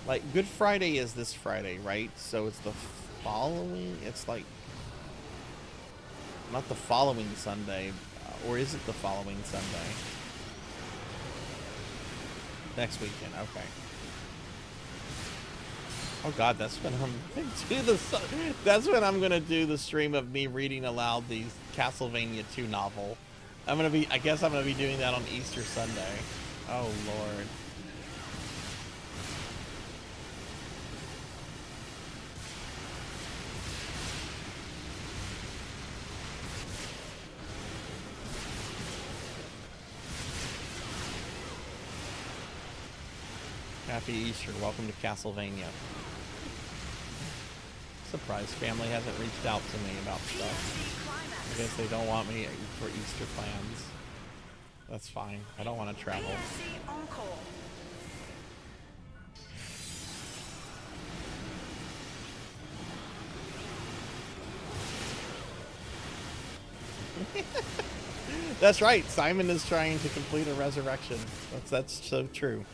Like, Good Friday is this Friday, right? So it's the following, it's like, not the following Sunday, or is it the following Sunday? Next weekend, okay. Oh god, that's when I'm gonna do the stream of me reading aloud the Castlevania 2 novel. I guess I'm gonna be doing that on Easter Sunday. Oh lord. Happy Easter. Welcome to Castlevania. Surprised family hasn't reached out to me about stuff. I guess they don't want me for Easter plans. That's fine. I don't want to travel. That's right. Simon is trying to complete a resurrection. That's so true.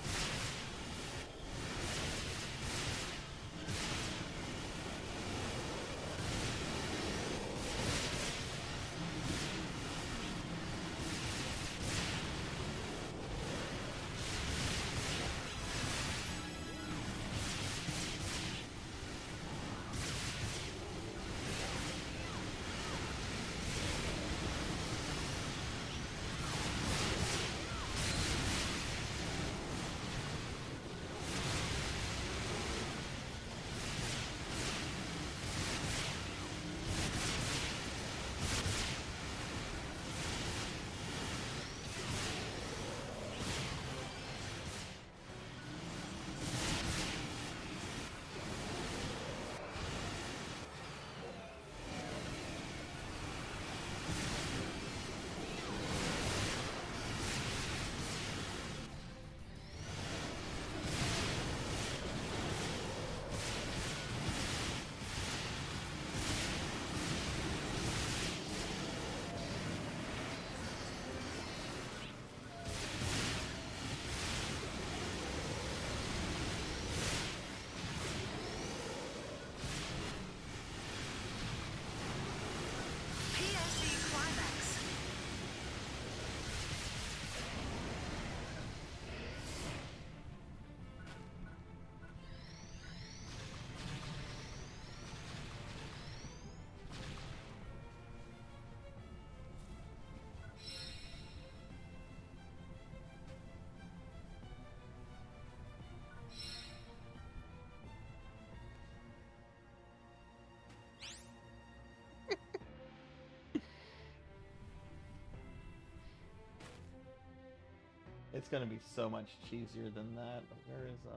It's gonna be so much cheesier than that.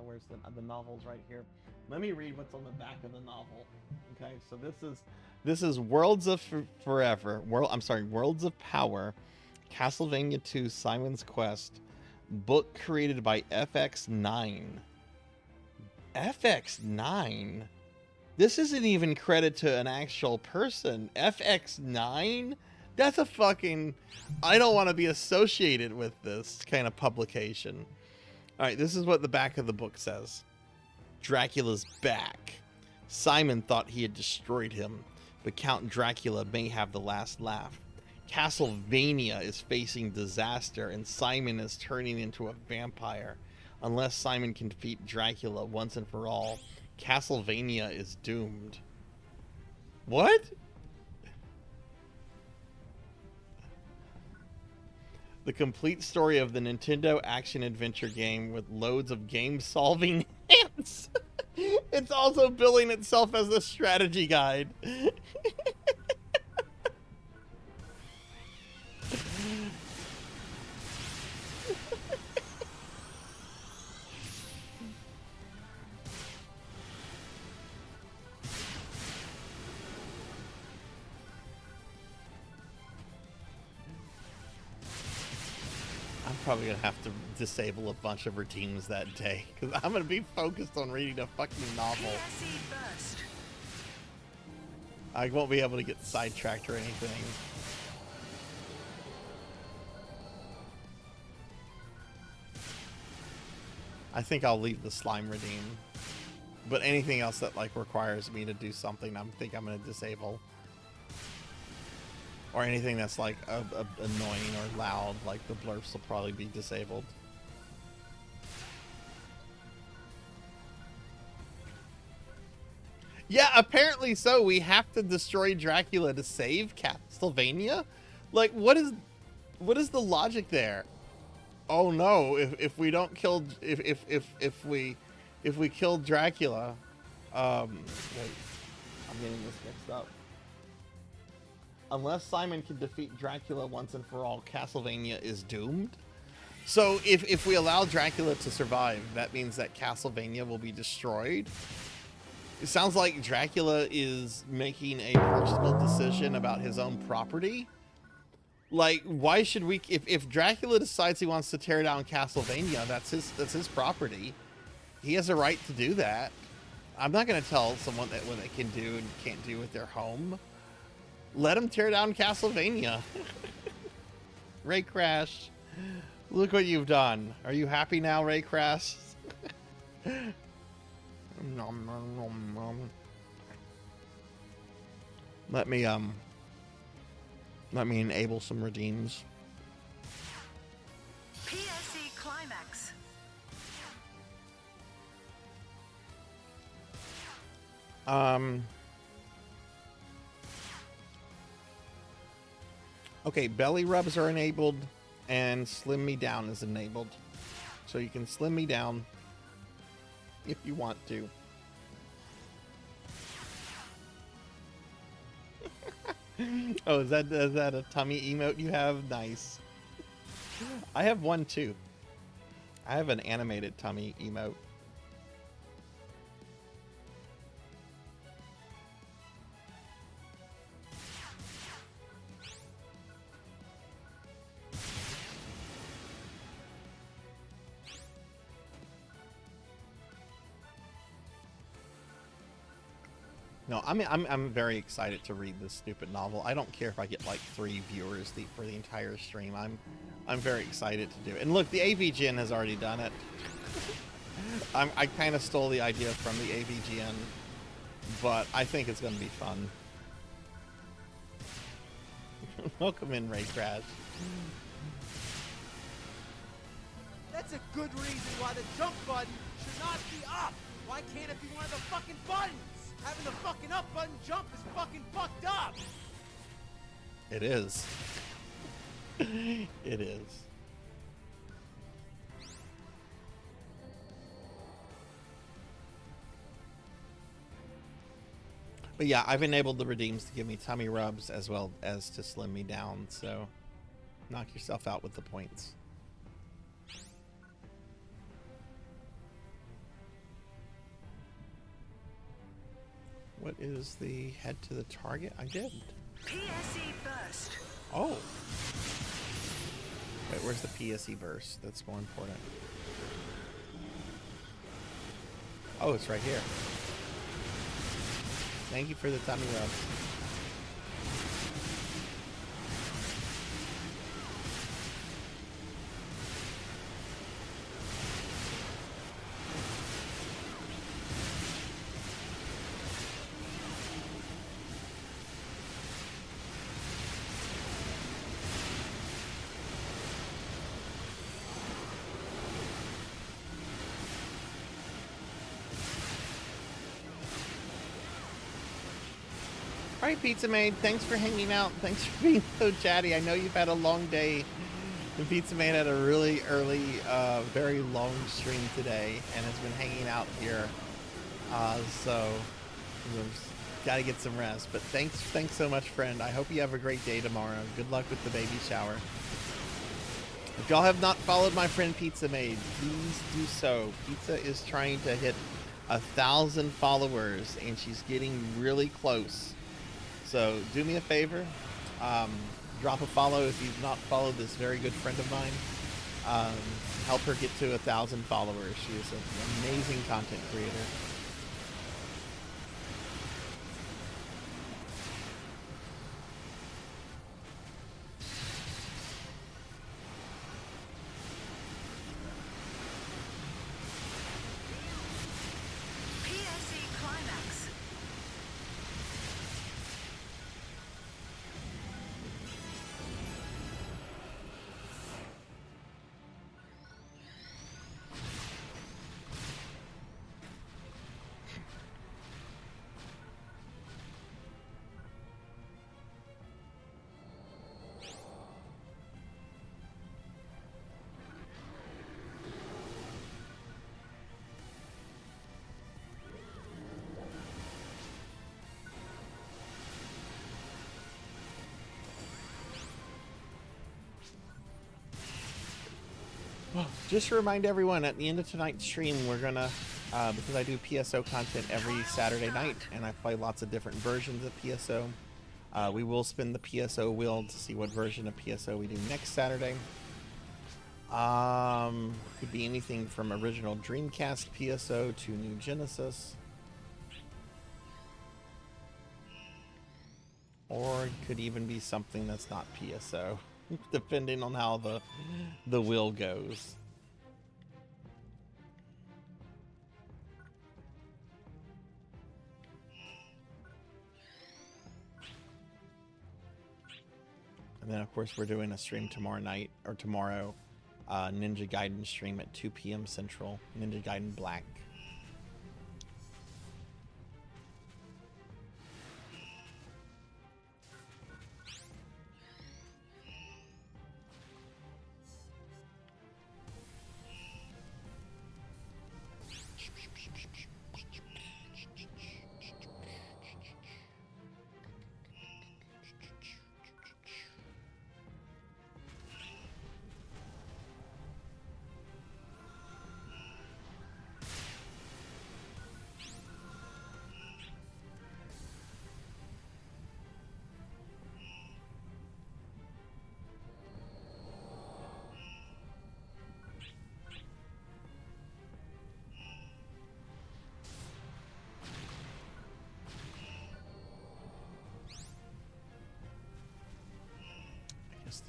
Where's the novel's right here. Let me read what's on the back of the novel. Okay, so this is Worlds of Forever. Worlds of Power, Castlevania 2: Simon's Quest, book created by FX9. FX9. This isn't even credit to an actual person. FX9. That's a fucking... I don't want to be associated with this kind of publication. Alright, this is what the back of the book says. Dracula's back. Simon thought he had destroyed him, but Count Dracula may have the last laugh. Castlevania is facing disaster, and Simon is turning into a vampire. Unless Simon can defeat Dracula once and for all, Castlevania is doomed. What? The complete story of the Nintendo action-adventure game with loads of game-solving hints. It's also billing itself as a strategy guide. probably gonna have to disable a bunch of routines that day because I'm gonna be focused on reading a fucking novel. PSE burst. I won't be able to get sidetracked or anything. I think I'll leave the slime redeem, but anything else that like requires me to do something, I think I'm gonna disable. Or anything that's like annoying or loud, like the blurps will probably be disabled. Yeah, apparently so. We have to destroy Dracula to save Castlevania? Like, what is the logic there? Oh no, if we don't kill if we kill Dracula, wait, I'm getting this mixed up. Unless Simon can defeat Dracula once and for all, Castlevania is doomed. So if we allow Dracula to survive, that means that Castlevania will be destroyed. It sounds like Dracula is making a personal decision about his own property. Like, why should we? If Dracula decides he wants to tear down Castlevania, that's his property. He has a right to do that. I'm not going to tell someone that what they can do and can't do with their home. Let him tear down Castlevania. Ray Crash, look what you've done. Are you happy now, Ray Crash? Nom, nom, nom, nom. Let me enable some redeems. PSE climax. Okay, belly rubs are enabled and slim me down is enabled. So you can slim me down if you want to. Oh, is that a tummy emote you have? Nice. I have one too. I have an animated tummy emote. No, I'm very excited to read this stupid novel. I don't care if I get like 3 viewers for the entire stream. I'm very excited to do it. And look, the AVGN has already done it. I kind of stole the idea from the AVGN, but I think it's going to be fun. Welcome in, Ray Crash. That's a good reason why the jump button should not be up. Why can't it be one of the fucking buttons? Having the fucking up button jump is fucking fucked up. It is. It is. But yeah, I've enabled the redeems to give me tummy rubs as well as to slim me down, so knock yourself out with the points. What is the head to the target? I did. PSE burst. Oh. Wait, where's the PSE burst? That's more important. Oh, it's right here. Thank you for the tummy rub. Alright, Pizza Maid, thanks for hanging out. Thanks for being so chatty. I know you've had a long day. And Pizza Maid had a really early, very long stream today and has been hanging out here. So, gotta get some rest. But thanks so much, friend. I hope you have a great day tomorrow. Good luck with the baby shower. If y'all have not followed my friend Pizza Maid, please do so. Pizza is trying to hit 1,000 followers, and she's getting really close. So do me a favor, drop a follow if you've not followed this very good friend of mine. help her get to 1,000 followers. She is an amazing content creator. PSE Climax. Just to remind everyone, at the end of tonight's stream, we're gonna, because I do PSO content every Saturday night, and I play lots of different versions of PSO, we will spin the PSO wheel to see what version of PSO we do next Saturday. Could be anything from original Dreamcast PSO to New Genesis. Or it could even be something that's not PSO, depending on how the wheel goes. And then, of course, we're doing a stream tomorrow night, or tomorrow, Ninja Gaiden stream at 2 p.m. Central, Ninja Gaiden Black.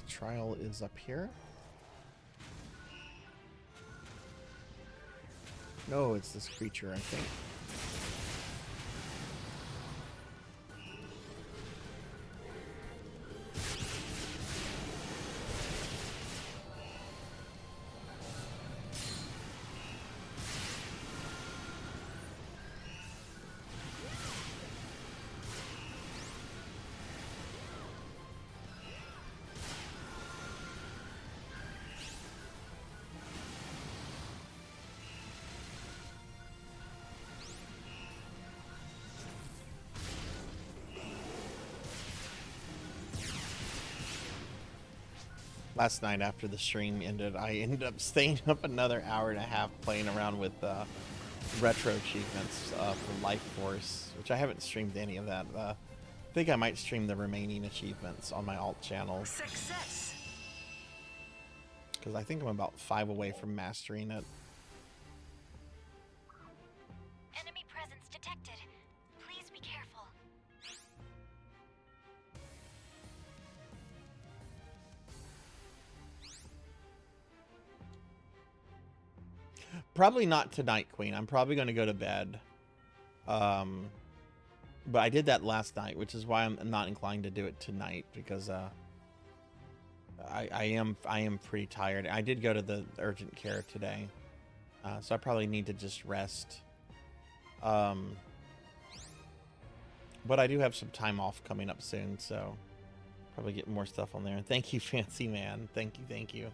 The trial is up here. No, it's this creature, I think. Last night after the stream ended, I ended up staying up another hour and a half playing around with retro achievements for Life Force, which I haven't streamed any of that. I think I might stream the remaining achievements on my alt channel. Success. Because I think I'm about 5 away from mastering it. Enemy presence detected. Please be careful. Probably not tonight, Queen. I'm probably going to go to bed. But I did that last night, which is why I'm not inclined to do it tonight, because I am pretty tired. I did go to the urgent care today, so I probably need to just rest. But I do have some time off coming up soon, so probably get more stuff on there. And thank you, Fancy Man. Thank you, thank you.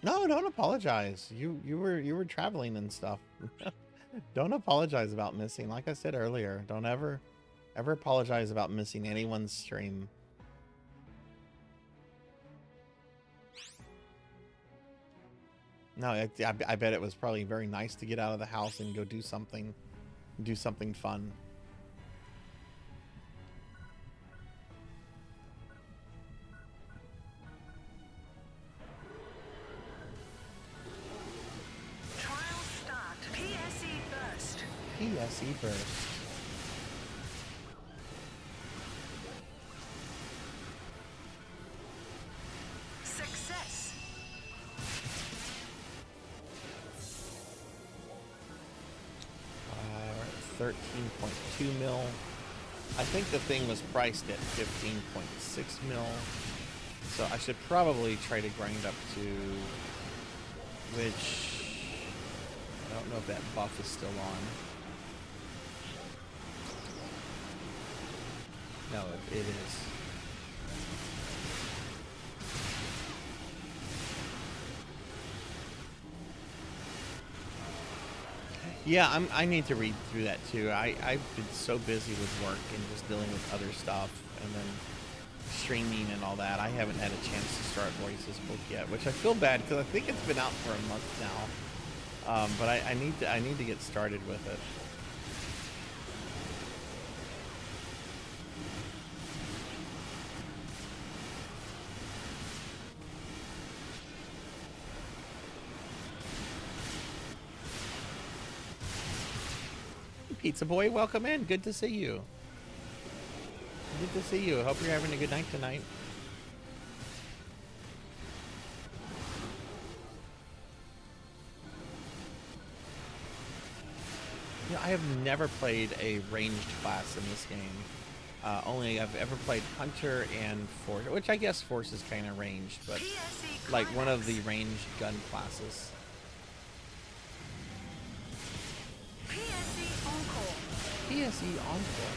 No, don't apologize. You were traveling and stuff. Don't apologize about missing. Like I said earlier, don't ever apologize about missing anyone's stream. No, I bet it was probably very nice to get out of the house and go do something fun. Trial start. PSE burst. PSE burst. Success. We're at 13.2 mil. I think the thing was priced at 15.6 mil. So I should probably try to grind up to, which I don't know if that buff is still on. No, it is. Yeah, I need to read through that too. I've been so busy with work and just dealing with other stuff and then streaming and all that. I haven't had a chance to start Royce's book yet, which I feel bad because I think it's been out for a month now. But I need to get started with it. Pizza Boy, welcome in. Good to see you. Good to see you. Hope you're having a good night tonight. You know, I have never played a ranged class in this game. Only I've ever played Hunter and Force, which I guess Force is kind of ranged, but like one of the ranged gun classes. PSE Encore. PSE Encore.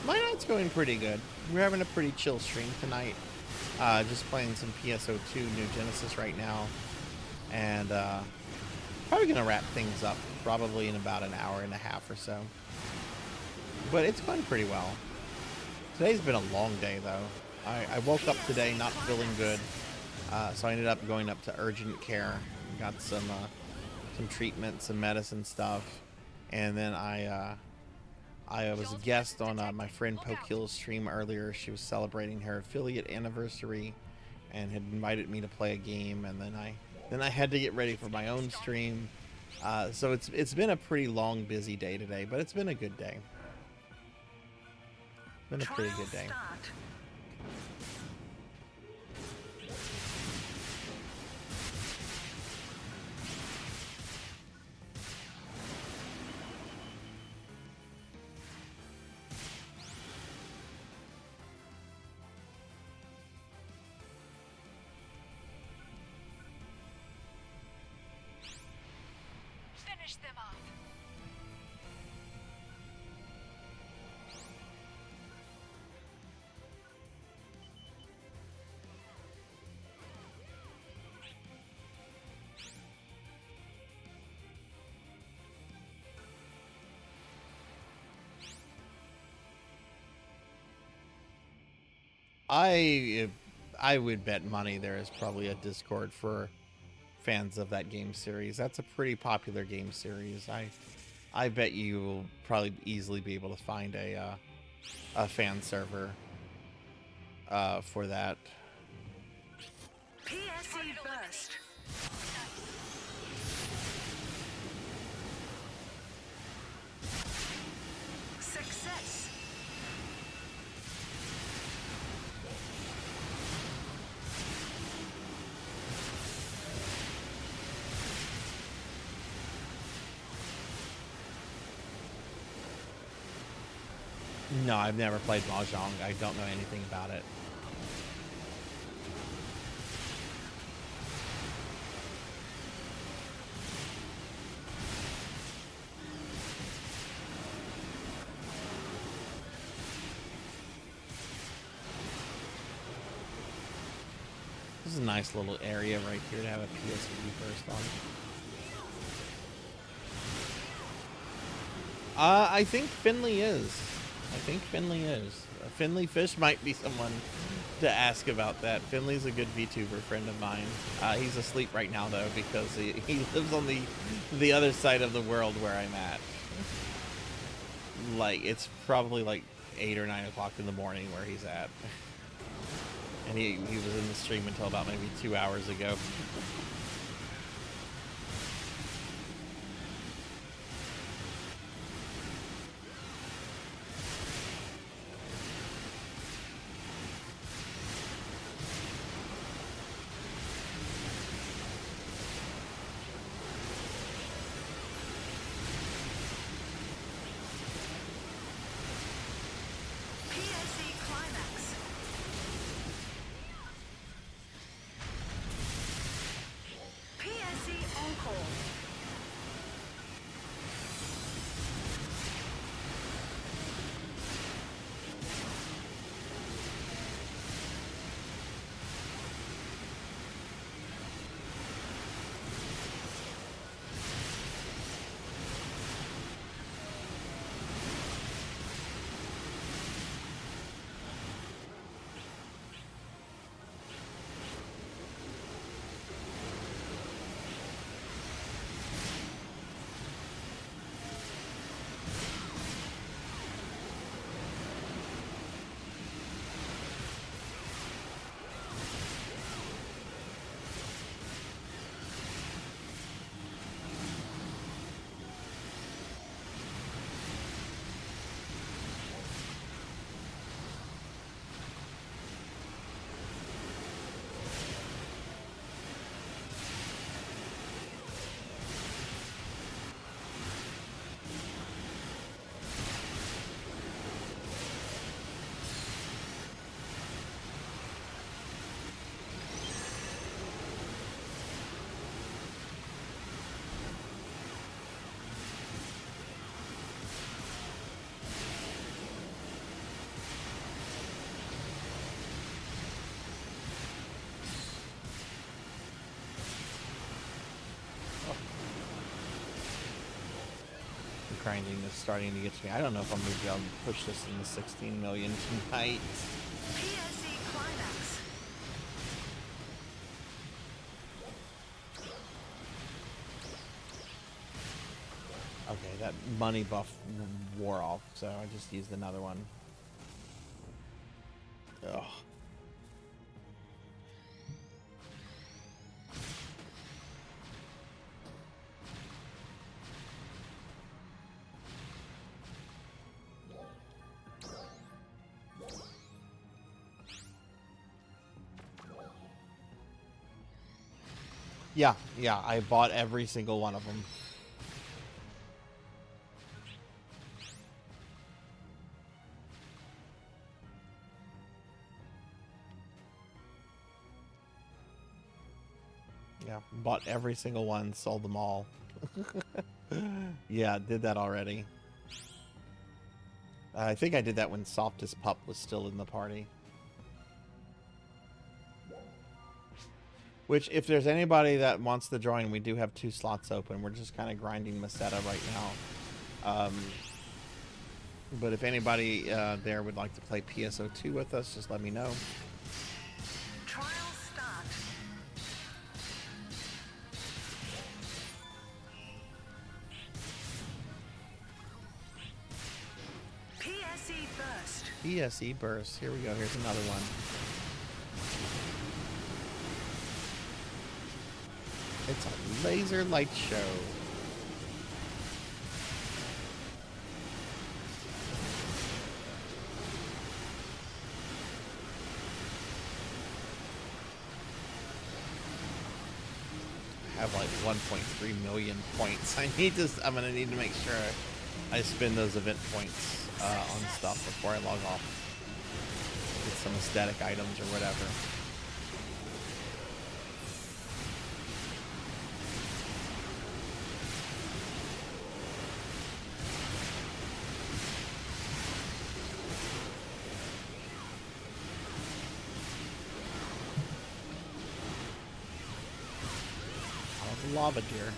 My night's going pretty good. We're having a pretty chill stream tonight. Just playing some PSO2 New Genesis right now. And probably going to wrap things up probably in about an hour and a half or so. But it's gone pretty well. Today's been a long day though. I woke up today not feeling good. So I ended up going up to urgent care. Got some treatment, some medicine stuff. And then I was a guest on my friend Pokill's stream earlier. She was celebrating her affiliate anniversary and had invited me to play a game, and then I had to get ready for my own stream. So it's been a pretty long, busy day today, but it's been a good day. Been a pretty good day. Finish them off. I would bet money there is probably a Discord for fans of that game series. That's a pretty popular game series. I bet you will probably easily be able to find a fan server for that. PSE burst. Success. No, I've never played Mahjong. I don't know anything about it. This is a nice little area right here to have a PSV burst on. I think Finley is. Finley Fish might be someone to ask about that. Finley's a good VTuber friend of mine. He's asleep right now though because he lives on the other side of the world where I'm at. Like it's probably like 8 or 9 o'clock in the morning where he's at. And he was in the stream until about maybe 2 hours ago. PSE climax. PSE encore. Grinding is starting to get to me. I don't know if I'm going to be able to push this into 16 million tonight. PSE climax. Okay, that money buff wore off, so I just used another one. Ugh. Yeah, I bought every single one of them. Yeah, bought every single one, sold them all. Yeah, did that already. I think I did that when Softest Pup was still in the party. Which, if there's anybody that wants to join, we do have 2 slots open. We're just kind of grinding Meseta right now. But if anybody there would like to play PSO2 with us, just let me know. Trial start. PSE burst. PSE burst. Here we go. Here's another one. It's a laser light show. I have like 1.3 million points. I'm gonna need to make sure I spend those event points on stuff before I log off. Get some aesthetic items or whatever. Lava deer.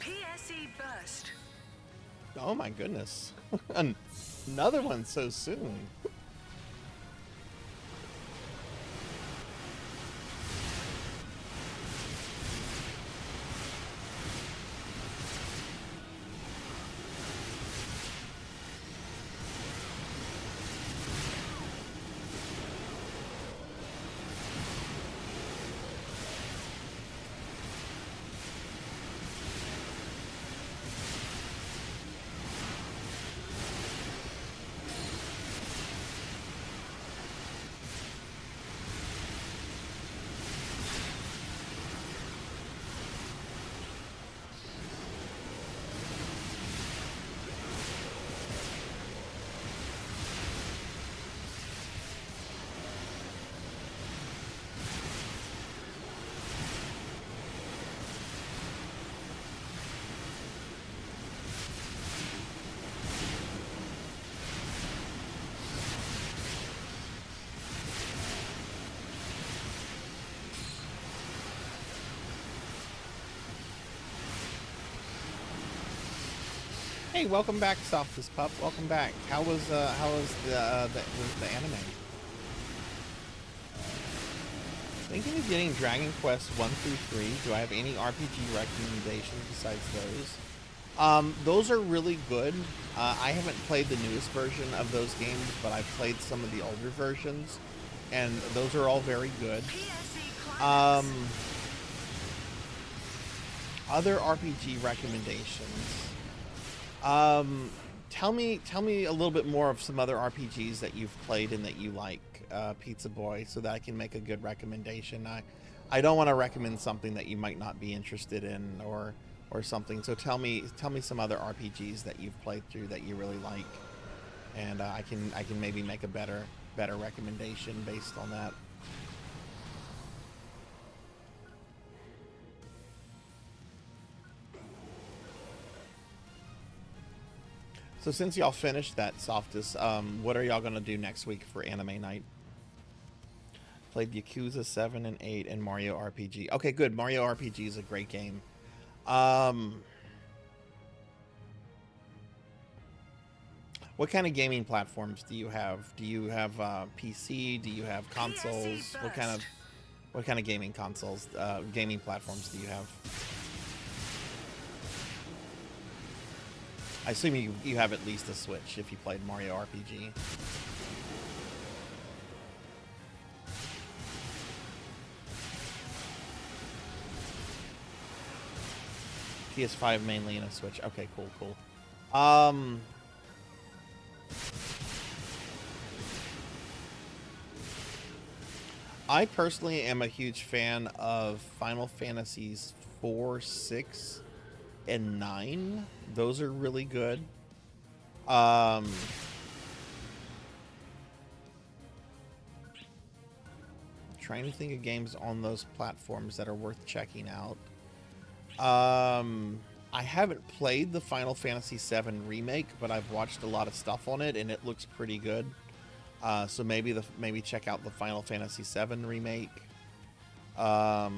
PSE burst. Oh my goodness. Another one so soon. Hey, welcome back, Softest Pup. Welcome back. How was the anime? Thinking of getting Dragon Quest 1 through 3. Do I have any RPG recommendations besides those? Those are really good. I haven't played the newest version of those games, but I've played some of the older versions, and those are all very good. Other RPG recommendations. Tell me a little bit more of some other RPGs that you've played and that you like, Pizza Boy, so that I can make a good recommendation. I don't want to recommend something that you might not be interested in or something. So tell me some other RPGs that you've played through that you really like, and I can maybe make a better recommendation based on that. So since y'all finished that, Softest, what are y'all gonna do next week for anime night? Played Yakuza 7 and 8 and Mario RPG. Okay, good. Mario RPG is a great game. What kind of gaming platforms do you have? Do you have PC? Do you have consoles? What kind of gaming consoles, gaming platforms do you have? I assume you have at least a Switch if you played Mario RPG. PS5 mainly and a Switch. Okay, cool. I personally am a huge fan of Final Fantasies 4, 6, and 9. Those are really good. Trying to think of games on those platforms that are worth checking out. I haven't played the Final Fantasy VII remake, but I've watched a lot of stuff on it, and it looks pretty good. So maybe check out the Final Fantasy VII remake. Let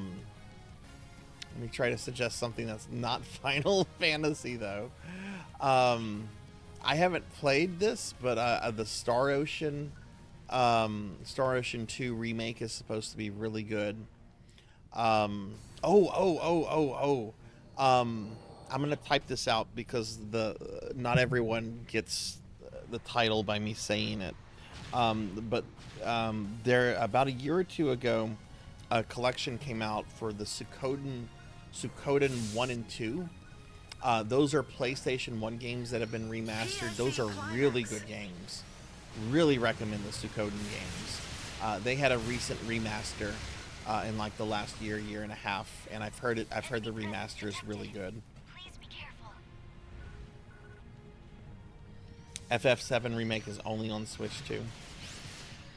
me try to suggest something that's not Final Fantasy though. I haven't played this, but the Star Ocean 2 remake is supposed to be really good. I'm gonna type this out because not everyone gets the title by me saying it. There about a year or two ago, a collection came out for the Suikoden 1 and 2. Those are PlayStation 1 games that have been remastered. Those are really good games. Really recommend the Suikoden games. They had a recent remaster in like the last year and a half, and I've heard the remaster is really good. Please be careful. FF7 remake is only on Switch too.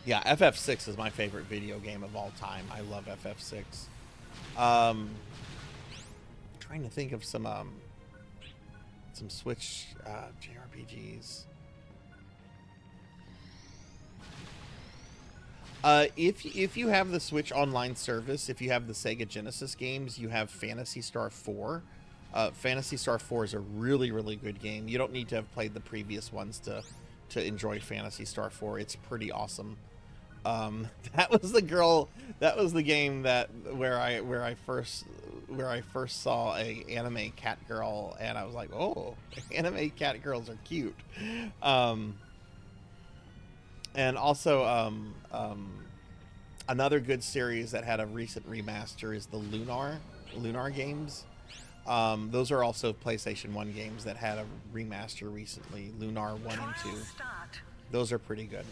Yeah, FF6 is my favorite video game of all time. I love FF6. Trying to think of some Switch JRPGs. If you have the Switch Online service, if you have the Sega Genesis games, you have Phantasy Star 4. Phantasy Star 4 is a really, really good game. You don't need to have played the previous ones to enjoy Phantasy Star 4. It's pretty awesome. That was the game where I first saw a anime cat girl, and I was like, oh, anime cat girls are cute. And also, another good series that had a recent remaster is the Lunar games. Those are also PlayStation 1 games that had a remaster recently. Lunar 1 and 2. Those are pretty good.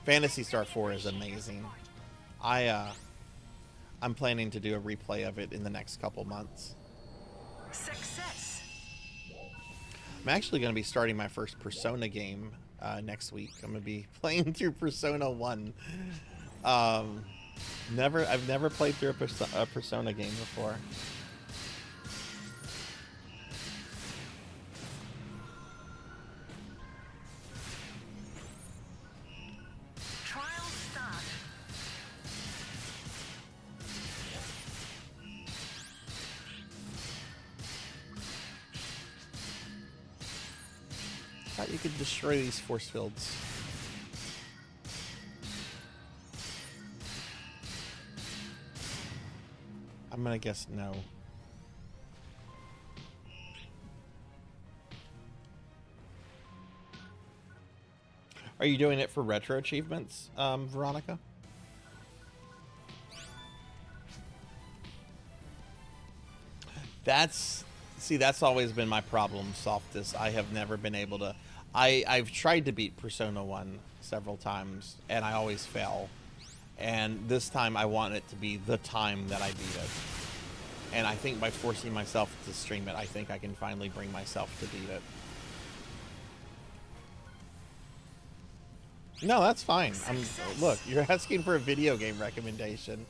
Phantasy Star 4 is amazing. I'm planning to do a replay of it in the next couple months. Success. I'm actually going to be starting my first Persona game next week. I'm going to be playing through Persona 1. I've never played through a Persona game before. You could destroy these force fields. I'm gonna guess no. Are you doing it for retro achievements, Veronica? That's always been my problem, Softus. I have never been able to. I've tried to beat Persona 1 several times, and I always fail. And this time I want it to be the time that I beat it. And I think by forcing myself to stream it, I think I can finally bring myself to beat it. No, that's fine. Look, you're asking for a video game recommendation.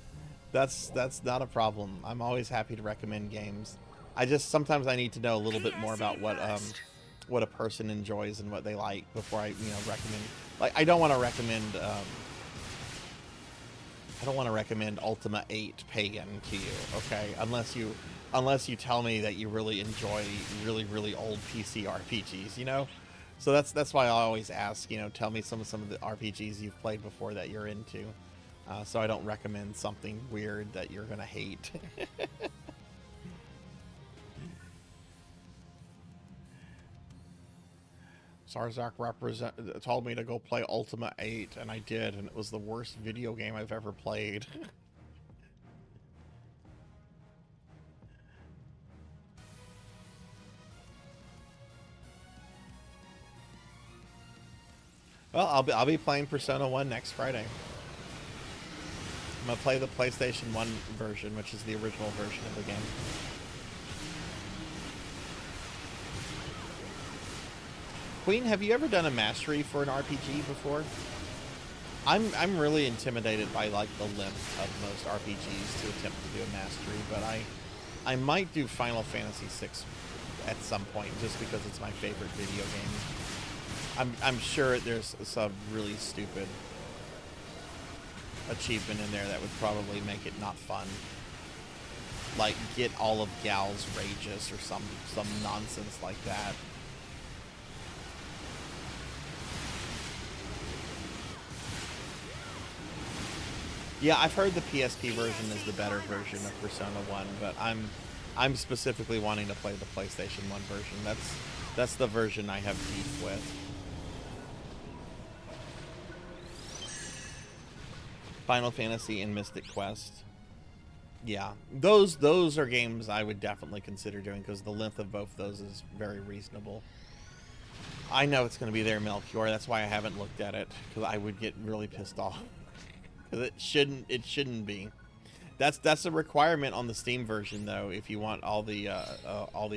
That's not a problem. I'm always happy to recommend games. Sometimes I need to know a little bit more about what a person enjoys and what they like before I recommend. Like, I don't want to recommend I don't want to recommend Ultima 8 Pagan to you, okay? Unless you tell me that you really enjoy really old PC RPGs, you know? So that's why I always ask, you know, tell me some of the RPGs you've played before that you're into. So I don't recommend something weird that you're gonna hate. Sarzac told me to go play Ultima 8, and I did, and it was the worst video game I've ever played. Well, I'll be playing Persona 1 next Friday. I'm gonna play the PlayStation 1 version, which is the original version of the game. Queen, have you ever done a mastery for an RPG before? I'm really intimidated by like the length of most RPGs to attempt to do a mastery, but I might do Final Fantasy VI at some point just because it's my favorite video game. I'm sure there's some really stupid achievement in there that would probably make it not fun. Like get all of Gal's Rages or some nonsense like that. Yeah, I've heard the PSP version is the better version of Persona 1, but I'm specifically wanting to play the PlayStation 1 version. That's the version I have beef with. Final Fantasy and Mystic Quest. Yeah, those are games I would definitely consider doing because the length of both those is very reasonable. I know it's going to be there, Melchior. That's why I haven't looked at it, because I would get really pissed off. It shouldn't be. That's a requirement on the Steam version though. If you want all the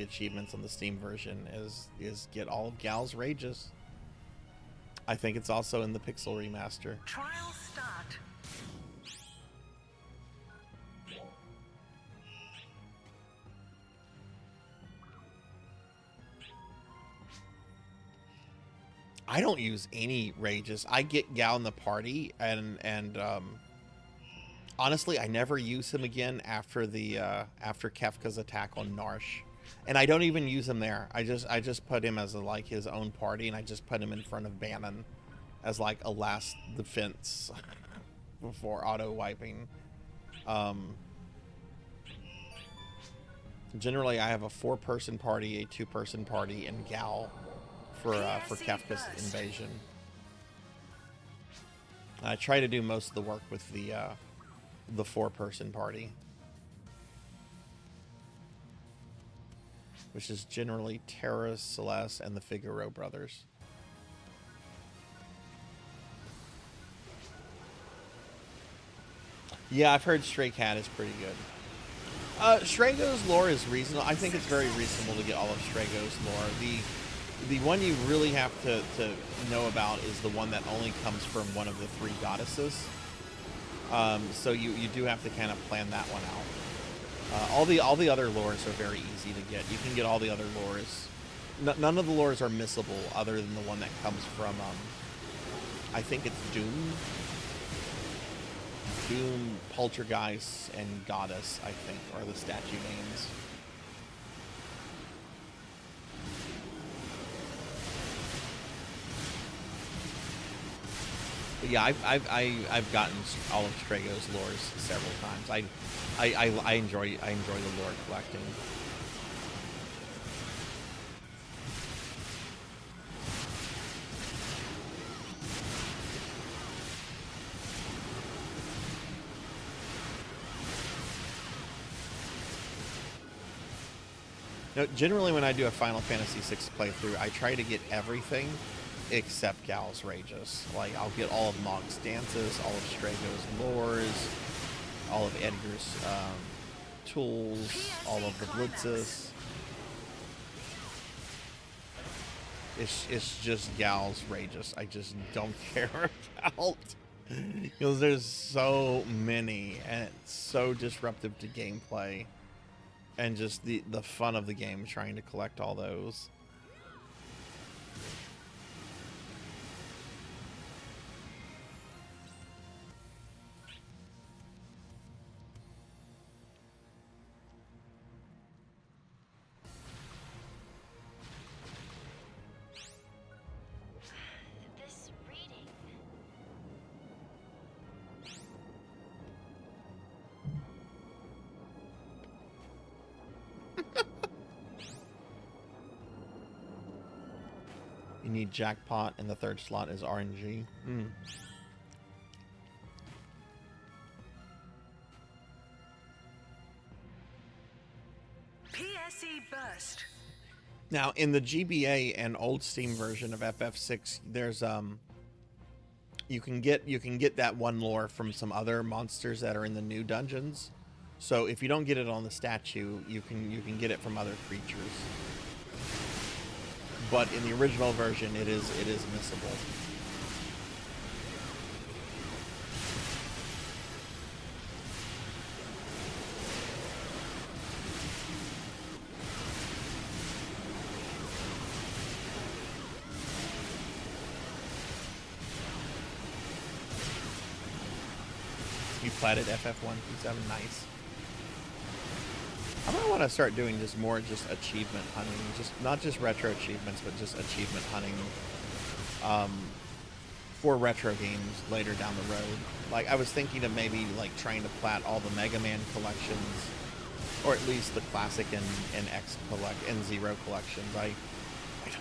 achievements on the Steam version, is get all of Gal's Rages. I think it's also in the Pixel remaster. Trial start. I don't use any Rages. I get Gal in the party, and honestly, I never use him again after the after Kefka's attack on Narsh, and I don't even use him there. I just put him as like his own party, and I just put him in front of Bannon as like a last defense before auto wiping. Generally, I have a 4-person party, a 2-person party, and Gal for Kefka's invasion. I try to do most of the work with the 4-person party, which is generally Terra, Celeste, and the Figaro brothers. Yeah, I've heard Stray Cat is pretty good. Strago's lore is reasonable. I think it's very reasonable to get all of Strago's lore. The one you really have to know about is the one that only comes from one of the 3 goddesses. So you do have to kind of plan that one out. All the other lores are very easy to get. You can get all the other lores. None of the lores are missable other than the one that comes from, I think it's Doom. Doom, Poltergeist, and Goddess, I think, are the statue names. But yeah, I've gotten all of Strago's lores several times. I enjoy the lore collecting. Now, generally when I do a Final Fantasy VI playthrough, I try to get everything except Gal's Rages. Like, I'll get all of Mog's dances, all of Strago's lores, all of Edgar's tools, all of the blitzes. It's just Gal's Rages. I just don't care about, because there's so many, and it's so disruptive to gameplay, and just the fun of the game trying to collect all those. You need jackpot, and the third slot is RNG. PSE burst. Now, in the GBA and old Steam version of FF6, there's you can get that one lore from some other monsters that are in the new dungeons. So if you don't get it on the statue, you can get it from other creatures. But in the original version, it is missable. You platted FF127, nice. I might want to start doing just more achievement hunting, not just retro achievements, but just achievement hunting for retro games later down the road. Like, I was thinking of maybe like trying to plat all the Mega Man collections, or at least the classic and Zero collections. I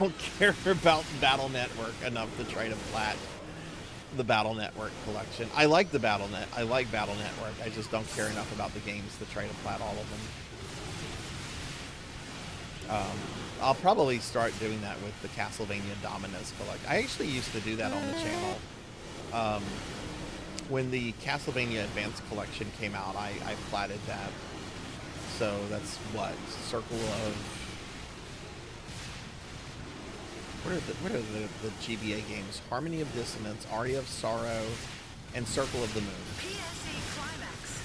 don't care about Battle Network enough to try to plat the Battle Network collection. I like the Battle Network. I just don't care enough about the games to try to plat all of them. I'll probably start doing that with the Castlevania Dominus collection. I actually used to do that on the channel. When the Castlevania Advanced collection came out, I platted that. So that's what? Circle of... What are the GBA games? Harmony of Dissonance, Aria of Sorrow, and Circle of the Moon. PSE climax.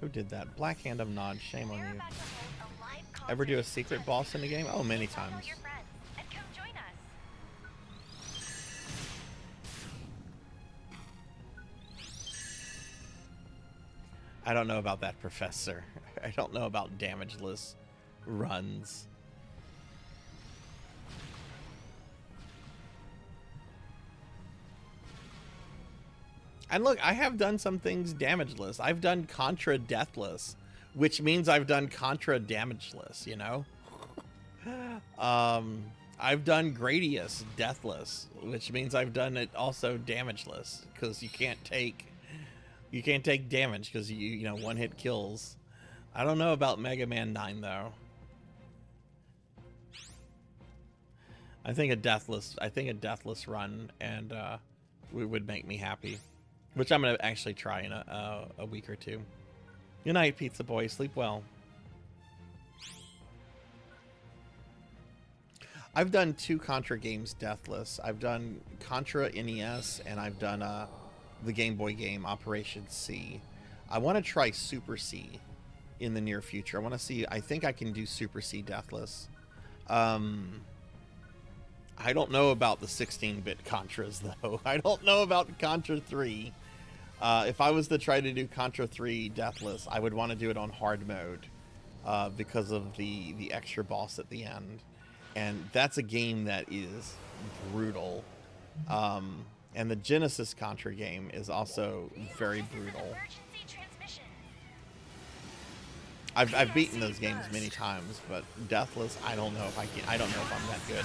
Who did that? Black Hand of Nod, shame on you. Ever do a secret boss in the game? Oh, many times. I don't know about that, Professor. I don't know about damageless runs. And look, I have done some things damageless. I've done Contra deathless, which means I've done Contra damageless, you know? I've done Gradius deathless, which means I've done it also damageless, because you can't take damage because you know, one hit kills. I don't know about Mega Man 9 though. I think a deathless run and would make me happy, which I'm gonna actually try in a week or two. Good night, Pizza Boy. Sleep well. I've done 2 Contra games deathless. I've done Contra NES and I've done the Game Boy game Operation C. I want to try Super C in the near future. I want to see. I think I can do Super C deathless. I don't know about the 16-bit Contras though. I don't know about Contra 3. If I was to try to do Contra 3 deathless, I would want to do it on hard mode because of the extra boss at the end, and that's a game that is brutal. And the Genesis Contra game is also very brutal. I've beaten those games many times, but deathless, I don't know if I can. I don't know if I'm that good.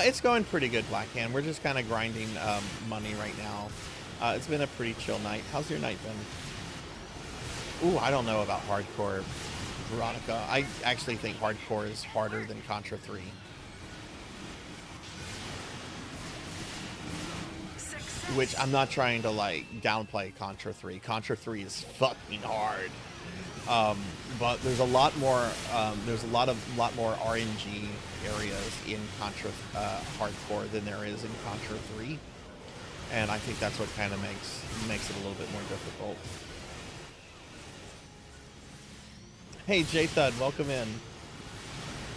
It's going pretty good, Blackhand. We're just kind of grinding money right now. It's been a pretty chill night. How's your night been? Ooh, I don't know about hardcore. Veronica, I actually think hardcore is harder than Contra 3. Which I'm not trying to like downplay Contra 3. Contra 3 is fucking hard. But there's a lot more there's a lot more RNG areas in Contra hardcore than there is in Contra 3. And I think that's what kind of makes it a little bit more difficult. Hey J Thud, welcome in.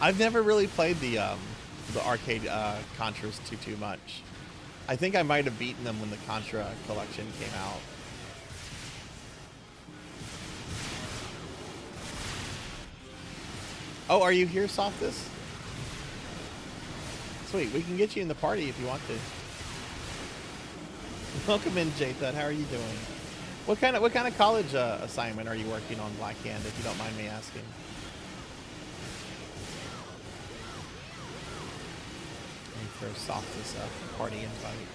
I've never really played the arcade Contras too much. I think I might have beaten them when the Contra collection came out. Oh, are you here, Softus? Sweet, we can get you in the party if you want to. Welcome in, Jathan. How are you doing? What kind of college assignment are you working on, Blackhand, if you don't mind me asking? Let me throw Softus a party invite.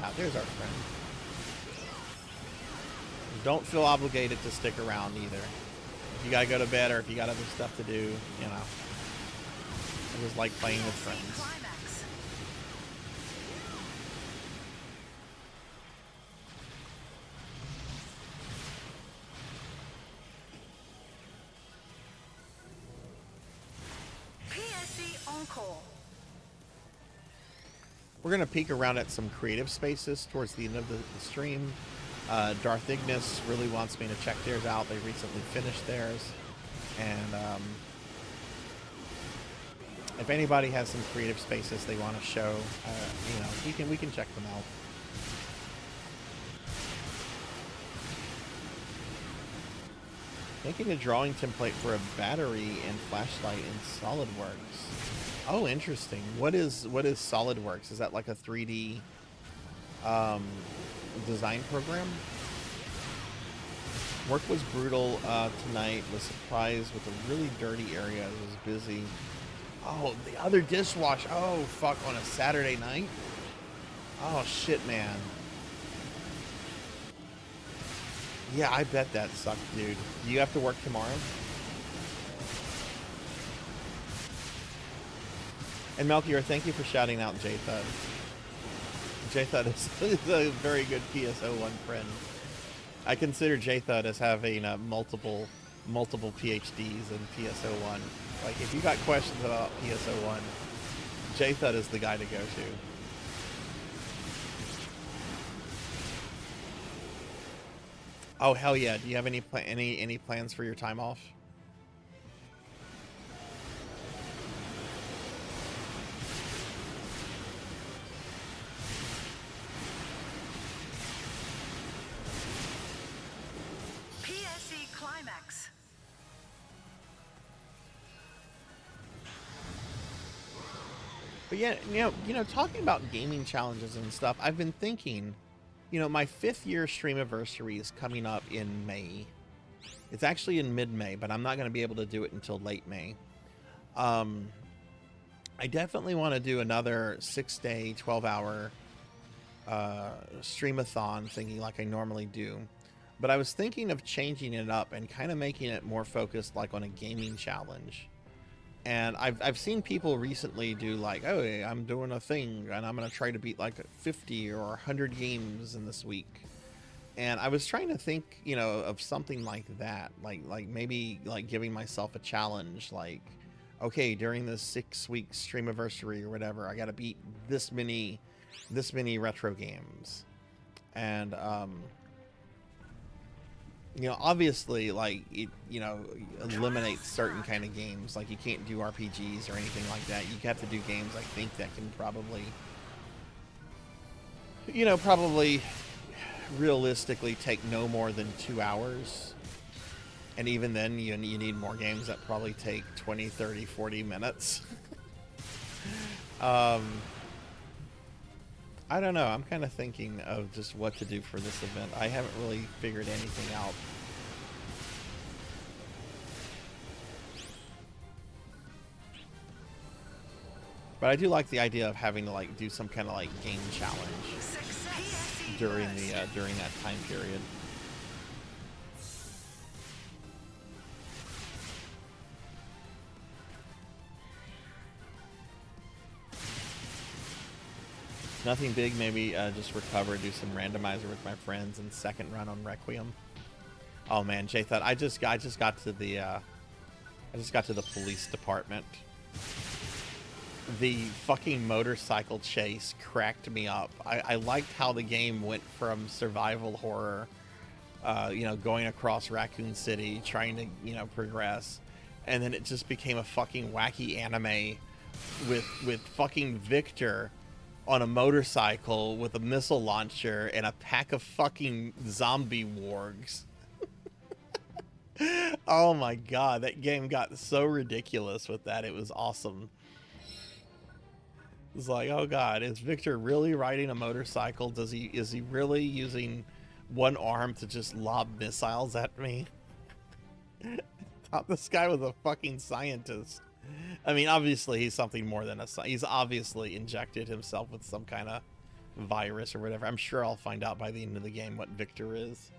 Ah, there's our friend. Don't feel obligated to stick around either. If you gotta go to bed or if you got other stuff to do, you know. I just like playing with friends. PSC Encore. We're gonna peek around at some creative spaces towards the end of the stream. Darth Ignis really wants me to check theirs out. They recently finished theirs, and if anybody has some creative spaces they want to show, you know, we can check them out. Making a drawing template for a battery and flashlight in SolidWorks. Oh, interesting. What is SolidWorks? Is that like a 3D design program? Work was brutal tonight. Was surprised with a really dirty area. It was busy. Oh, the other dishwasher. Oh, fuck, on a Saturday night? Oh, shit, man. Yeah, I bet that sucked, dude. Do you have to work tomorrow? And Melchior, thank you for shouting out J-Thud. J-Thud is a very good PSO1 friend. I consider J-Thud as having multiple PhDs in PSO1. Like, if you got questions about PSO1, J-Thud is the guy to go to. Oh, hell yeah. Do you have any plans for your time off? PSC Climax. But yeah, you know, talking about gaming challenges and stuff, I've been thinking, you know, my 5th year stream anniversary is coming up in May. It's actually in mid-May, but I'm not going to be able to do it until late May. I definitely want to do another 6-day, 12-hour streamathon thingy like I normally do. But I was thinking of changing it up and kind of making it more focused like on a gaming challenge. And I've seen people recently do like, oh, I'm doing a thing and I'm going to try to beat like 50 or 100 games in this week. And I was trying to think, you know, of something like that, like maybe like giving myself a challenge, like, okay, during this 6-week stream anniversary or whatever, I got to beat this many retro games. And, you know, obviously, like, it, you know, eliminates certain kind of games. Like, you can't do RPGs or anything like that. You have to do games, I think, that can probably, you know, probably realistically take no more than 2 hours. And even then, you need more games that probably take 20, 30, 40 minutes. I don't know. I'm kind of thinking of just what to do for this event. I haven't really figured anything out. But I do like the idea of having to like do some kind of like game challenge during that time period. Nothing big, maybe just recover, do some randomizer with my friends, and second run on Requiem. Oh man, Jay thought I just got to the police department. The fucking motorcycle chase cracked me up. I liked how the game went from survival horror, you know, going across Raccoon City, trying to, you know, progress, and then it just became a fucking wacky anime with fucking Victor on a motorcycle with a missile launcher and a pack of fucking zombie wargs. Oh my god, that game got so ridiculous with that. It was awesome. It's like, oh god, is Victor really riding a motorcycle? Is he really using one arm to just lob missiles at me? Thought this guy was a fucking scientist. I mean, obviously he's something more than he's obviously injected himself with some kind of virus or whatever. I'm sure I'll find out by the end of the game what Victor is.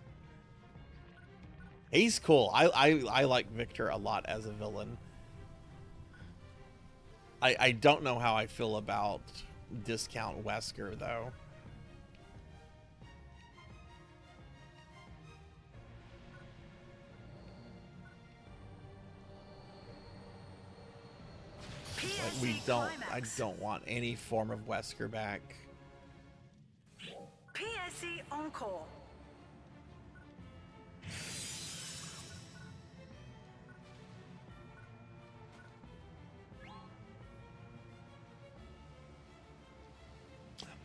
He's cool. I like Victor a lot as a villain. I don't know how I feel about Discount Wesker though. Like I don't want any form of Wesker back. PSE Encore.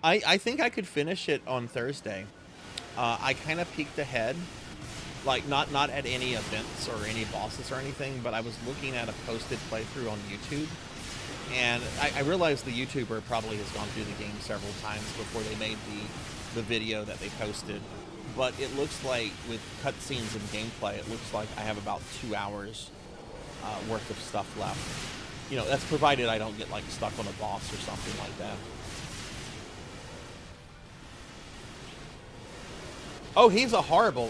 I think I could finish it on Thursday. I kind of peeked ahead, like not at any events or any bosses or anything, but I was looking at a posted playthrough on YouTube, and I realized the YouTuber probably has gone through the game several times before they made the video that they posted. But it looks like with cutscenes and gameplay, it looks like I have about 2 hours worth of stuff left. You know, that's provided I don't get like stuck on a boss or something like that. Oh, he's a horrible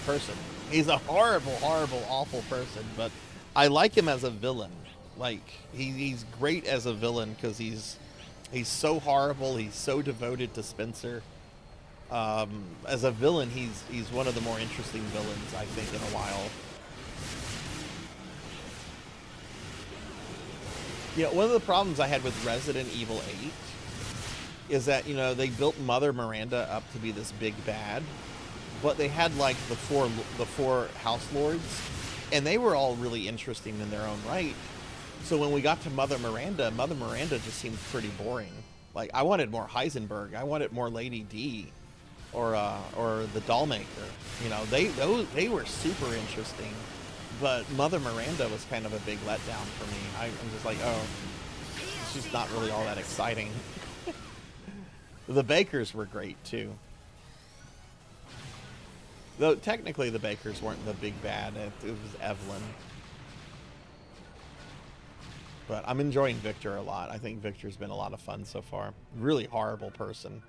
person. He's a horrible, awful person, but I like him as a villain. Like, he's great as a villain because he's so horrible, he's so devoted to Spencer. As a villain, he's one of the more interesting villains, I think, in a while. You know, one of the problems I had with Resident Evil 8 is that, you know, they built Mother Miranda up to be this big bad, but they had like the four house lords, and they were all really interesting in their own right. So when we got to Mother Miranda just seemed pretty boring. Like, I wanted more Heisenberg, I wanted more Lady D, or the Dollmaker. You know, they were super interesting, but Mother Miranda was kind of a big letdown for me. I'm just like, oh, she's not really all that exciting. The Bakers were great too. Though technically the Bakers weren't the big bad, it was Evelyn. But I'm enjoying Victor a lot. I think Victor's been a lot of fun so far. Really horrible person.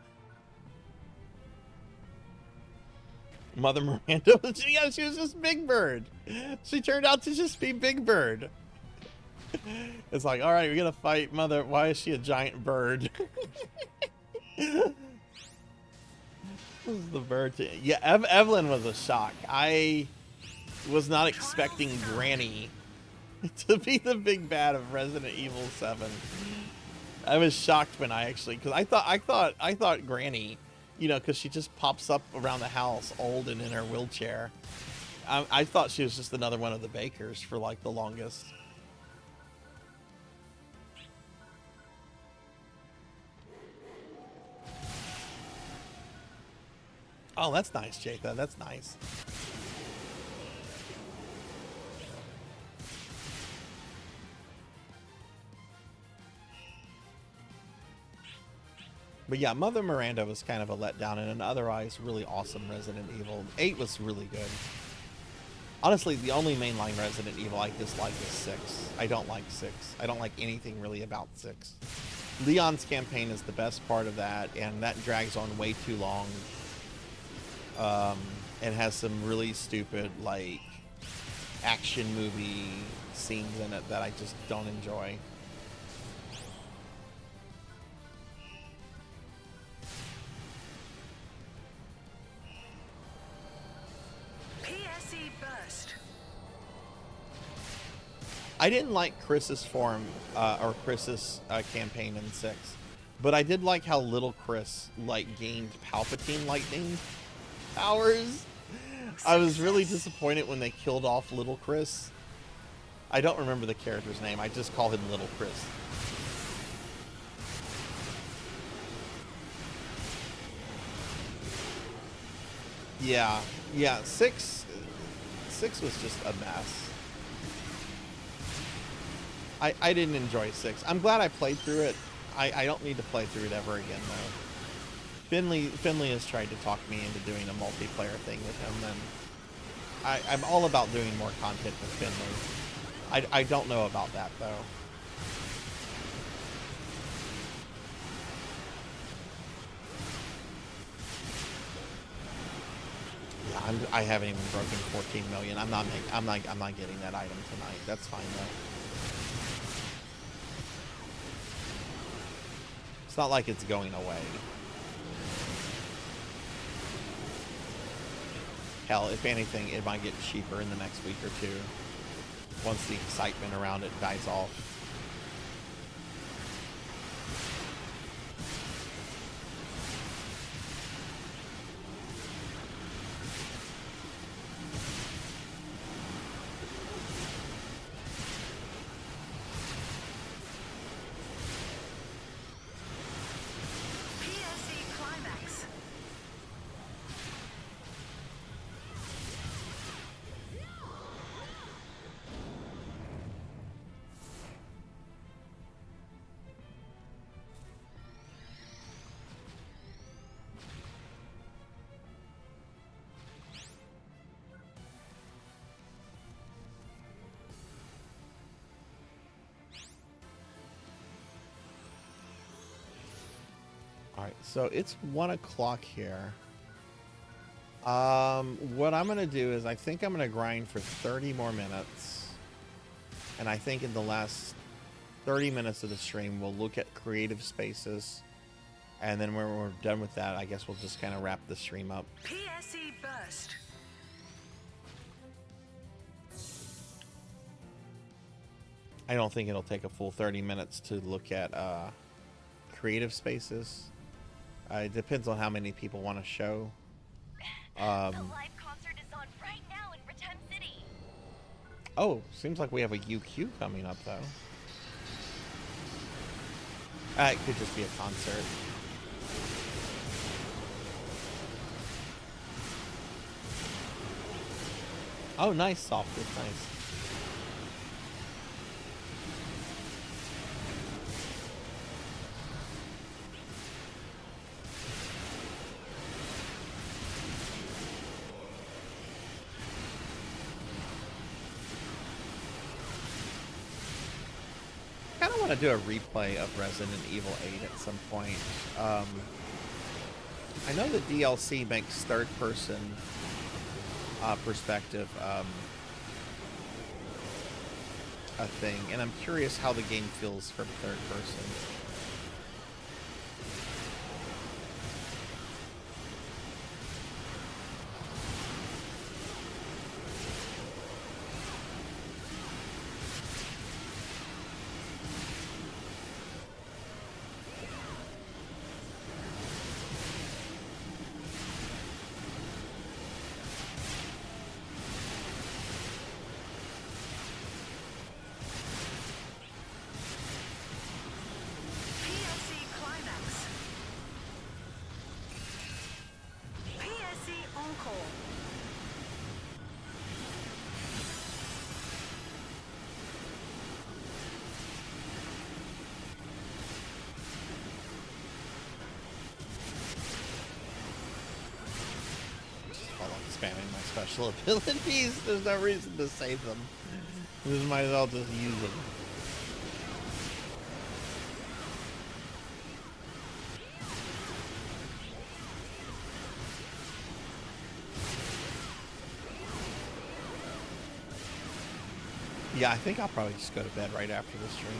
Mother Miranda was, yeah, she was just Big Bird. She turned out to just be Big Bird. It's like, all right, we're gonna fight Mother. Why is she a giant bird? The bird. Yeah, Evelyn was a shock. I was not expecting Granny to be the big bad of Resident Evil 7. I was shocked when I actually, because I thought Granny, you know, because she just pops up around the house, old and in her wheelchair. I thought she was just another one of the Bakers for like the longest. Oh, that's nice, Jatha. That's nice. But yeah, Mother Miranda was kind of a letdown, and an otherwise really awesome Resident Evil. 8 was really good. Honestly, the only mainline Resident Evil I dislike is 6. I don't like 6. I don't like anything really about 6. Leon's campaign is the best part of that, and that drags on way too long. And has some really stupid, like, action movie scenes in it that I just don't enjoy. PSE Burst. I didn't like Chris's form, or Chris's campaign in 6, but I did like how little Chris, like, gained Palpatine lightning powers. I was really disappointed when they killed off Little Chris. I don't remember the character's name. I just call him Little Chris. Yeah. 6 6 was just a mess. I didn't enjoy 6. I'm glad I played through it. I don't need to play through it ever again, though. Finley has tried to talk me into doing a multiplayer thing with him, and I'm all about doing more content with Finley. I don't know about that, though. Yeah, I haven't even broken 14 million. I'm not getting that item tonight. That's fine though. It's not like it's going away. Hell, if anything, it might get cheaper in the next week or two once the excitement around it dies off. Alright, so it's 1 o'clock here. What I'm going to do is I think I'm going to grind for 30 more minutes. And I think in the last 30 minutes of the stream, we'll look at creative spaces. And then when we're done with that, I guess we'll just kind of wrap the stream up. PSE burst. I don't think it'll take a full 30 minutes to look at creative spaces. It depends on how many people want to show. The live concert is on right now in Retem City. Oh, seems like we have a UQ coming up, though. It could just be a concert. Oh, nice, soft. It's nice. I want to do a replay of Resident Evil 8 at some point. I know the DLC makes third-person perspective a thing, and I'm curious how the game feels from third person. Spamming my special abilities. There's no reason to save them. Just might as well just use them. Yeah, I think I'll probably just go to bed right after the stream.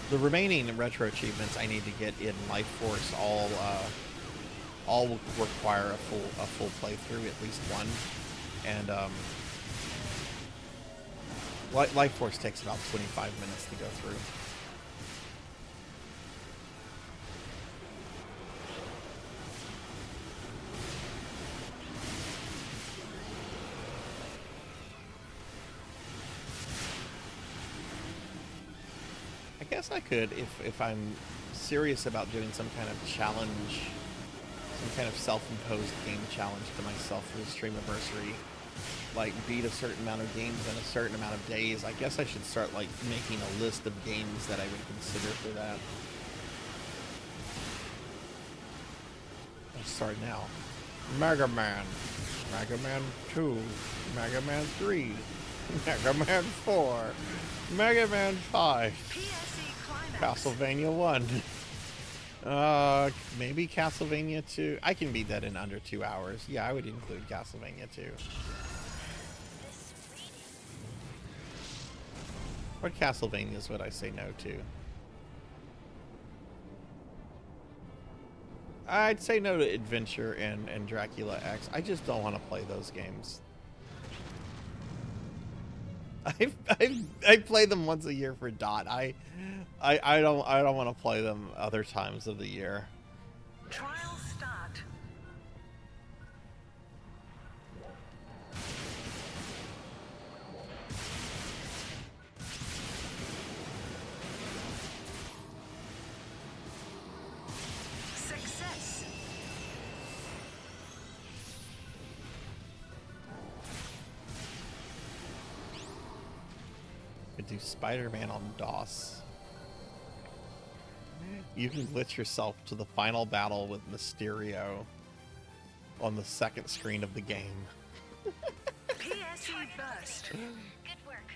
The remaining retro achievements I need to get in Life Force all will require a full playthrough, at least one. And Life Force takes about 25 minutes to go through. I guess I could, if I'm serious about doing some kind of challenge some kind of self-imposed game challenge to myself for the stream anniversary. Like, beat a certain amount of games in a certain amount of days. I guess I should start, like, making a list of games that I would consider for that. I'll start now. Mega Man. Mega Man 2. Mega Man 3. Mega Man 4. Mega Man 5. Castlevania 1. Maybe Castlevania 2. I can beat that in under 2 hours. Yeah, I would include Castlevania 2. What Castlevanias would I say no to? I'd say no to Adventure and Dracula X. I just don't want to play those games. I play them once a year for Dot. I don't want to play them other times of the year. Trial start. Success. Could do Spider-Man on DOS. You can glitch yourself to the final battle with Mysterio on the second screen of the game. PSE burst. Good work.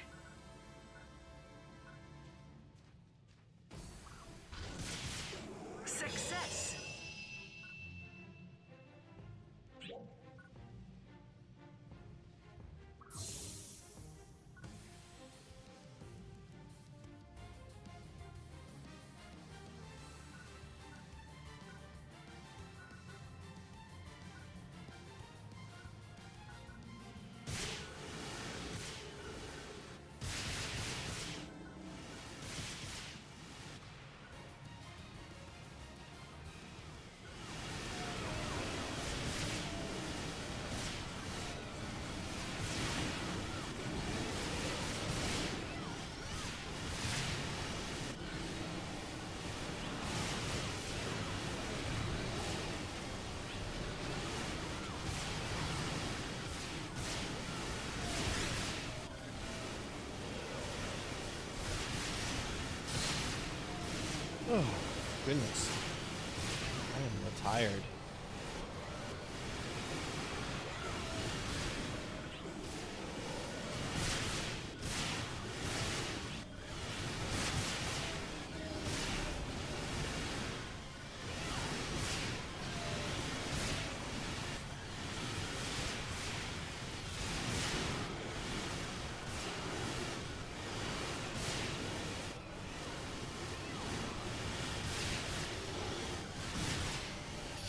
Success. Oh, goodness. I am tired.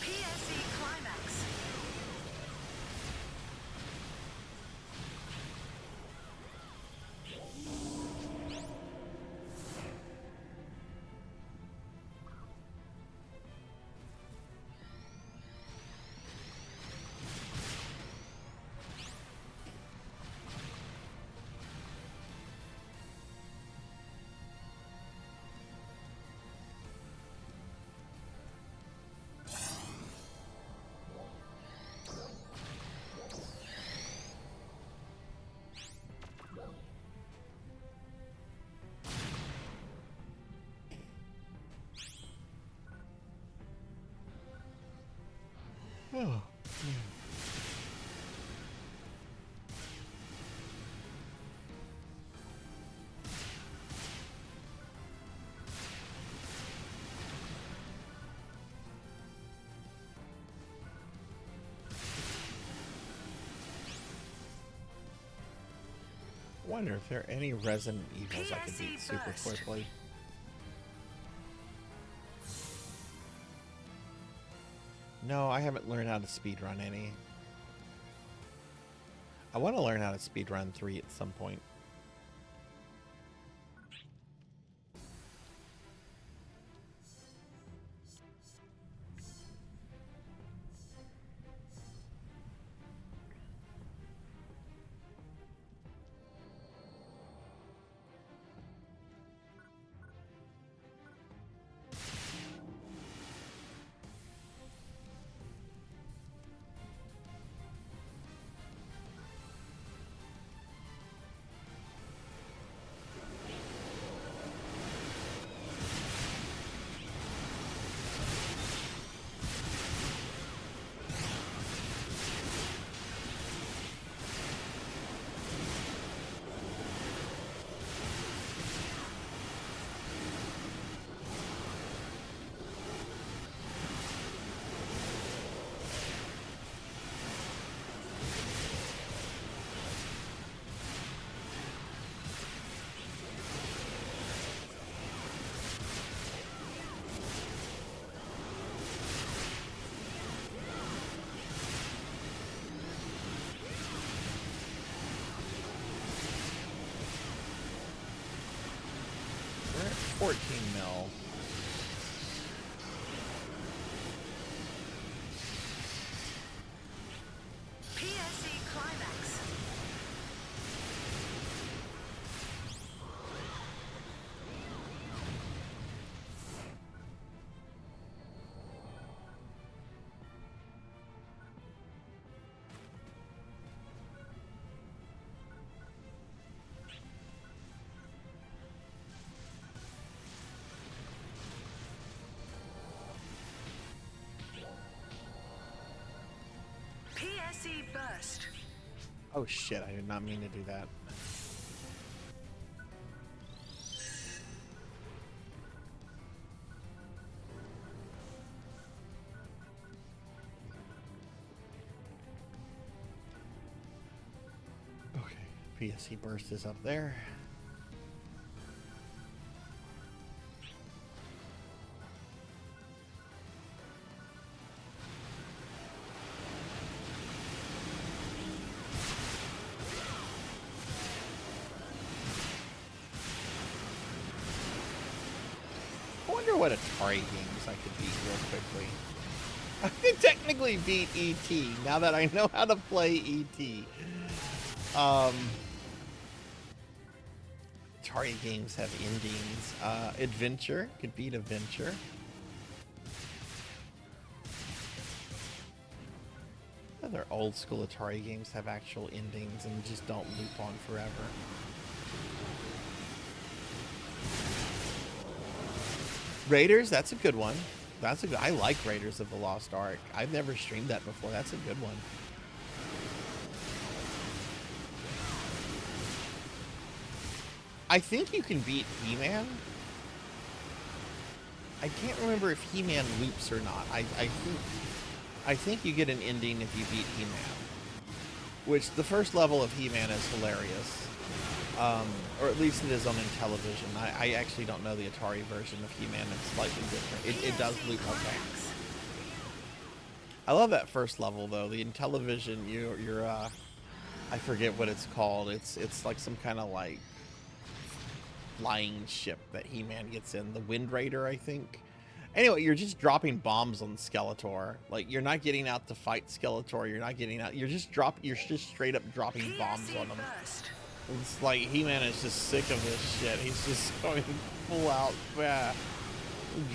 PSE climax. Oh. Wonder if there are any Resident Evils I could beat super quickly. No, I haven't learned how to speedrun any. I want to learn how to speedrun 3 at some point. 14 mil. PSE Climax. PSE Burst. Oh shit, I did not mean to do that. Okay, PSC burst is up there. I wonder what Atari games I could beat real quickly. I could technically beat E.T. now that I know how to play E.T. Atari games have endings. Adventure, could beat Adventure. Other old school Atari games have actual endings and just don't loop on forever. Raiders, that's a good one. That's a good. I like Raiders of the Lost Ark. I've never streamed that before. That's a good one. I think you can beat He-Man. I can't remember if He-Man loops or not. I think you get an ending if you beat He-Man. Which the first level of He-Man is hilarious. Or at least it is on Intellivision. I actually don't know the Atari version of He-Man. It's slightly different. It does loop okay. I love that first level though. The Intellivision, you're I forget what it's called. It's like some kind of like flying ship that He-Man gets in. The Wind Raider, I think. Anyway, you're just dropping bombs on Skeletor. Like you're not getting out to fight Skeletor. You're not getting out. You're just straight up dropping bombs on him. It's like He-Man is just sick of this shit. He's just going full out. Yeah.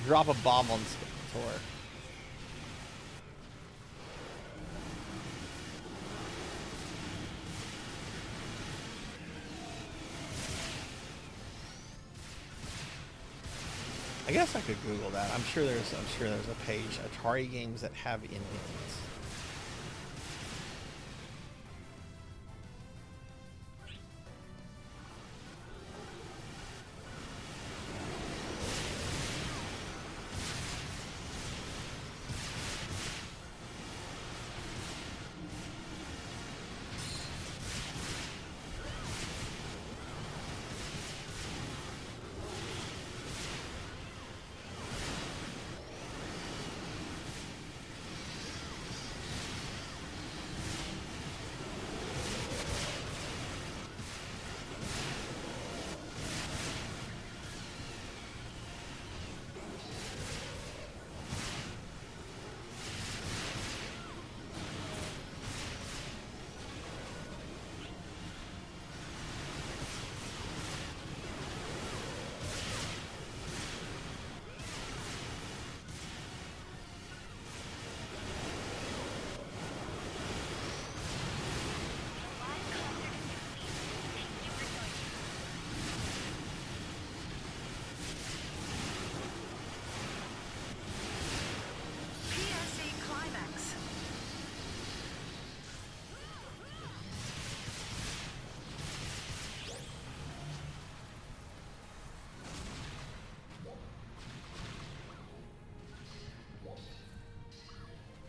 Drop a bomb on Skeletor. I guess I could Google that. I'm sure there's a page, Atari games that have endings.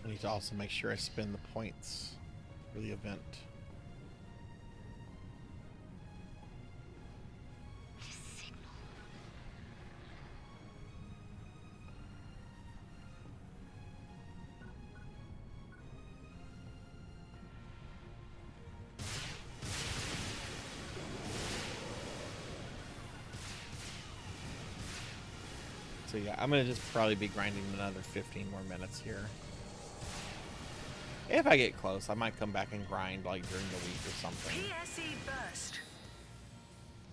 I need to also make sure I spend the points for the event. So yeah, I'm gonna just probably be grinding another 15 more minutes here. If I get close, I might come back and grind like during the week or something. PSE burst.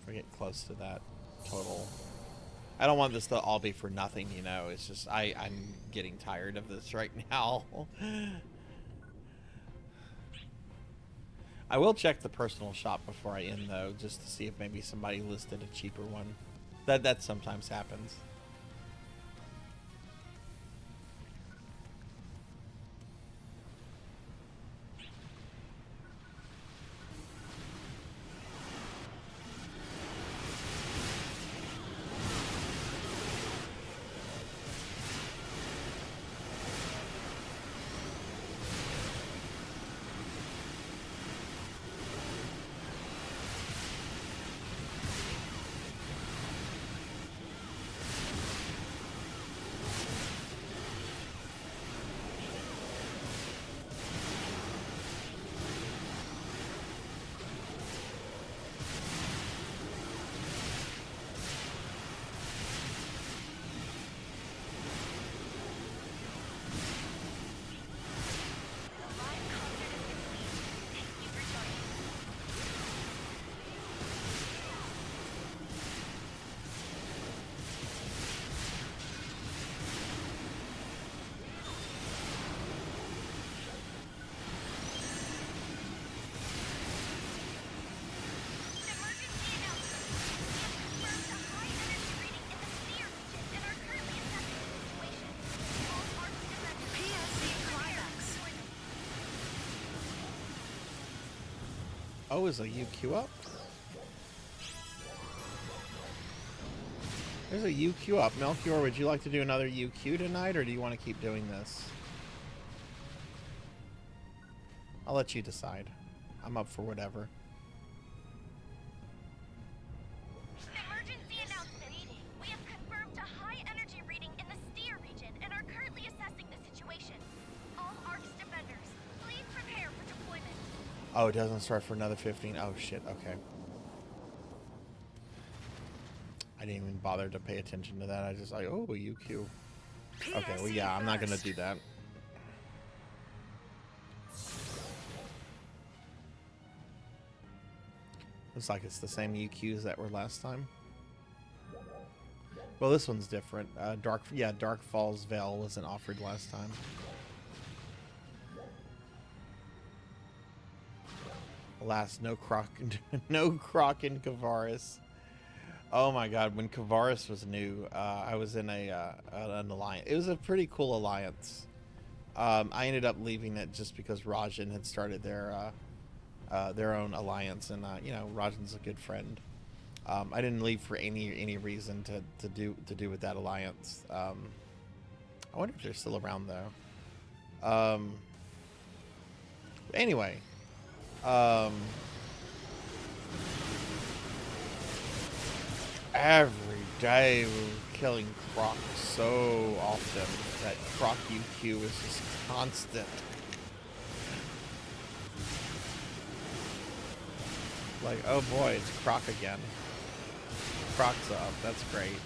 If I get close to that total. I don't want this to all be for nothing, you know. It's just I'm getting tired of this right now. I will check the personal shop before I end though, just to see if maybe somebody listed a cheaper one. That sometimes happens. Oh, is a UQ up? There's a UQ up. Melchior, would you like to do another UQ tonight, or do you want to keep doing this? I'll let you decide. I'm up for whatever. Emergency announcement. We have confirmed a high energy reading in the Steer region and are currently assessing the situation. All ARC's defenders, please prepare for deployment. Oh, it doesn't start for another 15. Oh, shit. Okay. I didn't even bother to pay attention to that. I just like, oh, UQ. Okay, well, yeah, I'm not going to do that. Looks like it's the same UQs that were last time. Well, this one's different. Dark Falls Veil wasn't offered last time. Alas, no Croc and Kavaris. Oh my God, when Kavaris was new, I was in an alliance. It was a pretty cool alliance. I ended up leaving it just because Rajan had started their own alliance, and you know, Rajan's a good friend. I didn't leave for any reason to do with that alliance. I wonder if they're still around though. Anyway. Every day we were killing Croc so often that Croc UQ is just constant. Like, oh boy, it's Croc again. Croc's up, that's great.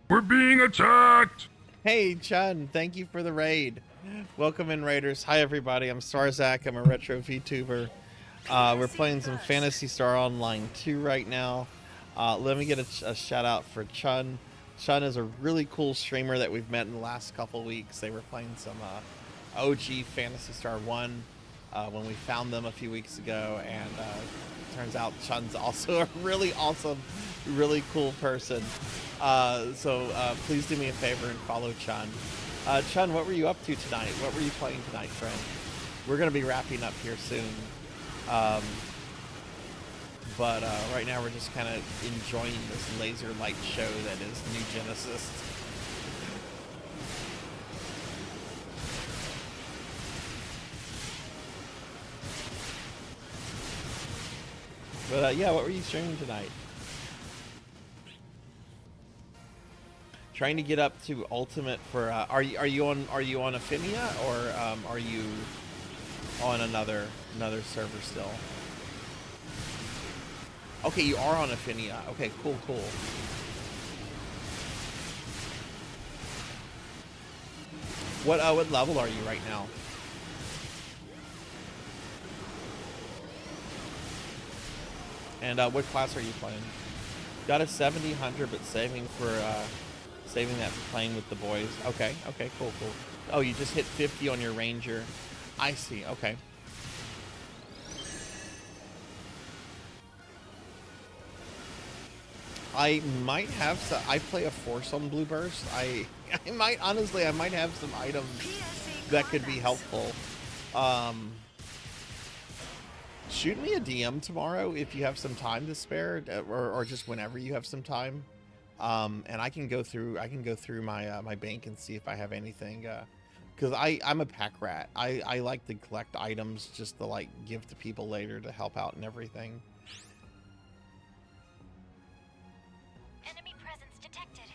We're being attacked! Hey, Chun, thank you for the raid. Welcome in, Raiders. Hi, everybody. I'm Sarzac. I'm a retro VTuber. We're playing some Phantasy Star Online 2 right now. Let me get a shout out for Chun. Chun is a really cool streamer that we've met in the last couple weeks. They were playing some OG Phantasy Star 1. when we found them a few weeks ago, and turns out Chun's also a really awesome, really cool person. So please do me a favor and follow Chun. Chun, what were you up to tonight? What were you playing tonight, friend? We're going to be wrapping up here soon. But right now we're just kind of enjoying this laser light show that is New Genesis. But yeah, what were you streaming tonight? Trying to get up to ultimate for are you on Affinia, or are you on another server still? Okay, you are on Affinia. Okay, cool. What level are you right now? And what class are you playing? Got a 70, 100, but saving that for playing with the boys. Okay, cool. Oh, you just hit 50 on your Ranger. I see. Okay. I might have some. I play a Force on Blue Burst. I might have some items that could be helpful. Shoot me a DM tomorrow if you have some time to spare, or just whenever you have some time, and I can go through my my bank and see if I have anything. Because I'm a pack rat. I like to collect items just to like give to people later to help out and everything. Enemy presence detected.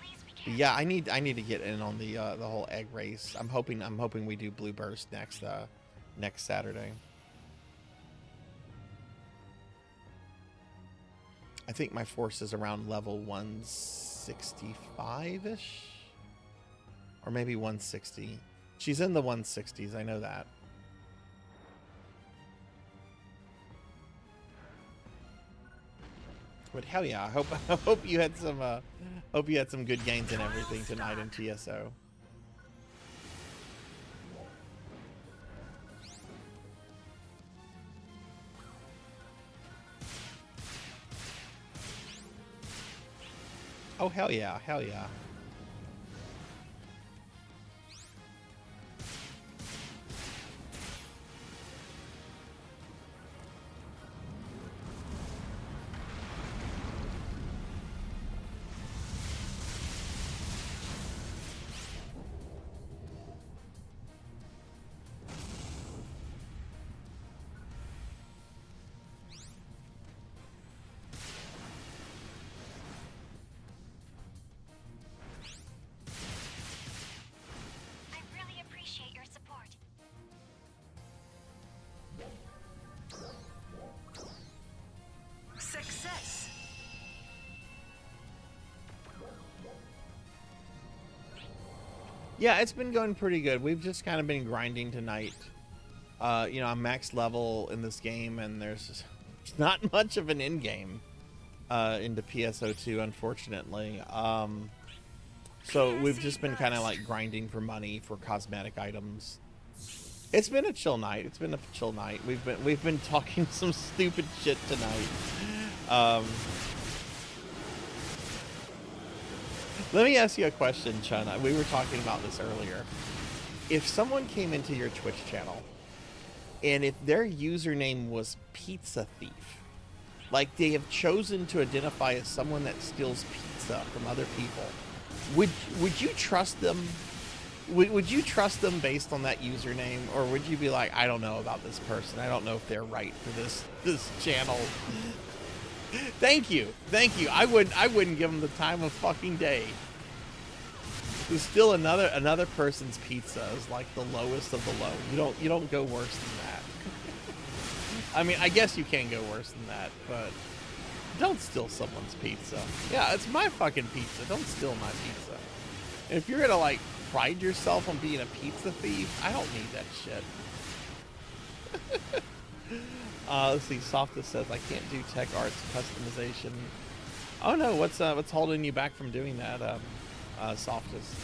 Please be careful. Yeah, I need to get in on the whole egg race. I'm hoping we do Blue Burst next Saturday. I think my force is around level 165-ish, or maybe 160. She's in the 160s. I know that. But hell yeah, I hope you had some good gains and everything tonight in TSO. Oh hell yeah, hell yeah. Success. Yeah, it's been going pretty good. We've just kind of been grinding tonight. You know, I'm max level in this game, and there's not much of an end game into PSO2, unfortunately. So we've just been kind of like grinding for money for cosmetic items. It's been a chill night. We've been talking some stupid shit tonight. Let me ask you a question, Chun. We were talking about this earlier. If someone came into your Twitch channel, and if their username was Pizza Thief, like they have chosen to identify as someone that steals pizza from other people, would you trust them? Would you trust them based on that username, or would you be like, I don't know about this person. I don't know if they're right for this channel. Thank you. I wouldn't give them the time of fucking day. There's still another person's pizza is like the lowest of the low. You don't go worse than that. I mean, I guess you can go worse than that, but don't steal someone's pizza. Yeah, it's my fucking pizza. Don't steal my pizza. And if you're gonna like pride yourself on being a pizza thief, I don't need that shit. Let's see. Softus says I can't do tech arts customization. Oh no, what's holding you back from doing that, Softus?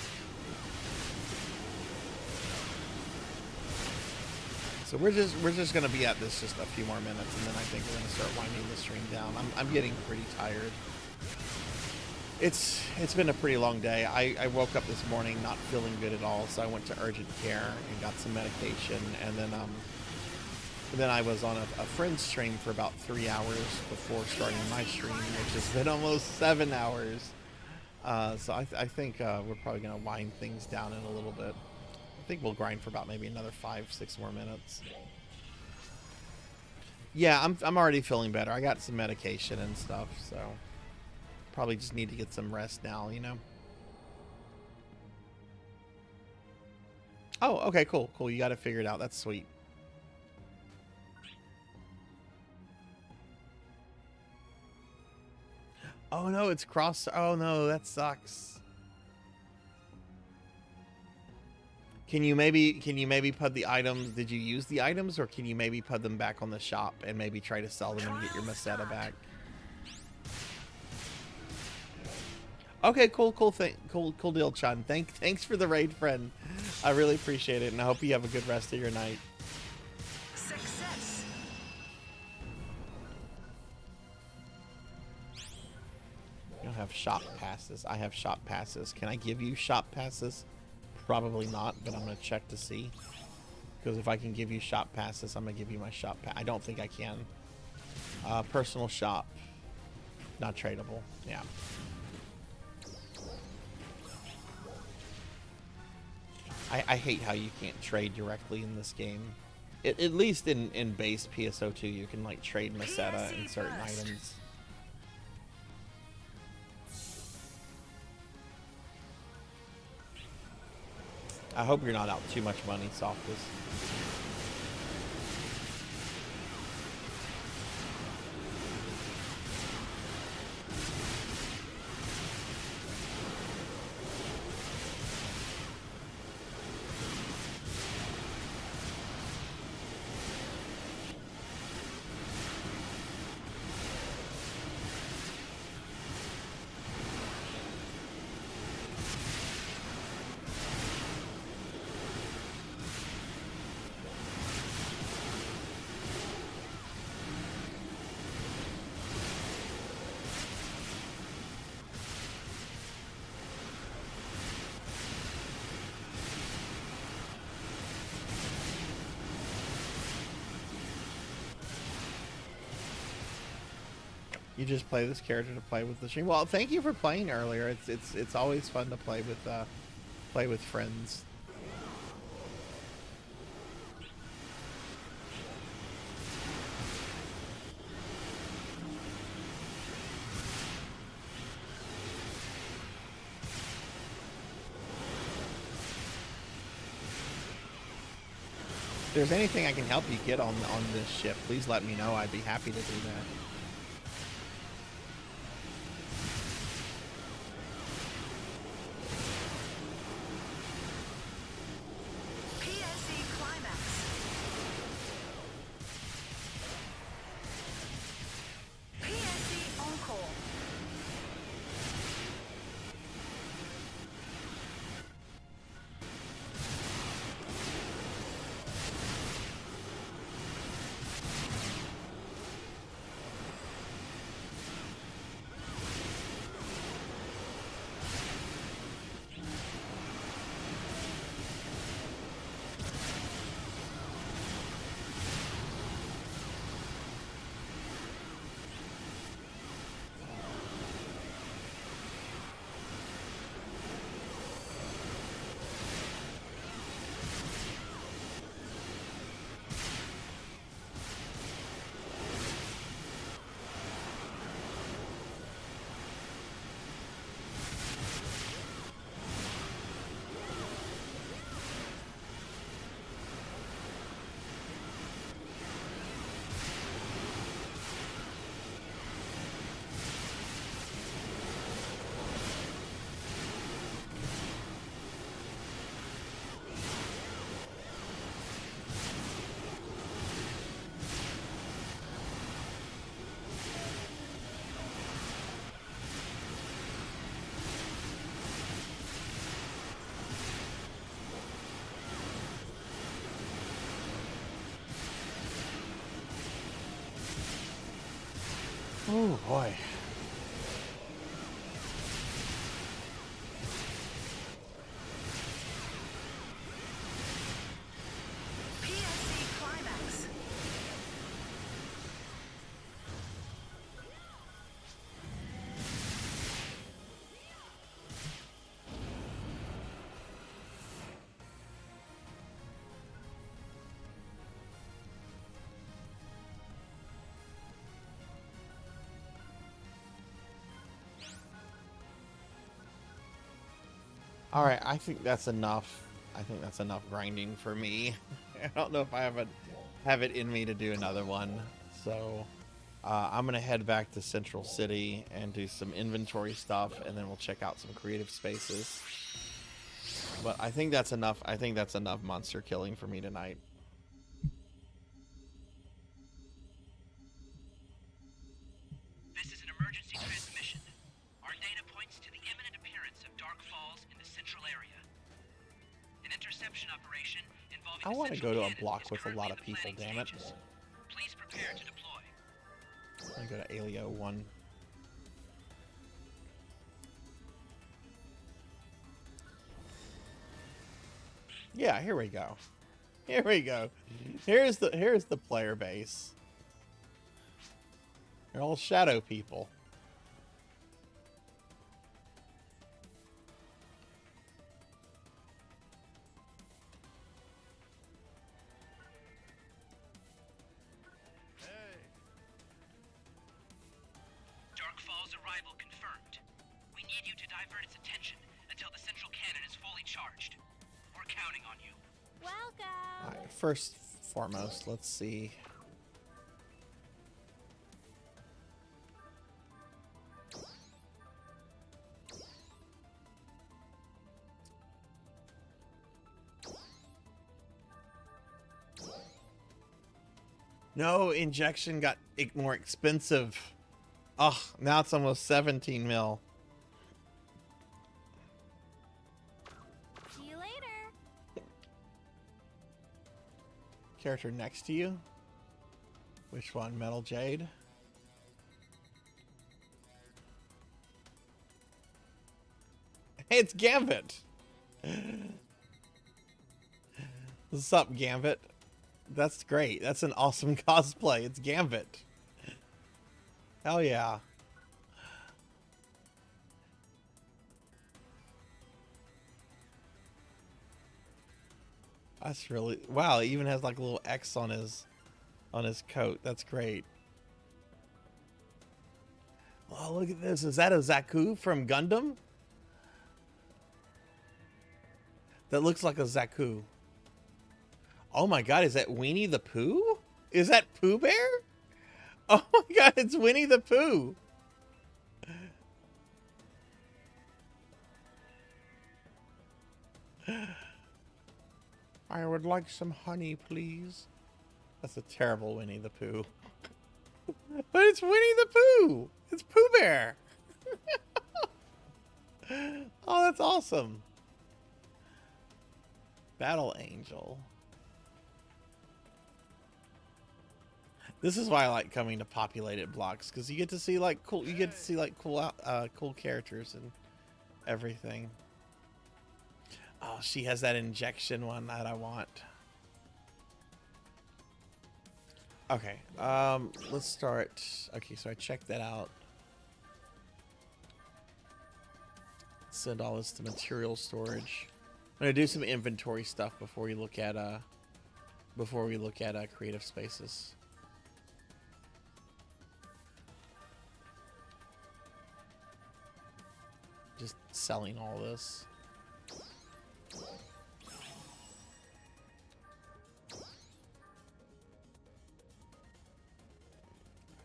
So we're just gonna be at this just a few more minutes, and then I think we're gonna start winding the stream down. I'm getting pretty tired. It's been a pretty long day. I woke up this morning not feeling good at all, so I went to urgent care and got some medication, and then I was on a friend's stream for about 3 hours before starting my stream, which has been almost 7 hours. So I think we're probably gonna wind things down in a little bit. I think we'll grind for about maybe another 5-6 more minutes. Yeah, I'm already feeling better. I got some medication and stuff, so probably just need to get some rest now, you know. Oh, okay, cool. You got it figured out. That's sweet. Oh no, it's cross. Oh no, that sucks. Can you maybe put the items? Did you use the items, or can you maybe put them back on the shop and maybe try to sell them and get your Meseta back? Okay, cool deal, Chun. Thanks for the raid, friend. I really appreciate it, and I hope you have a good rest of your night. Success. You don't have shop passes. I have shop passes. Can I give you shop passes? Probably not, but I'm going to check to see. Because if I can give you shop passes, I'm going to give you my shop pass. I don't think I can. Personal shop. Not tradable. Yeah. I hate how you can't trade directly in this game. At least in base PSO2, you can like trade Meseta and certain items. I hope you're not out too much money, Softus. You just play this character to play with the stream. Well, thank you for playing earlier. It's always fun to play with friends. If there's anything I can help you get on this ship, please let me know. I'd be happy to do that. Oh boy. PSC Climax. All right, I think that's enough. I think that's enough grinding for me. I don't know if I have it in me to do another one. So I'm gonna head back to Central City and do some inventory stuff, and then we'll check out some creative spaces. But I think that's enough. I think that's enough monster killing for me tonight. This is an emergency transmission. Our data points to the imminent appearance of dark falls in the central area. An interception operation involving I want to go to a block is with a lot of currently in the people, planning damn it. stages. Please prepare to deploy. I'm gonna go to Alio 1. Yeah, here we go. Here we go. Here's the player base. They're all shadow people. Dark Falls arrival confirmed. We need you to divert its attention until the central cannon is fully charged. We're counting on you. Welcome. All right, first foremost, let's see. No, injection got more expensive. Oh, now it's almost 17 mil. See you later. Character next to you? Which one? Metal Jade? Hey, it's Gambit! What's up, Gambit? That's great. That's an awesome cosplay. It's Gambit. Hell yeah. That's really... Wow, it even has like a little X on his coat. That's great. Oh, look at this. Is that a Zaku from Gundam? That looks like a Zaku. Oh my god, is that Winnie the Pooh? Is that Pooh Bear? Oh my god, it's Winnie the Pooh. I would like some honey, please. That's a terrible Winnie the Pooh. But it's Winnie the Pooh. It's Pooh Bear. Oh, that's awesome. Battle Angel. This is why I like coming to populated blocks, because you get to see like cool. You get to see like cool characters and everything. Oh, she has that injection one that I want. Okay, let's start. Okay, so I checked that out. Send all this to material storage. I'm gonna do some inventory stuff before we look at creative spaces. Just selling all this. I'm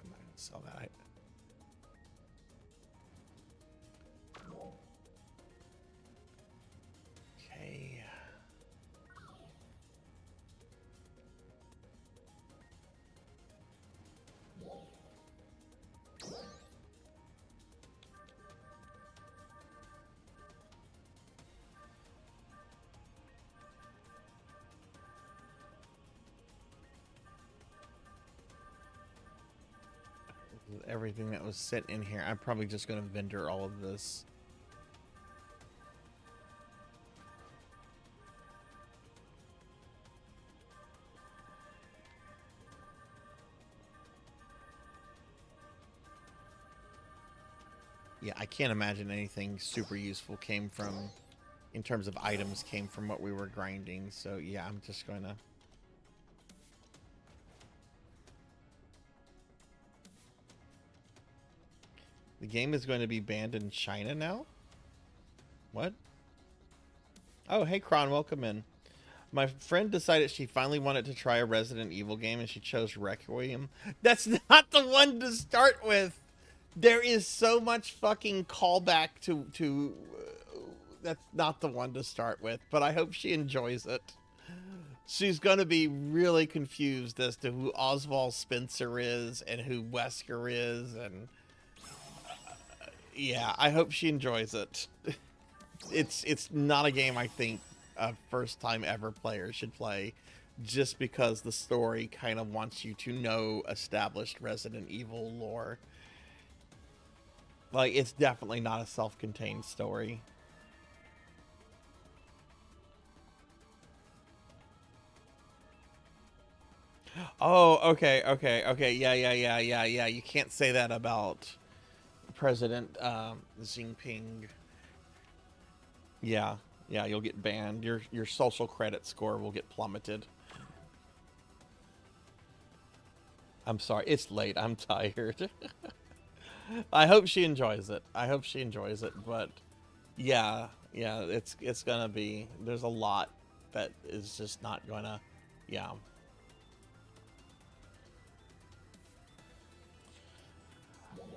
not gonna sell that. Okay. everything that was sent in here. I'm probably just going to vendor all of this. Yeah, I can't imagine anything super useful came from, in terms of items, came from what we were grinding. So yeah, I'm just going to... The game is going to be banned in China now? What? Oh, hey, Kron, welcome in. My friend decided she finally wanted to try a Resident Evil game, and she chose Requiem. That's not the one to start with! There is so much fucking callback to that's not the one to start with, but I hope she enjoys it. She's going to be really confused as to who Oswald Spencer is and who Wesker is, and yeah, I hope she enjoys it. It's not a game I think a first-time ever player should play, just because the story kind of wants you to know established Resident Evil lore. Like, it's definitely not a self-contained story. Oh, okay. Yeah. You can't say that about President Xi Jinping. Yeah, you'll get banned. Your social credit score will get plummeted. I'm sorry, it's late. I'm tired. I hope she enjoys it. But yeah, it's gonna be, there's a lot that is just not gonna, yeah.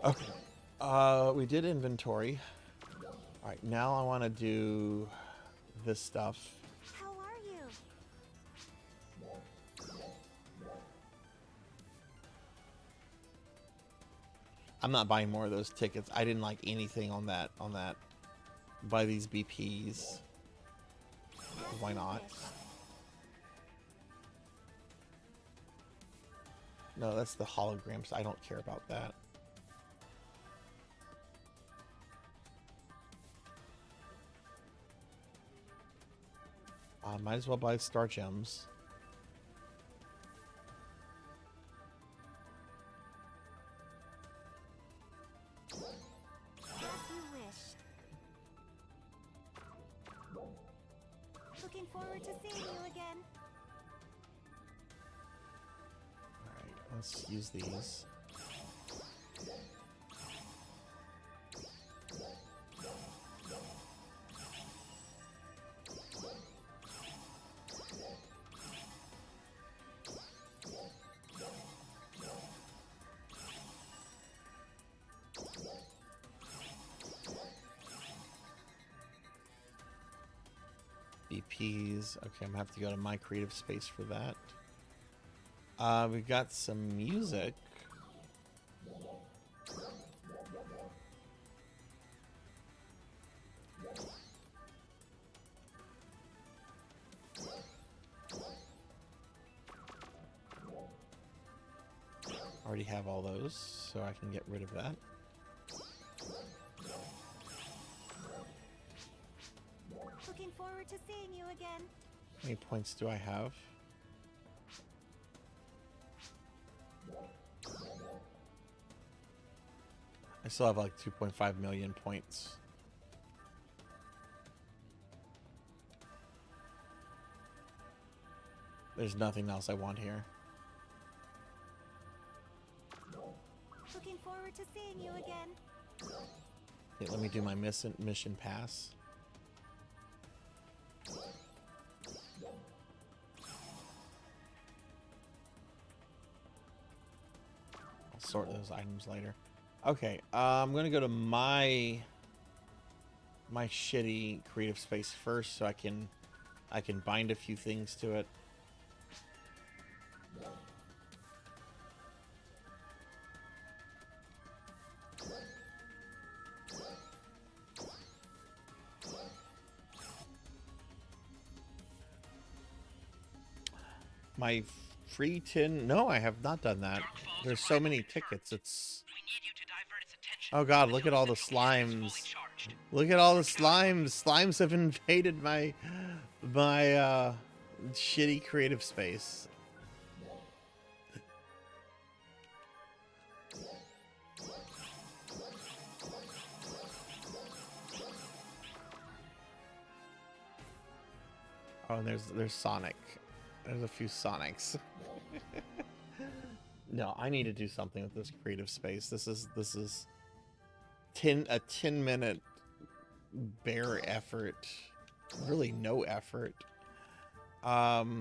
Okay. We did inventory. All right, now I want to do this stuff. How are you? I'm not buying more of those tickets. I didn't like anything on that. Buy these BPs. Why not? No, that's the holograms. I don't care about that. Might as well buy Star Gems. As you wish. Looking forward to seeing you again. Alright, let's use these. BPs. Okay, I'm gonna have to go to my creative space for that. We've got some music. Already have all those, so I can get rid of that. Looking forward to seeing you again. How many points do I have? I still have like 2.5 million points. There's nothing else I want here. Looking forward to seeing you again. Okay, let me do my mission pass. I'll sort those items later. Okay, I'm gonna go to my shitty creative space first, so I can bind a few things to it. My Free tin? No, I have not done that. There's so many tickets. It's. Oh god, look at all the slimes. Look at all the slimes. Slimes have invaded my shitty creative space. Oh, and there's Sonic. There's a few Sonics. No, I need to do something with this creative space. This is a 10-minute bare effort. Really no effort. Yeah,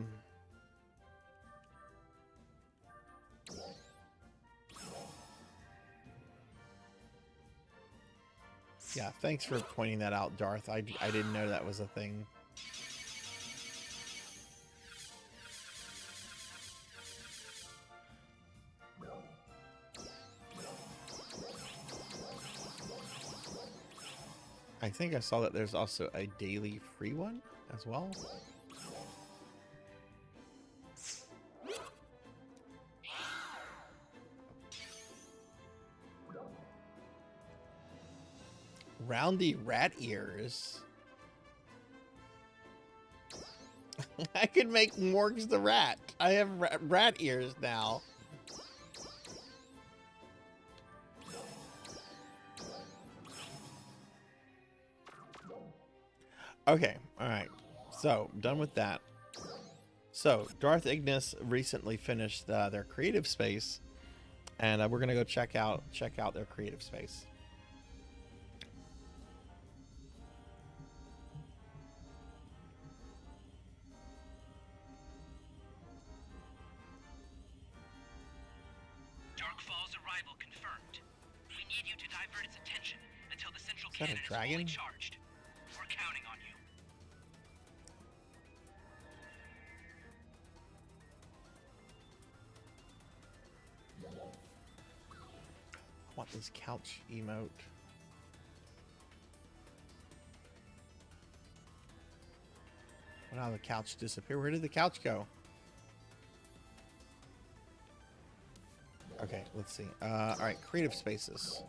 thanks for pointing that out, Darth. I didn't know that was a thing. I think I saw that there's also a daily free one as well. Roundy rat ears. I could make Morgs the rat. I have rat ears now. Okay, alright. So, done with that. So, Darth Ignis recently finished their creative space, and we're gonna go check out their creative space. Dark Falls arrival confirmed. We need you to divert its attention until the central Is that a cannon is dragon? fully charged. We're counting on you. I want this couch emote. Well, now the couch disappeared. Where did the couch go? Okay, let's see. All right, creative spaces.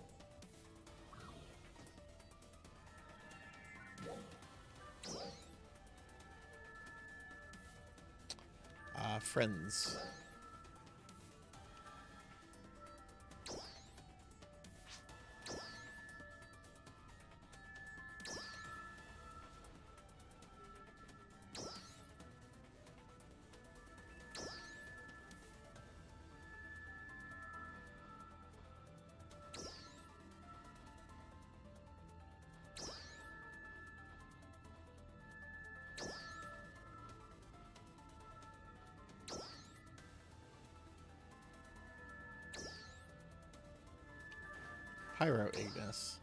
Friends. Pyro Ignis.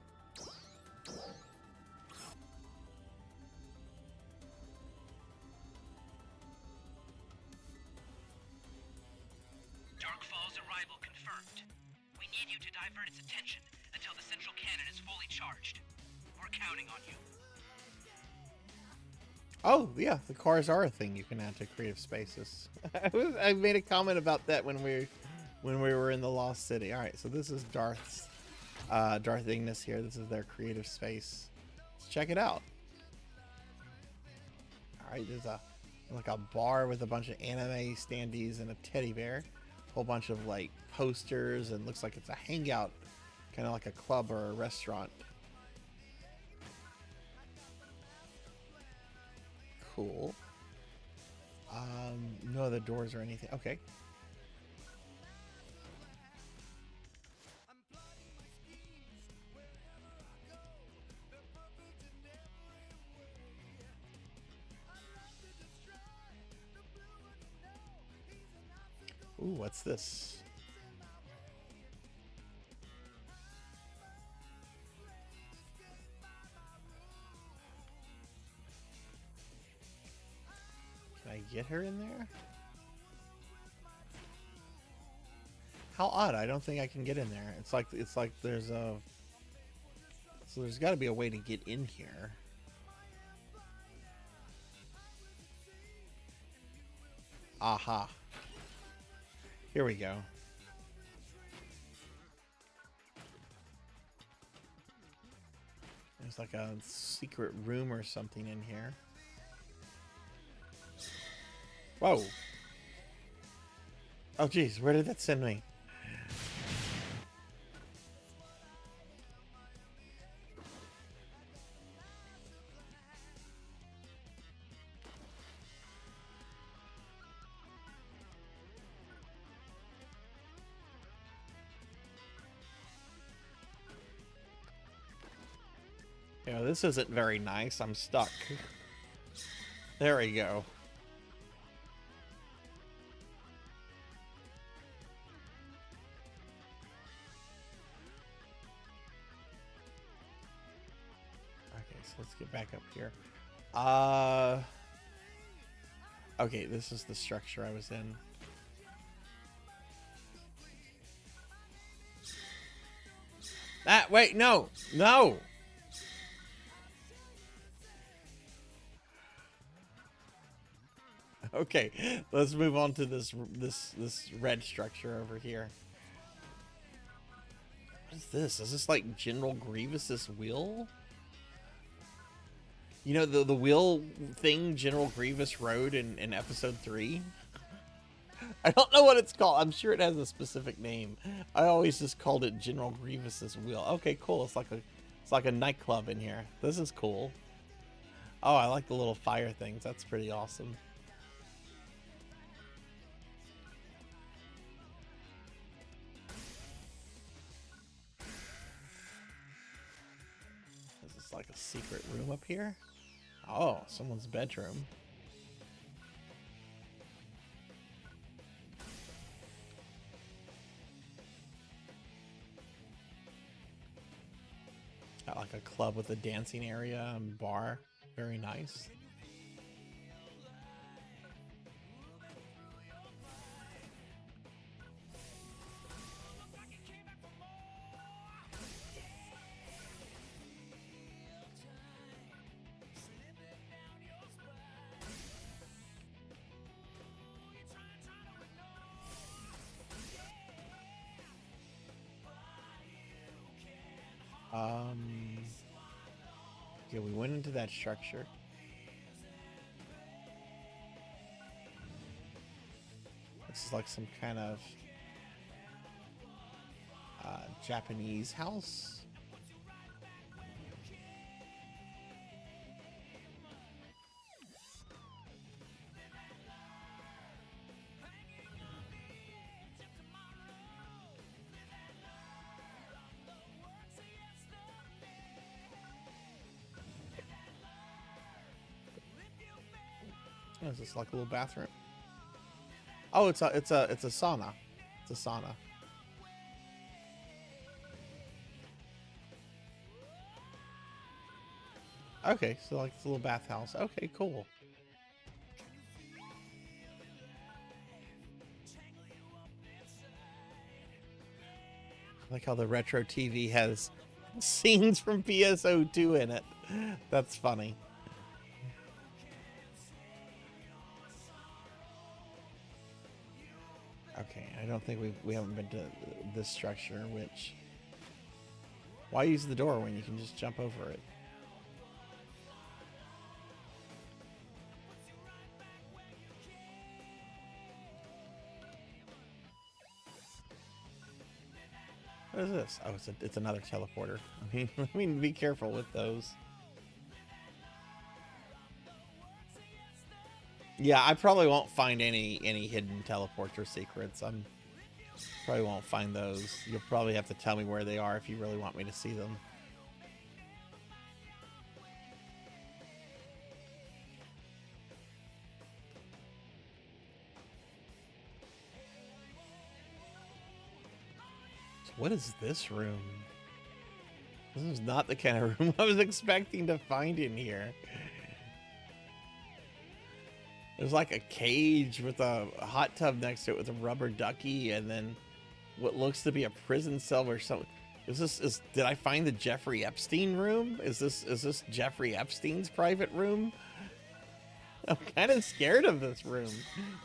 Dark Falls arrival confirmed. We need you to divert its attention until the central cannon is fully charged. We're counting on you. Oh, yeah, the cars are a thing you can add to creative spaces. I made a comment about that when we were in the Lost City. All right, so this is Darth Ignis here. This is their creative space. Let's check it out. All right, there's like a bar with a bunch of anime standees and a teddy bear. A whole bunch of like posters, and looks like it's a hangout, kind of like a club or a restaurant. Cool. No other doors or anything. Okay. Ooh, what's this? Can I get her in there? How odd. I don't think I can get in there. It's like there's a... So there's got to be a way to get in here. Aha. Here we go. There's like a secret room or something in here. Whoa. Oh, geez. Where did that send me? Yeah, this isn't very nice. I'm stuck. There we go. Okay, so let's get back up here. Okay, this is the structure I was in. Wait, no! No! Okay, let's move on to this red structure over here. What is this? Is this like General Grievous's will? You know the will thing General Grievous rode in episode 3? I don't know what it's called. I'm sure it has a specific name. I always just called it General Grievous's will. Okay, cool. It's like a nightclub in here. This is cool. Oh, I like the little fire things. That's pretty awesome. Is this like a secret room up here? Oh, someone's bedroom. Got like a club with a dancing area and bar. Very nice. Yeah, we went into that structure. This is like some kind of Japanese house. Oh, is this like a little bathroom? Oh, it's a sauna. It's a sauna. Okay, so like it's a little bathhouse. Okay, cool. I like how the retro TV has scenes from PSO2 in it. That's funny. Okay, I don't think we haven't been to this structure, which... Why use the door when you can just jump over it? What is this? Oh, it's another teleporter. I mean, be careful with those. Yeah, I probably won't find any hidden teleporter secrets. Probably won't find those. You'll probably have to tell me where they are if you really want me to see them. So what is this room? This is not the kind of room I was expecting to find in here. There's like a cage with a hot tub next to it with a rubber ducky, and then what looks to be a prison cell or something. Did I find the Jeffrey Epstein room? Is this Jeffrey Epstein's private room? I'm kind of scared of this room.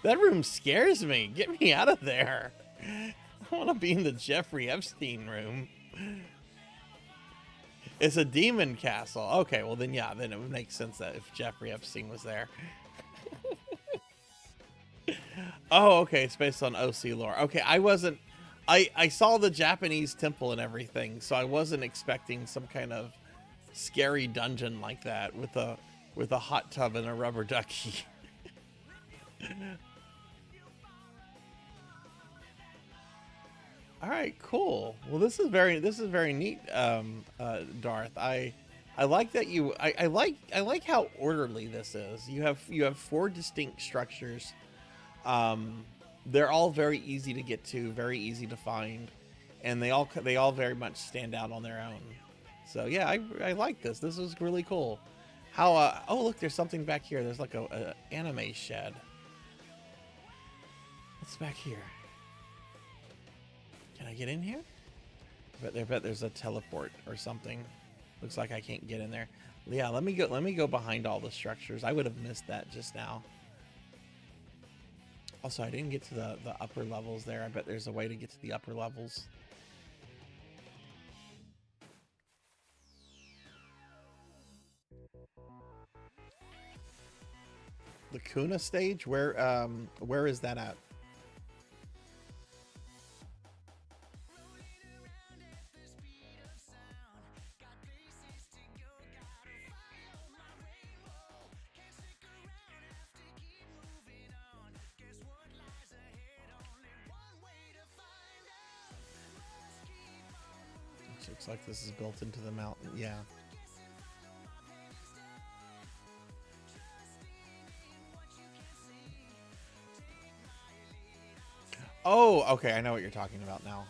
That room scares me. Get me out of there. I want to be in the Jeffrey Epstein room. It's a demon castle. Okay, well then, yeah, then it would make sense that if Jeffrey Epstein was there. Oh, okay, it's based on OC lore. Okay, I saw the Japanese temple and everything, so I wasn't expecting some kind of scary dungeon like that with a hot tub and a rubber ducky. All right, cool. Well, this is very neat, Darth. I like that I like how orderly this is. You have 4 distinct structures. They're all very easy to get to, very easy to find, and they all very much stand out on their own. So yeah, I like this. This is really cool. How oh look, there's something back here. There's like a anime shed. What's back here? Can I get in here? I bet there's a teleport or something. Looks like I can't get in there. Yeah, let me go behind all the structures. I would have missed that just now. Also, I didn't get to the upper levels there. I bet there's a way to get to the upper levels. The Kuna stage? Where is that at? Looks like this is built into the mountain. Yeah. Oh, okay. I know what you're talking about now.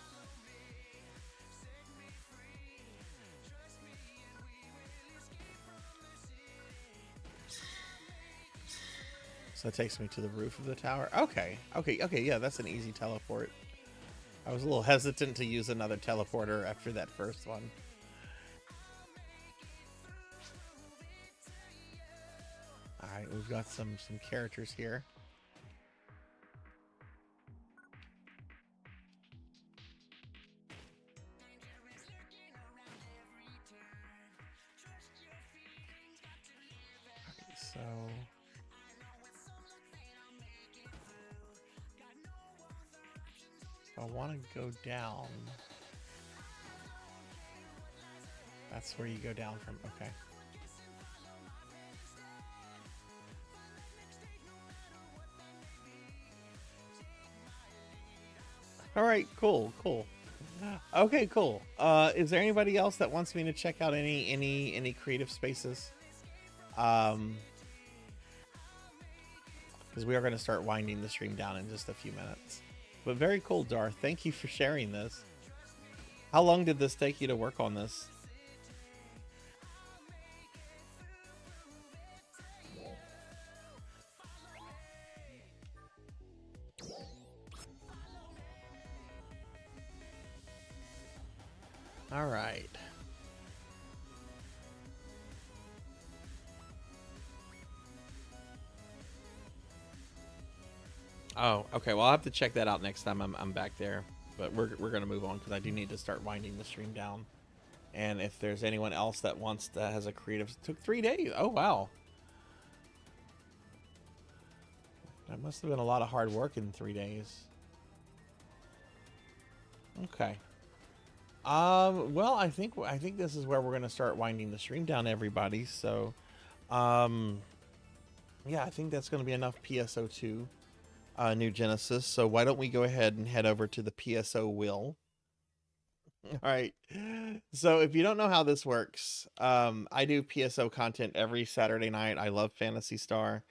So that takes me to the roof of the tower. Okay. Yeah, that's an easy teleport. I was a little hesitant to use another teleporter after that first one. Alright, we've got some characters here. Okay, so I want to go down. That's where you go down from. Okay. All right, cool. Okay, cool. Is there anybody else that wants me to check out any creative spaces? Because we are going to start winding the stream down in just a few minutes. But very cool, Darth. Thank you for sharing this. How long did this take you to work on this? All right. Oh, okay. Well, I'll have to check that out next time I'm back there. But we're gonna move on because I do need to start winding the stream down. And if there's anyone else that has a creative, it took 3 days. Oh wow, that must have been a lot of hard work in 3 days. Okay. Well, I think this is where we're gonna start winding the stream down, everybody. So, yeah, I think that's gonna be enough PSO2. New Genesis. So why don't we go ahead and head over to the PSO wheel. All right. So if you don't know how this works, I do PSO content every Saturday night. I love Phantasy Star,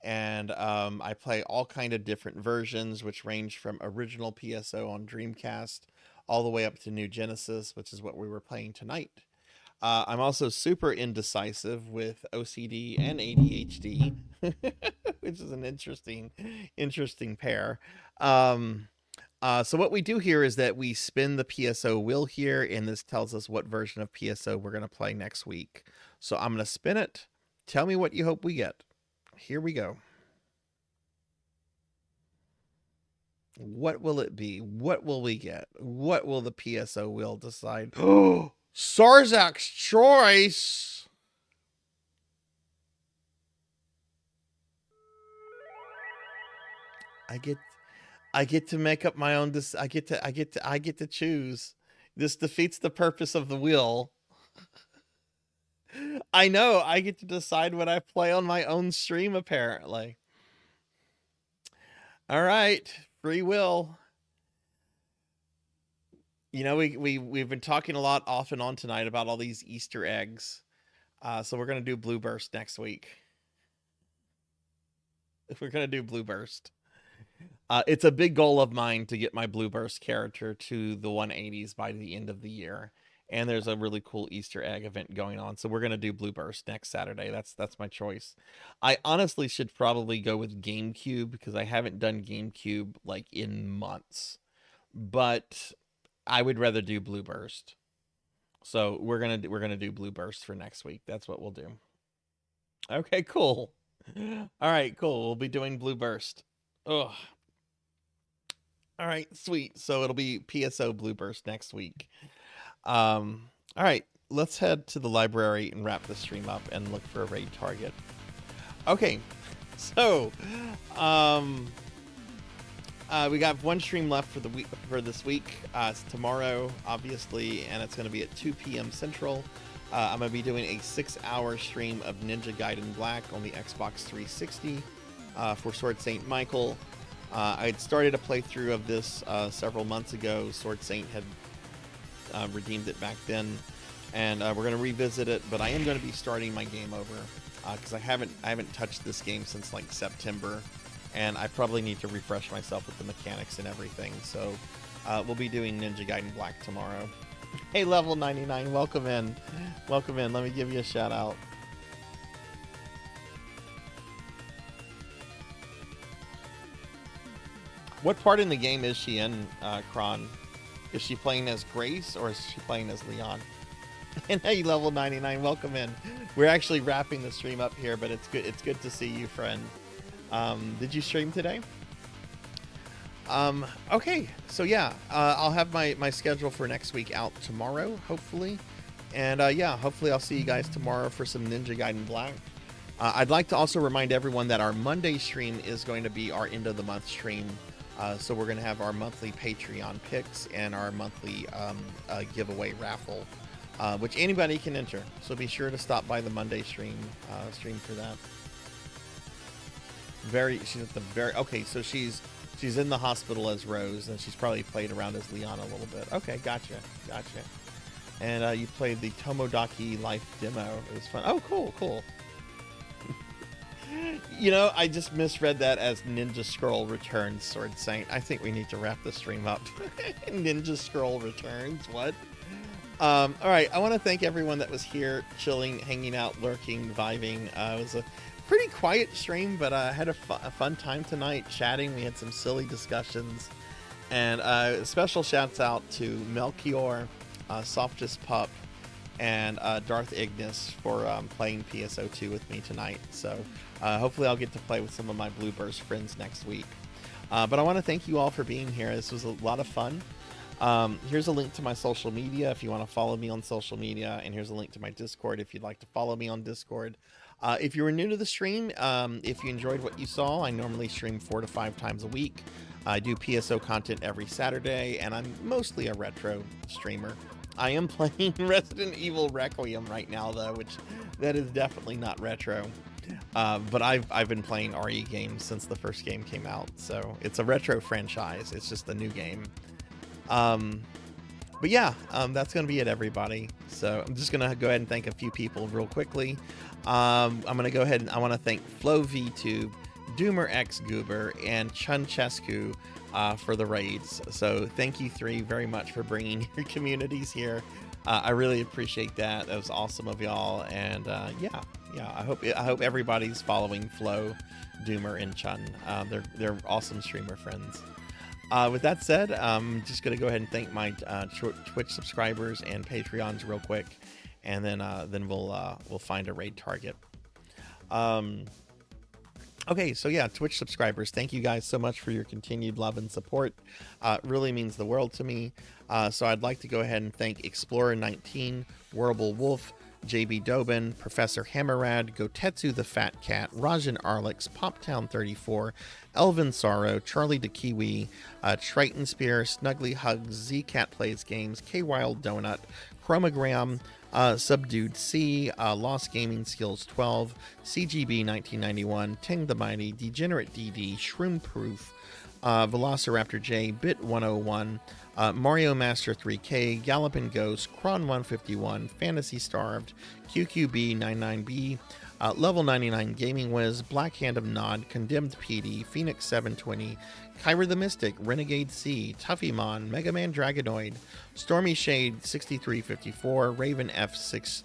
and I play all kind of different versions, which range from original PSO on Dreamcast all the way up to New Genesis, which is what we were playing tonight. I'm also super indecisive with OCD and ADHD, which is an interesting pair. So what we do here is that we spin the PSO wheel here, and this tells us what version of PSO we're going to play next week. So I'm going to spin it. Tell me what you hope we get. Here we go. What will it be? What will we get? What will the PSO wheel decide? Oh, Sarzac's choice. I get to make up my own. I get to choose. This defeats the purpose of the wheel. I know. I get to decide what I play on my own stream. Apparently. All right, free will. You know, we've been talking a lot off and on tonight about all these Easter eggs. So we're gonna do Blue Burst next week. We're gonna do Blue Burst. It's a big goal of mine to get my Blue Burst character to the 180s by the end of the year. And there's a really cool Easter egg event going on. So we're going to do Blue Burst next Saturday. That's my choice. I honestly should probably go with GameCube because I haven't done GameCube like in months. But I would rather do Blue Burst. So we're going to do Blue Burst for next week. That's what we'll do. Okay, cool. All right, cool. We'll be doing Blue Burst. Ugh. All right, sweet. So it'll be PSO Blue Burst next week. All right, let's head to the library and wrap the stream up and look for a raid target. Okay, so we got one stream left for the week for this week. It's tomorrow, obviously, and it's going to be at 2 p.m. Central. I'm going to be doing a 6-hour stream of Ninja Gaiden Black on the Xbox 360 for Sword Saint Michael. I had started a playthrough of this several months ago. Sword Saint had redeemed it back then, and we're going to revisit it. But I am going to be starting my game over because I haven't touched this game since like September, and I probably need to refresh myself with the mechanics and everything. So we'll be doing Ninja Gaiden Black tomorrow. Hey, level 99, welcome in, welcome in. Let me give you a shout out. What part in the game is she in, Kron? Is she playing as Grace or is she playing as Leon? And hey, level 99, welcome in. We're actually wrapping the stream up here, but it's good. It's good to see you, friend. Did you stream today? Okay, so yeah, I'll have my schedule for next week out tomorrow, hopefully. And yeah, hopefully I'll see you guys tomorrow for some Ninja Gaiden Black. I'd like to also remind everyone that our Monday stream is going to be our end of the month stream. So we're going to have our monthly Patreon picks and our monthly giveaway raffle, which anybody can enter. So be sure to stop by the Monday stream for that. She's at the very, okay, so she's in the hospital as Rose, and she's probably played around as Leon a little bit. Okay, gotcha. And you played the Tomodachi Life demo. It was fun. Oh, cool. You know, I just misread that as Ninja Scroll Returns, Sword Saint. I think we need to wrap the stream up. Ninja Scroll Returns, what? All right, I want to thank everyone that was here, chilling, hanging out, lurking, vibing. It was a pretty quiet stream, but I had a fun time tonight chatting. We had some silly discussions. And special shouts out to Melchior, Softest Pup, and Darth Ignis for playing PSO2 with me tonight. So hopefully I'll get to play with some of my Blue Burst friends next week. But I want to thank you all for being here. This was a lot of fun. Here's a link to my social media if you want to follow me on social media, and here's a link to my Discord if you'd like to follow me on Discord. If you were new to the stream, if you enjoyed what you saw, I normally stream 4 to 5 times a week. I do PSO content every Saturday, and I'm mostly a retro streamer. I am playing Resident Evil Requiem right now, though, which that is definitely not retro. But I've been playing RE games since the first game came out, so it's a retro franchise. It's just a new game. But yeah, that's going to be it, everybody. So I'm just going to go ahead and thank a few people real quickly. I'm going to go ahead and I want to thank Flo VTube, Doomer X Goober, and Chunchescu for the raids. So thank you three very much for bringing your communities here. I really appreciate that. That was awesome of y'all. And yeah, I hope everybody's following Flo, Doomer, and Chun. They're awesome streamer friends. With that said, I'm just going to go ahead and thank my Twitch subscribers and Patreons real quick, and then we'll find a raid target. Okay, so yeah, Twitch subscribers, thank you guys so much for your continued love and support. It really means the world to me. So I'd like to go ahead and thank Explorer19, Warble Wolf, JB Dobin, Professor Hammerad, Gotetsu the Fat Cat, Rajan Arlix, Poptown34, Elvin Sorrow, Charlie the Kiwi, Triton Spear, Snuggly Hugs, Z-Cat Plays Games, K-Wild Donut, Chromogram, Subdued C, Lost Gaming Skills 12, CGB 1991, Ting the Mighty, Degenerate DD, Shroom Proof, Velociraptor J, Bit 101, Mario Master 3K, Gallopin' Ghost, Kron 151, Fantasy Starved, QQB 99B, Level 99 Gaming Wiz, Black Hand of Nod, Condemned PD, Phoenix 720, Kyra the Mystic, Renegade C, Tuffymon, Mega Man Dragonoid, Stormy Shade 6354, Raven F6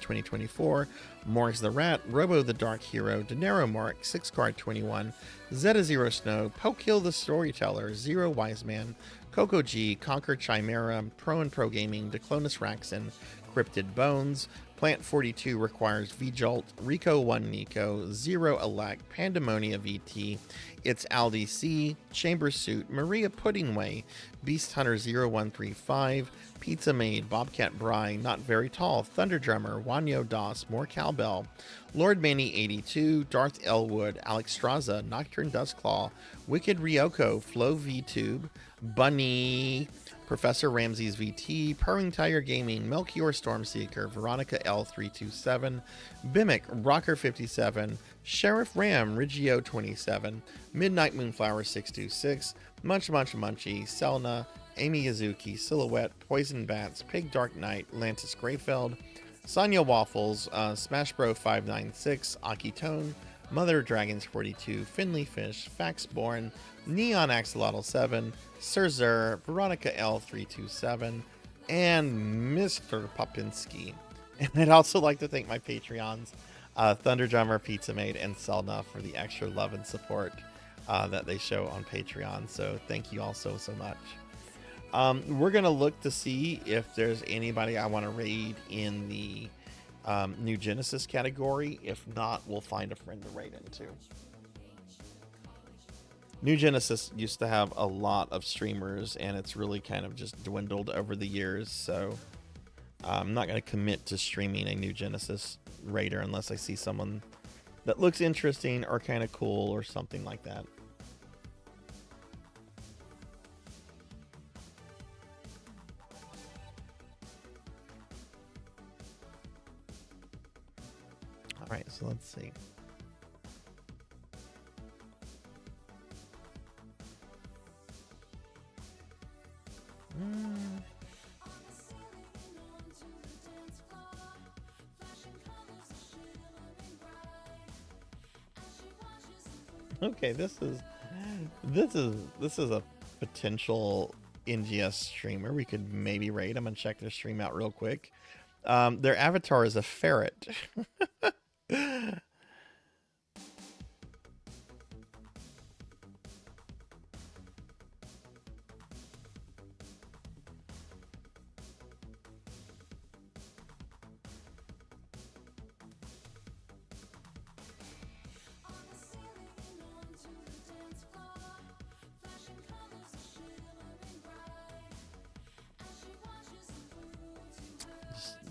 2024, Morgs the Rat, Robo the Dark Hero, Dinero Mark, 6 Card 21, Zeta Zero Snow, Pokill the Storyteller, Zero Wiseman, Coco G, Conquer Chimera, Pro and Pro Gaming, Declonus Raxon, Cryptid Bones, Plant 42 requires V-Jolt, Rico 1 Nico, Zero Elect, Pandemonia VT, It's Aldi C, Chamber Suit, Maria Puddingway, Beast Hunter 0135, Pizza Maid, Bobcat Bry, Not Very Tall, Thunder Drummer, Wanyo Doss, More Cowbell, Lord Manny 82, Darth Elwood, Alex Straza, Nocturne Dustclaw, Wicked Ryoko, Flo VTube, Bunny, Professor Ramses VT, Purring Tiger Gaming, Melchior Stormseeker, Veronica L327, Bimic, Rocker 57, Sheriff Ram, Rigio 27, Midnight Moonflower 626, Munch Munch Munchy, Selna, Amy Yazuki, Silhouette, Poison Bats, Pig Dark Knight, Lantis Greyfeld, Sonya Waffles, Smash Bro 596, Aki Tone, Mother Dragons 42, Finley Fish, Faxborn, Neon Axolotl 7, Sarzac, Veronica L327, and Mr. Popinski. And I'd also like to thank my Patreons, Thunder Drummer, Pizza Maid, and Selna for the extra love and support that they show on Patreon. So thank you all so much. We're going to look to see if there's anybody I want to raid in the New Genesis category. If not, we'll find a friend to raid into. New Genesis used to have a lot of streamers, and it's really kind of just dwindled over the years, so I'm not going to commit to streaming a New Genesis raider unless I see someone that looks interesting or kind of cool or something like that. All right, so let's see. Okay, this is a potential NGS streamer. We could maybe raid them and check their stream out real quick. Their avatar is a ferret.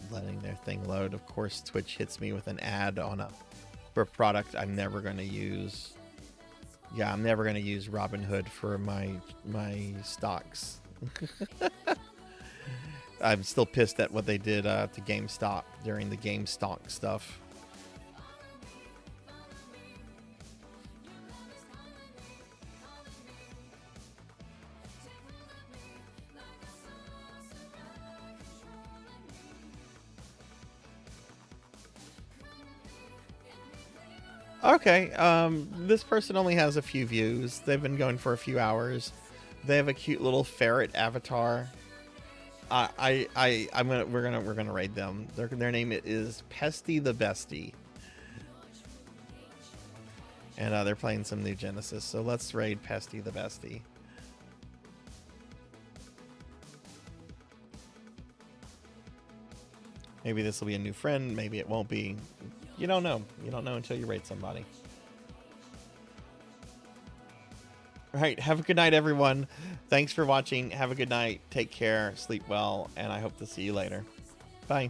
Letting their thing load. Of course, Twitch hits me with an ad for a product I'm never going to use. Yeah, I'm never going to use Robinhood for my stocks. I'm still pissed at what they did to GameStop during the GameStop stuff. Okay, this person only has a few views. They've been going for a few hours. They have a cute little ferret avatar. We're gonna raid them. Their name is Pesty the Bestie, and they're playing some New Genesis. So let's raid Pesty the Bestie. Maybe this will be a new friend. Maybe it won't be. You don't know. You don't know until you raid somebody. All right. Have a good night, everyone. Thanks for watching. Have a good night. Take care. Sleep well. And I hope to see you later. Bye.